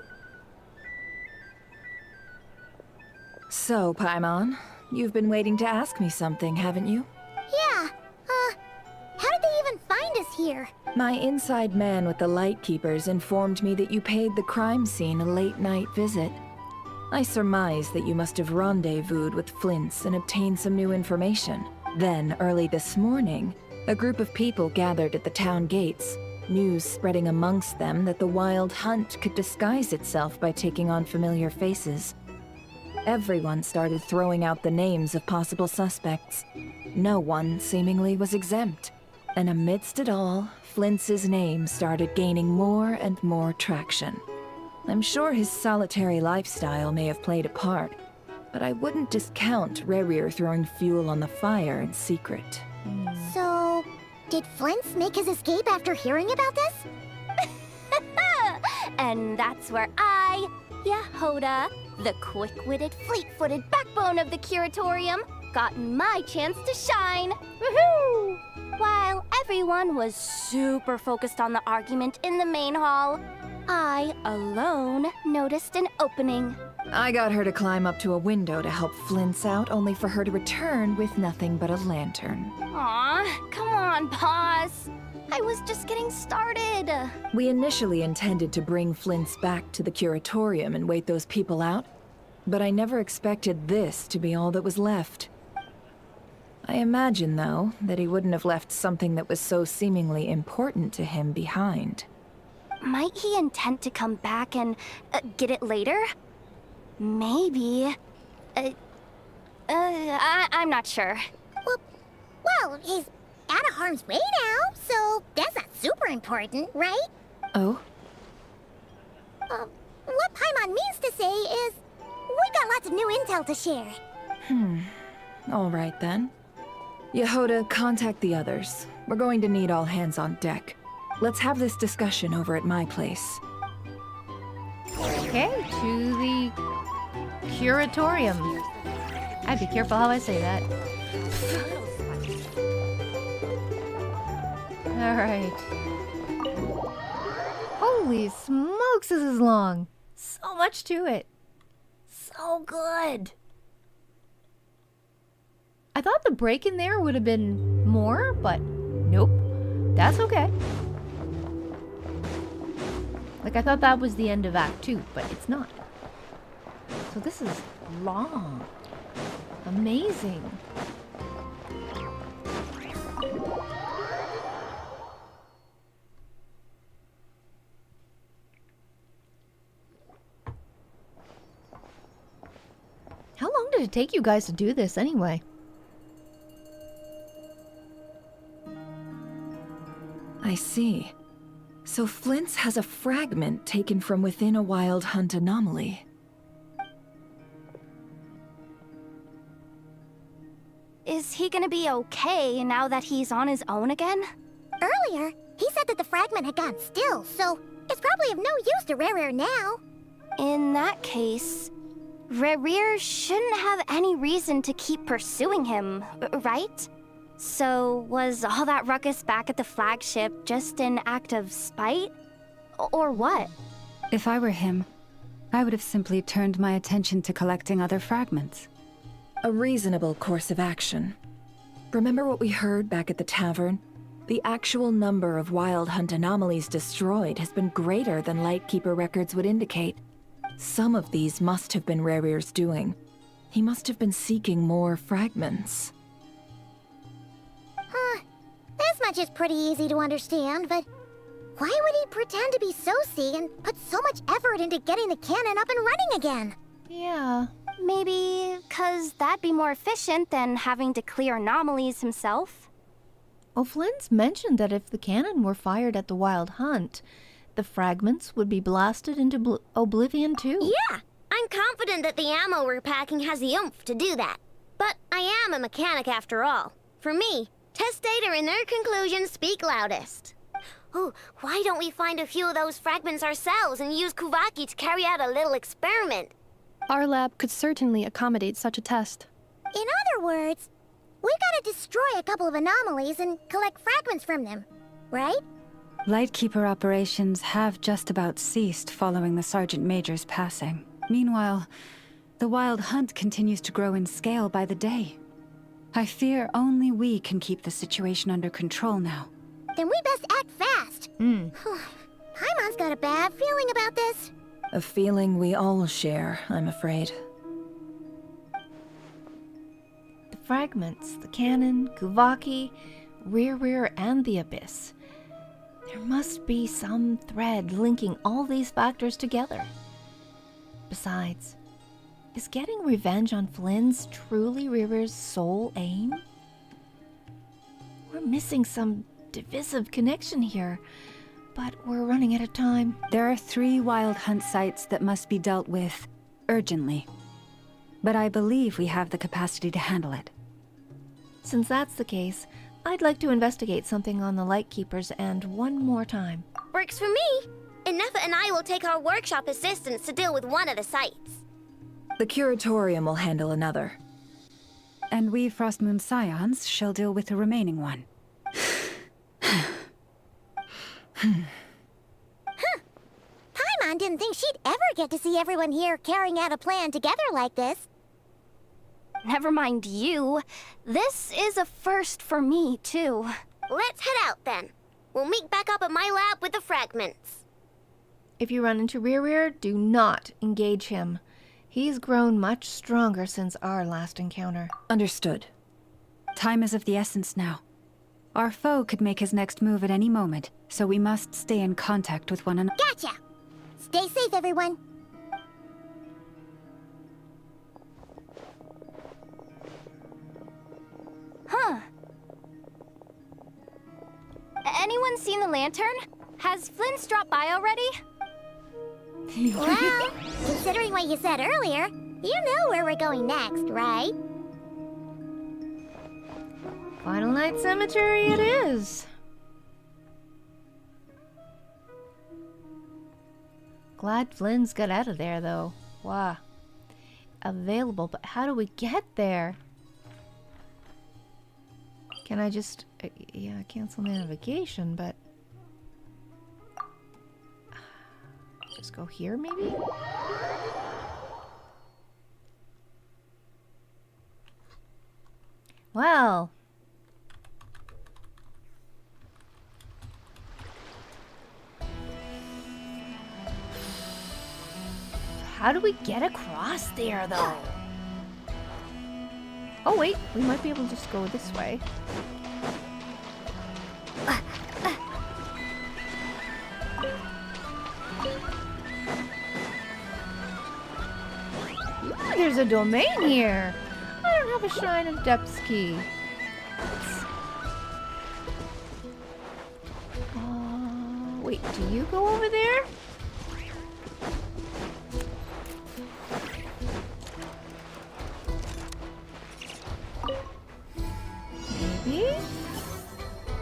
So, Paimon, you've been waiting to ask me something, haven't you? Yeah, how did they even find us here? My inside man with the Lightkeepers informed me that you paid the crime scene a late-night visit. I surmise that you must have rendezvoused with Flint's and obtained some new information. Then, early this morning, a group of people gathered at the town gates, news spreading amongst them that the Wild Hunt could disguise itself by taking on familiar faces. Everyone started throwing out the names of possible suspects. No one, seemingly, was exempt. And amidst it all, Flint's name started gaining more and more traction. I'm sure his solitary lifestyle may have played a part, but I wouldn't discount Rerir throwing fuel on the fire in secret. So, did Flint's make his escape after hearing about this? And that's where I, Yehoda, the quick-witted, fleet-footed backbone of the Curatorium, got my chance to shine. Woohoo! While everyone was super focused on the argument in the main hall, I alone noticed an opening. I got her to climb up to a window to help Flint's out, only for her to return with nothing but a lantern. Aw, come on, boss. I was just getting started. We initially intended to bring Flint's back to the Curatorium and wait those people out, but I never expected this to be all that was left. I imagine, though, that he wouldn't have left something that was so seemingly important to him behind. Might he intend to come back and get it later? Maybe. I'm not sure. Well, he's out of harm's way now, so that's not super important, right? Oh? What Paimon means to say is, we got lots of new intel to share. All right then. Yehoda, contact the others. We're going to need all hands on deck. Let's have this discussion over at my place. Okay, to the Curatorium. I'd be careful how I say that. Alright. Holy smokes, this is long. So much to it. So good. I thought the break in there would have been more, but nope. That's okay. Like, I thought that was the end of Act 2, but it's not. So this is long. Amazing. How long did it take you guys to do this anyway? I see. So Flint's has a fragment taken from within a Wild Hunt anomaly. Is he gonna be okay now that he's on his own again? Earlier, he said that the fragment had gone still, so it's probably of no use to Rerir now. In that case, Rerir shouldn't have any reason to keep pursuing him, right? So, was all that ruckus back at the flagship just an act of spite? Or what? If I were him, I would have simply turned my attention to collecting other fragments. A reasonable course of action. Remember what we heard back at the tavern? The actual number of Wild Hunt anomalies destroyed has been greater than Lightkeeper records would indicate. Some of these must have been Rarear's doing. He must have been seeking more fragments. This much is pretty easy to understand, but why would he pretend to be Sooo and put so much effort into getting the cannon up and running again? Yeah. Maybe 'cause that'd be more efficient than having to clear anomalies himself? Well, Flynn's mentioned that if the cannon were fired at the Wild Hunt, the fragments would be blasted into oblivion too. Yeah, I'm confident that the ammo we're packing has the oomph to do that. But I am a mechanic after all. For me, test data and their conclusions speak loudest. Ooh, why don't we find a few of those fragments ourselves and use Kuvaki to carry out a little experiment? Our lab could certainly accommodate such a test. In other words, we gotta destroy a couple of anomalies and collect fragments from them, right? Lightkeeper operations have just about ceased following the Sergeant Major's passing. Meanwhile, the Wild Hunt continues to grow in scale by the day. I fear only we can keep the situation under control now. Then we best act fast. Paimon's got a bad feeling about this. A feeling we all share, I'm afraid. The fragments, the cannon, Kuvaki, Rear, and the Abyss. There must be some thread linking all these factors together. Besides, is getting revenge on Flynn's truly Rear's sole aim? We're missing some divisive connection here, but we're running out of time. There are 3 Wild Hunt sites that must be dealt with urgently. But I believe we have the capacity to handle it. Since that's the case, I'd like to investigate something on the Lightkeepers and one more time. Works for me. And Nefa and I will take our workshop assistants to deal with one of the sites. The Curatorium will handle another. And we Frostmoon Scions shall deal with the remaining one. Paimon didn't think she'd ever get to see everyone here carrying out a plan together like this. Never mind you. This is a first for me, too. Let's head out, then. We'll meet back up at my lab with the fragments. If you run into Rear, do not engage him. He's grown much stronger since our last encounter. Understood. Time is of the essence now. Our foe could make his next move at any moment, so we must stay in contact with one another. Gotcha! Stay safe, everyone. Huh. Anyone seen the lantern? Has Flynn dropped by already? Well, considering what you said earlier, you know where we're going next, right? Final Night Cemetery it is. Glad Flynn's got out of there, though. Wow. Available, but how do we get there? Can I just... yeah, cancel navigation, but... just go here, maybe? Well... how do we get across there, though? Oh, wait. We might be able to just go this way. There's a domain here. I don't have a Shrine of Depths key. Wait, do you go over there? Maybe?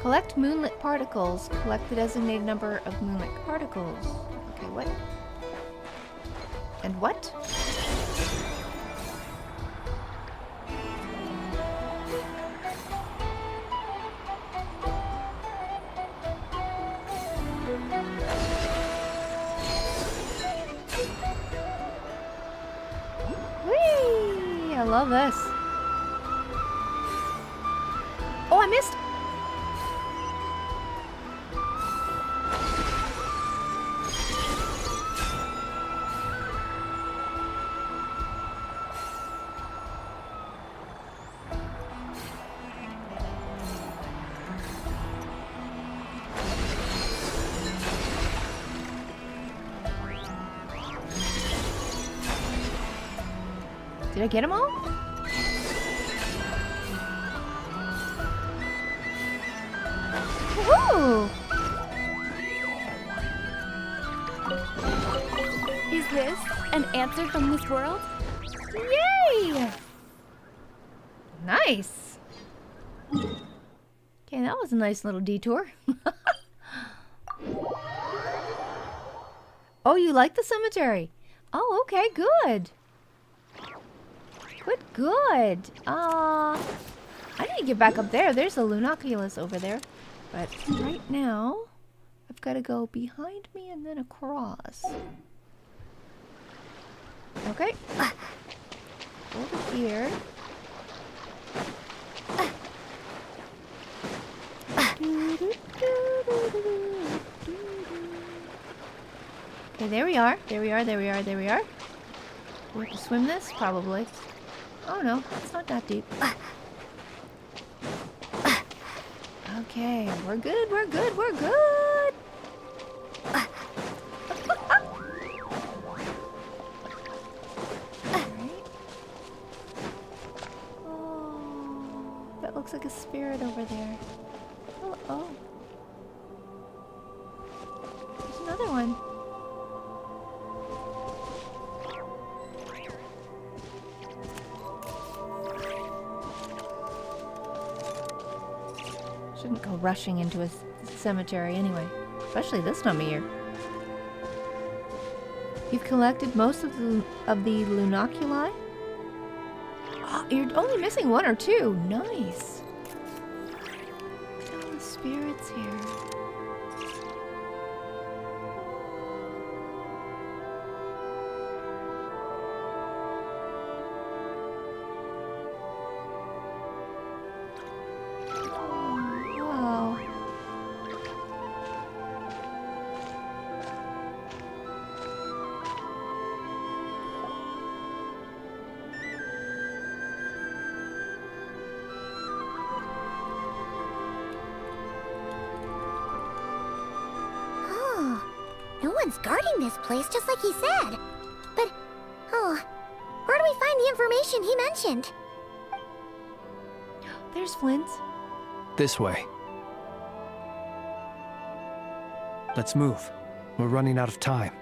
Collect moonlit particles. Collect the designated number of moonlit particles. Okay, what? And what? Whee! I love this. missed. Did I get them all? Woohoo! Is this an answer from this world? Yay! Nice. Okay, that was a nice little detour. Oh, you like the cemetery? Oh, okay, good. Good. I need to get back up there. There's a Lunoculus over there. But right now, I've got to go behind me and then across. Okay. Over here. Okay, there we are. There we are. There we are. There we are. We have to swim this? Probably. Oh no, it's not that deep. Okay, we're good, we're good, we're good! Alright. Oh, that looks like a spirit over there. Oh, oh. There's another one. Shouldn't go rushing into a cemetery anyway, especially this time of year. You've collected most of the Lunoculi? Oh, you're only missing one or two. Nice. Look at all the spirits here. Guarding this place just like he said. But, oh, where do we find the information he mentioned? There's Flint. This way. Let's move. We're running out of time.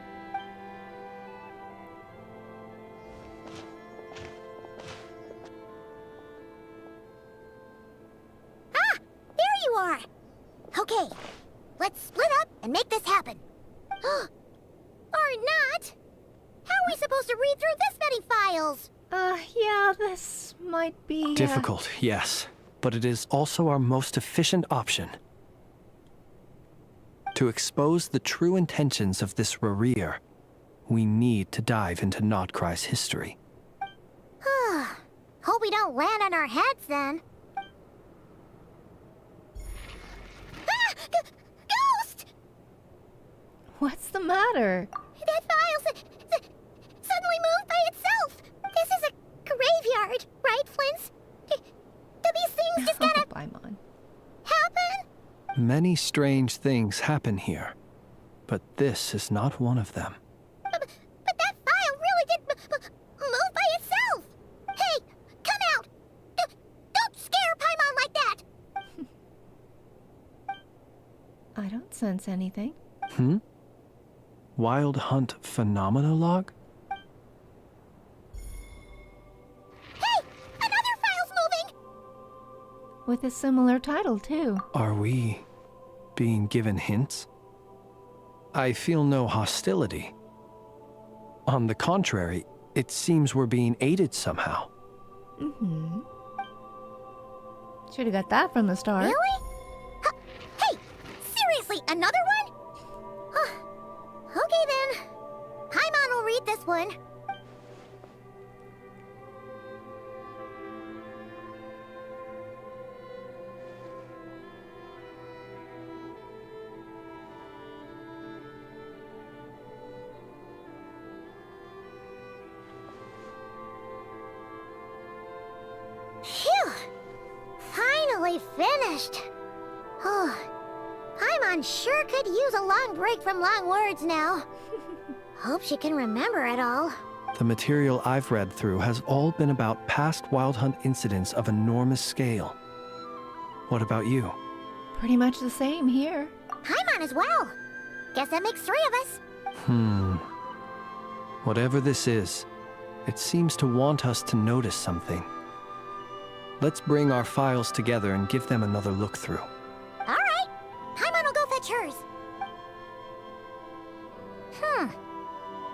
Ah! There you are! Okay, let's split up and make this happen. Or not! How are we supposed to read through this many files? Yeah, this might be... Difficult, yes. But it is also our most efficient option. To expose the true intentions of this Rereer, we need to dive into Nod Krai's history. Hope we don't land on our heads then. Ah! Ghost! What's the matter? That file suddenly moved by itself. This is a graveyard, right, Flint? Do these things just gotta Paimon. happen? Many strange things happen here, but this is not one of them. But that file really did move by itself. Hey, come out! Don't scare Paimon like that. I don't sense anything. Wild Hunt Phenomenologue? Hey! Another file's moving! With a similar title, too. Are we being given hints? I feel no hostility. On the contrary, it seems we're being aided somehow. Should have got that from the start. Really? Hey! Seriously, another one? Okay then. Paimon will read this one. finished. Oh, Paimon sure could use a long break from long words now. Hope she can remember it all. The material I've read through has all been about past Wild Hunt incidents of enormous scale. What about you? Pretty much the same here. Paimon as well. Guess that makes 3 of us. Whatever this is, it seems to want us to notice something. Let's bring our files together and give them another look through. All right. Paimon will go fetch hers.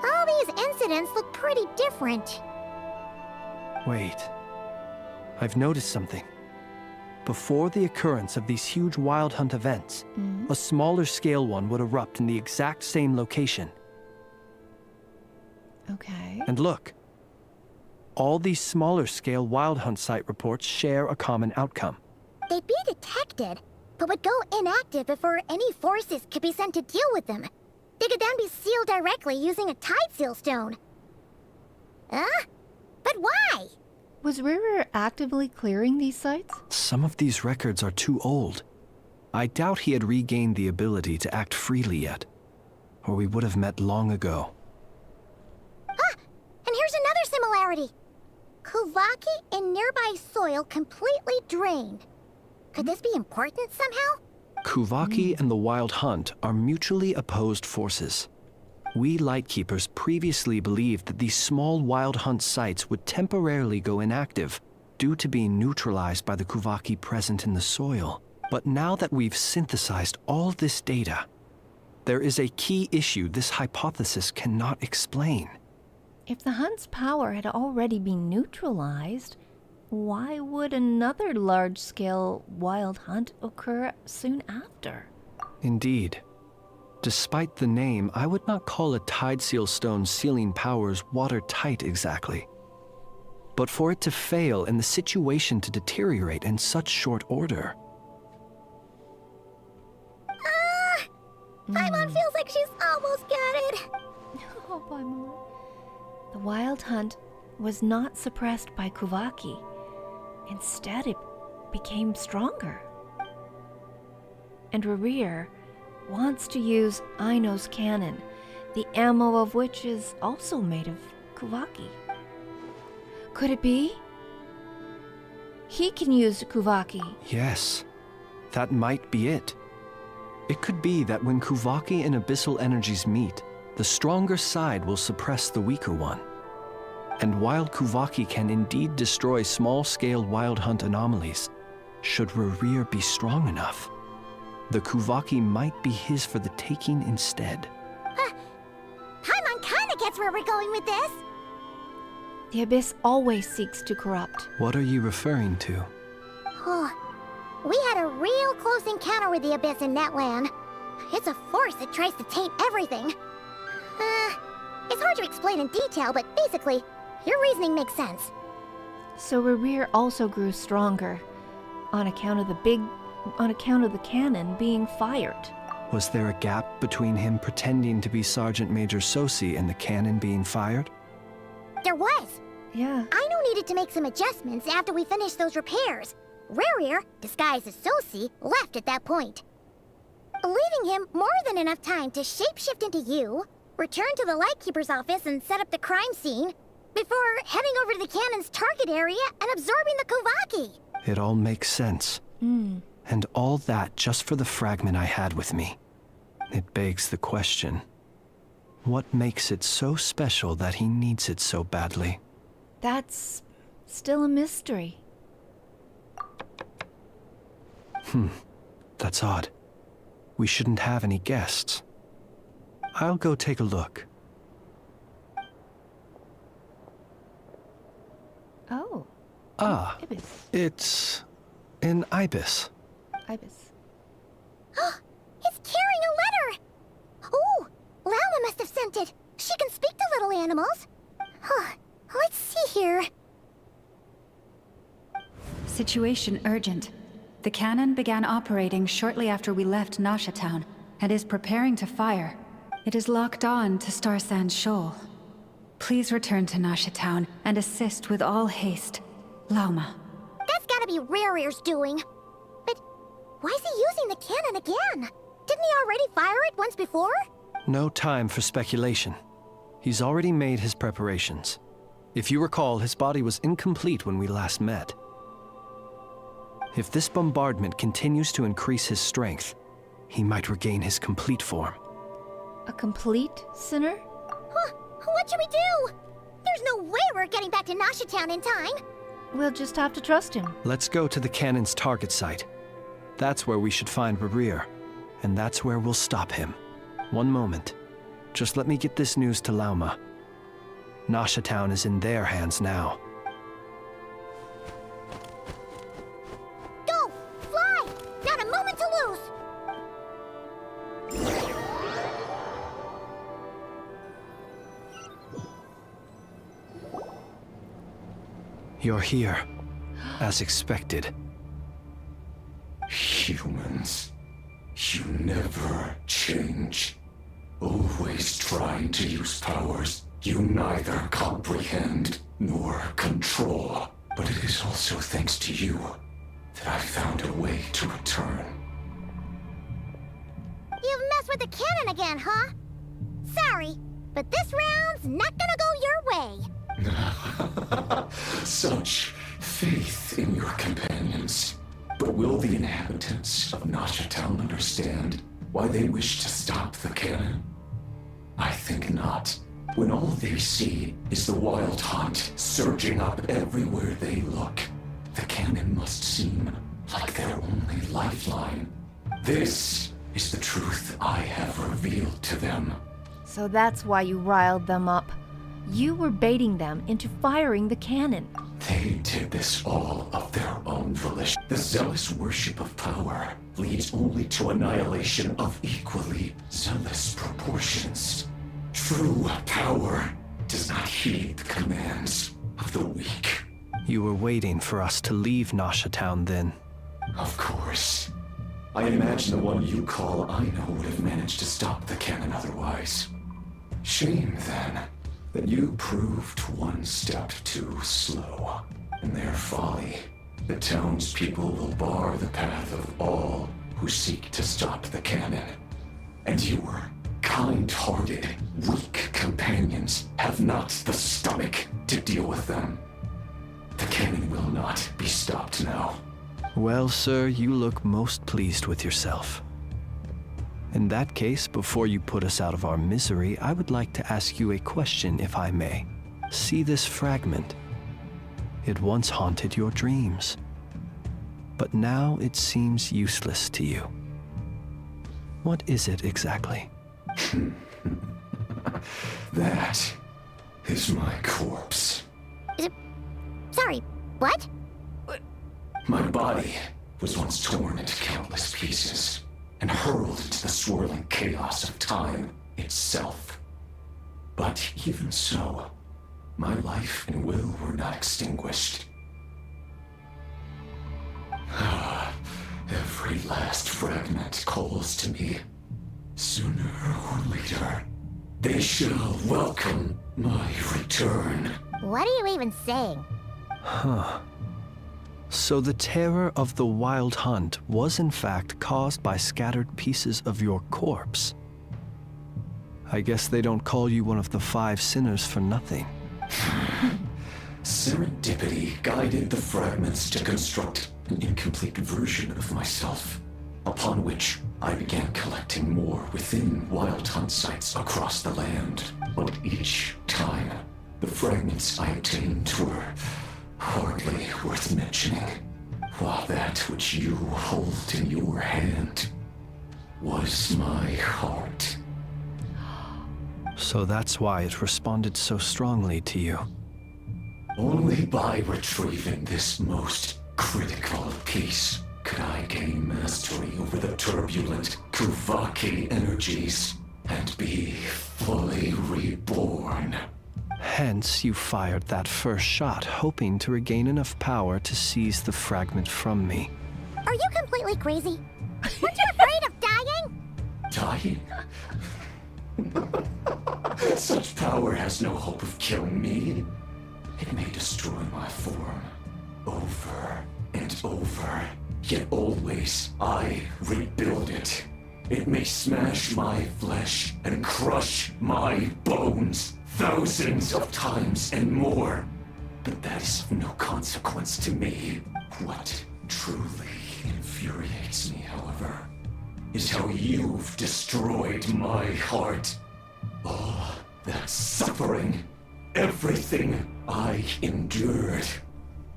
All these incidents look pretty different. Wait. I've noticed something. Before the occurrence of these huge Wild Hunt events, a smaller scale one would erupt in the exact same location. Okay. And look. All these smaller scale Wild Hunt site reports share a common outcome. They'd be detected, but would go inactive before any forces could be sent to deal with them. They could then be sealed directly using a tide seal stone. But why? Was River actively clearing these sites? Some of these records are too old. I doubt he had regained the ability to act freely yet, or we would have met long ago. And here's another similarity. Kuvaki in nearby soil completely drained. Could this be important somehow? Kuvaki and the Wild Hunt are mutually opposed forces. We Lightkeepers previously believed that these small Wild Hunt sites would temporarily go inactive due to being neutralized by the Kuvaki present in the soil. But now that we've synthesized all this data, there is a key issue this hypothesis cannot explain. If the Hunt's power had already been neutralized, why would another large-scale Wild Hunt occur soon after? Indeed. Despite the name, I would not call a Tide Seal Stone's sealing powers watertight exactly. But for it to fail and the situation to deteriorate in such short order... Paimon feels like she's almost got it. Oh, Paimon. The Wild Hunt was not suppressed by Kuvaki. Instead, it became stronger. And Rerir wants to use Aino's cannon, the ammo of which is also made of Kuvaki. Could it be? He can use Kuvaki. Yes, that might be it. It could be that when Kuvaki and Abyssal energies meet, the stronger side will suppress the weaker one. And while Kuvaki can indeed destroy small-scale Wild Hunt anomalies, should Rerir be strong enough, the Kuvaki might be his for the taking instead. Paimon kinda gets where we're going with this. The Abyss always seeks to corrupt. What are you referring to? We had a real close encounter with the Abyss in Netland. It's a force that tries to taint everything. It's hard to explain in detail, but basically, your reasoning makes sense. So Rerir also grew stronger, on account of the cannon being fired. Was there a gap between him pretending to be Sergeant Major Sosi and the cannon being fired? There was. Yeah. Aino needed to make some adjustments after we finished those repairs. Rerir, disguised as Sosi, left at that point. Leaving him more than enough time to shapeshift into you, return to the Lightkeeper's office and set up the crime scene, before heading over to the cannon's target area and absorbing the Kuvaki. It all makes sense. And all that just for the fragment I had with me. It begs the question, what makes it so special that he needs it so badly? That's still a mystery. That's odd. We shouldn't have any guests. I'll go take a look. Oh. Ibis. It's an ibis. Ibis. It's carrying a letter! Oh, Lala must have sent it. She can speak to little animals. Let's see here. Situation urgent. The cannon began operating shortly after we left Nasha Town and is preparing to fire. It is locked on to Star Sand Shoal. Please return to Nasha Town and assist with all haste. Lauma. That's gotta be Rerir's doing. But again? Didn't he already fire it once before? No time for speculation. He's already made his preparations. If you recall, his body was incomplete when we last met. If this bombardment continues to increase his strength, he might regain his complete form. A complete sinner? Huh, what should we do? There's no way we're getting back to Nasha Town in time. We'll just have to trust him. Let's go to the cannon's target site. That's where we should find Barir, and that's where we'll stop him. One moment. Just let me get this news to Lauma. Nasha Town is in their hands now. Go! Fly! Not a moment to lose! You're here, as expected. Humans, you never change. Always trying to use powers you neither comprehend nor control. But it is also thanks to you that I found a way to return. You've messed with the cannon again, huh? Sorry, but this round's not gonna go your way. Such faith in your companions. But will the inhabitants of Nasha Town understand why they wish to stop the cannon? I think not. When all they see is the wild hunt surging up everywhere they look, the cannon must seem like their only lifeline. This is the truth I have revealed to them. So that's why you riled them up. You were baiting them into firing the cannon. They did this all of their own volition. The zealous worship of power leads only to annihilation of equally zealous proportions. True power does not heed the commands of the weak. You were waiting for us to leave Nasha Town then. Of course. I imagine the one you call Aino would have managed to stop the cannon otherwise. Shame, then, that you proved one step too slow. In their folly, the townspeople will bar the path of all who seek to stop the cannon. And your kind-hearted, weak companions have not the stomach to deal with them. The cannon will not be stopped now. Well, sir, you look most pleased with yourself. In that case, before you put us out of our misery, I would like to ask you a question, if I may. See this fragment? It once haunted your dreams, but now it seems useless to you. What is it exactly? That is my corpse. Sorry, what? My body was once torn into countless pieces and hurled into the swirling chaos of time itself. But even so, my life and will were not extinguished. Every last fragment calls to me. Sooner or later, they shall welcome my return. What are you even saying? Huh. So the terror of the wild hunt was in fact caused by scattered pieces of your corpse. I guess they don't call you one of the 5 sinners for nothing. Serendipity guided the fragments to construct an incomplete version of myself, upon which I began collecting more within wild hunt sites across the land. But each time, the fragments I obtained were hardly worth mentioning, while that which you hold in your hand was my heart. So that's why it responded so strongly to you. Only by retrieving this most critical piece could I gain mastery over the turbulent Kuvaki energies and be fully reborn. Hence, you fired that first shot, hoping to regain enough power to seize the fragment from me. Are you completely crazy? Aren't you afraid of dying? Dying? Such power has no hope of killing me. It may destroy my form over and over Yet always I rebuild it. It may smash my flesh and crush my bones thousands of times and more. But that is of no consequence to me. What truly infuriates me, however, is how you've destroyed my heart. All that suffering, everything I endured,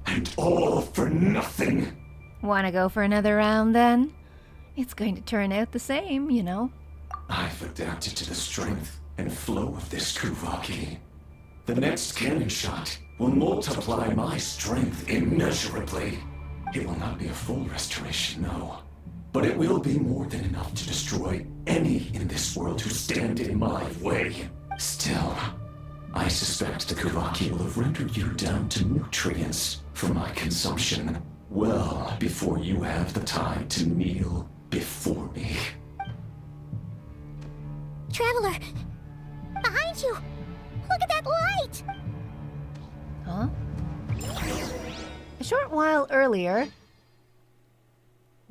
and all for nothing. Want to go for another round then? It's going to turn out the same, you know. I've adapted to the strength and flow of this Kuvaki. The next cannon shot will multiply my strength immeasurably. It will not be a full restoration, no. But it will be more than enough to destroy any in this world who stand in my way. Still, I suspect the Kuvaki will have rendered you down to nutrients for my consumption well before you have the time to kneel before me. Traveler! Behind you! Look at that light! Huh? A short while earlier...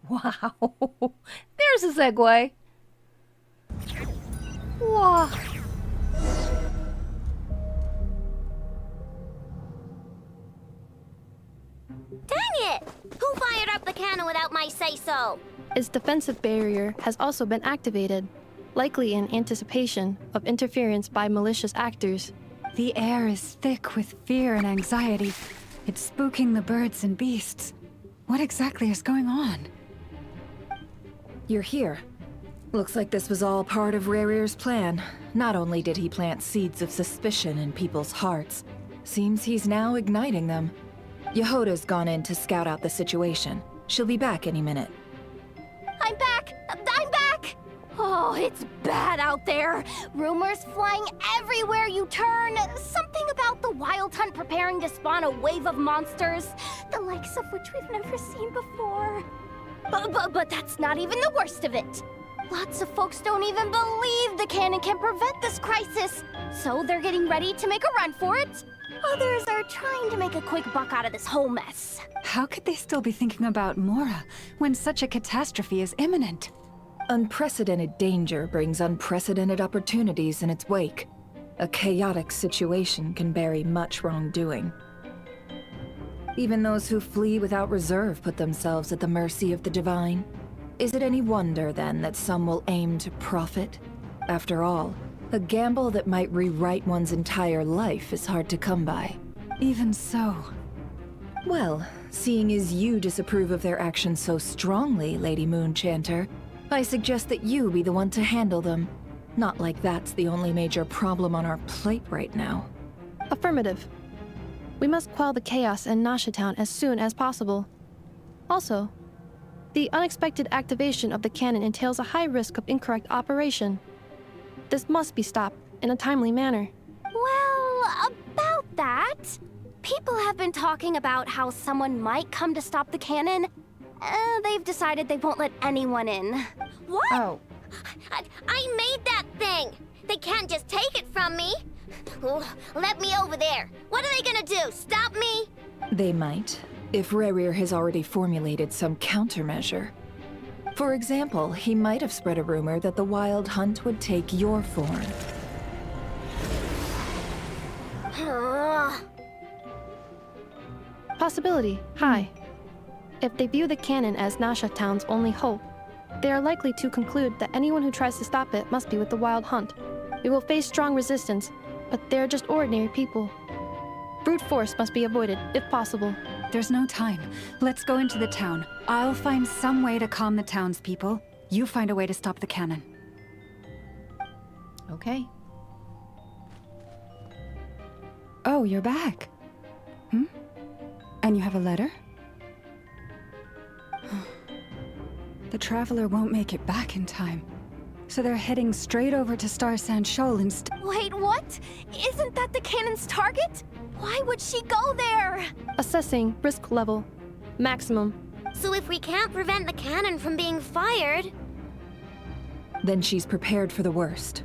Wow! There's a segue! Wow! Dang it! Who fired up the cannon without my say-so? Its defensive barrier has also been activated, likely in anticipation of interference by malicious actors. The air is thick with fear and anxiety. It's spooking the birds and beasts. What exactly is going on? You're here. Looks like this was all part of Rarir's plan. Not only did he plant seeds of suspicion in people's hearts, seems he's now igniting them. Yehoda's gone in to scout out the situation. She'll be back any minute. I'm back! I'm back! Oh, it's bad out there. Rumors flying everywhere you turn. Something about the Wild Hunt preparing to spawn a wave of monsters, the likes of which we've never seen before. But that's not even the worst of it. Lots of folks don't even believe the cannon can prevent this crisis, so they're getting ready to make a run for it. Others are trying to make a quick buck out of this whole mess. How could they still be thinking about Mora when such a catastrophe is imminent? Unprecedented danger brings unprecedented opportunities in its wake. A chaotic situation can bury much wrongdoing. Even those who flee without reserve put themselves at the mercy of the divine. Is it any wonder, then, that some will aim to profit? After all, a gamble that might rewrite one's entire life is hard to come by. Even so. Well, seeing as you disapprove of their actions so strongly, Lady Moonchanter, I suggest that you be the one to handle them. Not like that's the only major problem on our plate right now. Affirmative. We must quell the chaos in Nasha Town as soon as possible. Also, the unexpected activation of the cannon entails a high risk of incorrect operation. This must be stopped in a timely manner. Well, about that, people have been talking about how someone might come to stop the cannon. They've decided they won't let anyone in. What? Oh. I made that thing! They can't just take it from me! Let me over there! What are they gonna do, stop me? They might, if Rarir has already formulated some countermeasure. For example, he might have spread a rumor that the Wild Hunt would take your form. Possibility, high. If they view the cannon as Nasha Town's only hope, they are likely to conclude that anyone who tries to stop it must be with the Wild Hunt. We will face strong resistance, but they're just ordinary people. Brute force must be avoided, if possible. There's no time. Let's go into the town. I'll find some way to calm the townspeople. You find a way to stop the cannon. Okay. Oh, you're back. And you have a letter? The Traveler won't make it back in time. So they're heading straight over to Star Sand Shoal instead. Wait, what? Isn't that the cannon's target? Why would she go there? Assessing risk level. Maximum. So if we can't prevent the cannon from being fired... Then she's prepared for the worst.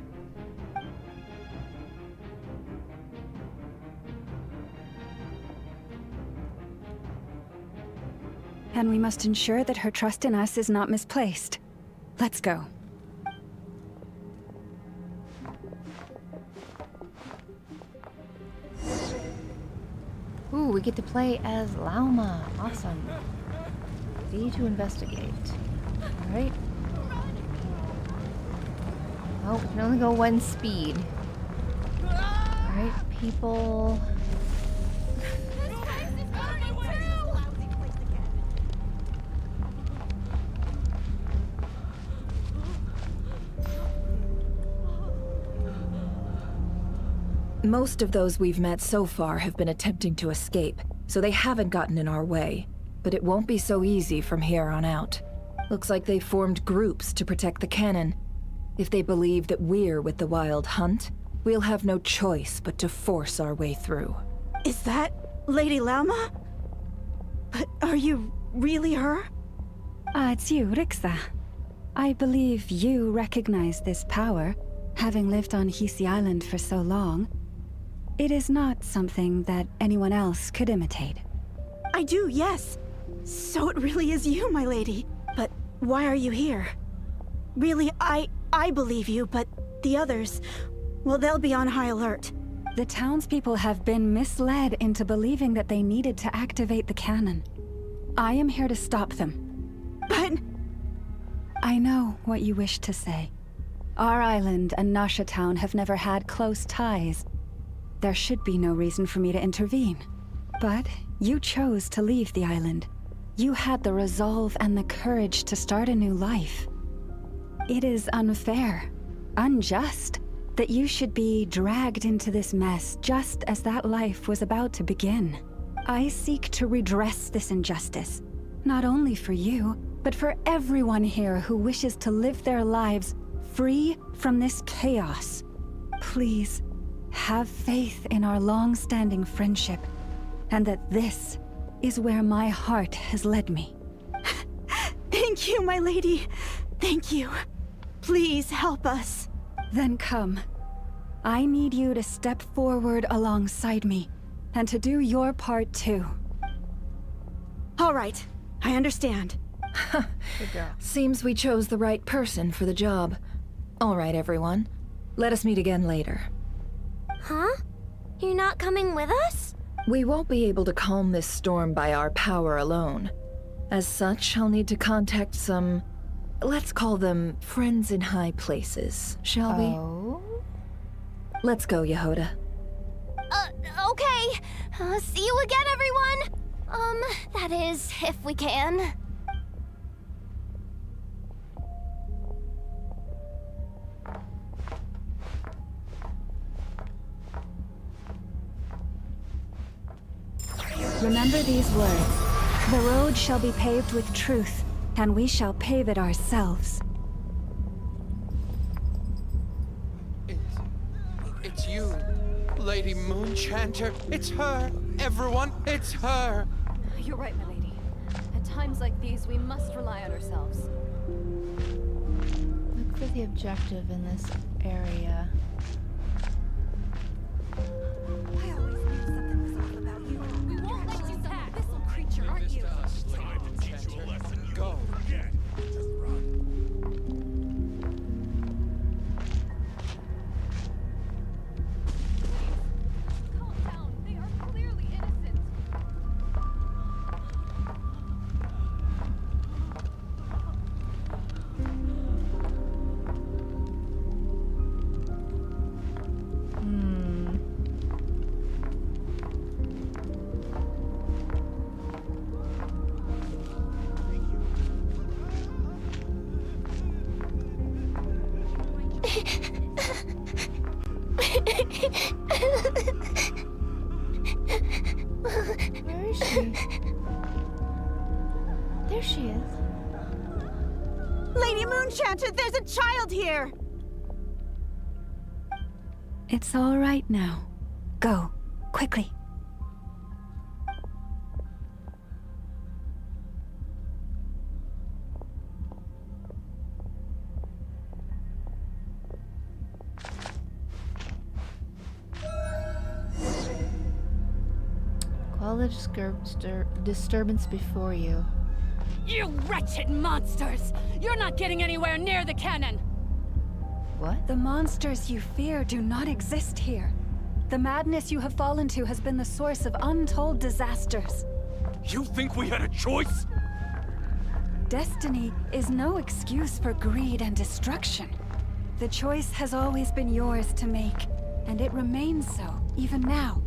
then we must ensure that her trust in us is not misplaced. Let's go. Ooh, we get to play as Lauma. Awesome. D to investigate. Alright. Oh, we can only go one speed. Alright, people. Most of those we've met so far have been attempting to escape, so they haven't gotten in our way. But it won't be so easy from here on out. Looks like they formed groups to protect the cannon. If they believe that we're with the Wild Hunt, we'll have no choice but to force our way through. Is that Lady Lauma? But are you really her? It's you, Rixa. I believe you recognize this power, having lived on Hisi Island for so long. It is not something that anyone else could imitate. I do, yes. So it really is you, my lady. But why are you here? Really, I believe you, but the others, well, they'll be on high alert. The townspeople have been misled into believing that they needed to activate the cannon. I am here to stop them. But... I know what you wish to say. Our island and Nasha Town have never had close ties. There should be no reason for me to intervene. But you chose to leave the island. You had the resolve and the courage to start a new life. It is unfair, unjust, that you should be dragged into this mess just as that life was about to begin. I seek to redress this injustice, not only for you, but for everyone here who wishes to live their lives free from this chaos. Please, have faith in our long-standing friendship, and that this is where my heart has led me. Thank you, my lady. Thank you. Please help us. Then come. I need you to step forward alongside me, and to do your part too. All right, I understand. Good girl. Seems we chose the right person for the job. All right, everyone. Let us meet again later. Huh? You're not coming with us? We won't be able to calm this storm by our power alone. As such, I'll need to contact some... let's call them friends in high places, shall we? Oh? Let's go, Yehoda. Okay. See you again, everyone. That is, if we can. Remember these words. The road shall be paved with truth, and we shall pave it ourselves. It's you, Lady Moonchanter. It's her. Everyone, it's her. You're right, my lady. At times like these, we must rely on ourselves. Look for the objective in this area. I always knew something was off about you. We won't let you attack. This little creature, aren't you? Time to teach you a lesson. Go. Just run. Calm down. They are clearly innocent. Where is she? There she is. Lady Moonchanter, there's a child here! It's all right now. Go, quickly. Quell the disturbance before you. You wretched monsters! You're not getting anywhere near the cannon! What? The monsters you fear do not exist here. The madness you have fallen to has been the source of untold disasters. You think we had a choice? Destiny is no excuse for greed and destruction. The choice has always been yours to make, and it remains so, even now.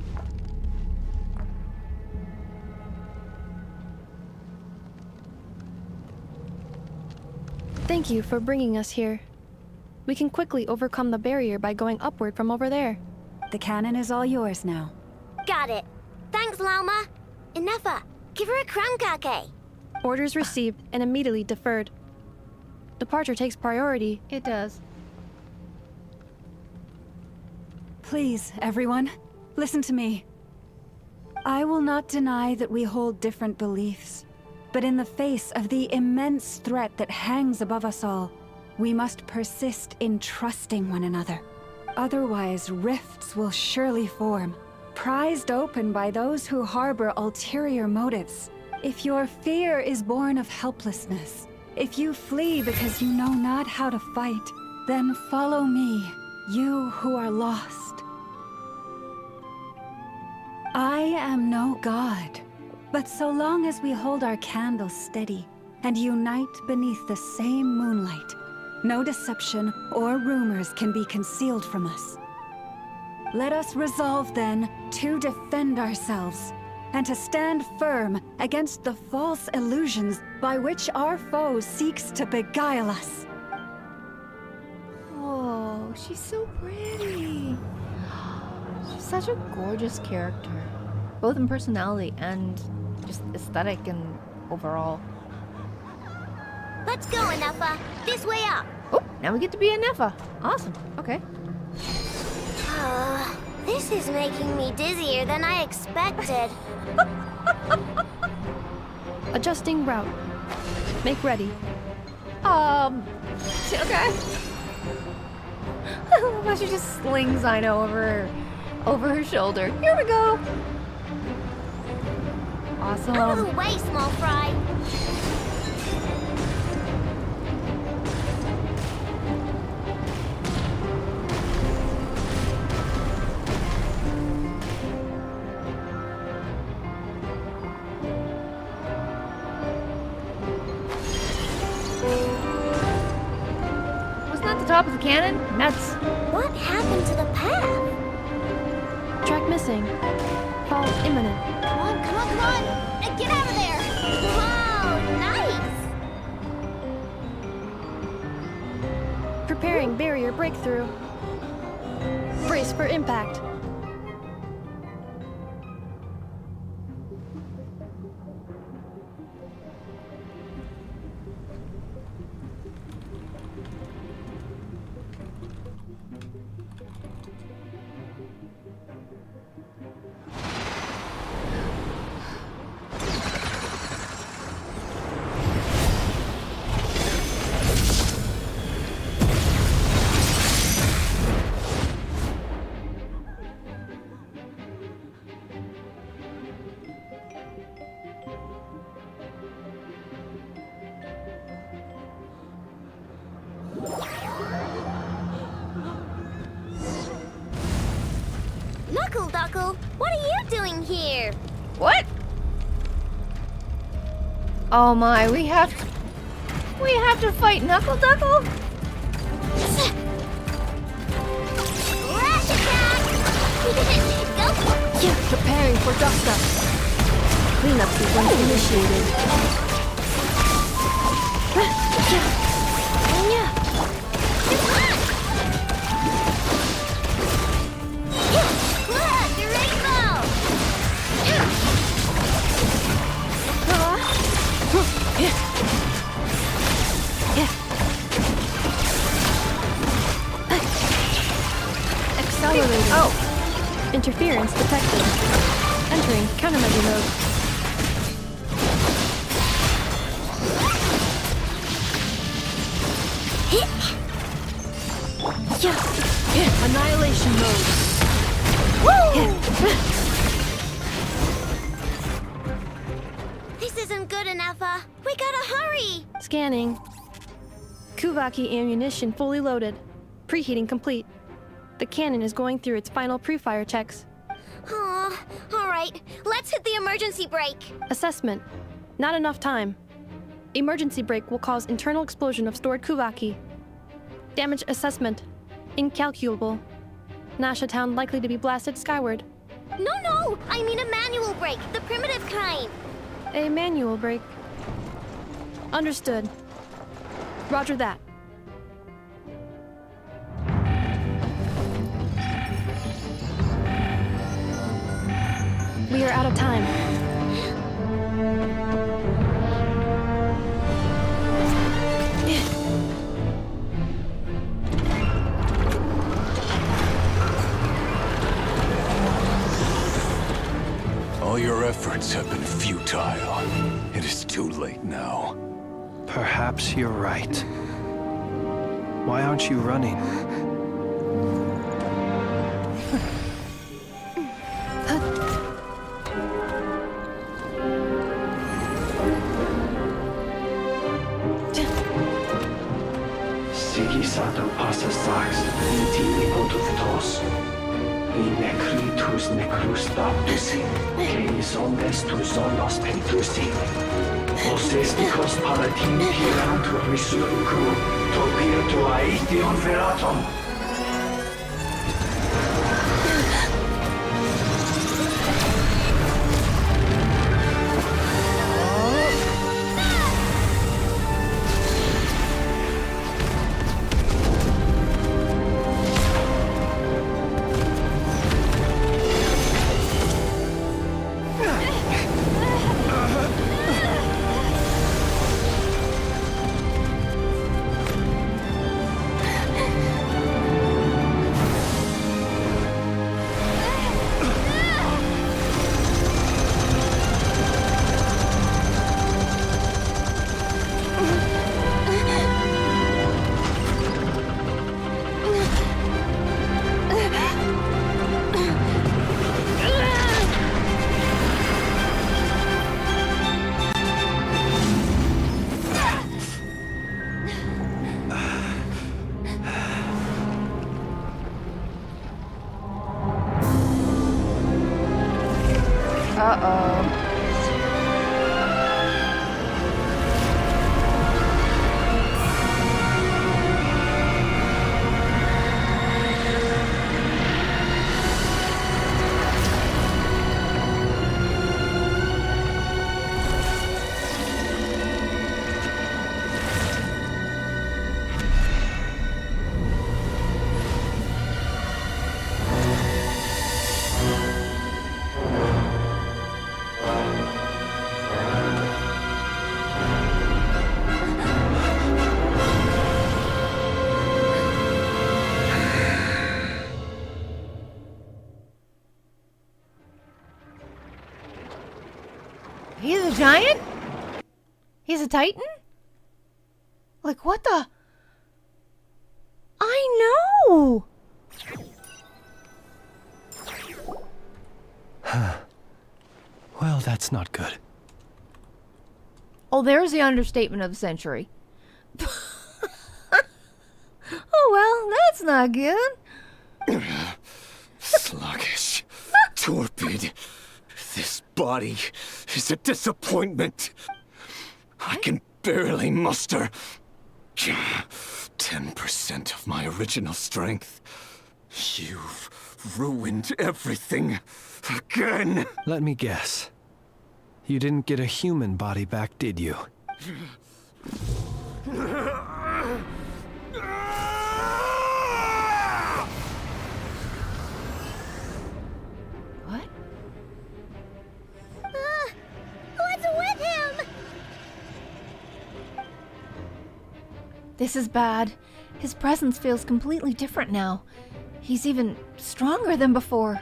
Thank you for bringing us here. We can quickly overcome the barrier by going upward from over there. The cannon is all yours now. Got it. Thanks, Lauma. Inefa, give her a crankake. Orders received and immediately deferred. Departure takes priority. It does. Please, everyone, listen to me. I will not deny that we hold different beliefs, but in the face of the immense threat that hangs above us all, we must persist in trusting one another. Otherwise, rifts will surely form, prized open by those who harbor ulterior motives. If your fear is born of helplessness, if you flee because you know not how to fight, then follow me, you who are lost. I am no god, but so long as we hold our candles steady and unite beneath the same moonlight, no deception or rumors can be concealed from us. Let us resolve, then, to defend ourselves, and to stand firm against the false illusions by which our foe seeks to beguile us. Oh, she's so pretty. She's such a gorgeous character, both in personality and just aesthetic and overall. Let's go, Inefa. This way up. Oh, now we get to be a Nefa. Awesome. Okay. This is making me dizzier than I expected. Adjusting route. Make ready. Okay. Why she just slings Ino over her shoulder. Here we go. Awesome. Out of the way, small fry. Wasn't that the top of the cannon? Nuts. What happened to the path? Track missing. Fall imminent. Come on, come on, come on! Get out of there! Wow, nice! Preparing barrier breakthrough. Brace for impact. Knuckle, what are you doing here? What? Oh my, we have to fight Knuckle Duckle? Lash attack! Go for it! Yeah, preparing for dust up. Cleanup sequence initiated. Accelerating. Oh! Interference detected. Entering countermeasure mode. Annihilation mode. This isn't isn't good enough. We gotta hurry! Scanning. Kuvaki ammunition fully loaded. Preheating complete. The cannon is going through its final pre-fire checks. Oh, alright. Let's hit the emergency brake. Assessment. Not enough time. Emergency brake will cause internal explosion of stored Kuvaki. Damage assessment. Incalculable. Nasha Town likely to be blasted skyward. No! I mean a manual brake, the primitive kind. A manual brake. Understood. Roger that. We are out of time. All your efforts have been futile. It is too late now. Perhaps you're right. Why aren't you running? Sigisato passa sax, intimi potus in necritus necrus baptusi, que omnes tu zonos pentusi. Osesticos palatin pirantur resurcu, topir aetion veratum. He's a giant? He's a titan? Like, what the? I know! Well, that's not good. Oh, there's the understatement of the century. Oh, well, that's not good. Sluggish. Torpid. This body is a disappointment. I can barely muster 10% of my original strength. You've ruined everything again. Let me guess. You didn't get a human body back, did you? What? What's with him? This is bad. His presence feels completely different now. He's even stronger than before.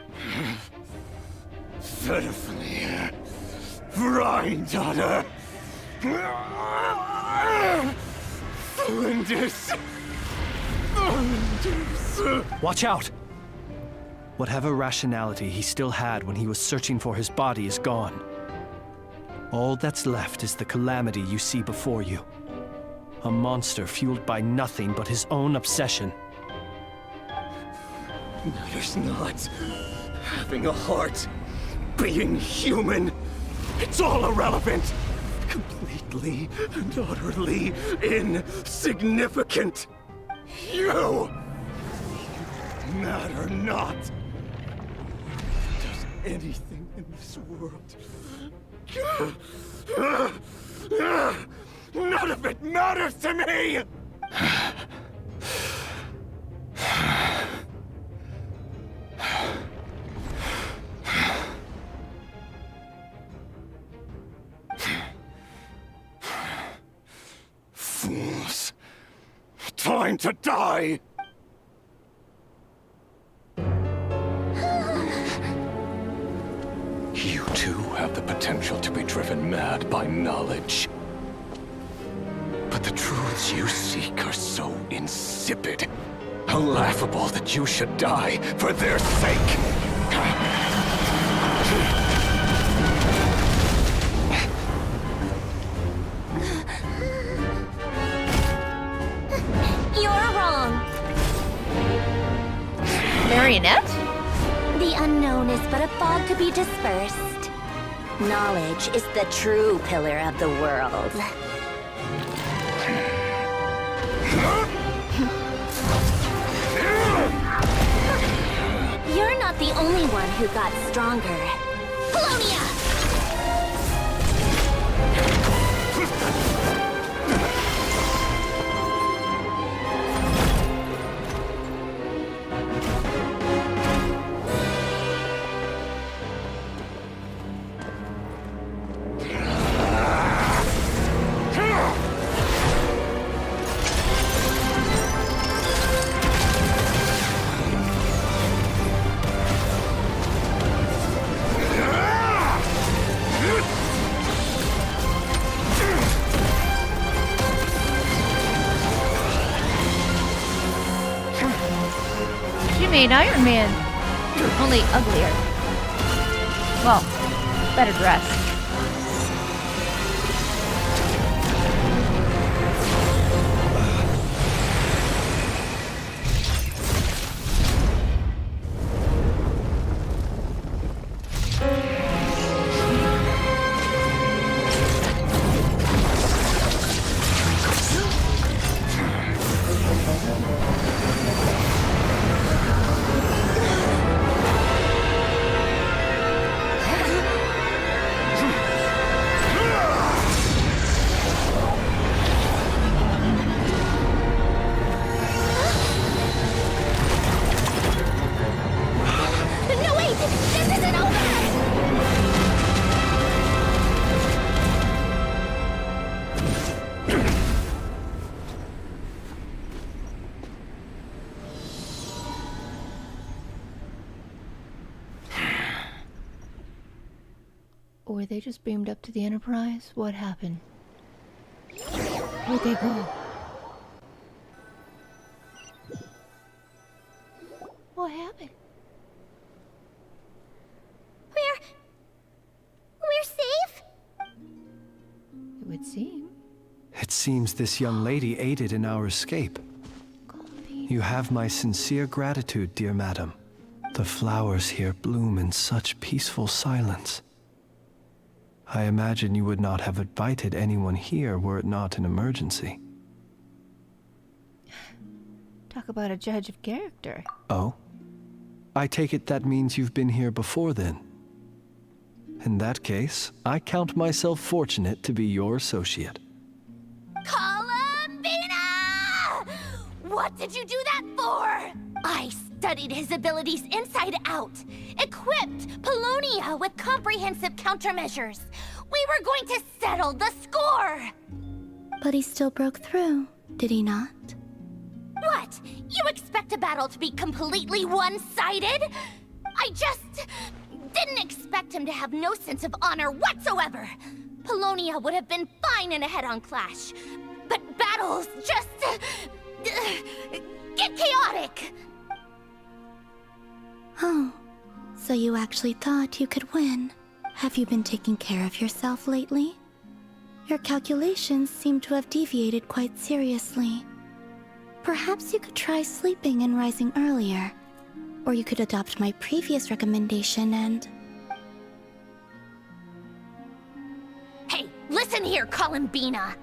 Pitifully. Granddaughter. Flinders. Watch out! Whatever rationality he still had when he was searching for his body is gone. All that's left is the calamity you see before you. A monster fueled by nothing but his own obsession. Matters not. Having a heart. Being human. It's all irrelevant. Completely and utterly insignificant. You matter not. Does anything in this world. None of it matters to me! Fools. Time to die! You too have the potential to be driven mad by knowledge. But the truths you seek are so insipid, how laughable that you should die for their sake. You're wrong. Marionette? The unknown is but a fog to be dispersed. Knowledge is the true pillar of the world. You're not the only one who got stronger. Polonia! She made Iron Man. Only uglier. Well, better dressed. Were they just beamed up to the Enterprise? What happened? Where'd they go? What happened? We're safe? It would seem. It seems this young lady aided in our escape. You have my sincere gratitude, dear madam. The flowers here bloom in such peaceful silence. I imagine you would not have invited anyone here were it not an emergency. Talk about a judge of character. Oh? I take it that means you've been here before then. In that case, I count myself fortunate to be your associate. Columbina! What did you do that for? I studied his abilities inside out, equipped Polonia with comprehensive countermeasures. We were going to settle the score! But he still broke through, did he not? What? You expect a battle to be completely one-sided? I just didn't expect him to have no sense of honor whatsoever. Polonia would have been fine in a head-on clash, but battles just get chaotic. Oh, so you actually thought you could win? Have you been taking care of yourself lately? Your calculations seem to have deviated quite seriously. Perhaps you could try sleeping and rising earlier. Or you could adopt my previous recommendation and... Hey, listen here, Columbina!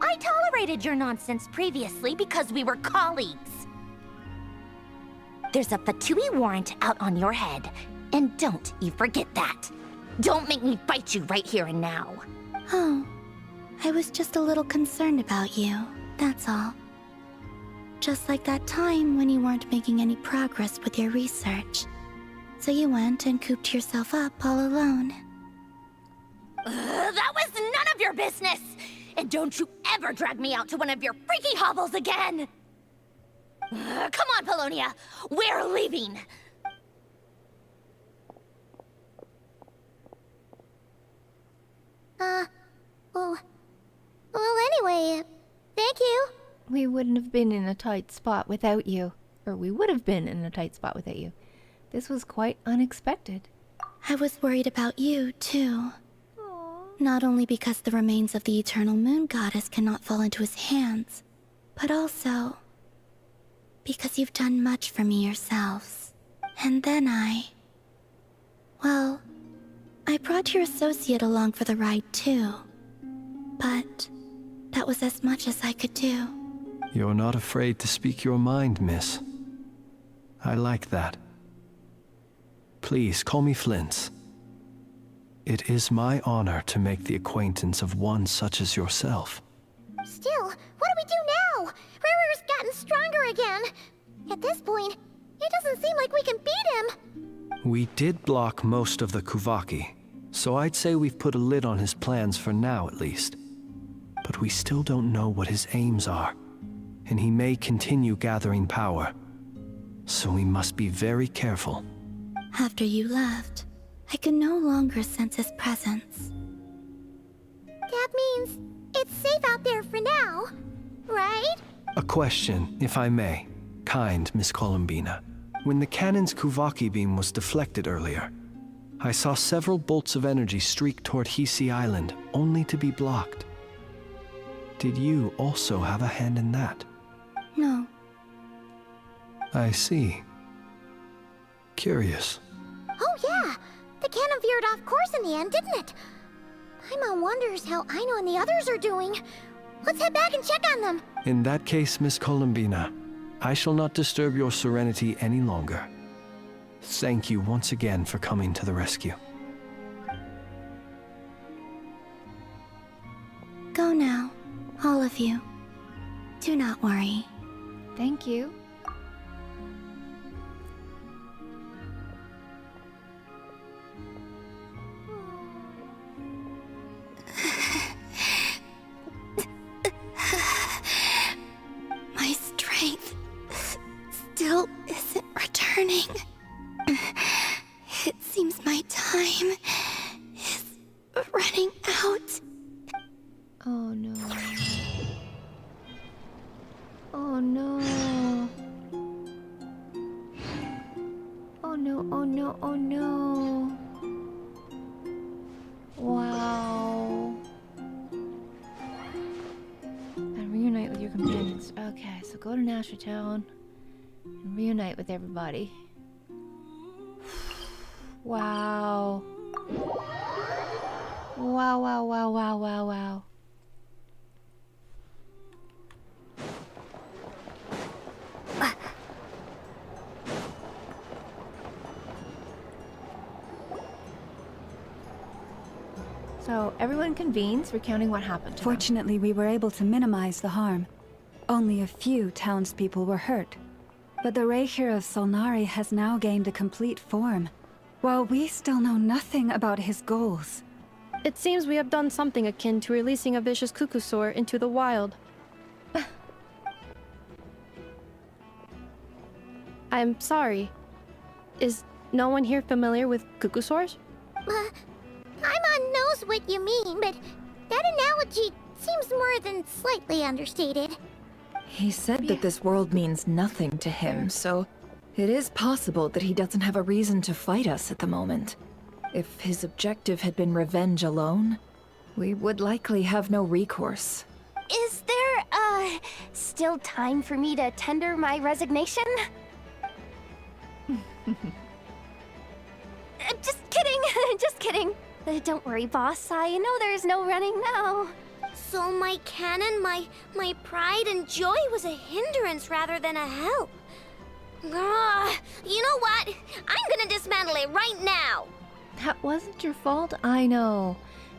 I tolerated your nonsense previously because we were colleagues. There's a Fatui warrant out on your head, and don't you forget that. Don't make me fight you right here and now. Oh, I was just a little concerned about you, that's all. Just like that time when you weren't making any progress with your research. So you went and cooped yourself up all alone. That was none of your business! And don't you ever drag me out to one of your freaky hovels again! Come on, Polonia! We're leaving! Well, anyway, thank you. We wouldn't have been in a tight spot without you. Or we would have been in a tight spot without you. This was quite unexpected. I was worried about you, too. Not only because the remains of the Eternal Moon Goddess cannot fall into his hands, but also because you've done much for me yourselves. And then well, I brought your associate along for the ride too. But that was as much as I could do. You're not afraid to speak your mind, miss. I like that. Please, call me Flint's. It is my honor to make the acquaintance of one such as yourself. Still, what do we do now? Riri's gotten stronger again. At this point, it doesn't seem like we can beat him. We did block most of the Kuvaki, so I'd say we've put a lid on his plans for now at least. But we still don't know what his aims are, and he may continue gathering power. So we must be very careful. After you left, I could no longer sense his presence. That means it's safe out there for now, right? A question, if I may. Kind Miss Columbina. When the cannon's Kuvaki beam was deflected earlier, I saw several bolts of energy streak toward Hisi Island, only to be blocked. Did you also have a hand in that? No. I see. Curious. Oh yeah! The cannon veered off course in the end, didn't it? Paimon wonders how Aino and the others are doing. Let's head back and check on them. In that case, Miss Columbina, I shall not disturb your serenity any longer. Thank you once again for coming to the rescue. Go now, all of you. Do not worry. Thank you. My strength still isn't returning. It seems my time is running out. Oh no. Oh no. Oh no, oh no, oh no. Wow. And reunite with your companions. Okay, so go to Nasher Town and reunite with everybody. Wow. Wow, wow, wow, wow, wow, wow. So, everyone convenes, recounting what happened to them. Fortunately, we were able to minimize the harm. Only a few townspeople were hurt. But the Reikir of Solnari has now gained a complete form, while we still know nothing about his goals. It seems we have done something akin to releasing a vicious Kukusaur into the wild. I'm sorry. Is no one here familiar with Kukusaurs? Paimon knows what you mean, but that analogy seems more than slightly understated. He said that this world means nothing to him, so it is possible that he doesn't have a reason to fight us at the moment. If his objective had been revenge alone, we would likely have no recourse. Is there, still time for me to tender my resignation? Just kidding, just kidding. Don't worry, boss. I know there's no running now. So my canon, my pride and joy was a hindrance rather than a help. Ugh, you know what? I'm gonna dismantle it right now. That wasn't your fault, I know.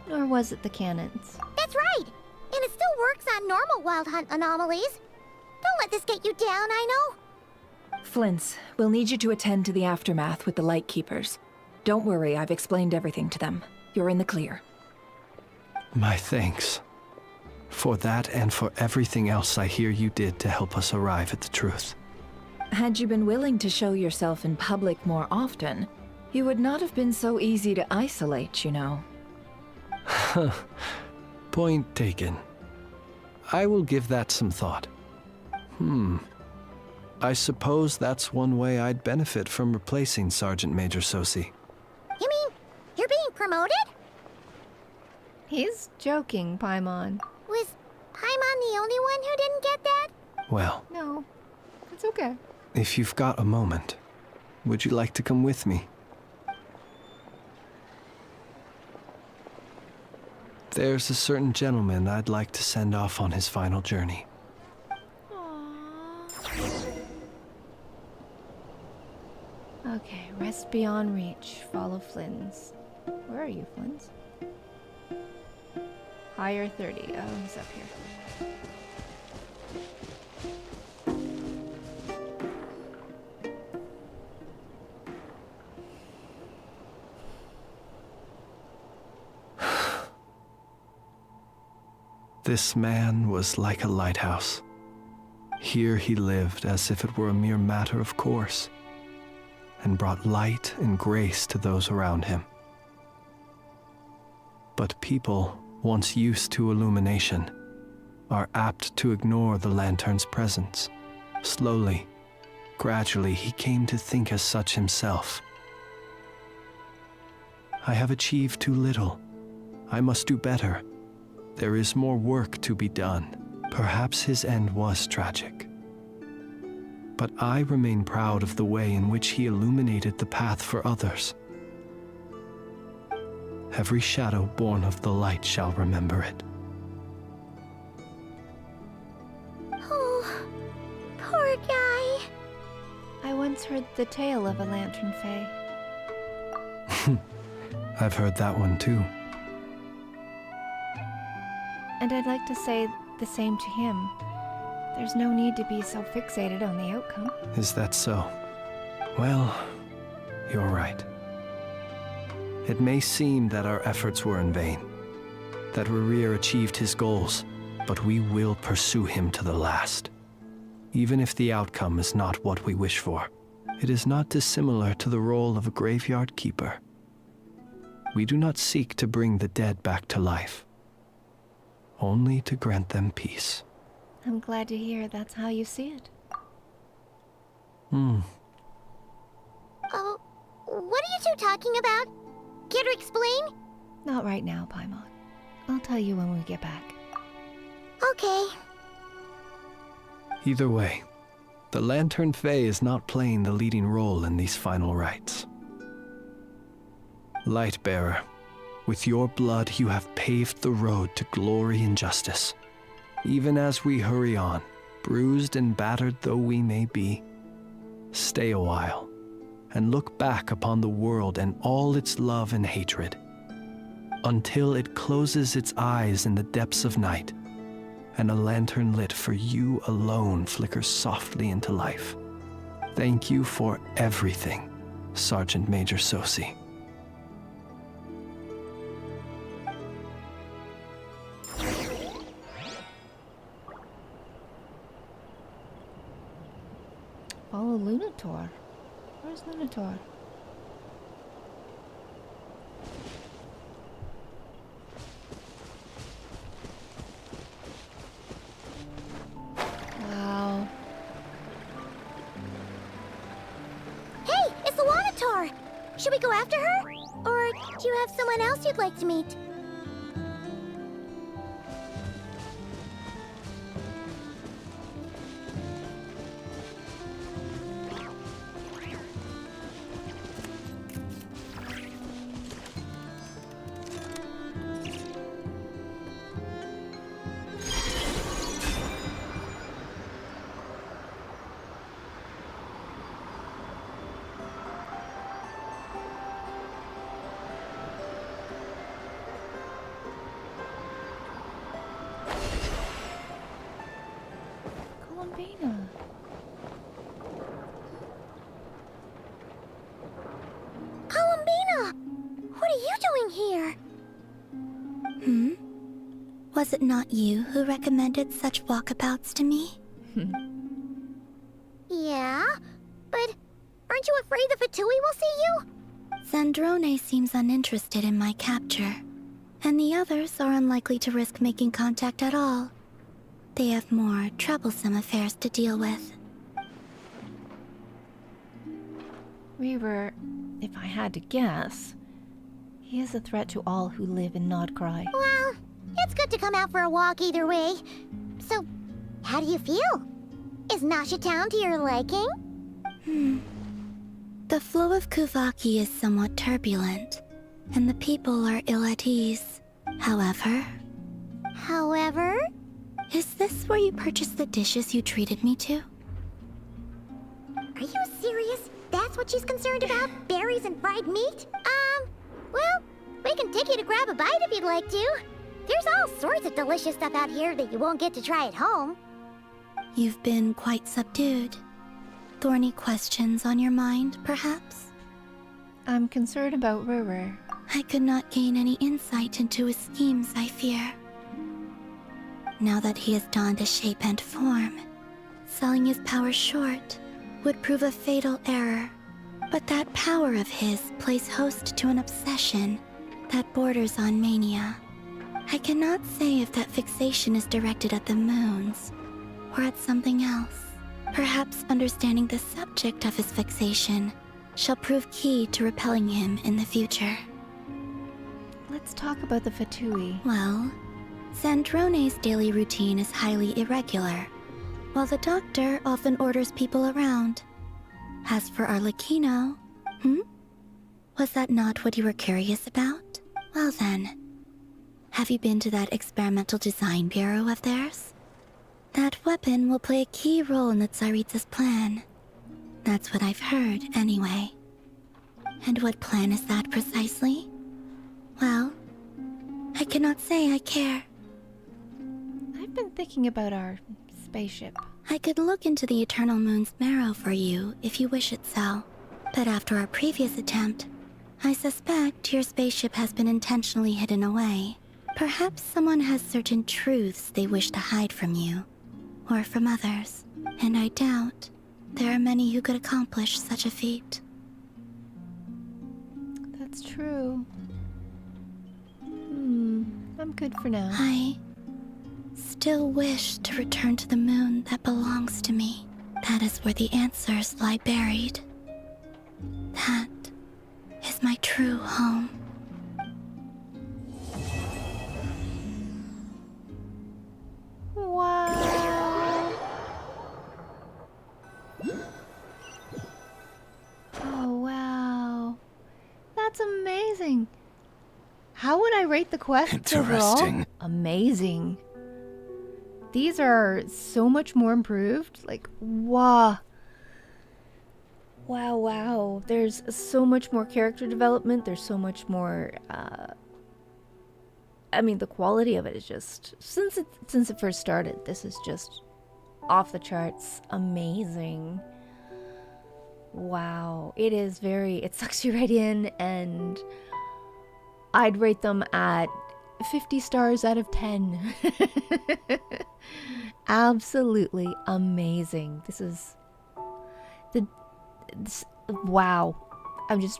Nor was it the cannons. That's right. And it still works on normal wild hunt anomalies. Don't let this get you down, I know. Flint's, we'll need you to attend to the aftermath with the Lightkeepers. Don't worry, I've explained everything to them. You're in the clear. My thanks. For that and for everything else I hear you did to help us arrive at the truth. Had you been willing to show yourself in public more often, you would not have been so easy to isolate, you know. Point taken. I will give that some thought. I suppose that's one way I'd benefit from replacing Sergeant Major Sosi. You mean you're being promoted? He's joking, Paimon. Was Paimon the only one who didn't get that? Well, No, it's okay. if you've got a moment, would you like to come with me? There's a certain gentleman I'd like to send off on his final journey. Okay, rest beyond reach. Follow Flynn's. Where are you, Flynn's? Higher 30. Oh, he's up here. This man was like a lighthouse. Here he lived as if it were a mere matter of course, and brought light and grace to those around him. But people, once used to illumination, are apt to ignore the lantern's presence. Slowly, gradually, he came to think as such himself. I have achieved too little. I must do better. There is more work to be done. Perhaps his end was tragic. But I remain proud of the way in which he illuminated the path for others. Every shadow born of the light shall remember it. Oh, poor guy. I once heard the tale of a lantern fae. I've heard that one too. And I'd like to say the same to him. There's no need to be so fixated on the outcome. Is that so? Well, you're right. It may seem that our efforts were in vain, that Rerir achieved his goals, but we will pursue him to the last. Even if the outcome is not what we wish for, it is not dissimilar to the role of a graveyard keeper. We do not seek to bring the dead back to life, only to grant them peace. I'm glad to hear that's how you see it. Oh, what are you two talking about? Care to explain? Not right now, Paimon. I'll tell you when we get back. Okay. Either way, the Lantern Fae is not playing the leading role in these final rites. Lightbearer, with your blood you have paved the road to glory and justice. Even as we hurry on, bruised and battered though we may be, stay a while and look back upon the world and all its love and hatred, until it closes its eyes in the depths of night, and a lantern lit for you alone flickers softly into life. Thank you for everything, Sergeant Major Sosi. Follow Lunator. Where's Lunator? Wow. Hey, it's the Lunator! Should we go after her? Or do you have someone else you'd like to meet? Columbina. Columbina! What are you doing here? Was it not you who recommended such walkabouts to me? Yeah, but aren't you afraid the Fatui will see you? Zandrone seems uninterested in my capture, and the others are unlikely to risk making contact at all. They have more troublesome affairs to deal with. Reaver, if I had to guess, he is a threat to all who live in Nod Krai. Well, it's good to come out for a walk either way. So, how do you feel? Is Nasha Town to your liking? The flow of Kuvaki is somewhat turbulent, and the people are ill at ease. However... Is this where you purchased the dishes you treated me to? Are you serious? That's what she's concerned about? Berries and fried meat? Well, we can take you to grab a bite if you'd like to. There's all sorts of delicious stuff out here that you won't get to try at home. You've been quite subdued. Thorny questions on your mind, perhaps? I'm concerned about Ruru. I could not gain any insight into his schemes, I fear. Now that he has donned a shape and form, selling his power short would prove a fatal error. But that power of his plays host to an obsession that borders on mania. I cannot say if that fixation is directed at the moons or at something else. Perhaps understanding the subject of his fixation shall prove key to repelling him in the future. Let's talk about the Fatui. Well, Zandrone's daily routine is highly irregular, while the doctor often orders people around. As for Arlecchino, was that not what you were curious about? Well then, have you been to that experimental design bureau of theirs? That weapon will play a key role in the Tsaritsa's plan. That's what I've heard, anyway. And what plan is that precisely? Well, I cannot say I care. I've been thinking about our spaceship. I could look into the Eternal Moon's marrow for you if you wish it so. But after our previous attempt, I suspect your spaceship has been intentionally hidden away. Perhaps someone has certain truths they wish to hide from you, or from others. And I doubt there are many who could accomplish such a feat. That's true. I'm good for now. I still wish to return to the moon that belongs to me. That is where the answers lie buried. That is my true home. Wow. Oh, wow. That's amazing. How would I rate the quest overall? Interesting. Amazing. These are so much more improved. Like, wow. Wow. There's so much more character development. There's so much more, I mean, the quality of it is just, since it first started, this is just off the charts amazing. Wow. It is it sucks you right in, and I'd rate them at 50 stars out of 10. Absolutely amazing. This is wow. I'm just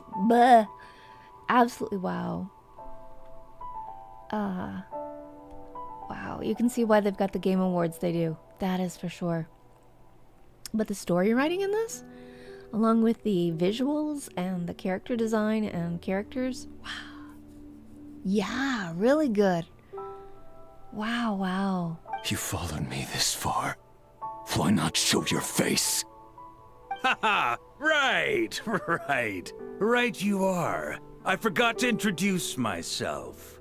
absolutely wow. Wow. You can see why they've got the game awards they do. That is for sure. But the story writing in this, along with the visuals and the character design and characters. Wow. Yeah, really good. Wow, wow. You followed me this far. Why not show your face? Haha! Right! Right you are. I forgot to introduce myself.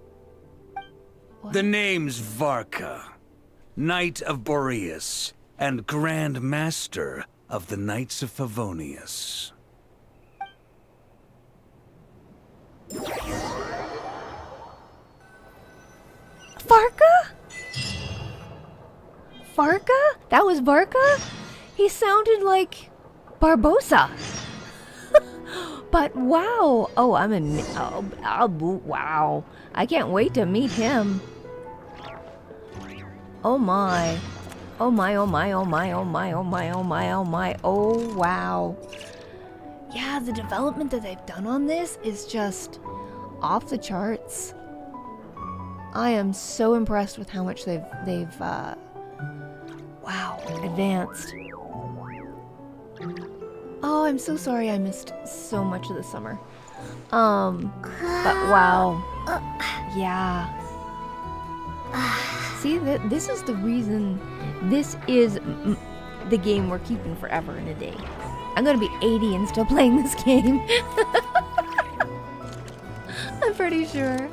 What? The name's Varka, Knight of Boreas, and Grand Master of the Knights of Favonius. Varka? Varka? That was Varka? He sounded like Barbosa. But wow. Oh, wow. I can't wait to meet him. Oh my. Oh my, oh my, oh my, oh my, oh my, oh my, oh my. Oh wow. Yeah, the development that they've done on this is just off the charts. I am so impressed with how much they've wow, advanced. Oh, I'm so sorry I missed so much of the summer. But wow. Yeah. See, this is the reason. This is the game we're keeping forever and a day. I'm gonna be 80 and still playing this game. I'm pretty sure.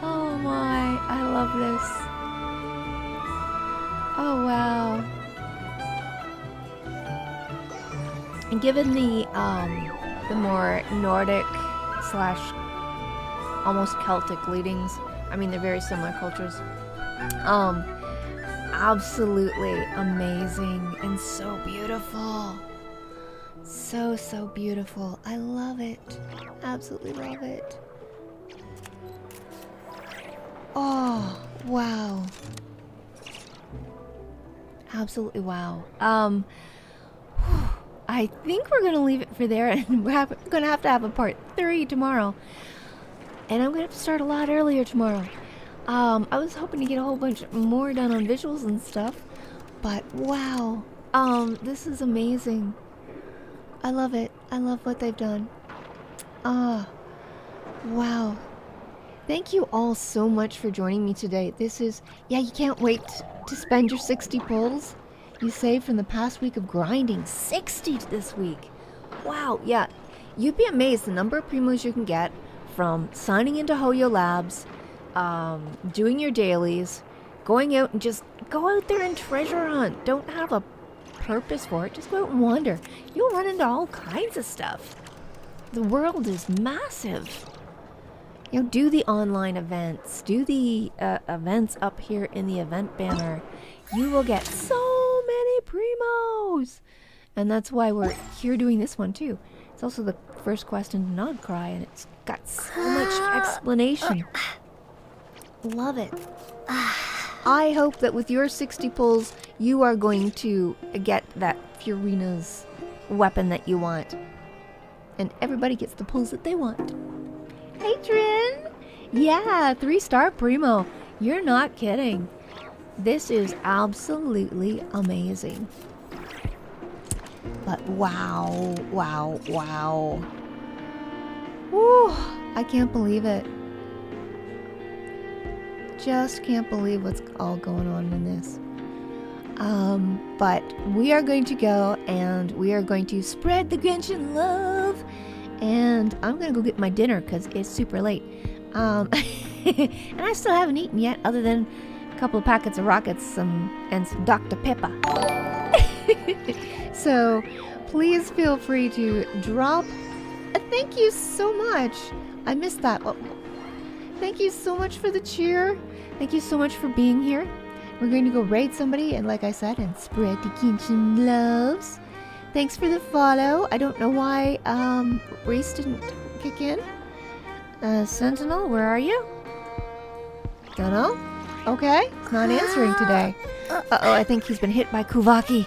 Oh my, I love this. Oh wow. And given the more Nordic slash almost Celtic leadings, I mean they're very similar cultures. Absolutely amazing and so beautiful. So beautiful. I love it. Absolutely love it. Oh, wow. Absolutely wow. I think we're gonna leave it for there, and we're gonna have to have a part 3 tomorrow. And I'm gonna have to start a lot earlier tomorrow. I was hoping to get a whole bunch more done on visuals and stuff, but wow. This is amazing. I love it. I love what they've done. Wow. Thank you all so much for joining me today. This is, yeah, you can't wait to spend your 60 pulls you saved from the past week of grinding. 60 this week. Wow, yeah. You'd be amazed the number of primos you can get from signing into Hoyo Labs, doing your dailies, going out and just go out there and treasure hunt. Don't have a purpose for it. Just go out and wander. You'll run into all kinds of stuff. The world is massive. You know, do the online events. Do the events up here in the event banner. You will get so many primos. And that's why we're here doing this one too. It's also the first quest in Nod Krai, and it's got so much explanation. Love it. I hope that with your 60 pulls, you are going to get that Furina's weapon that you want. And everybody gets the pulls that they want. Hey, Trin! Yeah, 3-star primo. You're not kidding. This is absolutely amazing. But wow, wow, wow. Whew, I can't believe it. Just can't believe what's all going on in this. But we are going to go and we are going to spread the Genshin love. And I'm gonna go get my dinner because it's super late. And I still haven't eaten yet, other than a couple of packets of rockets and some Dr. Pepper. So please feel free to drop a thank you so much. I missed that. Oh, thank you so much for the cheer. Thank you so much for being here. We're going to go raid somebody, and like I said, and spread the Genshin loves. Thanks for the follow. I don't know why Reese didn't kick in. Sentinel, where are you? Don't know. Okay, it's not answering today. Uh-oh, I think he's been hit by Kuvaki.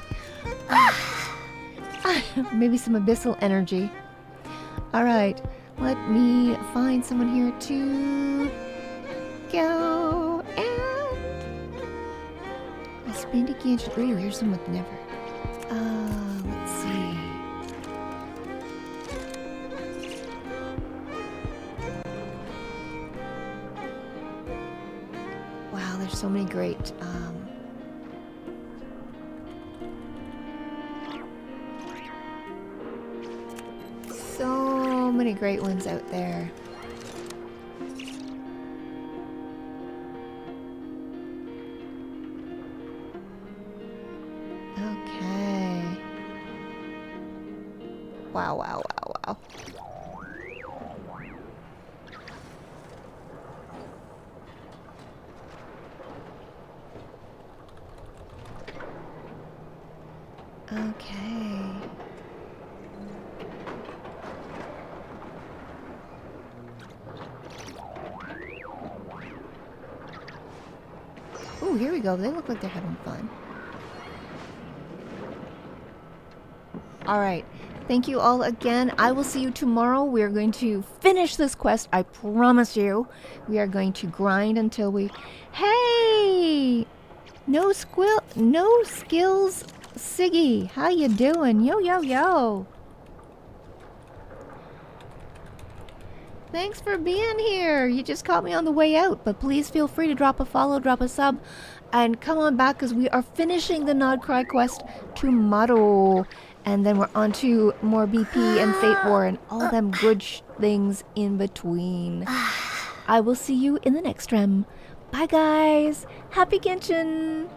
Maybe some abyssal energy. Alright, let me find someone here to go and... I spend a Genshin. Ooh, here's someone with never. Let's see. Wow, there's so many great so many great ones out there. Okay. Wow, wow, wow, wow. Okay. Ooh, here we go. They look like they're having fun. Alright. Thank you all again. I will see you tomorrow. We are going to finish this quest. I promise you. We are going to grind until we... Hey! No skills, Siggy. How you doing? Yo, yo, yo. Thanks for being here. You just caught me on the way out, but please feel free to drop a follow, drop a sub, and come on back because we are finishing the Nod Krai quest tomorrow. And then we're on to more BP and Fate War and all them good things in between. I will see you in the next rem. Bye guys. Happy Genshin.